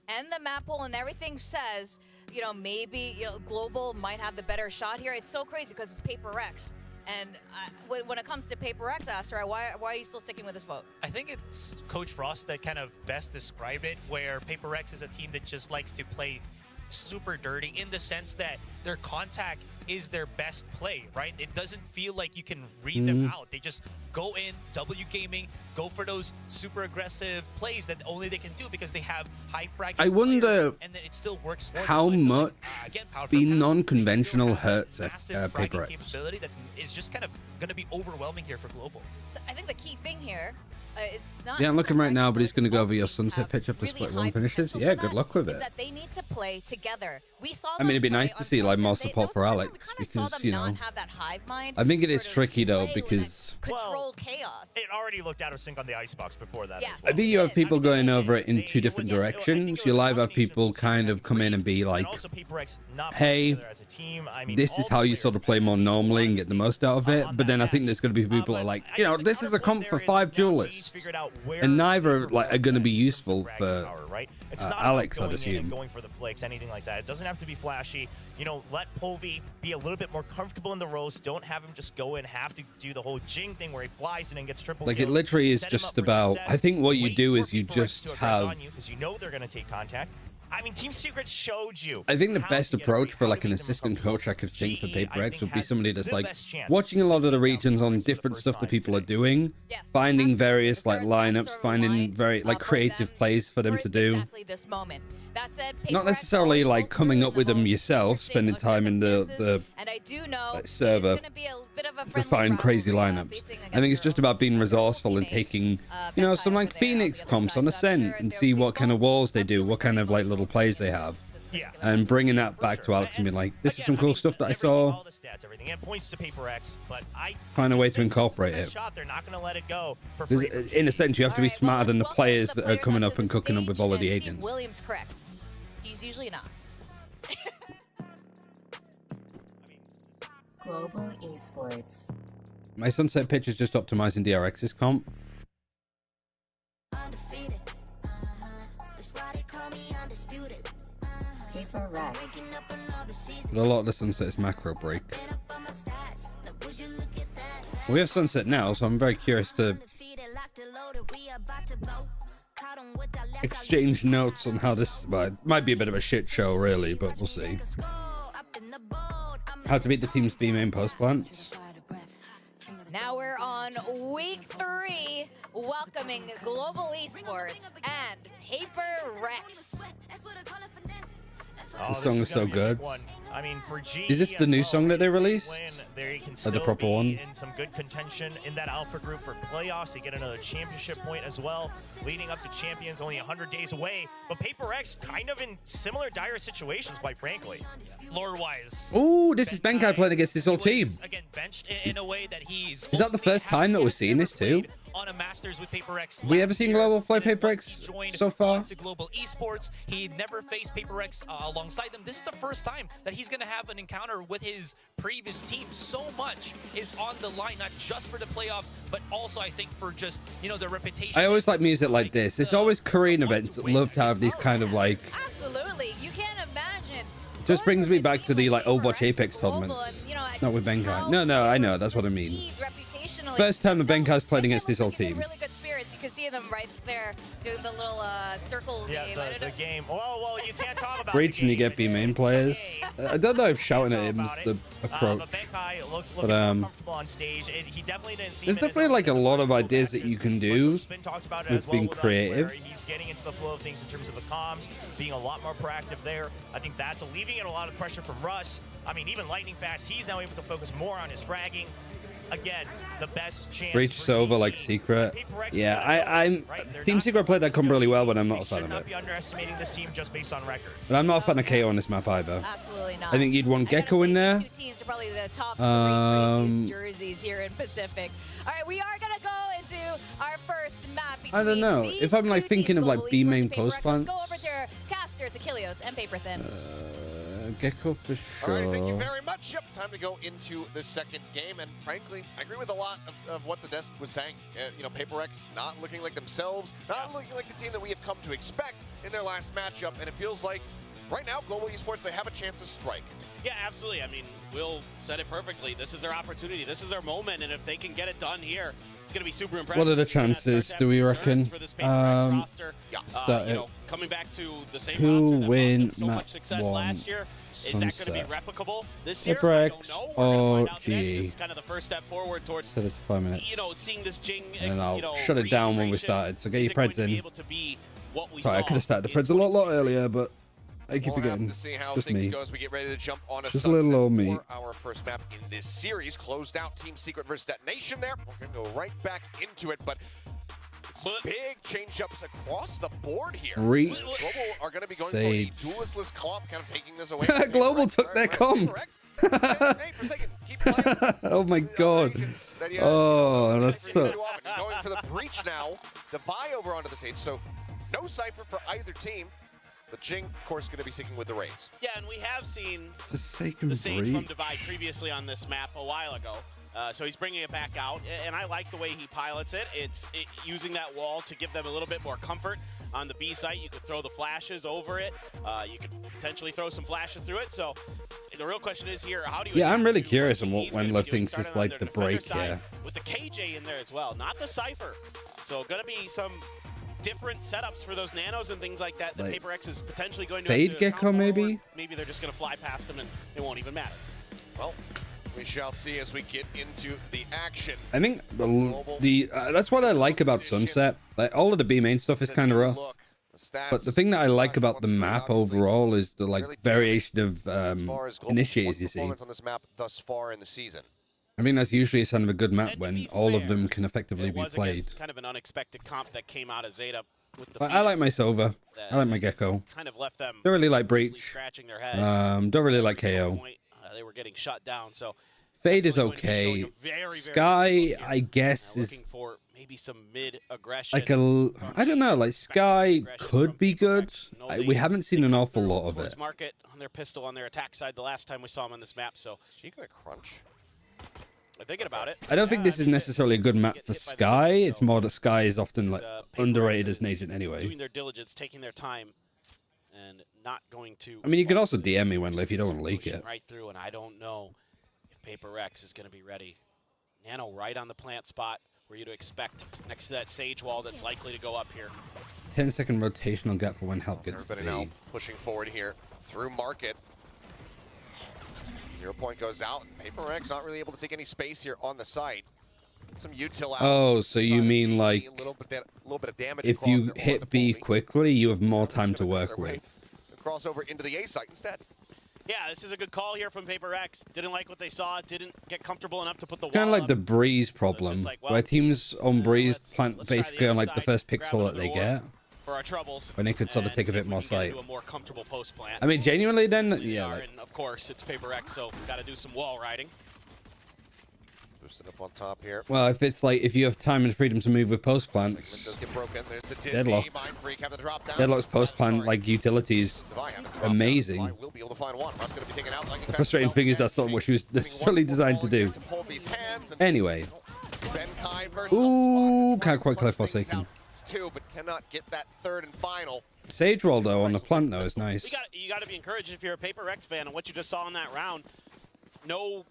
and the map pool and everything says, you know, maybe, you know, Global might have the better shot here. It's so crazy because it's PRX. And when it comes to PRX, Astra, why are you still sticking with this vote? I think it's Coach Frost that kind of best described it, where PRX is a team that just likes to play super dirty in the sense that their contact is their best play, right? It doesn't feel like you can read them out. They just go in, W gaming, go for those super aggressive plays that only they can do because they have high frag. I wonder and then it still works for how them. So much again, being non-conventional hurts fragging PRX. capability that is just kind of going to be overwhelming here for Global. So I think the key thing here is not. Yeah, I'm looking right now, but he's going to go over your Sunset pitch after split one finishes. Yeah, good luck with it. Is that they need to play together. We saw. I mean, it'd be nice to see like more support for Alex because, you know, I think it is tricky though because controlled chaos. It already looked out of sync on the icebox before that. Yes. As well. I think you have people going over it in two different directions. You'll either have people kind of come in and be like, hey, this is how you sort of play more normally and get the most out of it. But then I think there's going to be people that are like, you know, this is a comp for 5 duelists. And neither like are going to be useful for Alex, I'd assume. Going for the flicks, anything like that. It doesn't have to be flashy. You know, let Polvi be a little bit more comfortable in the roast. Don't have him just go in, have to do the whole Jing thing where he flies in and gets triple Like kills. it literally is Set him just up for about, success. I think what you Wait do is for you PRX just to aggress have, on you, 'cause you know they're going to take contact. I mean, Team Secret showed you. I think the how best to get approach away, for how like to an make them assistant coach I could think for GE, I PRX think, would be has somebody that's the like best chance watching a lot of the regions on for the different first stuff that time people are today. doing, Yes, finding various like absolutely. There's lineups, sort of finding line, very like for creative them plays for them for to do. exactly this moment. That said, Not PRX necessarily like goes coming through up with the them most yourself, interesting spending of time in the circumstances, and I do know like, it is server gonna be a bit of a to friendly find crazy rivalry, lineups. facing I think against it's just their about being own resourceful and teammates. taking, you know, some like Phoenix comps on Ascent and see what kind of walls they do, what kind of like little plays they have. Yeah. And bringing that back to Alex and being like, this is some cool stuff that I saw. All the stats, everything. It points to PRX, but I Find a way just to think this is incorporate the it. shot. They're not going to let it go for Because free. in a sense, you have to be Alright, well, smarter than the let's welcome players the that are coming onto up and the cooking up with stage all of the and see if agents. William's correct. He's usually not. Global Esports. My Sunset pitch is just optimizing DRX's comp. PRX. But a lot of the Sunset is macro break. We have Sunset now, so I'm very curious to exchange notes on how this, well, it might be a bit of a shit show really, but we'll see. How to beat the team's B main post plants. Now we're on week 3, welcoming Global Esports and PRX. Oh, The this song is is so gonna be a big good. one. I mean, for G, is this the new song that they released? They can Or still the proper be one? in some good contention in that alpha group for playoffs. They get another championship point as well, leading up to champions only 100 days away. But Paper X kind of in similar dire situations, quite frankly. Lore-wise. Oh, this is Benkai playing against his whole team. Again, benched in a way that he's. Is that the first time that we're seeing this too? On a Masters with Paper X. Have we ever seen Global play Paper X so far? To Global Esports, he never faced Paper X alongside them. This is the first time that he's going to have an encounter with his previous team. So much is on the line, not just for the playoffs, but also I think for just, you know, the reputation. I always like music like this. It's always Korean events that love to have these kind of like. Absolutely, you can't imagine. Just brings me back to the like Overwatch Apex tournaments. Not with Benkai. No, I know. That's what I mean. First time the Benkai's played against his whole team. Really good spirits. You can see them right there doing the little circle game. The game. Well, you can't talk about Breach and you get B main players. I don't know if shouting at him is the approach. But on stage. He definitely didn't see there's definitely like a lot of ideas that you can do with being creative. He's getting into the flow of things in terms of the comms, being a lot more proactive there. I think that's alleviating a lot of pressure from Russ. I mean, even lightning fast, he's now able to focus more on his fragging. Again, the best chance. Breach Silver like Secret. Yeah, I'm Team Secret played that comp really well, but I'm not a fan of it. Be underestimating this team just based on record. But I'm not a fan of KO on this map either. Absolutely not. I think you'd want Gecko in there. Two teams are probably the top three jerseys here in Pacific. All right, we are gonna go into our first map. I don't know if I'm like thinking of like B main post plants. Go over to Casters, Achilleos, and Paper Thin. Gecko for sure. All right, thank you very much. Yep, time to go into the second game. And frankly, I agree with a lot of what the desk was saying. You know, Paper X not looking like themselves, not looking like the team that we have come to expect in their last matchup. And it feels like right now, Global Esports, they have a chance to strike. Yeah, absolutely. I mean, Will said it perfectly. This is their opportunity. This is their moment. And if they can get it done here, it's going to be super impressive. What are the chances, do we reckon? Start it. Coming back to the same Who roster win so map much success 1? last year. Is that going to be replicable this year? Paper X or G? This is kind of the first step forward towards, set it to 5 minutes. you know, seeing this Jing, And then I'll shut it down when we started. So get your Preds in. Sorry, I could have started the Preds a lot earlier, but I keep forgetting. To see how Just things me. go as we get ready to jump on a Just a little old me. for our first map in this series. Closed out Team Secret versus Detonation there. We're going to go right back into it, but it's big change-ups across the board here. Reach. Global are going to be going Sage. for a duelistless comp, kind of taking this away. Global took their comp. Oh my god. Oh, that's so... Going for the breach now. Devi over onto the stage, so no Cypher for either team. But Jing, of course, going to be sticking with the Rays. Yeah, and we have seen the Sage from Devi previously on this map a while ago. So he's bringing it back out, and I like the way he pilots it. It's using that wall to give them a little bit more comfort on the B site. You could throw the flashes over it. You could potentially throw some flashes through it. So the real question is here, how do you... Yeah, I'm really curious on what Wendler thinks is like the break here. With the KJ in there as well, not the Cypher. So going to be some different setups for those nanos and things like that that Paper X is potentially going to Fade Gecko, maybe? Maybe they're just going to fly past them and it won't even matter. Well, we shall see as we get into the action. I think that's what I like about Sunset. Like all of the B main stuff is kind of rough, but the thing that I like about the map overall is the like variation of initiators you see. On this map thus far in the season. I mean, that's usually a sign of a good map when all of them can effectively be played. Kind of an unexpected comp that came out of Zeta. With the I like my Sova. I like my Gecko. Kind of left them don't really like Breach. Scratching their heads. Don't really like KO. They were getting shut down, so Fade is okay. Sky, I guess, is for maybe some mid aggression. like I don't know. Like Sky could be good. We haven't seen an awful lot of it. Market on their pistol on their attack side the last time we saw him on this map. So she gonna crunch. Thinking about it. I don't think this is necessarily a good map for Sky. It's more that Sky is often like underrated as an agent anyway. Doing their diligence, taking their time, and not going to. I mean, you can also DM me Wendler if you don't want to leak it. Right through, and I don't know if Paper X is going to be ready. Nano right on the plant spot where you'd expect next to that Sage wall that's likely to go up here. 10-second rotational gap for when help gets everybody now pushing forward here through market. 0 point goes out. Paper X not really able to take any space here on the site. Get some util out. Oh, so you mean like a little bit of damage if you hit B quickly, you have more time to work with. Cross over into the A site instead. Yeah, this is a good call here from PRX. Didn't like what they saw. Didn't get comfortable enough to put the wall Kind of like up. the breeze problem, like, well, where teams on breeze plant let's try the basically on other like the side, first grab pixel that another they orb get, for our troubles, when they could sort of and take a see if bit we more can get sight. into a more comfortable post plant. I mean, genuinely, then, They yeah. are, Like, and of course, it's PRX, so got to do some wall riding. Boosted up on top here. well, if it's like if you have time and freedom to move with post Segment plants, does get broken. There's the dizzy. Deadlock. Mind Freak having to drop down. Deadlock's post plant like utilities, Divide having to drop down. amazing. Divide will be able to find one. Russ gonna be taken out. Lightning The fast frustrating spell. thing is that's not what she was necessarily designed to do. Polvy's hands and Anyway, Benkai versus ooh, Spot. can't quite clear Punch things Forsaken. out. It's two, but cannot get that third and final. Sage roll though on the plant though is nice. You got to be encouraged if you're a PRX fan and what you just saw in that round. No,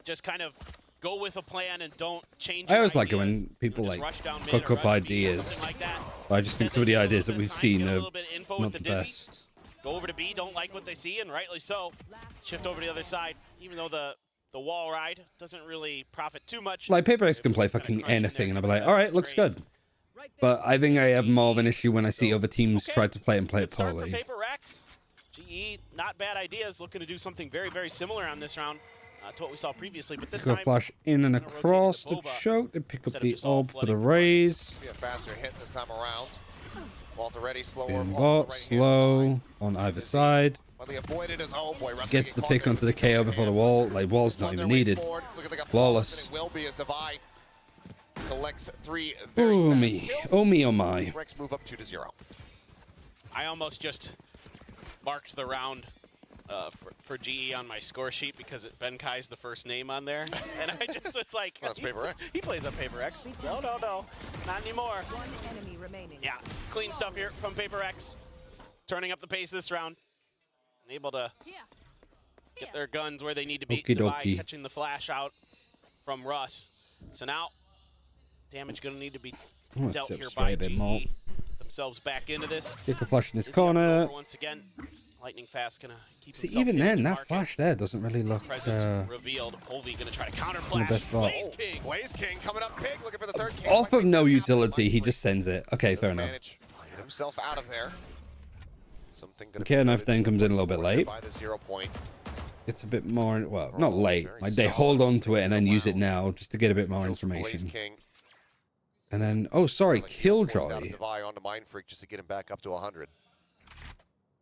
just kind of go with a plan and don't change. I your always like it ideas. when people Just like rush down mid cook or up rush B or ideas. something like that. I just think And some of then the get a ideas that little we've bit of time, seen get a are little bit of info not with the Dizzy. best. Go over to B, don't like what they see, and rightly so. Shift over to the other side, even though the wall ride doesn't really profit too much. Like PRX can play fucking anything, and I'll be like, all right, looks good. But I think I have more of an issue when I see other teams try to play and play it Good start for poorly. PRX. GE, not bad ideas, looking to do something very, very similar on this round to what we saw previously, but this Go time flash in and gonna rotate across into to Boba choke to pick up instead of the just all orb for the flooding the raise. Be a faster hit this time around. Walter ready, slower. Being off bot, the right-hand slow on either side. Well, they avoided his own boy. Russ Gets the getting pick caught onto the KO before the wall. Like, wall's not on even their way needed. forward. It's looking like a Flawless. flawless, and it will be as Divide collects 3 very Oh fast me. kills. Oh me, oh my. Rex move up 2-0. I almost just marked the round for GE on my score sheet because Benkai's the first name on there, and I just was like, Well, that's PRX. he plays on PRX. No, not anymore. One enemy remaining. Yeah, clean stuff here from PRX, turning up the pace this round, and able to get their guns where they need to be. Okie Divide dokie. catching the flash out from Russ. So now damage gonna need to be I'm gonna dealt step here straight by a bit more. GE. Themselves back into this. Take a flash in this Dizzy up corner. over once again. Lightning fast gonna keep See, himself even in then, the that market. flash there doesn't really look Presence revealed. Polvy gonna try to counter the flash. best spot. Blaze King. Blaze King coming up big, looking for the third king. Off of no utility, he just sends it. Okay, fair enough. Manage to get himself out of there. Something gonna Okay, be knife noted then comes in a little bit late. by the 0 point. It's a bit more, well, not Oh, late. very Like they solid. hold on to it and then use it Wow. now just to get a bit more Kills from Blaze information. King. And then, oh, sorry, Forced out of Killjoy. Divide onto Mind Freak just to get him back up to 100.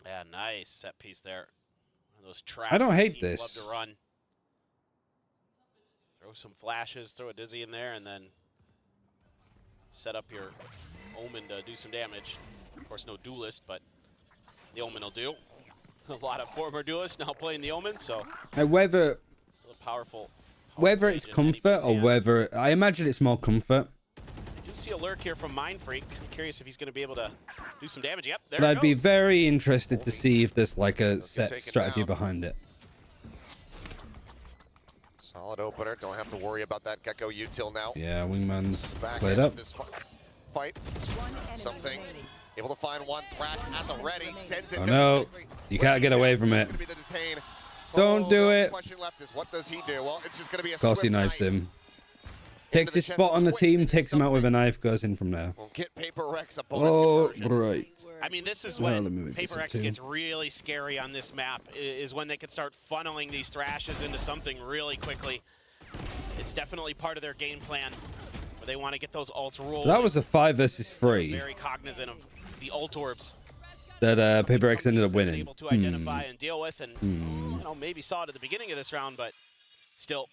Yeah, nice set piece there. One of those traps I don't that hate teams this. Love to run. Throw some flashes, throw a Dizzy in there, and then set up your Omen to do some damage. Of course, no duelist, but the Omen will do. A lot of former duelists now playing the Omen, so Whether still a powerful. whether it's agent in anybody's comfort or hands. whether, I imagine it's more comfort. I do see a lurk here from Mind Freak. I'm curious if he's going to be able to do some damage. Yep, there But it I'd be goes. very interested to see if there's like a get set taken strategy down. behind it. Solid opener. Don't have to worry about that Gecko util now. Yeah, Wingman's Back played end up. of this fight. One enemy Something. remaining. Able to find one. Thrash at the ready. Sends it. Oh very no, quickly. you can't get away from it. Gonna be the detain. Don't do the it. Question left is what does he do? Well, it's just going to be a Of course he swift knifes knife. him. Takes the his chest spot on the twist team, into takes him out with a something. knife, goes in from there. We'll get PRX a bonus Oh, conversion. right. I mean, this is Well, when let me move this up PRX too. gets really scary on this map, is when they can start funneling these thrashes into something really quickly. It's definitely part of their game plan, where they want to get those ults rolling. So that was a 5 versus 3 Very cognizant of the ult orbs. that PRX ended up Something winning. Able to identify and deal with, and you know, maybe saw it at the beginning of this round, but still,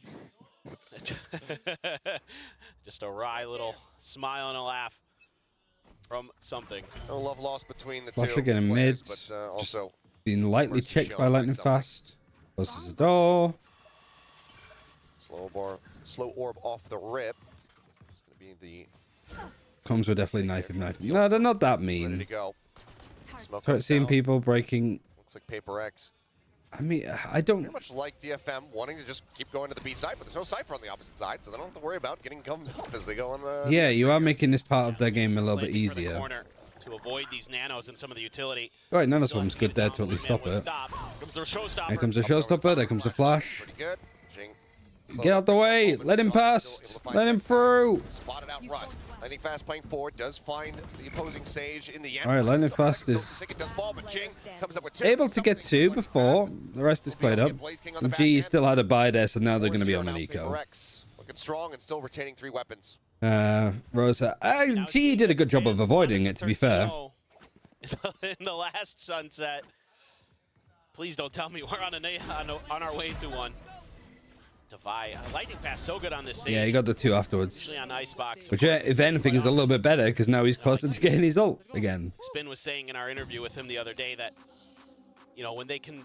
just a wry little smile and a laugh from something. No love lost between the Flash two again in players, mid. but also Being lightly Mercy checked by shown by lightning something. fast. Closes the door. slow orb off the rip. It's going to be Comms were definitely knifing. No, they're not that the ready mean. to go. Smoke But comes seeing down. people breaking. Looks like PRX. I mean, I don't. Pretty much like DFM wanting to just keep going to the B side, but there's no Cypher on the opposite side, so they don't have to worry about getting gummed up as they go on the... Yeah, you are making this part of their game a little bit Flanking for the easier. corner to avoid these nanos and some of the utility. Right, none of Still one's have to good get there down. to at least Wingman stop was it. stopped. Comes the showstopper. Here comes the showstopper, there comes the flash. Pretty good. Jing Get out the way. Let him pass. Let him through. Spotted out Russ. Lightning Fast playing forward, does find the opposing Sage in the end. All right, Lightning Fast is able to get 2 before. The rest is played up. And G still had a buy there, so now they're going to be on an eco. Looking strong and still retaining 3 weapons. Rosa. G did a good job of avoiding it, to be fair. In the last sunset. Please don't tell me we're on our way to one. Divide. Lightning Fast so good on this save. Yeah, he got the 2 afterwards. Usually on Icebox. Which, if anything, is a little bit better because now he's closer to getting his ult again. Spin was saying in our interview with him the other day that, you know, when they can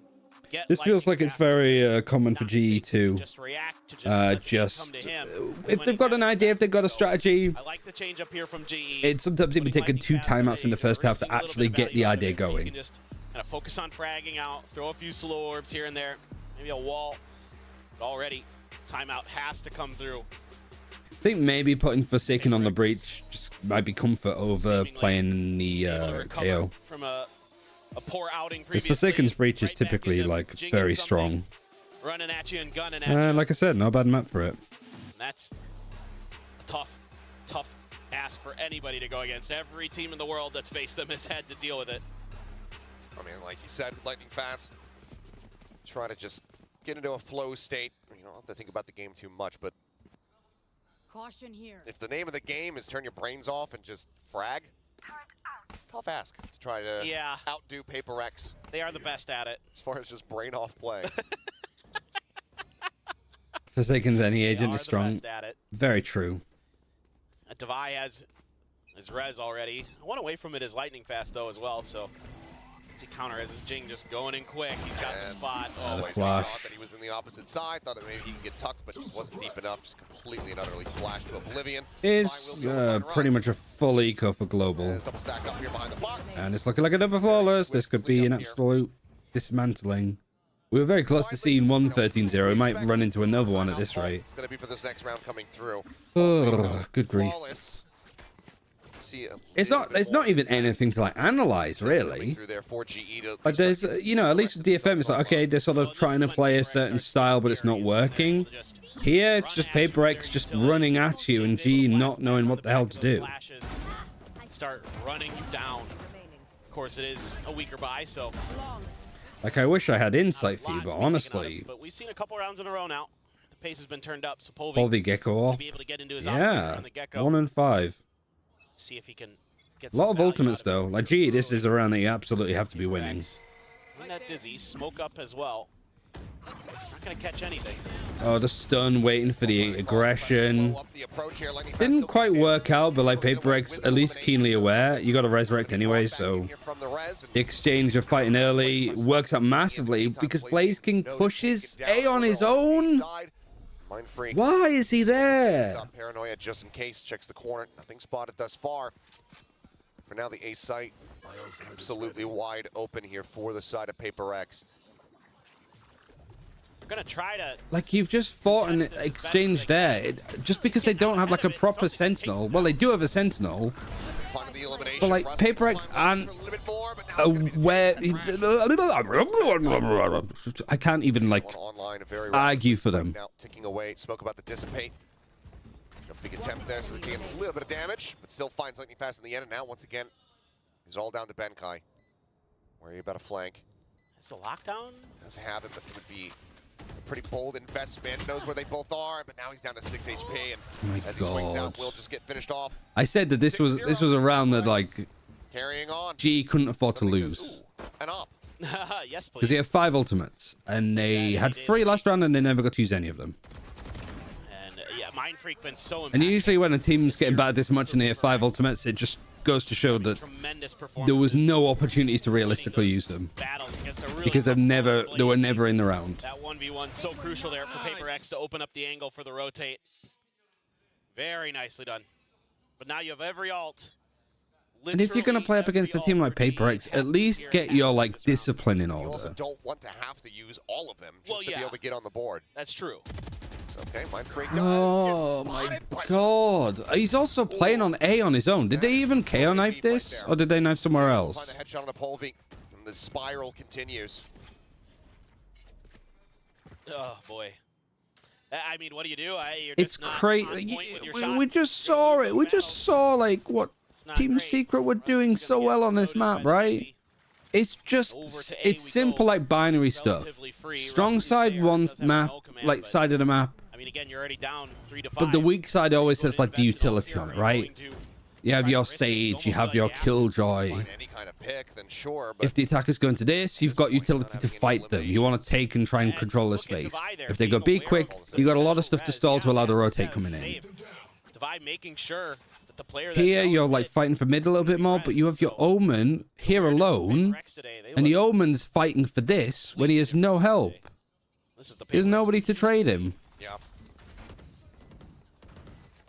get. This feels like it's very common for GE to just react to if they've got an idea, if they've got a strategy. I like the change up here from GE. It's sometimes even taken 2 timeouts in the first half to actually get the idea going. Just kind of focus on fragging out, throw a few slow orbs here and there, maybe a wall. But already, timeout has to come through. I think maybe putting Forsaken on the breach just might be comfort over playing the KO. From a poor outing Because previously. Forsaken's breach is typically like very strong. Running at you and gunning at you. Like I said, no bad map for it. And that's a tough ask for anybody to go against. Every team in the world that's faced them has had to deal with it. I mean, like you said, Lightning Fast, try to just get into a flow state. You don't have to think about the game too much, but caution here. If the name of the game is turn your brains off and just frag, it's a tough ask to try to outdo PRX. They are the best at it. As far as just brain off play. Forsaken's any agent is strong. Very true. Divide has his res already. One away from it is Lightning Fast though as well, so he counter as his Jing just going in quick. He's got the spot. Flash. Thought that he was in the opposite side. Thought that maybe he could get tucked, but just wasn't deep enough. Just completely and utterly flashed to oblivion. Is pretty much a full eco for global. Double stack up here behind the box. And it's looking like another flawless. This could be an absolute dismantling. We were very close to seeing 1-13-0. We might run into another one at this rate. It's going to be for this next round coming through. Oh, good grief. It's not even anything to like analyze, really. Like there's, you know, at least with DFM, it's like, okay, they're sort of trying to play a certain style, but it's not working. Here, it's just PRX just running at you and G not knowing what the hell to do. Start running you down. Of course, it is a weaker buy, so. Like, I wish I had insight for you, but honestly. But we've seen a couple rounds in a row now. The pace has been turned up, so Polvi Gecko. Be able to get into his 1 and 5. See if he can get a lot of ultimates though. Like, gee, this is a round that you absolutely have to be winning. That Dizzy smoke up as well. It's not gonna catch anything. Oh, the stun, waiting for the aggression. Didn't quite work out, but like PRX, at least keenly aware. You got to resurrect anyway, so the exchange of fighting early works out massively because Blaze King pushes A on his own. Why is he there? Paranoia just in case. Checks the corner. Nothing spotted thus far. For now, the A site absolutely wide open here for the side of PRX. We're gonna try to. Like, you've just fought an exchange there. Just because they don't have like a proper sentinel. Well, they do have a sentinel. But like PRX aren't aware. I can't even like argue for them. Now ticking away. Spoke about the dissipate. A big attempt there, so they can get a little bit of damage, but still finds Lightning Fast in the end. And now once again, he's all down to Benkai. Worry about a flank. It's the lockdown. Doesn't have it, but it would be a pretty bold investment. Knows where they both are, but now he's down to 6 HP, and as he swings out, will just get finished off. I said that this was a round that like carrying on. G couldn't afford to lose. And up. Yes, please. Because he had 5 ultimates, and they had 3 last round, and they never got to use any of them. And yeah, Mind Freak been so. And usually when a team's getting battered this much and they have 5 ultimates, it just goes to show that there was no opportunities to realistically use them because they were never in the round. That 1v1 so crucial there for PRX to open up the angle for the rotate. Very nicely done. But now you have every ult. And if you're going to play up against a team like PRX, at least get your like discipline in order. You also don't want to have to use all of them just to be able to get on the board. That's true. Okay, Mind Freak does oh my god. He's also playing on A on his own. Did they even KO knife this? Or did they knife somewhere else? Find a headshot on a Polvi, and the spiral continues. Oh boy. I mean, what do you do? You're It's just not crazy. on point with your We shots. just saw it. We just saw like what not Team great. Secret were doing so well on this map, right? It's just, it's simple like binary stuff. Strong side wants map, like side of the map. I mean, again, you're already down 3 to 5. But the weak side always has like the utility on it, right? You have your Sage, you have your Killjoy. Any kind of pick, then sure, If the attacker's going to this, you've got utility to fight them. You want to take and try and control the space. If they go B quick, you got a lot of stuff to stall to allow the rotate coming in. Divide making sure that the player Here, you're like fighting for mid a little bit more, but you have your Omen here alone, and the Omen's fighting for this when he has no help. There's nobody to trade him. Yeah.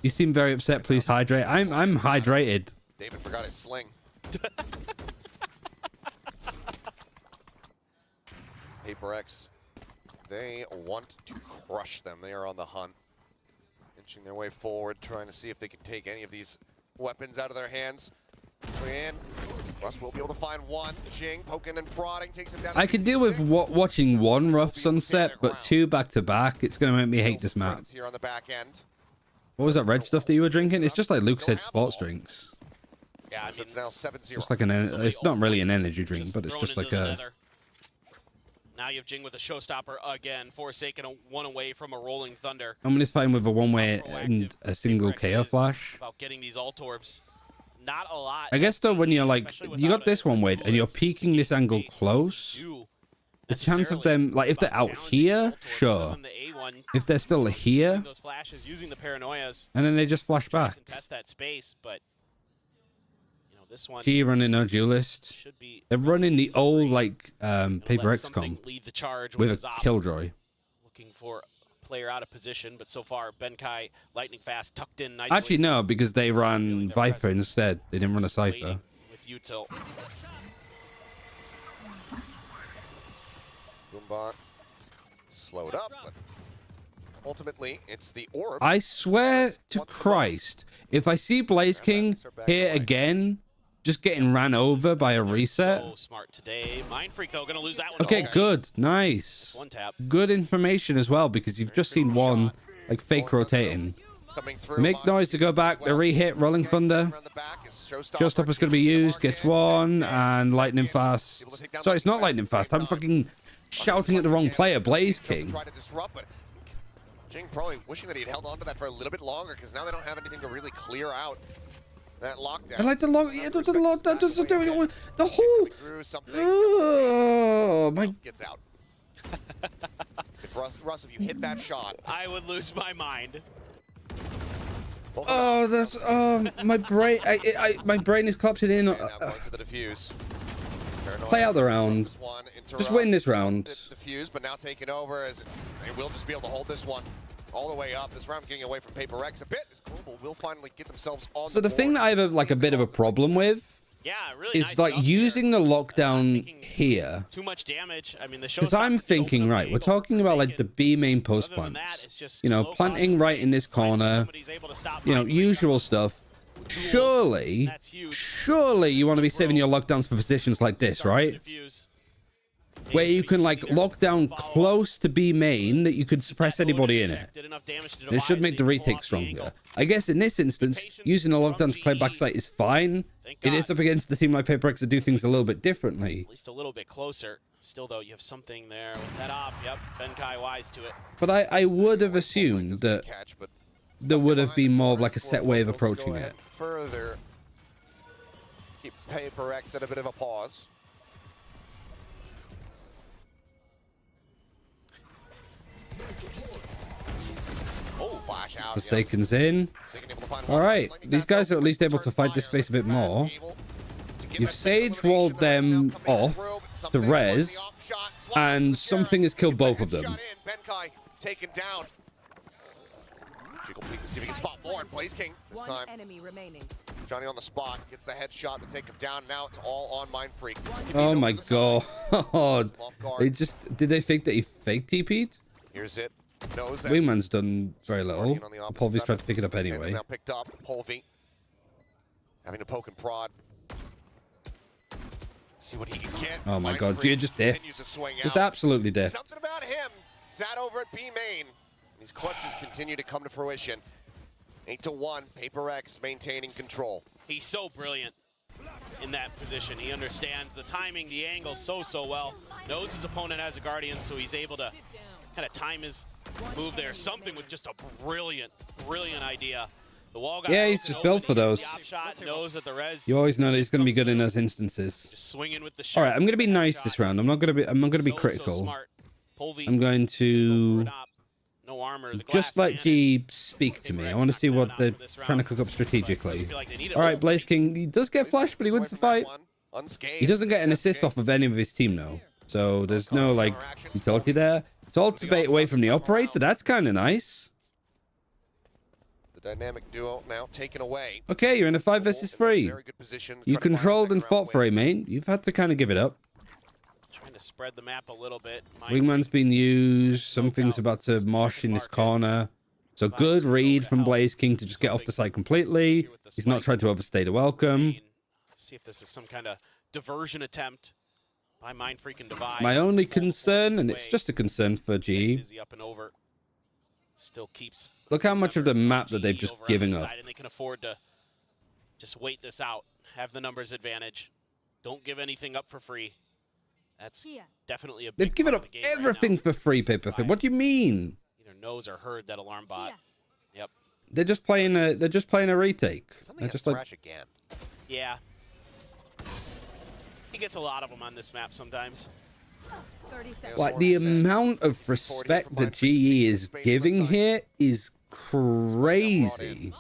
You seem very upset. Please hydrate. I'm hydrated. David forgot his sling. PRX, they want to crush them. They are on the hunt, inching their way forward, trying to see if they can take any of these weapons out of their hands. And Russ will be able to find one. Jing poking and prodding takes him down. I could deal with watching one rough sunset, but two back to back, it's gonna make me hate this map. Here on the back end. What was that red stuff that you were drinking? It's just like Luke said, sports drinks. Yeah, I mean, it's now 7-0. Just like it's not really an energy drink, but it's just like a. Now you have Jing with a showstopper again. Forsaken one away from a rolling thunder. I'm just fighting with a one-way and a single KO flash. About getting these alt orbs. Not a lot. I guess though, when you're like, you got this one way and you're peeking this angle close, the chance of them, like if they're out here, sure. If they're still here, those flashes, using the paranoias, and then they just flash back. Contest that space, but you know this one. G running no duelist. They're running the old like PRX comp lead the charge with a Zop. Killjoy. Looking for a player out of position, but so far Benkai lightning fast tucked in nicely. Actually, no, because they ran Viper instead. They didn't run a Cypher. With Util. Boombot slowed up, but ultimately it's the orb. I swear to Christ, if I see Blaze King here again, just getting ran over by a reset. So smart today. Mind Freak though, gonna lose that one. Okay, good, nice. One tap. Good information as well, because you've just seen one like fake rotating. Make noise to go back. The re-hit, Rolling Thunder. Showstopper's gonna be used. Gets one and lightning fast. Sorry, it's not lightning fast. I'm fucking shouting at the wrong player. Blaze King. Jing probably wishing that he'd held on to that for a little bit longer, because now they don't have anything to really clear out that lockdown. I like the lock. Yeah, the whole. Oh my. Gets out. If Russ, if you hit that shot, I would lose my mind. Oh, that's my brain. My brain is collapsing in. The defuse. Play out the round. Just win this round. Defuse, but now taking over as they will just be able to hold this one all the way up. This round getting away from PRX a bit. As Global will finally get themselves on. So the thing that I have like a bit of a problem with. Yeah, really is nice like using the lockdown here. Too much damage. I mean, the because I'm thinking, right, we're talking about like the B main post plants. You know, planting right in this corner. You know, usual stuff. Surely you want to be saving your lockdowns for positions like this, right? Where you can like lock down close to B main that you could suppress anybody in it. It should make the retake stronger. I guess in this instance, using a lockdown to play backside is fine. It is up against the team like PRX that do things a little bit differently. At least a little bit closer. Still though, you have something there with that op. Yep, Benkai wise to it. But I would have assumed that there would have been more of like a set way of approaching it. Further, keep PRX at a bit of a pause. Oh, flash out. Forsaken's in. All right, these guys are at least able to fight this space a bit more. You've Sage walled them off, the res, and something has killed both of them. Benkai taken down. Jiggle peek to see if he can spot more, and Blaze King this time. Johnny on the spot, gets the headshot to take him down. Now it's all on Mind Freak. Oh my god. Did they think that he fake TP'd? Here's it. Knows that Wingman's done very little. Polvy's tried to pick it up anyway. Now picked up. Polvy having to poke and prod. See what he can get. Oh my god, you're just diffed. Just absolutely diffed. Something about him. Sat over at B main. These clutches continue to come to fruition. 8-1, PRX maintaining control. He's so brilliant in that position. He understands the timing, the angle so well. Knows his opponent has a Guardian, so he's able to kind of time his move there. Something with just a brilliant idea. The wall guy, yeah, he's just built for those. Shot, knows that the res, You always know that he's going to be good in those instances. just swinging with the shot. All right, I'm going to be nice this round. I'm not going to be critical. Smart. Polvi, I'm going to no armor, the just glass let G speak to me. I want to see what they're trying to cook up strategically. All right, Blaze King, he does get flashed, but he wins the fight. He doesn't get an assist off of any of his team, though. So there's no, like, utility there. It's all debate away from the operator. That's kind of nice. The dynamic duo now taken away. Okay, you're in a 5 versus 3. Very good position. You controlled and fought for a main. You've had to kind of give it up. Trying to spread the map a little bit. Wingman's been used. Something's about to marsh in this corner. So good read from Blaze King to just get off the side completely. He's not trying to overstay the welcome. See if this is some kind of diversion attempt by Mind Freaking Divide. My only concern, and it's just a concern for G. Up and over. Still keeps. Look how much of the map that they've just given up. And they can afford to just wait this out. Have the numbers advantage. Don't give anything up for free. That's definitely a big They've given up everything for free, Paperfit. What do you mean? Either knows or heard that alarm bot. Yep. They're just playing a retake. Something just like again. Yeah. He gets a lot of them on this map sometimes. Like, the amount of respect that GE is giving here is crazy.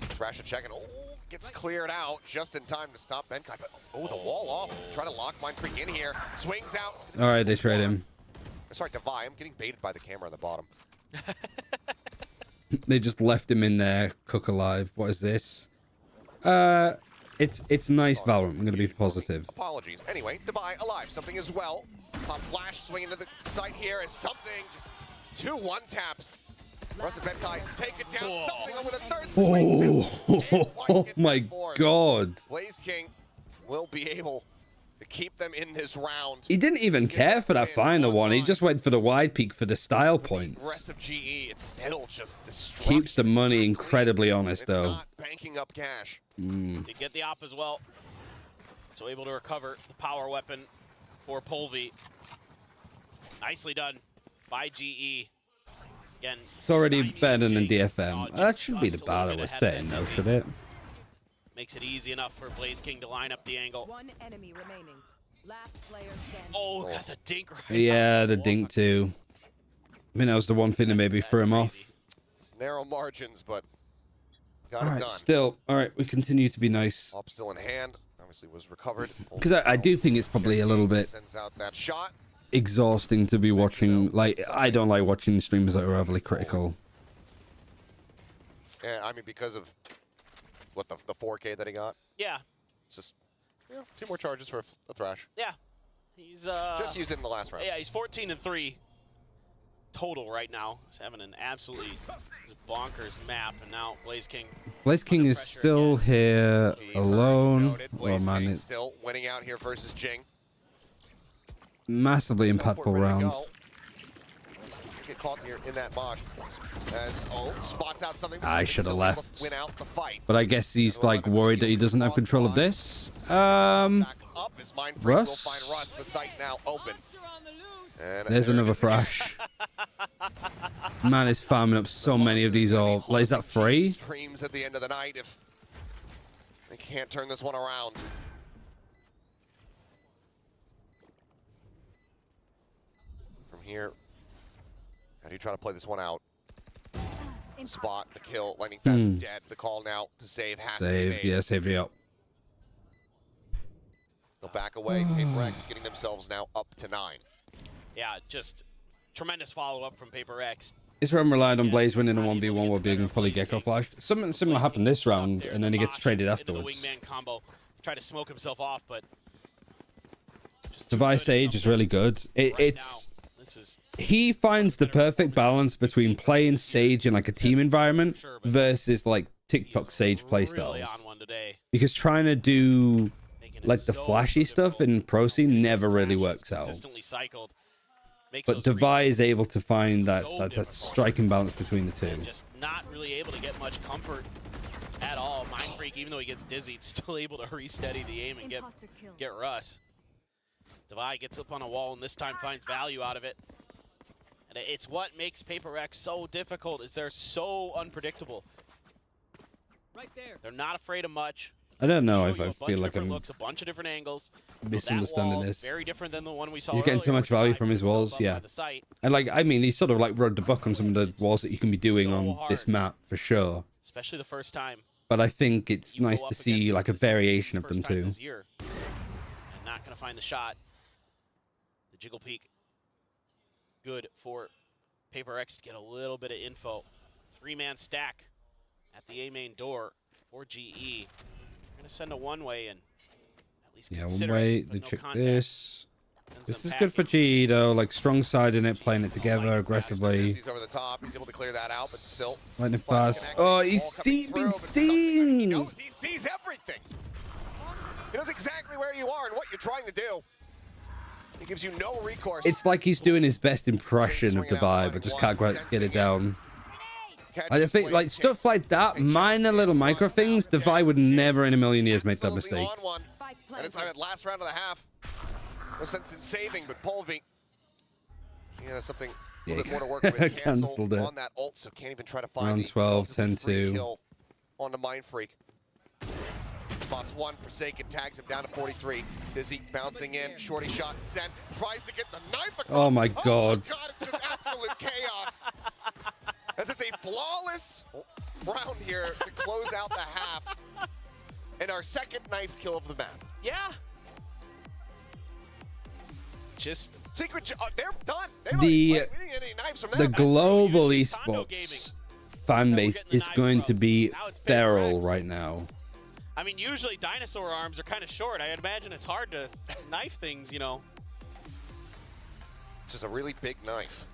Thrasher checking. Oh, gets cleared out just in time to stop Benkai. But oh, the wall off. Try to lock Mind Freak in here. Swings out. All right, they trade him. Sorry, Devi. I'm getting baited by the camera on the bottom. They just left him in there, cook alive. What is this? It's nice, Valorant. I'm going to be positive. Apologies. Anyway, Devi alive. Something as well. Pop flash swinging to the site here is something. Just 2 1-taps. Russ and Benkai take it down. Whoa. Something with a third swing. Oh my God. Blaze King will be able to keep them in this round. He didn't even care for that final one. He just went for the wide peak for the style points. The rest of GE, it's still just destruction. Keeps the money incredibly honest, though. Not banking up cash. They get the op as well. So able to recover the power weapon for Polvi. Nicely done by GE. Again, It's already better than DFM. That should be the battle we're setting, though, should it? Makes it easy enough for Blaze King to line up the angle. One enemy remaining. Last player standing. Oh, got the dink right. Yeah, the dink too. I mean, that was the one thing that maybe threw him off. It's narrow margins, but got All it right, done. still. All right, we continue to be nice. Op still in hand. Obviously was recovered. Because I do think it's probably a little bit Sends out that shot. exhausting to be watching. Like, I don't like watching streamers that are overly critical. Yeah, I mean, because of what the 4K that he got. Yeah. It's just 2 more charges for a Thrash. Yeah. He's just used it in the last round. Yeah, he's 14-3 total right now. He's having an absolutely bonkers map, and now Blaze King. Blaze King is still here alone. Oh Blaze man, King it's still winning out here versus Jing. massively impactful round. Get caught here in that mosh. As spots out something. I should have left. Win out the fight. But I guess he's like worried that he doesn't have control of this. Russ. Russ, the site now open. And There's another Thrash. Man is farming up so many of these all. Like, is that free? Streams at the end of the night if they can't turn this one around. From here, how do you try to play this one out? Spot the kill, lightning fast dead. The call now to save has to be made. Yeah, save it up. They'll back away. PRX getting themselves now up to 9. Yeah, just tremendous follow-up from PRX. This round relied on Blaze winning a 1v1 while being fully Gecko flashed. Something similar happened this round, and then he gets traded afterwards. The wingman combo, try to smoke himself off, but Device Sage is really good. He finds the perfect balance between playing Sage in like a team environment versus like TikTok Sage playstyles. Because trying to do like the flashy stuff in pro scene never really works out. Consistently cycled. makes But those Devi is reads able to find that, so that difficult. striking balance between the two. And just not really able to get much comfort at all. Mind Freak, even though he gets dizzy, still able to re-steady the aim and get Russ. Devi gets up on a wall and this time finds value out of it. And it's what makes PRX so difficult, is they're so unpredictable. Right there. They're not afraid of much. I don't know if Show you I a bunch feel of like different I'm looks, a bunch of different angles. misunderstanding That wall, this. very different than the one we saw He's getting so earlier, much where value Devi from his put himself walls, up yeah. by the site. And like, I mean, he's sort of like rode the buck on some of the walls that you can be doing So on this hard. map for sure. Especially the first time. But I think it's You go nice up to see against like a him. This is variation his of them first time too. this year. And not going to find the shot. The jiggle peek. Good for PRX to get a little bit of info. 3-man stack at the A main door for GE. We're going to send a one-way and at least Yeah, one consider way it, to but no check contact. this. Sends This them is good for packing. GE though, like strong side in it, playing it together aggressively. He's over the top. He's able to clear that out, but still. Lightning Flash fast. connected, Oh, ball he's coming through, been but something that He seen. knows. He sees everything. He knows exactly where you are and what you're trying to do. He gives you no recourse. It's like he's doing his best impression of the vibe, but just can't quite get it down. I think like stuff like that, minor little micro things, Devi would never in a million years make that mistake. On one. And it's at last round of the half. No sense in saving, but Polvi, you know, something a little bit more to work with. Cancelled it. On that ult, so can't even try to find Round the 12, relatively free 10-2. kill on the Mind Freak. Spots one, Forsaken tags him down to 43. Dizzy bouncing in, shorty shot sent, tries to get the knife across. Oh my god. Oh my god, it's just absolute chaos. As it's a flawless round here to close out the half. And our second knife kill of the map. Yeah. Just Secret, they're done. The we didn't get any knives from them. the global Tondo Gaming. esports fan base getting the is knife going to from. be Now it's feral PRX. right now. I mean, usually dinosaur arms are kind of short. I imagine it's hard to knife things, you know. It's just a really big knife.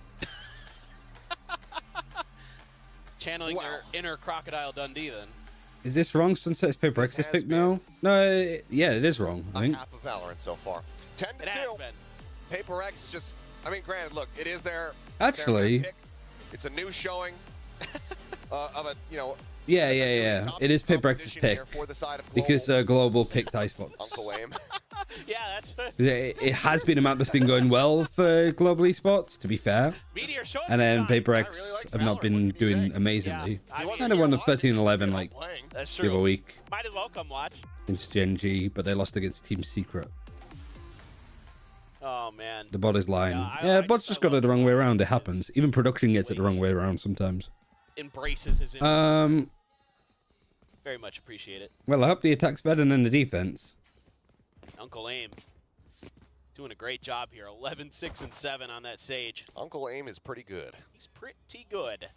Channeling their inner Crocodile Dundee then. Is this wrong? Sunset's PRX's has pick been now? No, yeah, it is wrong. I think. Half of Valorant so far. 10-2. It has been. PRX just, I mean, granted, look, it is their Actually- pick. It's a new showing of a, you know, Yeah. top It is PRX's competition pick here for the side of because Global picked Icebox. Uncle Aim. Yeah, that's It has been a map that's been going well for global esports, to be fair. Meteor, show us And then your shine. PRX have not been doing amazingly. I mean, Kind of won the 13-11 like That's the other true. week Might as well come watch. against Gen G, but they lost against Team Secret. Oh man. The bot is lying. Yeah, Yeah, I bot's just got it the wrong way around. It happens. Even production gets it the wrong way around sometimes. Embraces his inner. Very much appreciate it. Well, I hope the attack's better than the defense. Uncle Aim doing a great job here. 11, 6, and 7 on that Sage. Uncle Aim is pretty good. He's pretty good.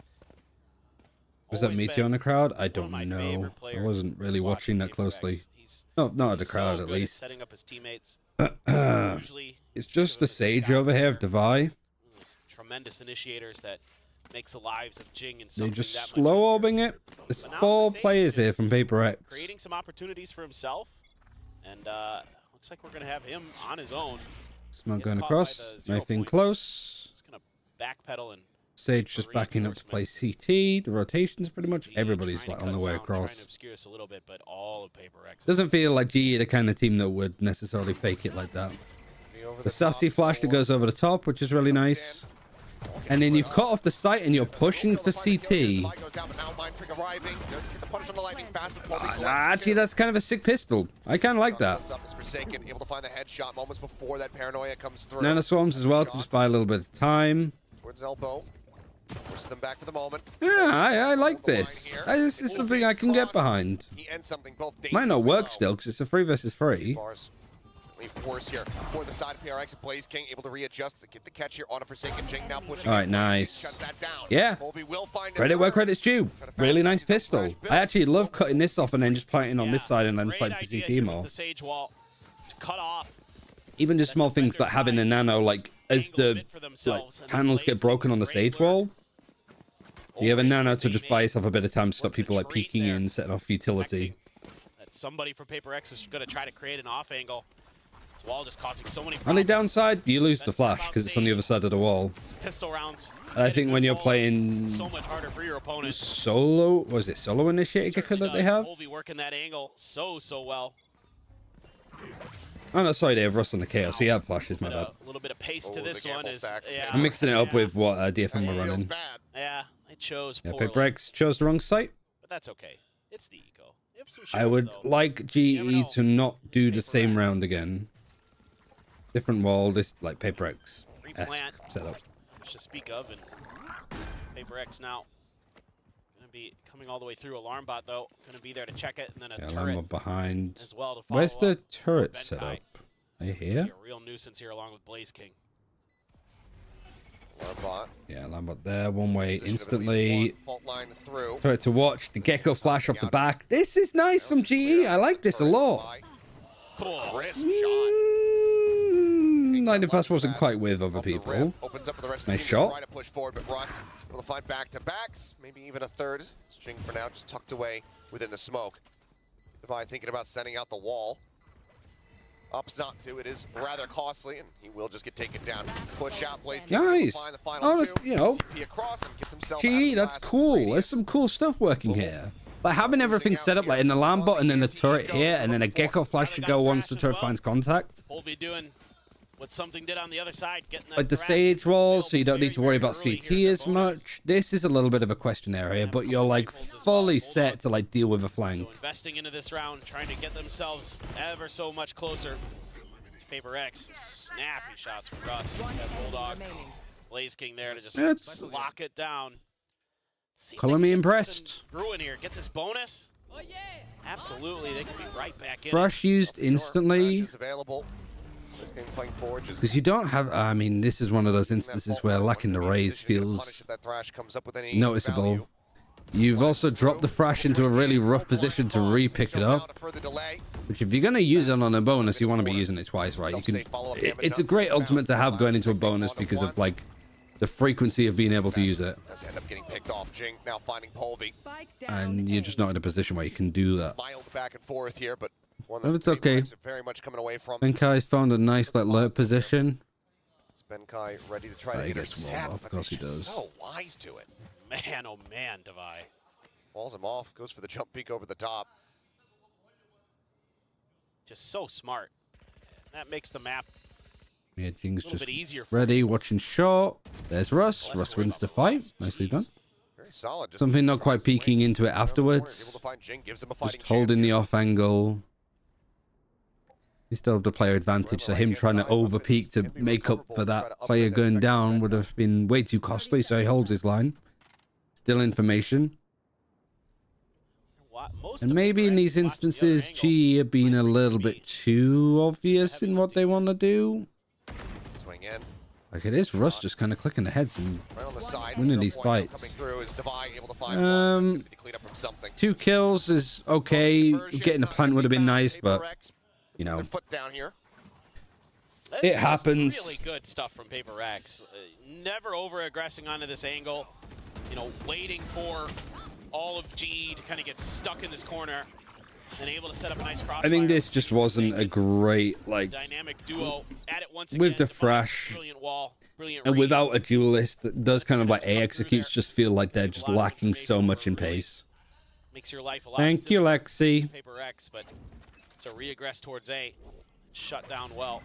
Was that Always Meteor been in the crowd? I one of don't my know. favorite I players wasn't really to watch watching that PRX. closely. He's No, not at the so crowd at good least. setting up his teammates. Usually It's just the gives us a Sage scout over here of there. Devi. Those tremendous initiators that makes the lives of Jing and They're something just that much slow easier. orbing it. There's But now 4 the Sage players here is from PRX. creating some opportunities for himself, and looks like we're gonna have him on his own. Smoke Gets going caught by across. the 0 Knifing point. close. Just gonna backpedal and Sage just for backing up to play CT. The rotations pretty much everybody's trying like to on the cut way sound, trying across. to obscure us a little bit, but all of PRX. Doesn't feel like GE the kind of team that would necessarily fake it like that. Over The sassy flash that goes over the top, which is really nice. And then you cut off the site and you're pushing for CT. Actually, that's kind of a sick pistol. I kind of like that. Forsaken, able to find the headshot moments before that paranoia comes through. Nano swarms as well to just buy a little bit of time. Towards elbow. Pushes them back for the moment. Yeah, I like this. This is something I can get behind. He ends something both Might not dangerously work low. still because it's a 3 versus 3. Bars. Force here for the side of PRX. Blaze King able to readjust to get the catch here on a Forsaken. Jing now pushing. All right, in. nice. Shuts that down. Yeah. Colby will find Credit where credit's due. Really nice pistol. Build. I actually love cutting this off and then just planting on this Yeah, side and then great fighting for idea CT here with more. The Sage wall to cut off. Even just small things like having a nano, like as Angle a the bit for themselves, like and panels Blaze get broken on the King, Sage Wrangler, wall. You have a nano to Always just buy yourself a bit of time to stop Works a people like treat peeking there. in, setting off utility. That somebody from PRX is going to try to create an off angle. This wall just causing so many Only problems. downside, you lose the flash because it's on the other side of the wall. Pistol rounds. I think when you're playing so much harder for your opponent. solo, was it solo initiated kicker that they have? Colby working that angle so well. Oh no, sorry, they have Rust on the KO, so you have flashes, my bad. A little bit of pace to this one is I'm mixing it up with what DFM were running. Yeah, I chose Yeah, poorly, PRX chose the wrong site. but that's okay. It's the eco. They have some I shadows, would though. like GE to not do the same round again. Different wall, this like PRX Replant. setup. To speak of, and PRX now gonna be coming all the way through. Alarm bot though, gonna be there to check it, and then a Yeah, turret Lambo behind. as well to follow Where's the up. turret Benkai. set up? Are you It's gonna here? be a real nuisance here along with Blaze King. Lambot. Yeah, Lambot there, one way Position of at least instantly. one fault line through. Turret to watch, the Gecko flash off the back. This is nice from GE. I like this a lot. Cool. Crisp shot. Lightning Fast wasn't quite with other people. Opens up for the rest Nice of the team to shot. try to push forward, but Russ able to find back-to-backs, maybe even a third. String for now, just tucked away within the smoke. Divine thinking about sending out the wall. Opts not to. It is rather costly, and he will just get taken down. Push out, Blaze King. Nice. Find the final Oh, that's, two. you know, TP across and gets himself out of GE, the that's blast cool. radius. There's some cool stuff working here. Like having everything set up like an alarm bot and then a turret here and then a Gecko flash to go once the turret finds contact. Colby doing what something did on the other side, getting that Like the grab. Sage walls, so you don't need to worry about Early CT here in the as bonus. much. This is a little bit of a question area, but you're like fully set to like deal with a flank. So investing into this round, trying to get themselves ever so much closer to PRX. Some snappy shots from Russ. That Bulldog, Blaze King there to just It's- lock it down. See if Color they me can get impressed. something brewing here. Get this bonus. Oh yeah! Absolutely, they can be right back in. Fresh used instantly. Flash is available. This game playing forward just Because you don't have, I mean, this is one of those instances where lacking the raise feels noticeable. You've also dropped the Thrash into a really rough position to re-pick it up. Which if you're going to use it on a bonus, you want to be using it twice, right? You can. It's a great ultimate to have going into a bonus because of like the frequency of being able to use it. does end up getting picked off. Jing now finding Polvy. And you're just not in a position where you can do that. Mild back and forth here, but one But that it's okay. PRX are very much coming away from. Benkai's found a nice like lurk position. Benkai ready to try He to gets rolled intercept, off, of but course he's he just does. so wise to it. Man, oh man, Devi. Walls him off, goes for the jump peek over the top. Just so smart. That makes the map Yeah, Jing's a little just bit easier for ready, watching short. There's Russ. Russ wins the fight. Nicely done. Very solid. Just Something not trying quite to swing peeking into it around the corner, afterwards. able to find Jing, gives him a fighting Just holding chance the here. off angle. He still have the player advantage, so him trying to over peak to make up for that player going down would have been way too costly, so he holds his line. Still information. And maybe in these instances, GE have been a little bit too obvious in what they want to do. Swing in. Like it is Russ just kind of clicking the heads and Right on the side. winning 0.0 these coming fights. through is Devi able to find one. That's gonna be the cleanup from something. 2 kills is okay. Getting a plant would have been nice, but you know, Their foot down here. This it is happens. Really good stuff from PRX. Never over-aggressing onto this angle. You know, waiting for all of G to kind of get stuck in this corner and able to set up a nice crossfire. I think this just wasn't a great like dynamic duo at it once again. with the Devi, Thrash brilliant wall, brilliant and read. without a duelist. It does kind of like A executes just feel like they're just lacking so much in pace. Makes your life a lot Thank you, simpler Lexi. with PRX, but so re-aggress towards A, shut down well.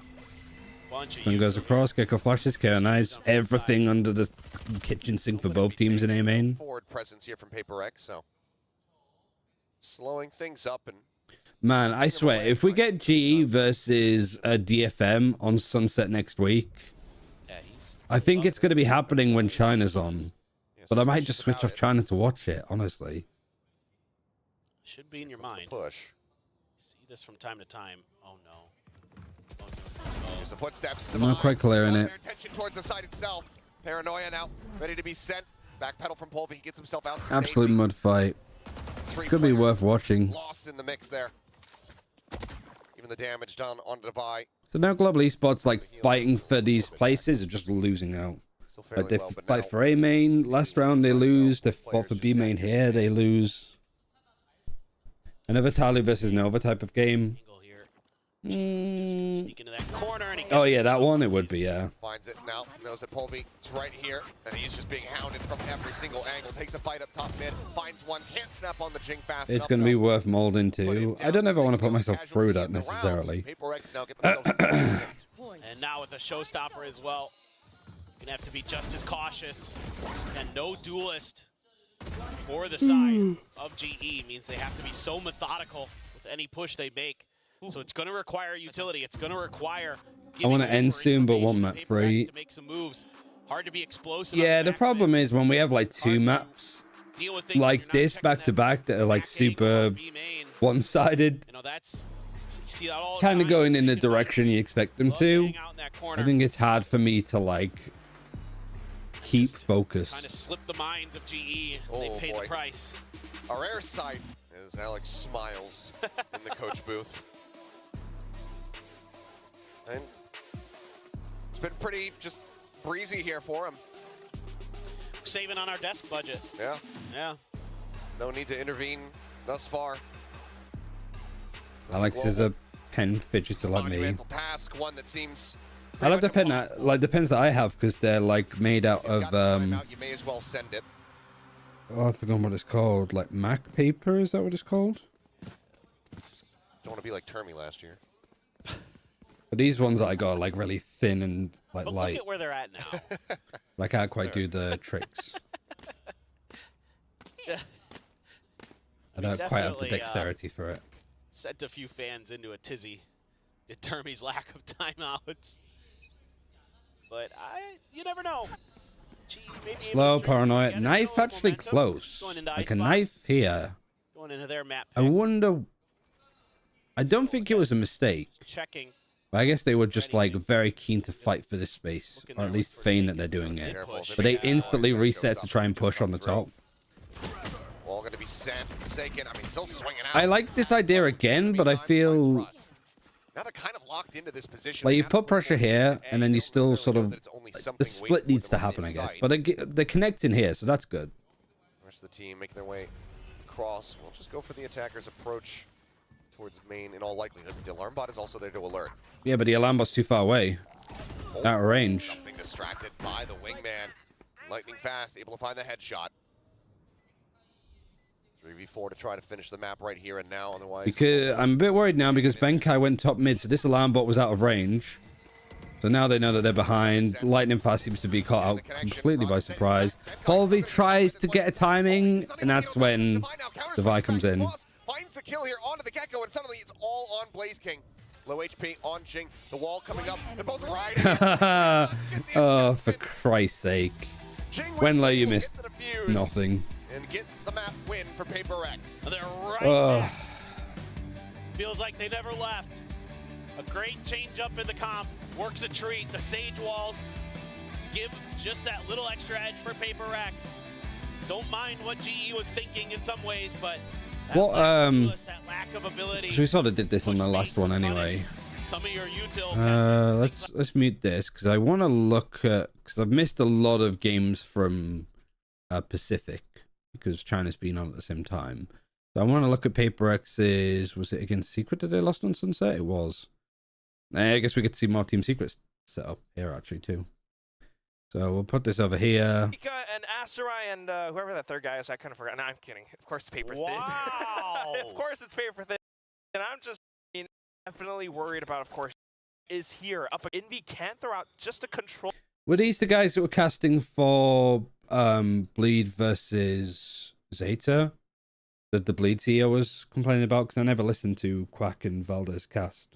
Bunch of Stun goes across, Gecko flashes, KO knives, everything under the kitchen sink for both teams in A main. Forward presence here from PRX, so slowing things up and Man, I swear, if we get GE versus a DFM on Sunset next week, I think it's going to be happening when China's on. But I might just switch off China to watch it, honestly. Should be in your mind. push. See this from time to time. Oh no. Oh, Here's the footsteps. I'm not quite clear in it. Their attention towards the site itself. Paranoia now, ready to be sent. Backpedal from Polvy. He gets himself out. To Absolute safety. mud fight. Three It's going to be players worth watching. Lost in the mix there. Even the damage done on Devi. So now Global Esports like fighting for these places are just losing out. Like they fight for A main, last round they lose, they fought for B main here, they lose. Another Tali versus Nova type of game. Sneak into that corner and he Oh yeah, that one it would be, yeah. Finds it now, knows that Polvi is right here, and he's just being hounded from every single angle. Takes a fight up top mid, finds one, can't snap on the Jing fast It's enough, going to be though. worth molding too. I don't ever want to put myself through that necessarily. PRX now get themselves And now with the showstopper as well, gonna have to be just as cautious. And no duelist for the side of GE means they have to be so methodical with any push they make. So it's gonna require utility. It's gonna require. I want to end soon, but one map free. To make some moves. Hard to be explosive. Yeah, the problem is when we have like 2 maps like this back to back that are like super one-sided, You know, that's you see that all kind of going in the direction you expect them to. I think it's hard for me to like keep focused. Kind of slip the minds of GE. Oh, They pay boy. the price. Our air sight as Alex smiles in the coach booth. And it's been pretty just breezy here for him. Saving on our desk budget. Yeah. Yeah. No need to intervene thus far. Alex is a pen fidgeter like me. Monumental task, one that seems I love the pen that, like the pens that I have because they're like made out of you may as well send it. oh, I forgot what it's called. Like MAC paper, is that what it's called? Don't want to be like Termy last year. But these ones that I got are like really thin and like But light. look at where they're at now. I can't quite do the tricks. Yeah. I don't quite have the Definitely, dexterity for it. Sent a few fans into a tizzy. Did Termy's lack of timeouts. But you never know. Gee, maybe Slow, paranoid. Knife actually close. Like a knife here. Going into their map. I wonder. I don't think it was a mistake. Checking. But I guess they were just like very keen to fight for this space, or at least feign that they're doing it. But they instantly reset to try and push on the top. All going to be sent, forsaken. I mean, still swinging out. I like this idea again, but I feel Now they're kind of locked into this position. like you put pressure here, and then you still sort of the split needs to happen, I guess. But they're connecting here, so that's good. The rest of the team making their way across. We'll just go for the attacker's approach towards main in all likelihood. The alarm bot is also there to alert. Yeah, but the alarm bot's too far away, out of range. Something distracted by the wingman. Lightning fast, able to find the headshot. 3v4 to try to finish the map right here and now. Otherwise, Because I'm a bit worried now because Benkai went top mid, so this alarm bot was out of range. So now they know that they're behind. Lightning Fast seems to be caught out completely by surprise. Polvi tries to get a timing, and that's when the Vi comes in. finds the kill here onto the Gecko, and suddenly it's all on Blaze King. Low HP on Jing. The wall coming up. They're both riding. Oh, for Christ's sake. Wenlo, you missed nothing. And get the map win for PRX. They're right there. Feels like they never left. A great change up in the comp. Works a treat. The Sage Walls give just that little extra edge for PRX. Don't mind what GE was thinking in some ways, but that lack of ability. So we sort of did this on the last one anyway. Some of your util. Let's mute this because I want to look at, because I've missed a lot of games from Pacific because China's been on at the same time. So I want to look at PRX's. Was it against Secret that they lost on Sunset? It was. I guess we get to see more Team Secrets set up here actually too. So we'll put this over here. Mika and Asarai and whoever that third guy is, I kind of forgot. No, I'm kidding. Of course it's Paper Thin. Wow. Of course it's Paper Thin. And I'm just definitely worried about, of course, is here. Up Envy can't throw out just a control. Were these the guys that were casting for Bleed versus Zeta? That the Bleed CEO was complaining about? Because I never listened to Quack and Valdez cast.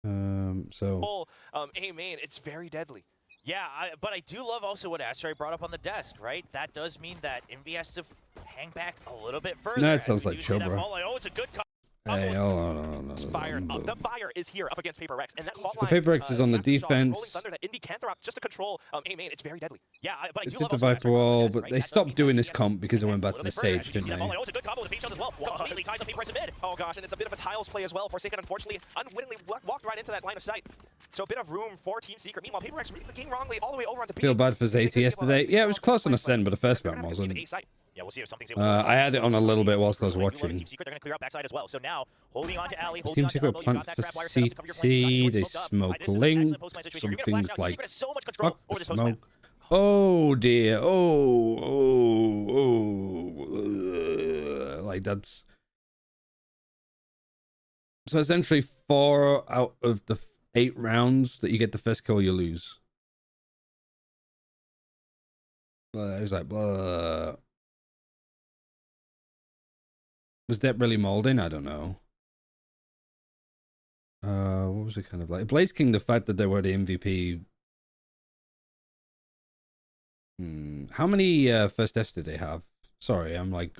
So A main, it's very deadly. Yeah, but I do love also what Asteroid brought up on the desk, right? That does mean that Envy has to hang back a little bit further. No, it sounds like chill, bro. Oh, it's a good call. Hey, hold on. The fire is here up against PRX, and that fault The line, PRX is on the defense. Rolling Thunder that Envy can throw out just to control A main. It's very deadly. Yeah, but I It's do just love the also Viper wall, but they stopped doing this comp because it went back to the Sage, didn't they? Oh, it's a good combo with the Peach as well. Completely ties up PRX in mid. Oh gosh, and it's a bit of a tiles play as well. Forsaken, unfortunately, unwittingly walked right into that line of sight. So a bit of room for Team Secret. Meanwhile, PRX really clicking wrongly all the way over onto P. Feel bad for Zeta yesterday. Yeah, it was close on the send, but the first round wasn't. Yep, Yeah, we'll see if something's I had it on a little bit whilst I was watching. Team Secret, they're going to clear out backside as well. So now, holding on to Ali, Team Secret plant for CT, they smoke Link, something's like, fuck the smoke. Oh dear, like that's... So essentially 4 out of the 8 rounds that you get the first kill, you lose. It was like, blah. Was that really molding? I don't know. What was it kind of like? Blaze King, the fact that they were the MVP. How many first Fs did they have? Sorry, I'm like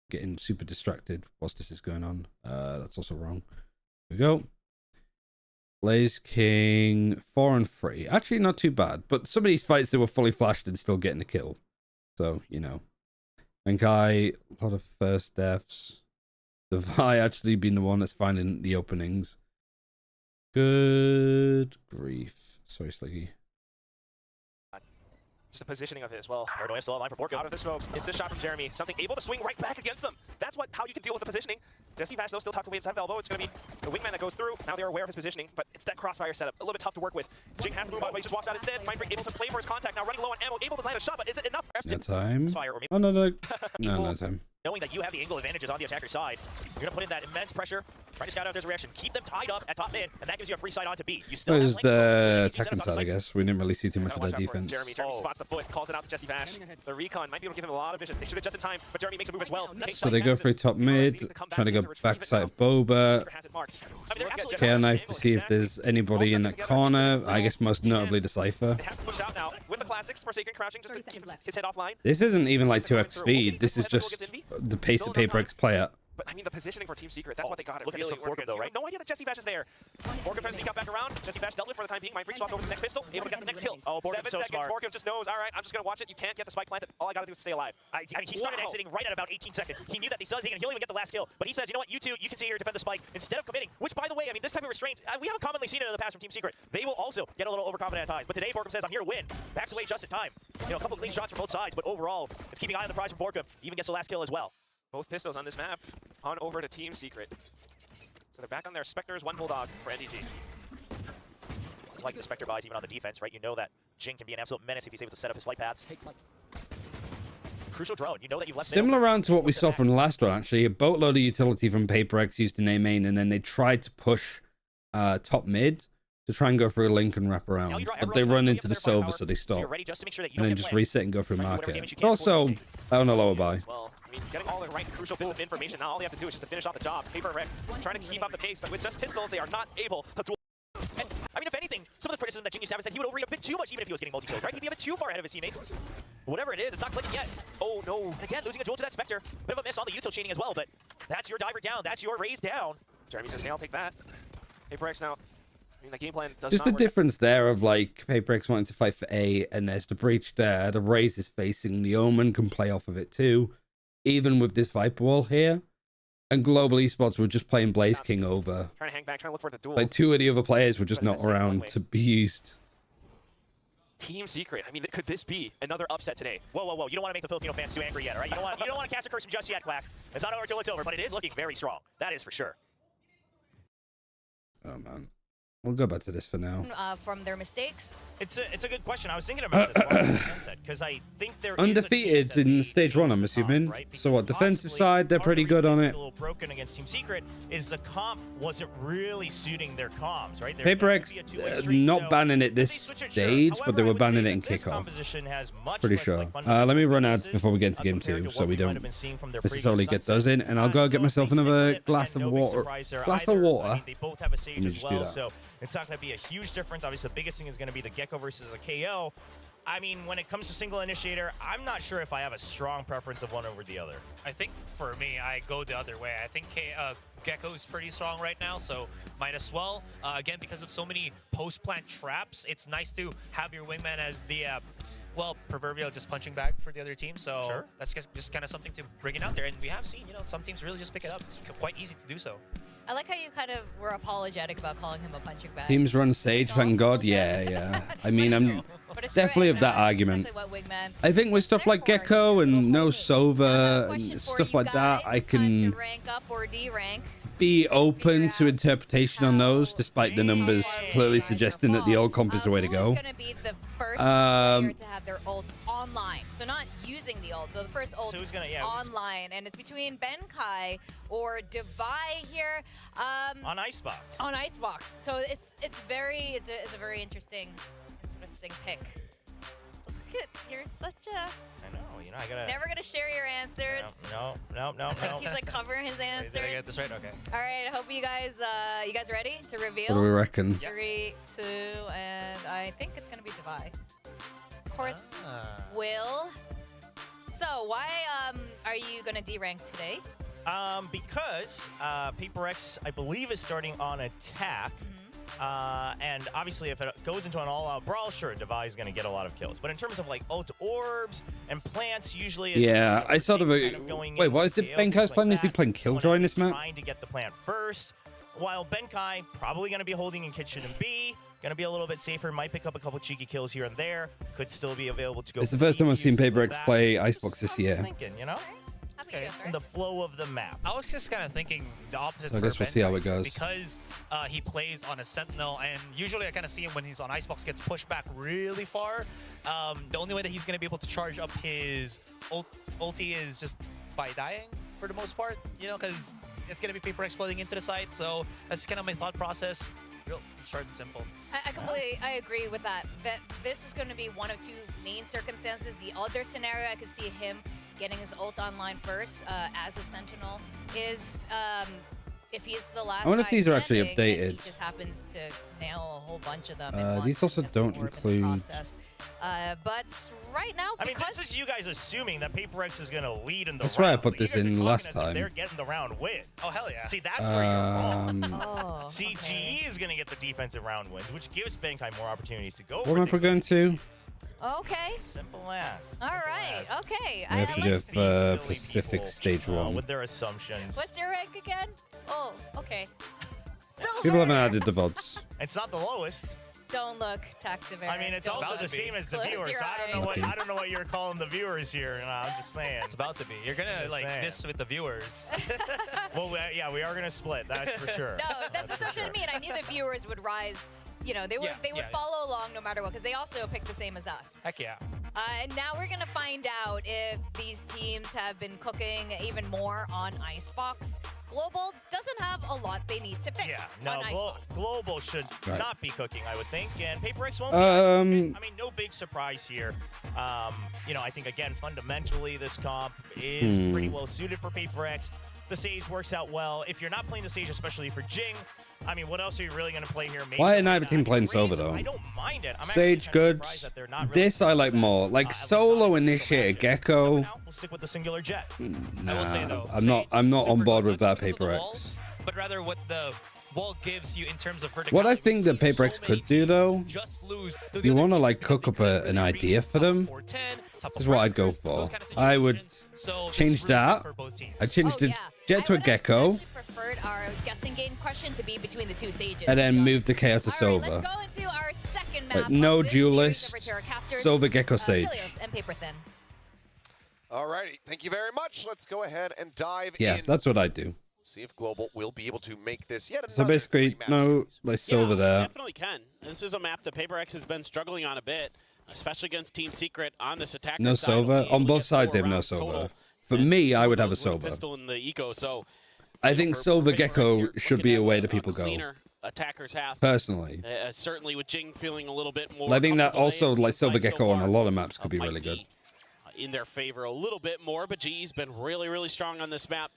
getting super distracted whilst this is going on. That's also wrong. Here we go. Blaze King 4 and 3. Actually, not too bad. But some of these fights, they were fully flashed and still getting a kill. So, you know. Menkai, a lot of first deaths. Devi actually being the one that's finding the openings. Good grief. Sorry, Sliggy. Just the positioning of it as well. Paranoia still alive for Borko. Out of the smokes. It's a shot from Jeremy. Something able to swing right back against them. That's how you can deal with the positioning. Jesse Vash, though, still tucked away inside of elbow. It's going to be the wingman that goes through. Now they're aware of his positioning, but it's that crossfire setup. A little bit tough to work with. Jing has to move out, but he just walks out instead. Mindfreak able to play for his contact. Now running low on ammo, able to land a shot, but is it enough? No time. Oh, no, no. No time. Knowing that you have the angle advantages on the attacker side, you're going to put in that immense pressure, try to scout out this reaction, keep them tied up at top mid, and that gives you a free side on to beat. You still have the attacking side, I guess. We didn't really see too much of their defense. Jeremy spots the foot, calls it out to Jesse Vash. The recon might be able to give him a lot of vision. They should have just in time, but Jeremy makes a move as well. So they go through top mid, trying to go backside of Boba. Care knife to see if there's anybody in that corner. I guess most notably the Cypher. They have to push out now with the classics, Forsaken crouching just to keep his head offline. This isn't even like 2x speed. This is just the pace that PRX play at. But I mean, the positioning for Team Secret, that's what they got. Look at this from Borkum, though, right? No idea that Jesse Vash is there. Borkum tries to sneak out back around. Jesse Vash dealt with for the time being. Mindfreak swapped over to the next pistol, able to get the next kill. Oh, Borkum's 7 so seconds. smart. Borkum just knows, all right, I'm just going to watch it. You can't get the spike planted. All I got to do is stay alive. I mean, he started exiting right at about 18 seconds. He knew that he still he can even get the last kill. But he says, you know what, you two, you can sit here and defend the spike instead of committing. Which, by the way, I mean, this type of restraint, we haven't commonly seen it in the past from Team Secret. They will also get a little overconfident at times. But today, Borkum says, I'm here to win. Backs away just in time. You know, a couple clean shots from both sides, but overall, it's keeping an eye on the prize from Borkum. Even gets the last kill as well. Both pistols on this map on over to Team Secret. So they're back on their Spectres, 1 Bulldog for NDG. I like the Spectre buys even on the defense, right? You know that Jing can be an absolute menace if he's able to set up his flight paths. Crucial drone. You know that you've left similar round to what we saw from the last one, actually. A boatload of utility from PRX used in A main, and then they tried to push top mid to try and go through a link and wrap around. But they run into the silver, so they stop. And then just reset and go through market. Also, on a lower buy. Well, I mean, getting all the right crucial bits of information, now all they have to do is just to finish off the job. PRX trying to keep up the pace, but with just pistols, they are not able to duel. And, I mean, if anything, some of the criticism that Jing used to have is that he would overeat a bit too much even if he was getting multi-killed, right? He'd be a bit too far ahead of his teammates. Whatever it is, it's not clicking yet. Oh, no. And again, losing a duel to that Spectre. Bit of a miss on the util chaining as well, but that's your diver down. That's your raise down. Jeremy says, hey, I'll take that. PRX now. I mean, the game plan does just not the difference there of like PRX wanting to fight for A, and there's the breach there. The raise is facing. The Omen can play off of it too. Even with this Viper wall here. And Global Esports were just playing Blaze King over. Trying to hang back, trying to look for the duel. Like 2 of the other players were just not around to be used. Team Secret. I mean, could this be another upset today? Whoa, whoa, whoa. You don't want to make the Filipino fans too angry yet, all right? You don't want to cast a curse just yet, Quack. It's not over till it's over, but it is looking very strong. That is for sure. Oh, man. We'll go back to this for now. From their mistakes? It's a good question. I was thinking about this while Sunset, because I think there undefeated in stage 1, I'm assuming. Right? So what, defensive side, they're pretty good on it. A little broken against Team Secret is the comp wasn't really suiting their comms, right? PRX not banning it this stage, but they were banning it in kickoff. Pretty sure. Let me run ads before we get into game 2, so we don't necessarily get those in, and I'll go get myself another glass of water. They both have a sage as well, so it's not going to be a huge difference. Obviously, the biggest thing is going to be the Gecko versus a KO. I mean, when it comes to single initiator, I'm not sure if I have a strong preference of one over the other. I think for me, I go the other way. I think Gecko's pretty strong right now, so might as well. Again, because of so many post-plant traps, it's nice to have your wingman as the, well, proverbial just punching bag for the other team. So that's just kind of something to bring it out there. And we have seen, you know, some teams really just pick it up. It's quite easy to do so. I like how you kind of were apologetic about calling him a punching bag. Teams run Sage, thank God. Yeah. I mean, But it's definitely of that argument. exactly what Wingman I think with stuff like Gecko and no Sova question and for stuff you like that, I guys, can to rank up or D-rank. be open to interpretation on those, despite the numbers clearly suggesting that the old comp is the way to go. Who's going to be the first player to have their ult online? So not using the ult, but the first ult online. And it's between Benkai or Divai here. On Icebox. On Icebox. So it's a very interesting pick. Look at, you're such a... I know, you know, I gotta... Never gonna share your answers. No. He's like covering his answers. Did I get this right? Okay. All right, I hope you guys ready to reveal? What do we reckon? 3, 2, and I think it's gonna be Divai. Of course, Will. So why are you gonna D-rank today? Because PRX, I believe, is starting on attack. And obviously, if it goes into an all-out brawl, sure, Divai is going to get a lot of kills. But in terms of like ult orbs and plants, usually it's I sort of wait. What is it? Benkai's playing? Is he playing Killjoy in this map? Trying to get the plant first, while Benkai probably going to be holding in kitchen and B. Going to be a little bit safer. Might pick up a couple cheeky kills here and there. Could still be available to go. It's the first time I've seen PRX play Icebox this year. Thinking, you know. Okay. The flow of the map. I was just kind of thinking the opposite. So I guess we'll see how it goes. Because he plays on a Sentinel, and usually I kind of see him when he's on Icebox gets pushed back really far. The only way that he's going to be able to charge up his ulti is just by dying for the most part, you know, because it's going to be PRX flooding into the site. So that's kind of my thought process. Real short and simple. I completely agree with that. That this is going to be one of two main circumstances. The other scenario I could see him getting his ult online first as a Sentinel is if he's the last. I wonder if these are actually standing, updated. He just happens to nail a whole bunch of them. These also don't include. But right now, I mean, this is you guys assuming that PRX is going to lead in the That's round. why I put this in last time. They're getting the round wins. Oh, hell yeah. See, that's where you're wrong. See, GE is going to get the defensive round wins, which gives Benkai more opportunities to go. What am I going to? Okay. Simple as. All right. Okay. I have to do Pacific Stage 1. With their assumptions. What's your rank again? Oh, okay. People haven't added the VODs. It's not the lowest. Don't look, Tactiver. I mean, it's also the same as the viewers. I don't know what you're calling the viewers here. No, I'm just saying. It's about to be. You're gonna like this with the viewers. Well, yeah, we are gonna split. That's for sure. No, that's what I mean. I knew the viewers would rise. You know, they would follow along no matter what, because they also picked the same as us. Heck yeah. And now we're gonna find out if these teams have been cooking even more on Icebox. Global doesn't have a lot they need to fix. Yeah, no, Global should not be cooking, I would think, and PRX won't. I mean, no big surprise here. You know, I think again, fundamentally, this comp is pretty well suited for PRX. The Sage works out well. If you're not playing the Sage, especially for Jing, I mean, what else are you really going to play here? Maybe why isn't either team playing Sova though? I don't mind it. I'm Sage good. This I like more. Like solo initiator Gecko. We'll stick with the singular jet. Nah, I will say though, I'm not on board with that PRX. But rather what the wall gives you in terms of vertical. What I think that PRX could do though, you want to like cook up an idea for them. This is what I'd go for. I would change that. I changed the jet to a Gecko. Preferred our guessing game question to be between the two Sages. And then move the KO to Sova. Sova. Let's go into our second map. No duelist. Sova Gecko Sage. And Paper Thin. Alrighty, thank you very much. Let's go ahead and dive in. Yeah, that's what I'd do. See if Global will be able to make this yet another. So basically, no, like Sova there. Definitely can. This is a map that PRX has been struggling on a bit, especially against Team Secret on this attack. No Sova. On both sides, they have no Sova. For me, I would have a Sova. Pistol in the eco, so I think Sova Gecko should be a way that people go. Attackers have. Personally. Certainly with Jing feeling a little bit more. I think that also, like Sova Gecko on a lot of maps could be really good. In their favor a little bit more, but GE's been really, really strong on this map.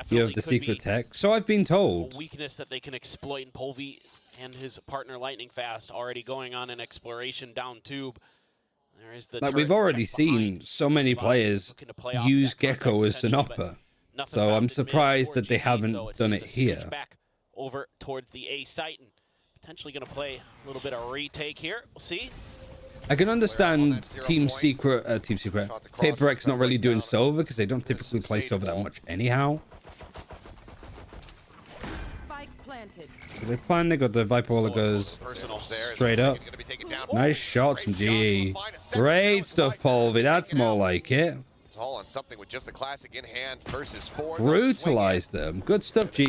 You have the secret tech. So I've been told. A weakness that they can exploit, and Polvi and his partner Lightning Fast already going on an exploration down tube. There is the like we've already seen so many players use Gecko as an upper. So I'm surprised that they haven't done it here. Back over towards the A site and potentially going to play a little bit of retake here. We'll see. I can understand Team Secret, PRX not really doing Sova because they don't typically play Sova that much anyhow. So they finally got the Viper Wall that goes straight up. Nice shots from GE. Great stuff, Polvi. That's more like it. It's all on something with just the classic in hand versus 4. Brutalized them. Good stuff, GE.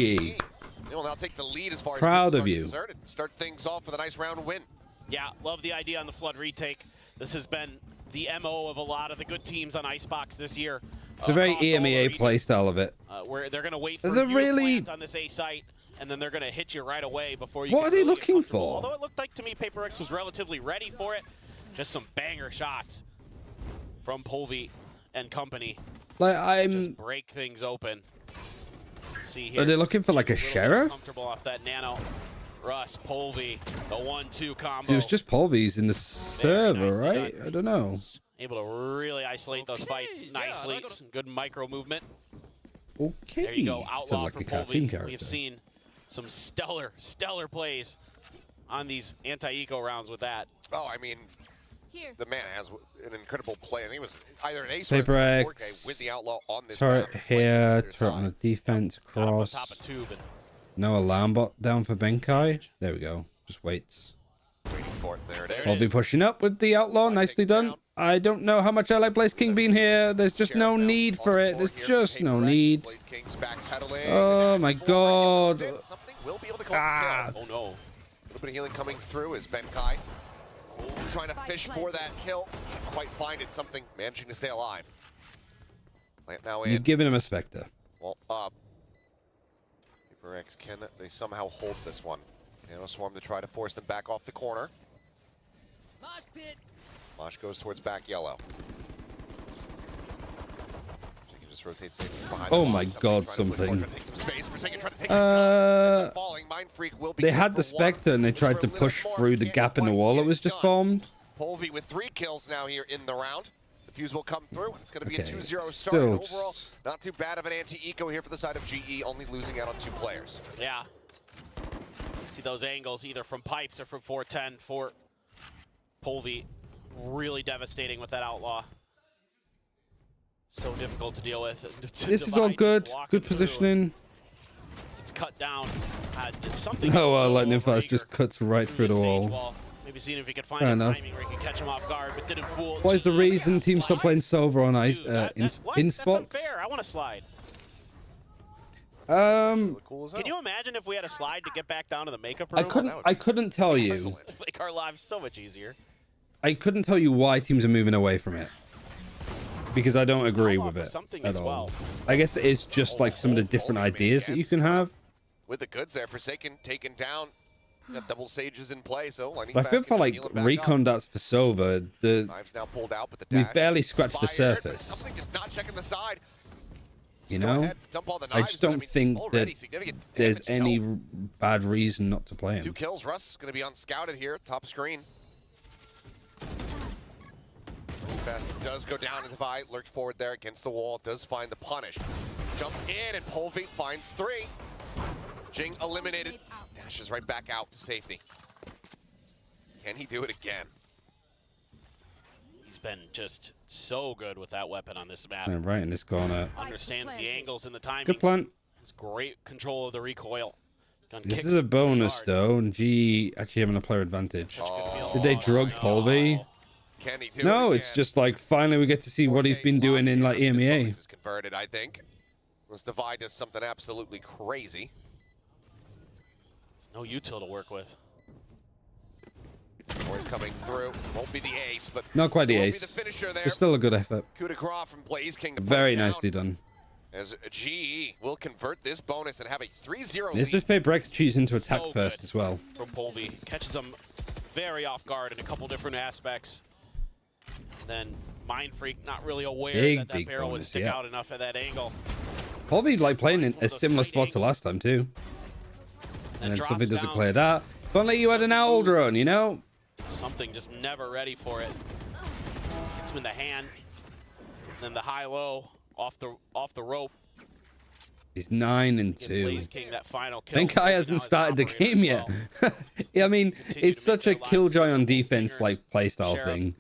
They will now take the lead as far as Proud of you. Start things off with a nice round win. Yeah, love the idea on the Flood retake. This has been the MO of a lot of the good teams on Icebox this year. It's a very EMEA playstyle of it. Where they're going to wait for There's a you really... to plant on this A site, and then they're going to hit you right away before you What can are they really get looking comfortable. for? Although it looked like to me PRX was relatively ready for it. Just some banger shots from Polvi and company. Like, Just break things open. Let's see here. Are they looking for like a sheriff? Comfortable off that nano. Russ, Polvi, the 1-2 combo. It was just Polvi's in the server, right? I don't know. Able to really isolate those fights nicely. Some good micro movement. Okay. There you go. Sounds Outlaw like for a cartoon Polvi. character. We have seen some stellar plays on these anti-eco rounds with that. Oh, I mean, the man has an incredible play. I think it was either an ace Paper or a X. 4K with the Outlaw on this Turret map. here, turret on the defense, cross. Top of tube and No alarm bot down for Benkai. There we go. Just waits. Waiting for it. There it is. I'll be pushing up with the Outlaw. Nicely done. I don't know how much I like Blaze King being here. There's just no need for it. There's just no need. Oh my god. Ah. Oh no. A little bit of healing coming through as Benkai trying to fish for that kill. Didn't quite find it. Something managing to stay alive. Plant now in. You're giving him a Spectre. Well, PRX, can they somehow hold this one? Nano Swarm to try to force them back off the corner. Mosh goes towards back yellow. She can just rotate safely behind Oh the my box. god, Somebody something. trying to take some space. Forsaken trying to take the falling. Mind Freak will be They good had the for one. Spectre and they tried to push through the gap in the wall that was just formed. Polvi with 3 kills now here in the round. The fuse will come through. It's going to be a Okay, 2-0 start. still Overall, not too bad of an anti-eco here for the side of GE, only losing out on 2 players. yeah. See those angles either from pipes or from 410 for Polvi. Really devastating with that Outlaw. So difficult to deal with. This is all good. Good positioning. It's cut down. It's something. Oh, well, Lightning Fast just cuts right through the wall. Maybe seeing if he could find Fair a enough. timing where he could catch him off guard, but didn't fool. What is the reason teams stop playing Silver on ice in That's spots? unfair. I want to slide. Um, Can you imagine if we had a slide to get back down to the makeup room? I couldn't tell you. Make our lives so much easier. I couldn't tell you why teams are moving away from it. Because I don't agree with it at all. I guess it's just like some of the different ideas that you can have. With the goods there, Forsaken taken down. Got double sages in play, so But I feel for like recon darts for Silver, Knives now pulled out, but the we've dash barely scratched the expired, but surface. something just not checking the side. You Go know, ahead, dump all the I knives, just but don't mean, think already that significant there's damage any dealt. bad reason not to play 2 him. kills. Russ going to be unscouted here, top screen. Fast does go down into the lurked forward there against the wall, does find the punish. Jump in and Polvi finds 3. Jing eliminated, dashes right back out to safety. Can he do it again? He's been just so good with that weapon on this map. Yeah, right in this corner. Understands the angles and the timing. Good plant. Has great control of the recoil. Gun This kicks is a bonus hard. though, and G actually having a player advantage. Oh, Did they drug Polvi? Can he do No, it it's again? just like finally we get to see what he's been doing in like EMEA. This is converted, I think. This divide does something absolutely crazy. No util to work with. Or coming through. Won't be the ace, but Not quite the will ace. Be the finisher there. But still a good effort. Coup de grace from Blaze King to put Very it down, nicely done. As GE will convert this bonus and have a 3-0 This is PRX choosing to attack first as well. From Polvi. Catches him very off guard in a couple different aspects. Then Mind Freak not really aware that that barrel would stick out enough at that angle. Polvi like playing in a similar spot to last time too. And then something doesn't clear that. If only you had an owl drone, you know? Something just never ready for it. Hits him in the hand. Then the high-low off the rope. He's 9 and 2. Blaze King, that final kill. Benkai hasn't started the game yet. Yeah, I mean, it's such a killjoy on defense like playstyle thing.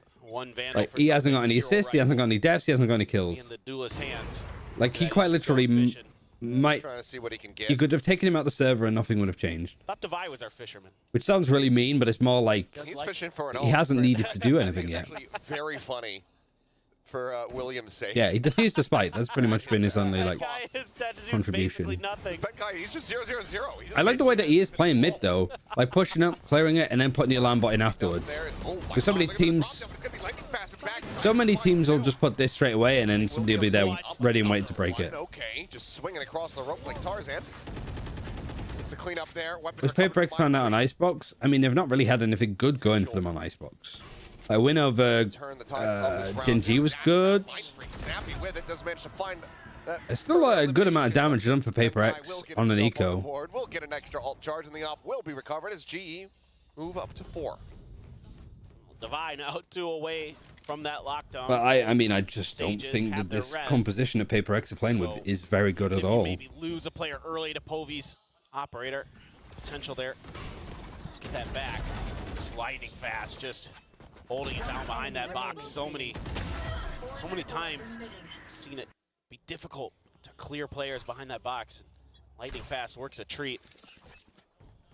Like he hasn't got any assists, he hasn't got any deaths, he hasn't got any kills. In the duelist hands. Like he quite literally Trying to see what he can get. You could have taken him out the server and nothing would have changed. Thought Devi was our fisherman. Which sounds really mean, but it's more like He's fishing for an he hasn't needed to do anything it's yet. actually very funny for William's sake. Yeah, he defused the spite. That's pretty much been his only like contribution. That guy, he's just 0-0-0. I like the way that he is playing mid though, like pushing up, clearing it, and then putting the alarm bot in afterwards. Because so many teams will just put this straight away, and then somebody will be there ready and waiting to break it. Okay, just swinging across the rope like Tarzan. It's a clean up there. Was PRX found out on Icebox? I mean, they've not really had anything good going for them on Icebox. A win over Genji was good. There's still a good amount of damage done for PRX on an eco. We'll get an extra alt charge, and the op will be recovered as GE move up to 4. Devi now 2 away from that lockdown. But I mean, I just don't think that this composition of PRX are playing with is very good at all. Maybe lose a player early to Povi's operator. Potential there. Let's get that back. Just lightning fast, just holding it down behind that box. So many times I've seen it be difficult to clear players behind that box. Lightning fast works a treat.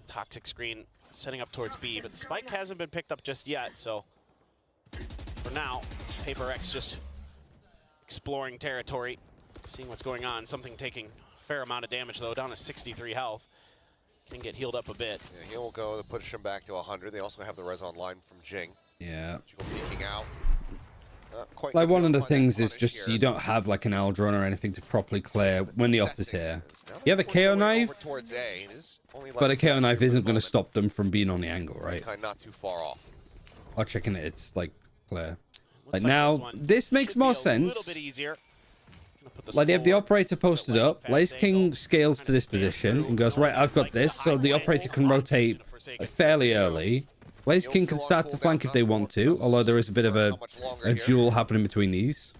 Toxic screen setting up towards B, but the spike hasn't been picked up just yet, so for now, PRX just exploring territory, seeing what's going on. Something taking a fair amount of damage though, down to 63 health. Can get healed up a bit. Yeah, he'll go to push him back to 100. They also have the res online from Jing. Yeah. Peeking out. Like one of the things is just you don't have like an Aldron or anything to properly clear when the opt is here. You have a KO knife, but a KO knife isn't going to stop them from being on the angle, right? Not too far off. Or checking it, it's like clear. Like now, this makes more sense. Like they have the operator posted up. Blaze King scales to this position and goes, right, I've got this. So the operator can rotate fairly early. Blaze King can start to flank if they want to, although there is a bit of a duel happening between these.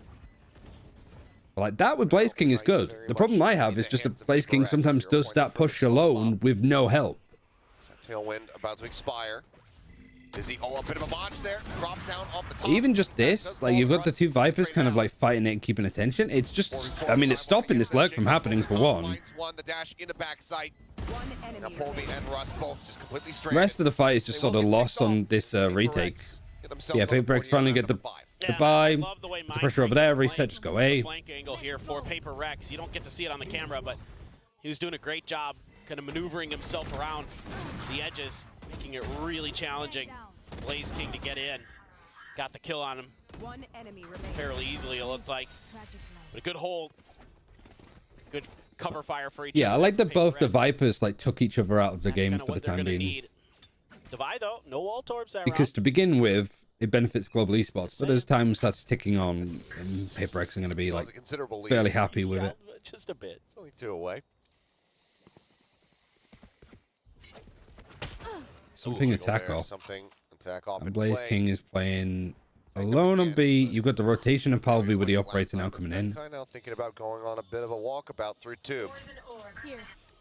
But like that with Blaze King is good. The problem I have is just that Blaze King sometimes does that push alone with no help. Tailwind about to expire. Is he a bit of a launch there? Drop down off the top. Even just this, like you've got the two Vipers kind of like fighting it and keeping attention. It's just, I mean, it's stopping this lurk from happening for one. The dash in the backside. Now Polvi and Russ both just completely The stranded. rest of the fight is just sort of lost on this retake. Yeah, PRX finally get the buy. The pressure over there, reset, just go A. Flank angle here for PRX. You don't get to see it on the camera, but he was doing a great job kind of maneuvering himself around the edges, making it really challenging. Blaze King to get in. Got the kill on him fairly easily, it looked like. But a good hold. Good cover fire for each other. Yeah, I like that both the Vipers like took each other out of the game for the time being. Devi though, no wall torbs that Because to begin with, it benefits global esports, but as time starts ticking on, and PRX are going to be like fairly happy with it. Just a bit. It's only 2 away. Something attack off. Something attack off. And Blaze King is playing alone on B. You've got the rotation of Palvi with the operator now coming in. Kind of thinking about going on a bit of a walkabout through 2.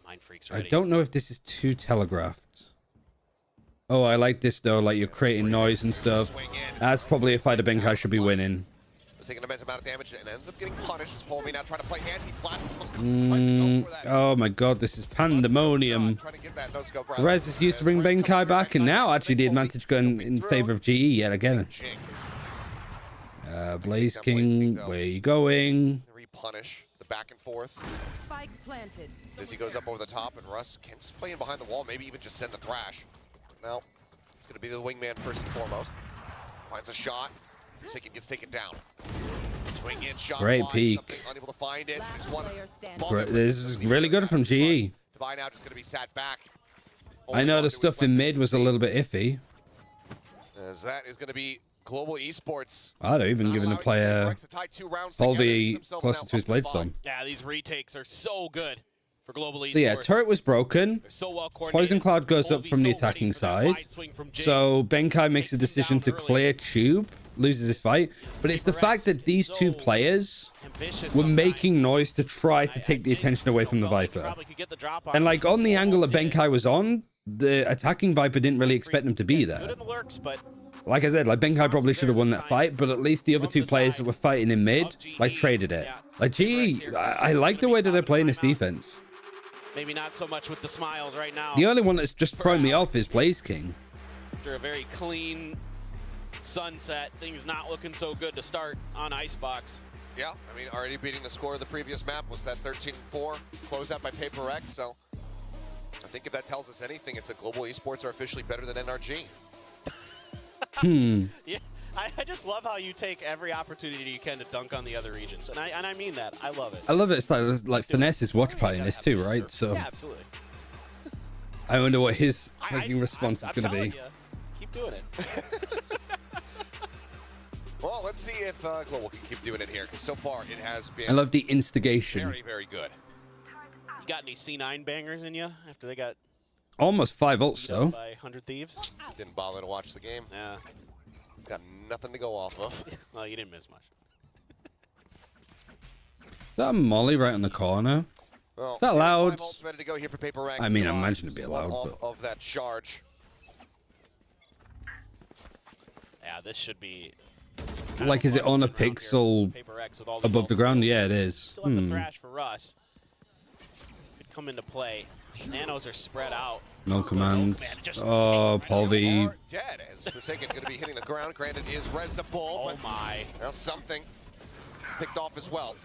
Mind freaks I ready. don't know if this is too telegraphed. Oh, I like this though, like you're creating noise and stuff. That's probably a fight a Benkai should be winning. Taking an immense amount of damage and ends up getting punished as Polvi now trying to play anti-flash. Oh my god, this is pandemonium. The res is used to bring Benkai back, and now actually the advantage going in favor of GE yet again. Blaze King, where are you going? Repunish the back and forth. Spike planted. As he goes up over the top, and Russ can just play in behind the wall, maybe even just send the thrash. No, it's going to be the wingman first and foremost. Finds a shot. Gets taken down. Swing in, shot. Great peek. Unable to find it. This is really good from GE. Devi now just going to be sat back. I know the stuff in mid was a little bit iffy. As that is going to be global esports. I don't even giving the player Polvi closer to his blade storm. Yeah, these retakes are so good for global esports. So yeah, turret was broken. Poison Cloud goes up from the attacking side. So Benkai makes a decision to clear tube, loses this fight. But it's the fact that these two players were making noise to try to take the attention away from the Viper. And like on the angle that Benkai was on, the attacking Viper didn't really expect them to be there. like I said, like Benkai probably should have won that fight, but at least the other two players that were fighting in mid, like, traded it. Like, GE, I like the way that they're playing this defense. Maybe not so much with the smiles right now. The only one that's just thrown me off is Blaze King. After a very clean sunset, things not looking so good to start on Icebox. Yeah, I mean, already beating the score of the previous map was that 13-4 closeout by PRX, so I think if that tells us anything, it's that global esports are officially better than NRG. Yeah, I just love how you take every opportunity you can to dunk on the other regions, and I mean that. I love it. I love it. It's like Finesse is watch party in this too, right? So yeah, absolutely. I wonder what his response is going to be. You, keep doing it. Well, let's see if Global can keep doing it here, because so far it has been. I love the instigation. Very, very good. You got any C9 bangers in you after they got almost 5 ults though? By 100 Thieves. Didn't bother to watch the game. Yeah. Got nothing to go off of. Well, you didn't miss much. Is that a molly right on the corner? Well, is that allowed? Ready to go here for PRX. I mean, I imagine it'd be allowed. But... of that charge. Yeah, this should be. Like, is it on a pixel above the ground? Yeah, it is. Still have the thrash for Russ. Could come into play. Nanos are spread out. No command. Oh, Polvi. Dead as Forsaken going to be hitting the ground. Granted, is Resible. Oh my. Now something picked off as well.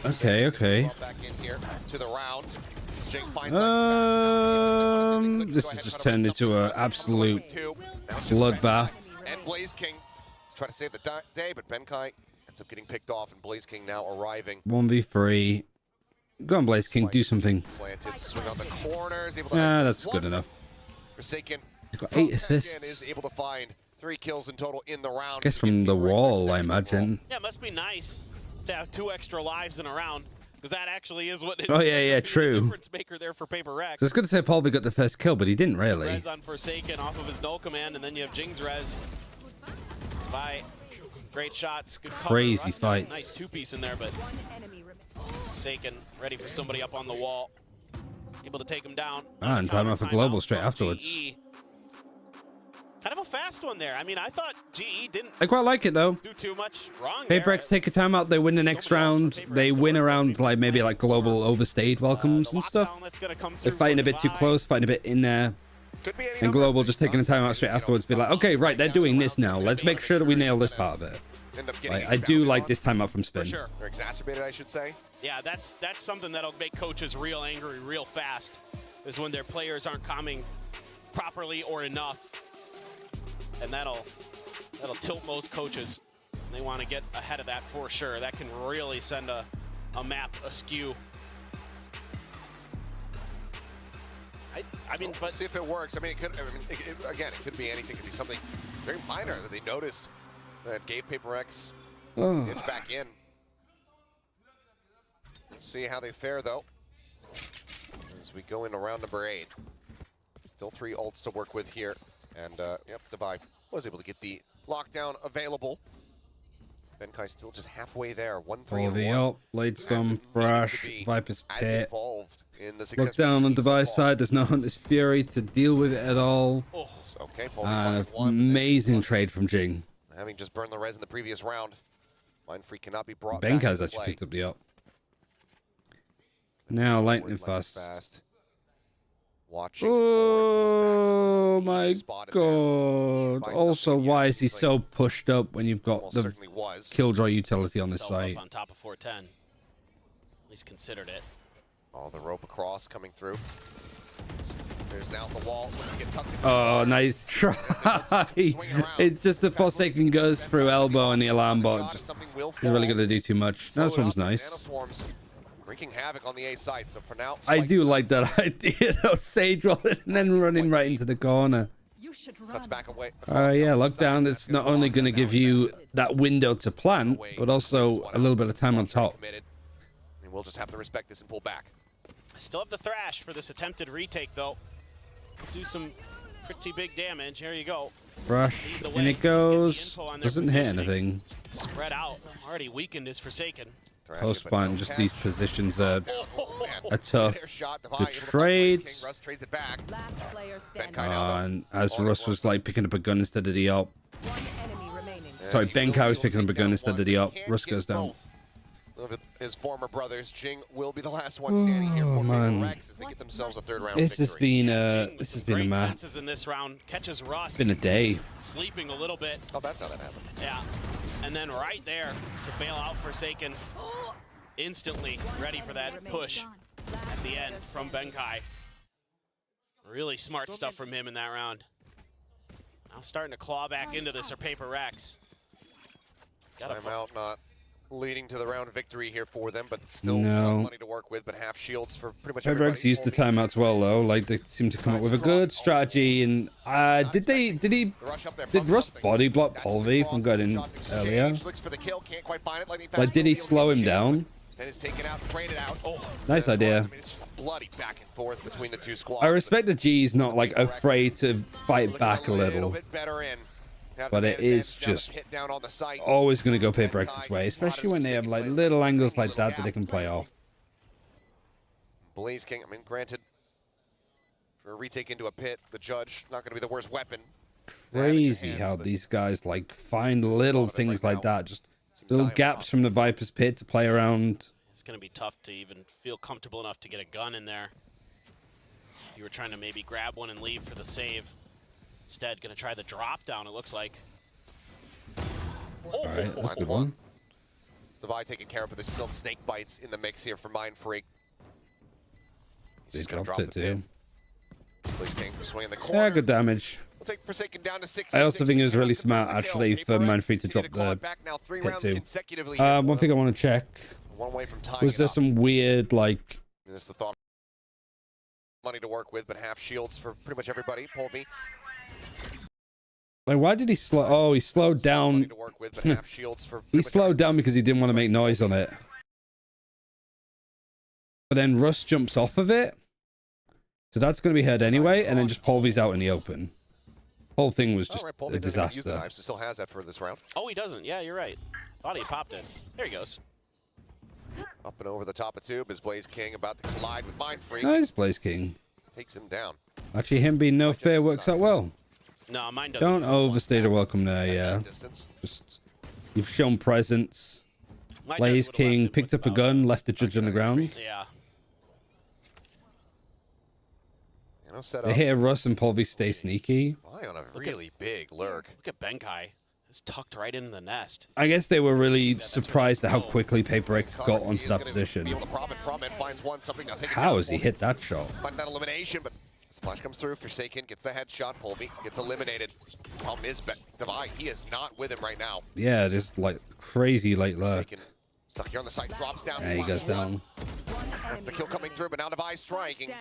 Okay, okay. Back in here to the round. This has just turned into an absolute bloodbath. And Blaze King try to save the day, but Benkai ends up getting picked off, and Blaze King now arriving. 1v3. Go on, Blaze King, do something. Planted, swing on the corners, able to that's good enough. Forsaken. He's got 8 assists. Is able to find 3 kills in total in the round. I guess from the wall, I imagine. Yeah, it must be nice to have 2 extra lives in a round, because that actually is what. Oh yeah, true. Difference maker there for PRX. So it's good to say Polvi got the first kill, but he didn't really. Res on Forsaken off of his null command, and then you have Jing's res. By great shots, good cover. Crazy fights. Nice 2-piece in there, but Forsaken ready for somebody up on the wall, able to take him down. And time out for Global straight afterwards. GE. Kind of a fast one there. I mean, I thought GE didn't. I quite like it though. Do too much wrong. PRX take a timeout. They win the next round. They win around like maybe like Global overstayed welcomes and stuff. They're fighting a bit too close, fighting a bit in there. And Global just taking a timeout straight afterwards. Be like, okay, right, they're doing this now. Let's make sure that we nail this part of it. Like, I do like this timeout from Spin. Sure. Or exacerbated, I should say. Yeah, that's something that'll make coaches real angry real fast. Is when their players aren't calming properly or enough. And that'll tilt most coaches. They want to get ahead of that for sure. That can really send a map askew. I mean, but see if it works. I mean, it could. Again, it could be anything. It could be something very minor that they noticed that gave PRX itch back in. Let's see how they fare though. As we go into round number 8, still 3 ults to work with here, and yep, Dubai was able to get the lockdown available. Benkai still just halfway there. 1-3-1. Late Storm, Thrash, Viper's Pit. Look down on Dubai's side. There's no Hunter's Fury to deal with it at all. Okay, amazing trade from Jing. Having just burned the res in the previous round, Mind Freak cannot be brought Benkai's back actually picked up the up. Now lightning fast. Watching. Oh my god. Also, why is he so pushed up when you've got the Killjoy utility on this site? On top of 410. At least considered it. Oh, the rope across coming through. There's now the wall. Let's get tucked into oh, nice try. It's just the Forsaken goes through elbow and the alarm bot just is really going to do too much. That one's nice. Wreaking havoc on the A side. So for now, I do like that idea of Sage rolling and then running right into the corner. Cuts back away. Yeah, lockdown. It's not only going to give you that window to plant, but also a little bit of time on top. And we'll just have to respect this and pull back. I still have the Thrash for this attempted retake, though. Do some pretty big damage. Here you go. Thrash, and it goes. Doesn't hit anything. Spread out. Already weakened is Forsaken. Close spawn, just these positions are a tough the trades. Russ trades it back. And as Russ was like picking up a gun instead of the op. Sorry, Benkai was picking up a gun instead of the op. Russ goes down. His former brothers, Jing will be the last one standing here for PRX as they get themselves a third-round victory. This has been a match. In this round, catches Russ. It's been a day. Sleeping a little bit. Oh, that's how that happened. Yeah, and then right there to bail out Forsaken, instantly ready for that push at the end from Benkai. Really smart stuff from him in that round. Now starting to claw back into this, or PRX. Timeout not leading to the round victory here for them, but still some money to work with, but half shields for pretty much everybody. PRX used the timeouts well though, like they seem to come up with a good strategy. And did Russ body block Polvi from going in earlier? Like, did he slow him down? And is taken out, traded out. Oh, nice idea. I mean, it's just a bloody back and forth between the two squads. I respect that G's not like afraid to fight back a little. Bit better in. But it is just always going to go PRX's way, especially when they have like little angles like that they can play off. Blaze King, I mean, granted, for a retake into a pit, the judge not going to be the worst weapon. Crazy how these guys like find little things like that, just little gaps from the Viper's pit to play around. It's going to be tough to even feel comfortable enough to get a gun in there. You were trying to maybe grab one and leave for the save. Instead, going to try the drop down, it looks like. All right, that's a good one. Divide taken care of, but there's still snake bites in the mix here for Mind Freak. They dropped it too. Blaze King for swinging the corner. Yeah, good damage. We'll take Forsaken down to 6. I also think it was really smart actually for Mind Freak to drop the hit too. One thing I want to check. Was there some weird like? This the thought. Money to work with, but half shields for pretty much everybody. Polvi. Like, why did he slow? Oh, he slowed down. He slowed down because he didn't want to make noise on it. But then Russ jumps off of it. So that's going to be heard anyway, and then just Polvi's out in the open. Whole thing was just a disaster. Still has that for this round. Oh, he doesn't. Yeah, you're right. Thought he popped it. There he goes. Up and over the top of tube is Blaze King about to collide with Mind Freak. Nice, Blaze King. Takes him down. Actually, him being no fear works out well. No, mine doesn't. Don't overstay the welcome there, yeah. Just, you've shown presence. Blaze King picked up a gun, left the judge on the ground. Yeah. They hit Russ and Polvi stay sneaky. On a really big lurk. Look at Benkai. It's tucked right into the nest. I guess they were really surprised at how quickly PRX got onto that position. How has he hit that shot? Find that elimination, but as flash comes through, Forsaken gets the headshot. Polvi gets eliminated. Problem is, Divide, he is not with him right now. Yeah, just like crazy late lurk. Stuck here on the side, drops down. Yeah, he goes down. That's the kill coming through, but now Divide striking.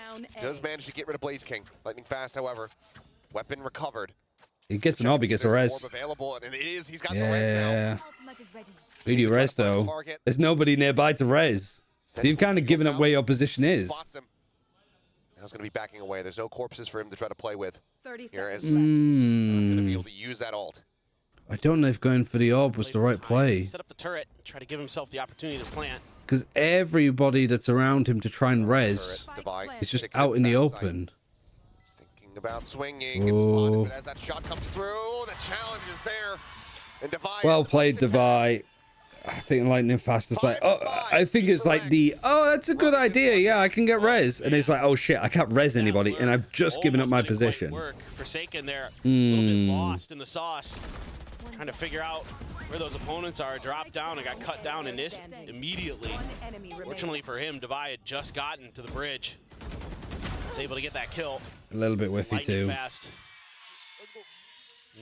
Does manage to get rid of Blaze King. Lightning fast, however. Weapon recovered. He gets an orb, he gets a res. Available, and it is. He's got the res now. Really res though. There's nobody nearby to res. So you've kind of given up where your position is. Now he's going to be backing away. There's no corpses for him to try to play with. Here is not going to be able to use that ult. I don't know if going for the orb was the right play. Set up the turret, try to give himself the opportunity to plant. Because everybody that's around him to try and res is just out in the open. Thinking about swinging, it's spotted, but as that shot comes through, the challenge is there. And Divide well played, Divide. I think Lightning Fast is like, oh, I think it's like the, oh, that's a good idea. Yeah, I can get res. And it's like, oh shit, I can't res anybody, and I've just given up my position. Forsaken there, a little bit lost in the sauce. Trying to figure out where those opponents are. Dropped down and got cut down immediately. Fortunately for him, Divide had just gotten to the bridge. Was able to get that kill. A little bit whiffy too. Fast.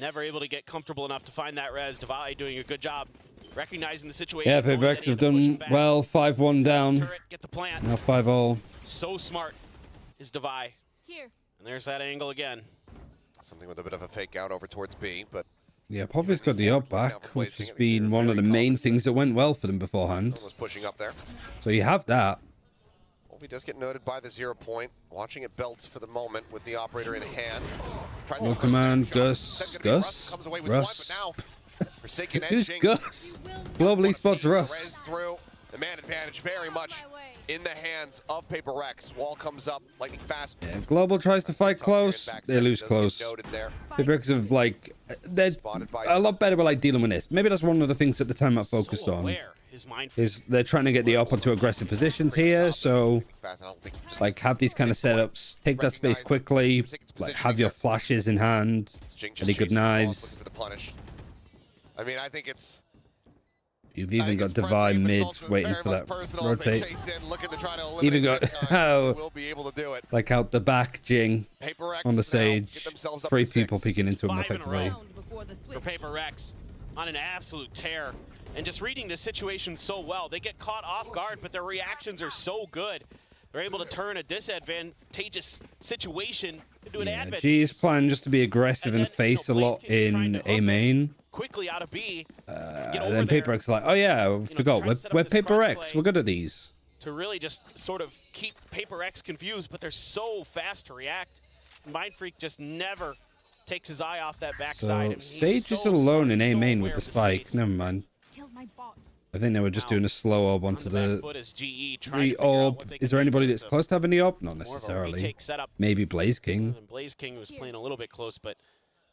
Never able to get comfortable enough to find that res. Divide doing a good job recognizing the situation. Yeah, PRX have done well. 5-1 down. Get the plant. Now 5-all. So smart is Divide. Here. And there's that angle again. Something with a bit of a fake out over towards B, but yeah, Povy's got the up back, which has been one of the main things that went well for them beforehand. Was pushing up there. So you have that. He does get noted by the 0 point. Watching it belt for the moment with the operator in hand. Well, command, Gus, Russ. Who's Gus? Globally spots Russ. The man advantage very much in the hands of PRX. Wall comes up, lightning fast. Yeah, if Global tries to fight close, they lose close. PRX have like they're a lot better with like dealing with this. Maybe that's one of the things that the timeout focused on. Is they're trying to get the op onto aggressive positions here, so like have these kind of setups, take that space quickly, like have your flashes in hand, any good knives. I mean, I think it's. You've even got Divine mid waiting for that rotate. Even got like out the back Jing on the Sage. 3 people peeking into him effectively. For PRX on an absolute tear. And just reading this situation so well. They get caught off guard, but their reactions are so good. They're able to turn a disadvantageous situation into an advantage. G's plan just to be aggressive and face a lot in A main. Quickly out of B. And then PRX like, oh yeah, I forgot. We're PRX. We're good at these. To really just sort of keep PRX confused, but they're so fast to react. Mind Freak just never takes his eye off that backside. So Sage is alone in A main with the spike. Never mind. I think they were just doing a slow orb onto the orb. Is there anybody that's close to having the orb? Not necessarily. Maybe Blaze King. Blaze King was playing a little bit close, but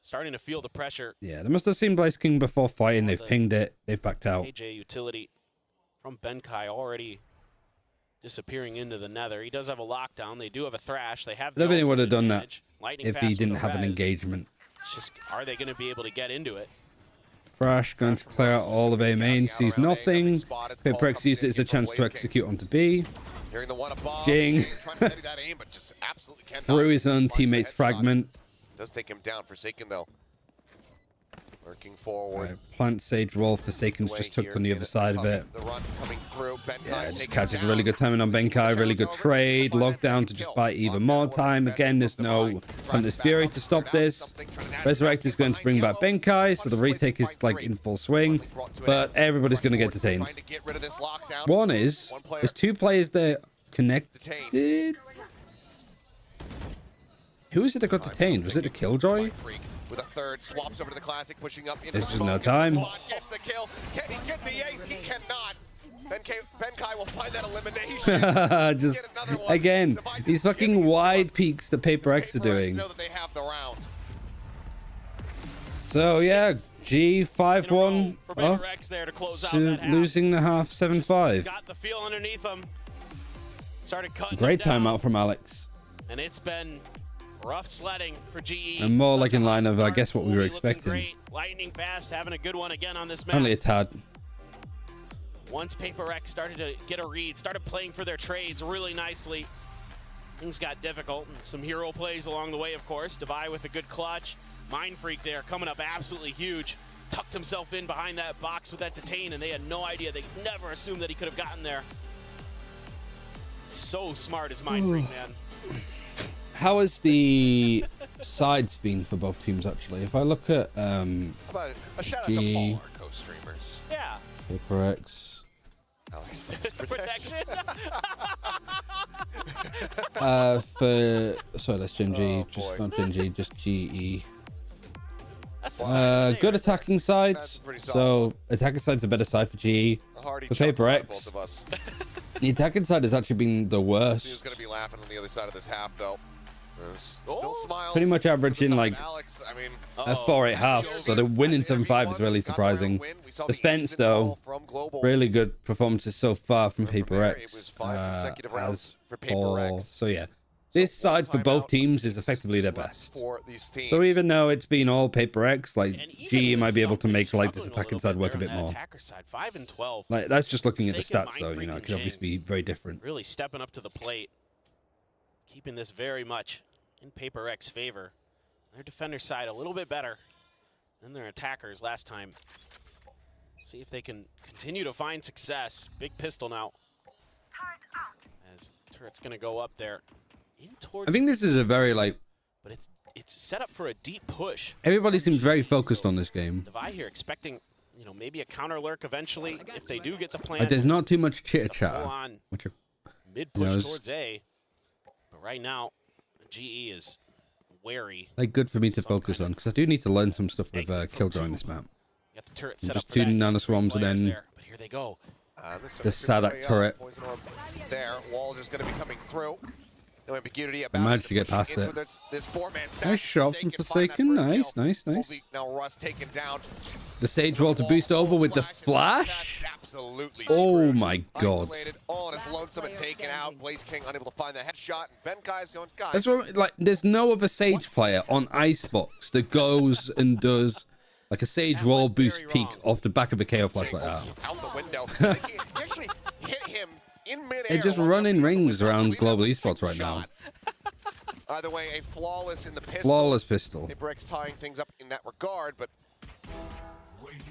starting to feel the pressure. Yeah, they must have seen Blaze King before fighting. They've pinged it. They've backed out. AJ utility from Benkai already disappearing into the nether. He does have a lockdown. They do have a thrash. They have. I don't think he would have done that Lightning if he didn't have an engagement. It's just, are they going to be able to get into it? Thrash going to clear out all of A main, sees nothing. PRX uses it as a chance to execute onto B. Jing through his own teammate's fragment. Does take him down. Forsaken though. Working forward. Plant Sage Wall. Forsaken's just tucked on the other side of it. Yeah, just catches a really good timing on Benkai. Really good trade. Lockdown to just buy even more time. Again, there's no Hunter's Fury to stop this. Resurrect is going to bring back Benkai, so the retake is like in full swing. But everybody's going to get detained. One is, there's 2 players there connected. Who is it that got detained? Was it a Killjoy? With a third, swaps over to the classic, pushing up into There's the just smoke. no time. Gets the kill. Can he get the ace? He cannot. Benkai will find that elimination. Just again, these fucking wide peaks that PRX are doing. Know that they have the round. So yeah, G 5-1. Oh, losing the half 7-5. Got the feel underneath them. Started cutting Great them down. timeout from Alex. And it's been rough sledding for GE. And more like in line of, I guess, what we were expecting. Great. Lightning fast, having a good one again on this map. Only a tad. Once PRX started to get a read, started playing for their trades really nicely, things got difficult. And some hero plays along the way, of course. Devi with a good clutch. Mind Freak there coming up absolutely huge. Tucked himself in behind that box with that detain, and they had no idea. They never assumed that he could have gotten there. So smart is Mind Freak, man. How has the sides been for both teams, actually? If I look at How about a shout out to all our co-streamers. Yeah. PRX. Alex, protection. Sorry, that's Gen G. Just not Gen G, just GE. That's good attacking sides. So attacking side's a better side for GE. For PRX, the attacking side has actually been the worst. He was going to be laughing on the other side of this half, though. Still smiles. Pretty much averaging like Alex, I mean, a 4-8 half. So the winning 7-5 is really surprising. Defense though, really good performances so far from PRX. So yeah, this side for both teams is effectively their best. So even though it's been all PRX, like GE might be able to make like this attacking side work a bit more. 5 and 12. Like that's just looking at the stats though. You know, it could obviously be very different. Really stepping up to the plate, keeping this very much in PRX favor. Their defender side a little bit better than their attackers last time. See if they can continue to find success. Big pistol now. As turret's gonna go up there. In towards I think this is a very like. But it's set up for a deep push. Everybody seems very focused on this game. Devi here expecting, you know, maybe a counter lurk eventually if they do get the plan. Like, there's not too much chitter chatter. Mid push towards A. But right now, GE is wary. Like good for me to focus on because I do need to learn some stuff with Killjoy on this map. Got the turret set just up for 2 nano swarms and then but here they go. The Sadak turret. Poison orb there. Wall just going to be coming through. No ambiguity I about managed to get past it. Nice shot from Forsaken. Nice, nice, nice. Now Russ taken down. The Sage Wall to boost over with the flash. Absolutely. Oh my god. All is lonesome and taken out. Blaze King unable to find the headshot. And Benkai's going, guys. That's what, like, there's no other Sage player on Icebox that goes and does like a Sage Wall boost peak off the back of a KO flash like that. Out the window. He actually hit him in midair. They're just running rings around global esports right now. Either way, a flawless in the pistol. Flawless pistol. PRX tying things up in that regard, but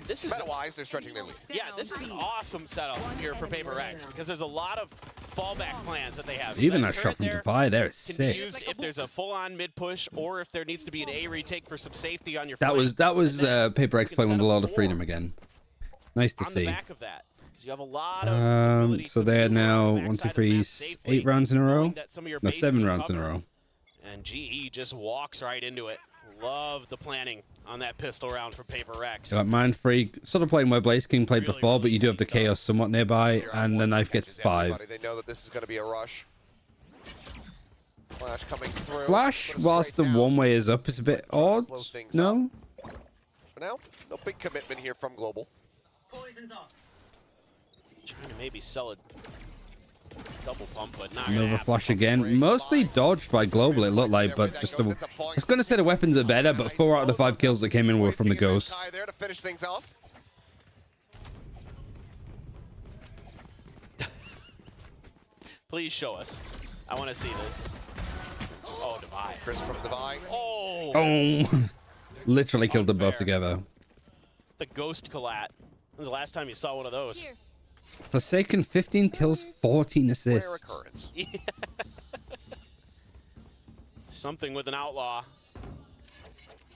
this is meta-wise, they're stretching their lead. Yeah, this is an awesome setup here for PRX because there's a lot of fallback plans that they have. Even that shot from Defy there is can be sick. used if there's a full-on mid push or if there needs to be an A retake for some safety on your. That was PRX playing with a lot of freedom again. Nice to see. Back of that, you have a lot of so they're now 1, 2, 3, 8 rounds in a row. No, 7 rounds in a row. And GE just walks right into it. Love the planning on that pistol round for PRX. Like Mind Freak, sort of playing where Blaze King played before, but you do have the Chaos somewhat nearby, and the knife gets 5. They know that this is going to be a rush. Flash coming through. Flash, whilst the one-way is up, is a bit odd. No? For now, no big commitment here from Global. Poison's off. Trying to maybe sell it. Double pump, but not Another flash again. Mostly dodged by Global, it looked like, but just the... I was going to say the weapons are better, but 4 out of the 5 kills that came in were from the Ghost. There to finish things off. Please show us. I want to see this. Oh, Divide. Chris from Divide. Oh! Oh! Literally killed them both together. The Ghost collat. When was the last time you saw one of those? Here. Forsaken 15 kills, 14 assists. Rare occurrence. Yeah. Something with an outlaw.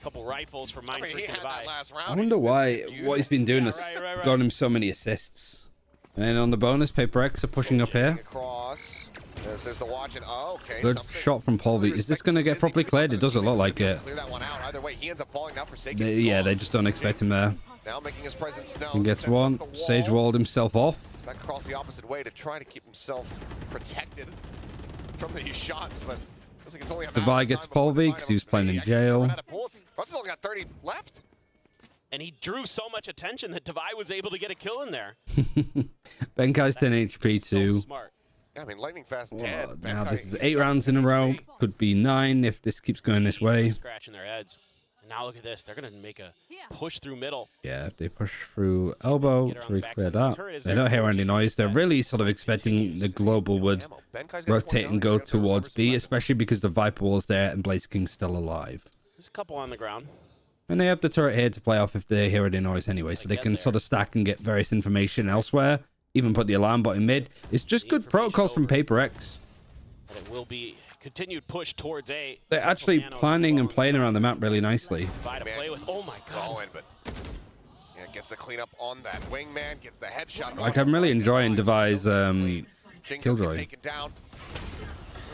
Couple rifles for Mind Freak and Divide. I wonder why what he's been doing has got him so many assists. And on the bonus, PRX are pushing up here. Across. There's the watch and okay. Good shot from Polvi. Is this going to get properly cleared? It doesn't look like it. Clear that one out. Either way, he ends up falling now. Forsaken. Yeah, they just don't expect him there. Now making his presence known. He gets one. Sage walled himself off. Back across the opposite way to try to keep himself protected from these shots, but looks like it's only a Divide gets Polvi because he was playing in jail. Russell's only got 30 left. And he drew so much attention that Divide was able to get a kill in there. Benkai's 10 HP too. So smart. Yeah, I mean, lightning fast dead. Now this is 8 rounds in a row. Could be 9 if this keeps going this way. Scratching their heads. And now look at this. They're going to make a push through middle. Yeah, they push through elbow to clear that. They don't hear any noise. They're really sort of expecting the Global would rotate and go towards B, especially because the Viper Wall's there and Blaze King's still alive. There's a couple on the ground. And they have the turret here to play off if they hear any noise anyway, so they can sort of stack and get various information elsewhere. Even put the alarm bot in mid. It's just good protocols from PRX. But it will be continued push towards A. They're actually planning and playing around the map really nicely. To play with. Oh my god. But yeah, gets the cleanup on that wingman, gets the headshot. Like, I'm really enjoying Devi's Killjoy.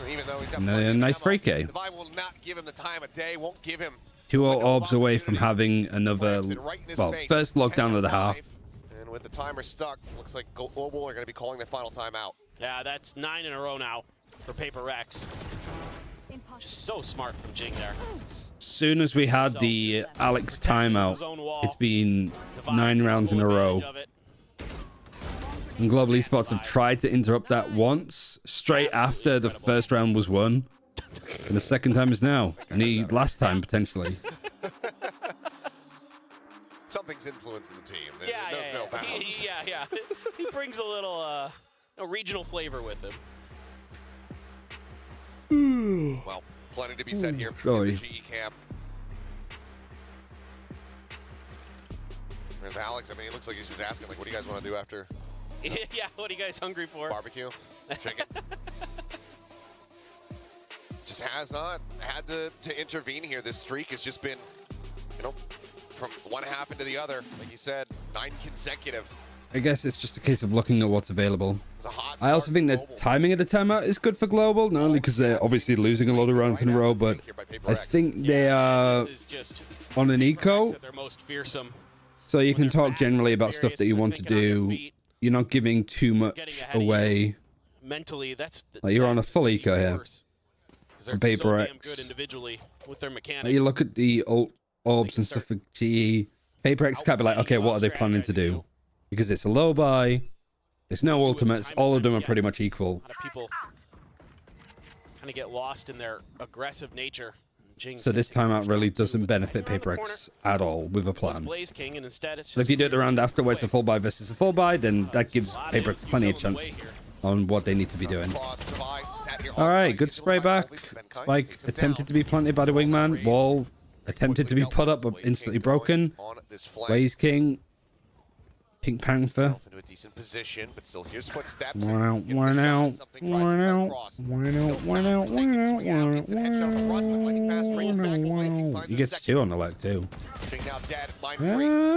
Even though he's got And a nice free K. Devi will not give him the time of day, won't give him 2 orbs away from having another, well, first lockdown of the half. And with the timer stuck, looks like Global are going to be calling their final timeout. Yeah, that's 9 in a row now for PRX. Just so smart from Jing there. As soon as we had the Alex timeout, it's been 9 rounds in a row. And Global Esports have tried to interrupt that once, straight after the first round was won. And the second time is now. And the last time, potentially. Something's influencing the team. Yeah, No bounds. yeah. He brings a little a regional flavor with him. Well, plenty to be said here Sorry. in the GE camp. There's Alex. I mean, it looks like he's just asking, like, what do you guys want to do after? Yeah, what are you guys hungry for? Barbecue? Chicken? Just has not had to intervene here. This streak has just been, you know, from one half into the other. Like you said, 9 consecutive. I guess it's just a case of looking at what's available. I also think the timing of the timeout is good for Global, not only because they're obviously losing a lot of rounds in a row, but I think they are on an eco. Their most fearsome. So you can talk generally about stuff that you want to do you're not giving too much away. Mentally, that's Like you're on a full eco here. They're PRX. so damn good individually with their mechanics. Like you look at the orbs and stuff for GE. PRX can't be like, okay, what are they planning to do? Because it's a low buy. It's no ultimates. All of them are pretty much equal. A lot of people kind of get lost in their aggressive nature. So this timeout really doesn't benefit PRX at all with a plan. Blaze King, and instead it's So if you do it the round after where it's a full buy versus a full buy, then that gives PRX plenty of chance on what they need to be doing. All right, good spray back. Spike attempted to be planted by the wingman. Wall attempted to be put up, but instantly broken. Blaze King. Pink Panther. Into a decent position, but still here's footsteps. One out, one out, one out, one out, one out, one out. He gets two on the leg too.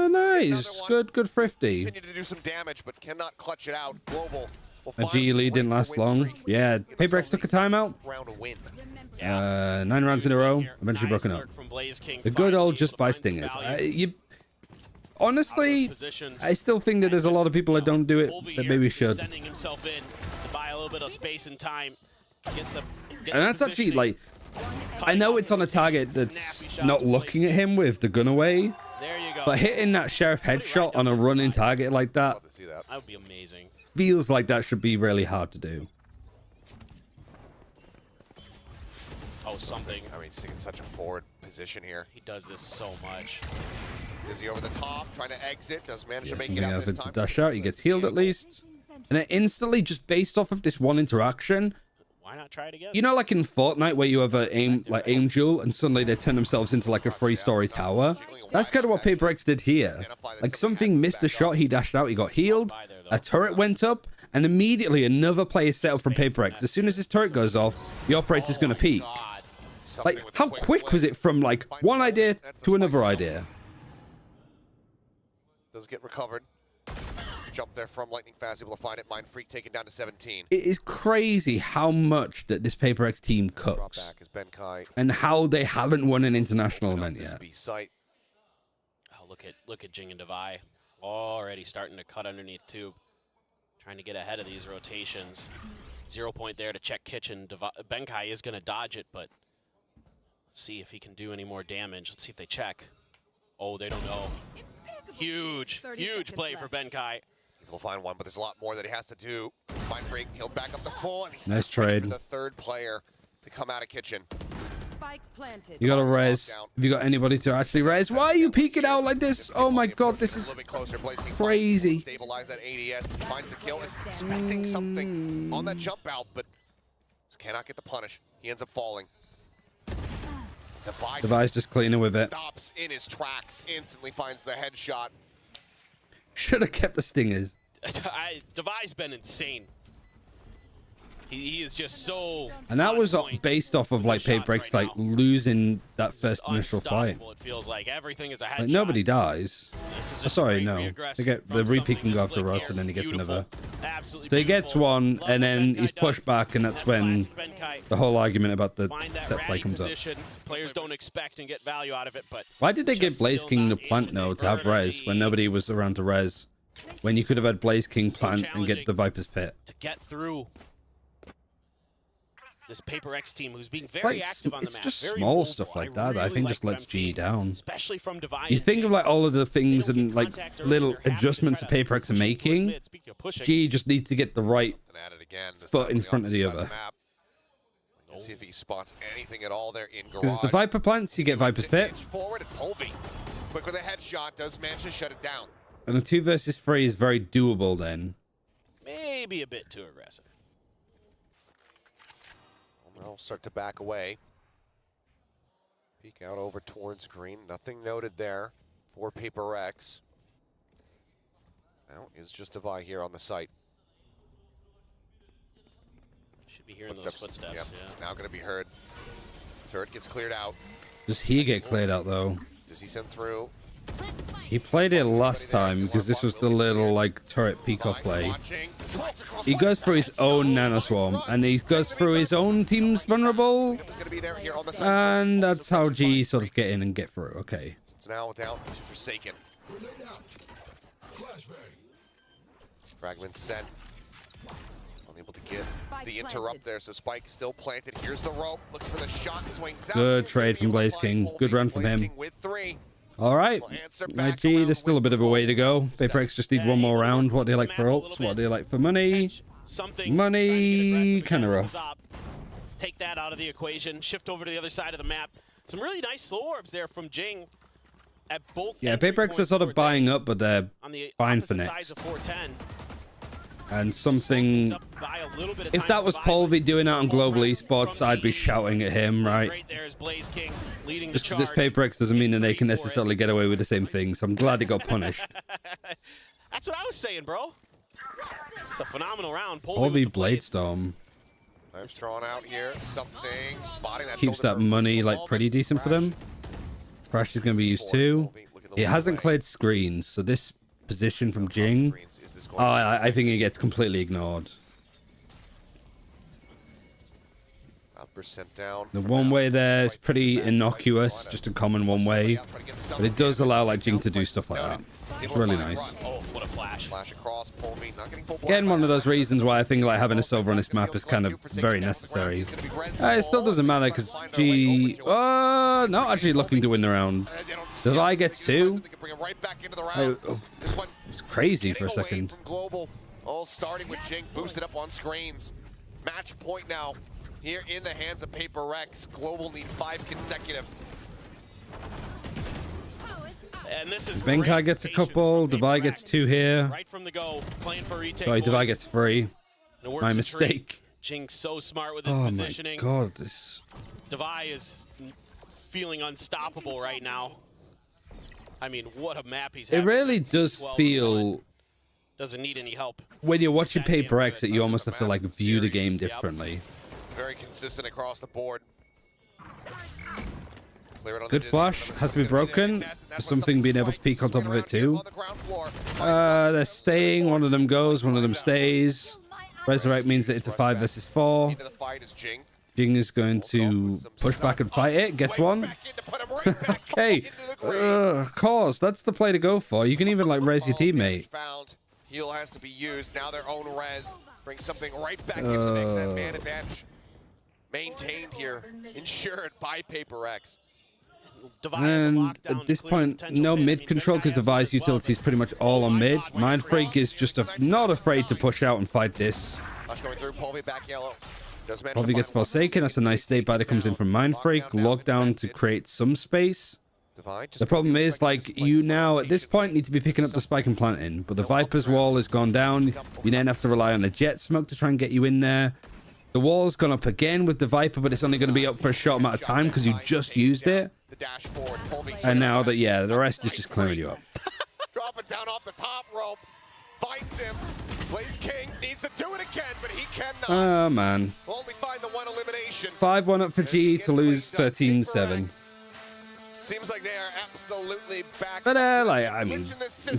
Nice, good thrifty. Continue to do some damage, but cannot clutch it out. Global. A G lead didn't last long. Yeah, PRX took a timeout. 9 rounds in a row, eventually broken up. The good old just buy stingers. Honestly, I still think that there's a lot of people that don't do it that maybe should. Sending himself in to buy a little bit of space and time. Get and that's actually like, I know it's on a target that's not looking at him with the gun away, but hitting that sheriff headshot on a running target like that, that would be amazing. Feels like that should be really hard to do. Oh, something. I mean, he's in such a forward position here. He does this so much. Is he over the top, trying to exit? Does manage to make Something it out happens this to time. dash out. He gets healed at least. And then instantly, just based off of this one interaction, why not try it again? you know, like in Fortnite where you have a aim duel and suddenly they turn themselves into like a 3-story tower? That's kind of what PRX did here. Like something missed a shot, he dashed out, he got healed, a turret went up, and immediately another player set up from PRX. As soon as this turret goes off, the operator's going to peek. Like, how quick was it from like one idea to another idea? Does get recovered. Jump there from lightning fast, able to find it. Mind Freak taken down to 17. It is crazy how much that this PRX team cooks and how they haven't won an international event yet. Oh, look at Jing and Devi already starting to cut underneath tube, trying to get ahead of these rotations. 0 point there to check kitchen. Benkai is going to dodge it, but let's see if he can do any more damage. Let's see if they check. Oh, they don't know. Huge play for Benkai. He'll find one, but there's a lot more that he has to do. Mind Freak, he'll back up the full, and he's nice trade. the third player to come out of kitchen. You got to res. Have you got anybody to actually res? Why are you peeking out like this? Oh my god, this is crazy. Stabilize that ADS, finds the kill, is expecting something on that jump out, but cannot get the punish. He ends up falling. Devi's just cleaning with it. Stops in his tracks, instantly finds the headshot. Should have kept the stingers. Devi's been insane. He is just so. And that was based off of like PRX like losing that first initial fight. It feels like everything is a headshot. Like nobody dies. Oh, sorry, no. They get the re-peek can go after Russ, and then he gets another. So he gets one, and then he's pushed back, and that's when the whole argument about the set play comes up. Players don't expect and get value out of it, but why did they give Blaze King the plant though to have res when nobody was around to res? When you could have had Blaze King plant and get the Viper's Pit. To get through this PRX team, who's being very active on the map. It's just small stuff like that I think just lets G down. Especially from Devi. You think of like all of the things and like little adjustments that PRX are making. G just needs to get the right foot in front of the other. See if he spots anything at all there in garage. Because the Viper plants, you get Viper's Pit. Forward and Polvi, quick with a headshot, does manage to shut it down. And a 2 versus 3 is very doable then. Maybe a bit too aggressive. Well, start to back away. Peek out over towards green. Nothing noted there for PRX. Now is just Devi here on the site. Should be hearing those footsteps. Yep. Yeah. Now going to be heard. Turret gets cleared out. Does he get cleared out though? Does he send through? He played it last time because this was the little like turret peek off play. He goes through his own nano swarm and he goes through his own team's vulnerable, and that's how G sort of get in and get through. Okay. It's now down to Forsaken. Fragment sent. Unable to get the interrupt there, so Spike still planted. Here's the rope. Looks for the shot, swings out. Good trade from Blaze King. Good run from him. All right. IG, there's still a bit of a way to go. PRX just need one more round. What do you like for ults? What do you like for money? Money, kind of rough. Take that out of the equation. Shift over to the other side of the map. Some really nice slow orbs there from Jing. At both PRX are sort of buying up, but they're fine for next. And something, if that was Polvy doing that on Global Esports, I'd be shouting at him, right? Just because it's PRX doesn't mean that they can necessarily get away with the same thing, so I'm glad he got punished. That's what I was saying, bro. It's a phenomenal round. Polvy Bladestorm. I'm throwing out here something, spotting that. Keeps that money like pretty decent for them. Crash is going to be used too. It hasn't cleared screens, so this position from Jing, I think it gets completely ignored. Down the one way there is pretty innocuous, just a common one way, but it does allow like Jing to do stuff like that. It's really nice. Oh, what a flash! Flash across, Polvy, not getting full Again, one of those reasons why I think like having a silver on this map is kind of very necessary. It still doesn't matter because G, not actually looking to win the round. Devi gets 2. It's crazy for a second. All starting with Jing boosted up on screens. Match point now. Here in the hands of PRX. Global need 5 consecutive. And this is Benkai gets a couple. Devi gets 2 here. Right from the go, playing for retake. Sorry, Devi gets 3. My mistake. Jing's so smart with his positioning. Oh my god, this. Devi is feeling unstoppable right now. I mean, what a map he's having. It really does feel. Doesn't need any help. When you're watching PRX, that you almost have to like view the game differently. Very consistent across the board. Good flash has to be broken. Something being able to peek on top of it too. They're staying. One of them goes, one of them stays. Resurrect means that it's a 5 versus 4. Jing is going to push back and fight it. Gets one. Okay. Of course, that's the play to go for. You can even like res your teammate. Heal has to be used. Now their own res. Bring something right back into the mix. That man advantage maintained here. Ensured by PRX. And at this point, no mid control because Devi's utility is pretty much all on mid. Mind Freak is just not afraid to push out and fight this. Polvy gets Forsaken. That's a nice state buy that comes in from Mind Freak. Lockdown to create some space. The problem is, like, you now at this point need to be picking up the spike and planting, but the Viper's wall has gone down. You then have to rely on the jet smoke to try and get you in there. The wall's gone up again with the Viper, but it's only going to be up for a short amount of time because you just used it. And now that, yeah, the rest is just clearing you up. Drop it down off the top rope. Finds him. Blaze King needs to do it again, but he cannot. Oh, man. Only find the one elimination. 5-1 up for G to lose 13-7. Seems like they are absolutely back. But, like, I mean,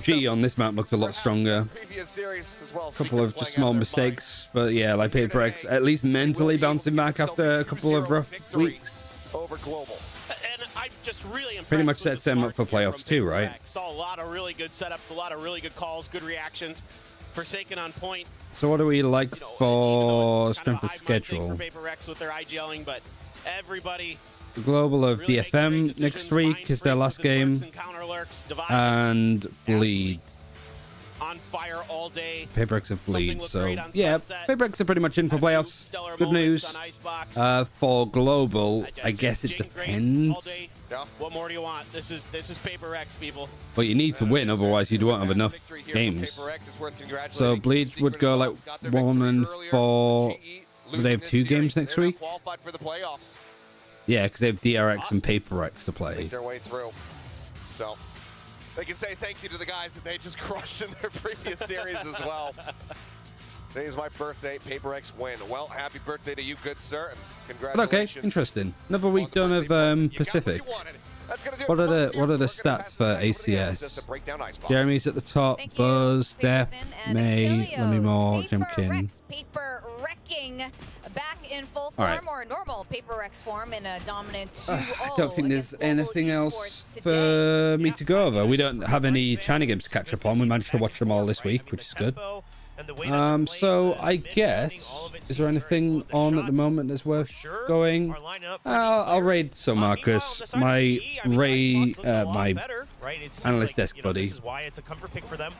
G on this map looked a lot stronger. A couple of just small mistakes. But, yeah, like PRX, at least mentally bouncing back after a couple of rough weeks. Over Global. And I'm just really impressed. Pretty much sets them up for playoffs too, right? Saw a lot of really good setups, a lot of really good calls, good reactions. Forsaken on point. So what do we like for strength of schedule? For PRX with their IGLing, but everybody. The Global of DFM next week is their last game, and Bleed. On fire all day. PRX have Bleed, so yeah, PRX are pretty much in for playoffs. Good news. For Global, I guess it depends. What more do you want? This is PRX, people. But you need to win, otherwise you won't have enough games. So Bleed would go like 1-4. Would they have 2 games next week? Yeah, because they have DRX and PRX to play. Make their way through. So they can say thank you to the guys that they just crushed in their previous series as well. Today is my birthday. PRX win. Well, happy birthday to you, good sir. And congratulations. Okay, interesting. Another week done of Pacific. What are the stats for ACS? Jeremy's at the top. Buzz, Depp, May, Lemmy Moore, Jemkin. Paper wrecking back in full form or normal PRX form in a dominant 2-0. I don't think there's anything else for me to go over. We don't have any China games to catch up on. We managed to watch them all this week, which is good. and the way that they're so playing, I guess, is there anything on at the moment that's worth going? I'll raid some Marcus, my Ray, my analyst desk buddy. This is why it's a comfort pick for them.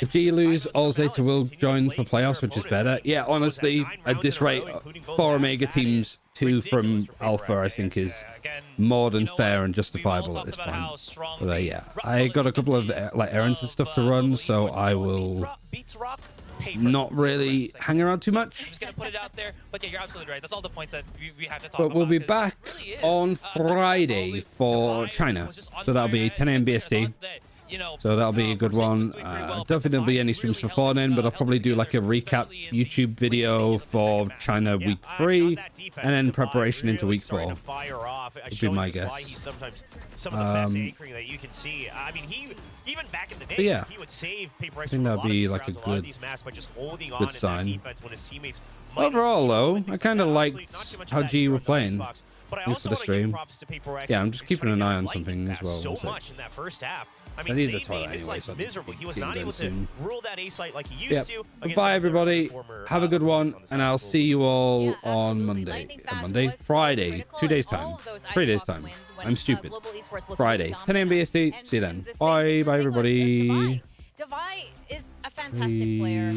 If G lose, all Zeta will join for playoffs, which is better. Yeah, honestly, at this rate, 4 Omega teams, 2 from Alpha, I think is more than fair and justifiable at this point. But yeah, I got a couple of like errands and stuff to run, so I will not really hang around too much. I'm just gonna put it out there, but yeah, you're absolutely right. That's all the points that we have to talk about. But we'll be back on Friday for China, so that'll be 10 a.m. BST. So that'll be a good one. I don't think there'll be any streams before then, but I'll probably do like a recap YouTube video for China week 3 and then preparation into week 4. Would be my guess. But yeah, I think that'll be like a good sign. Overall, though, I kind of liked how G were playing. Thanks for the stream. Yeah, I'm just keeping an eye on something as well. I need the toilet anyway, so miserable. He was not able to rule that A site like he used to. Goodbye, everybody. Have a good one, and I'll see you all on Monday. Friday. 2 days time. 3 days time. I'm stupid. Friday. 10 a.m. BST. See you then. Bye, everybody. Devi is a fantastic player.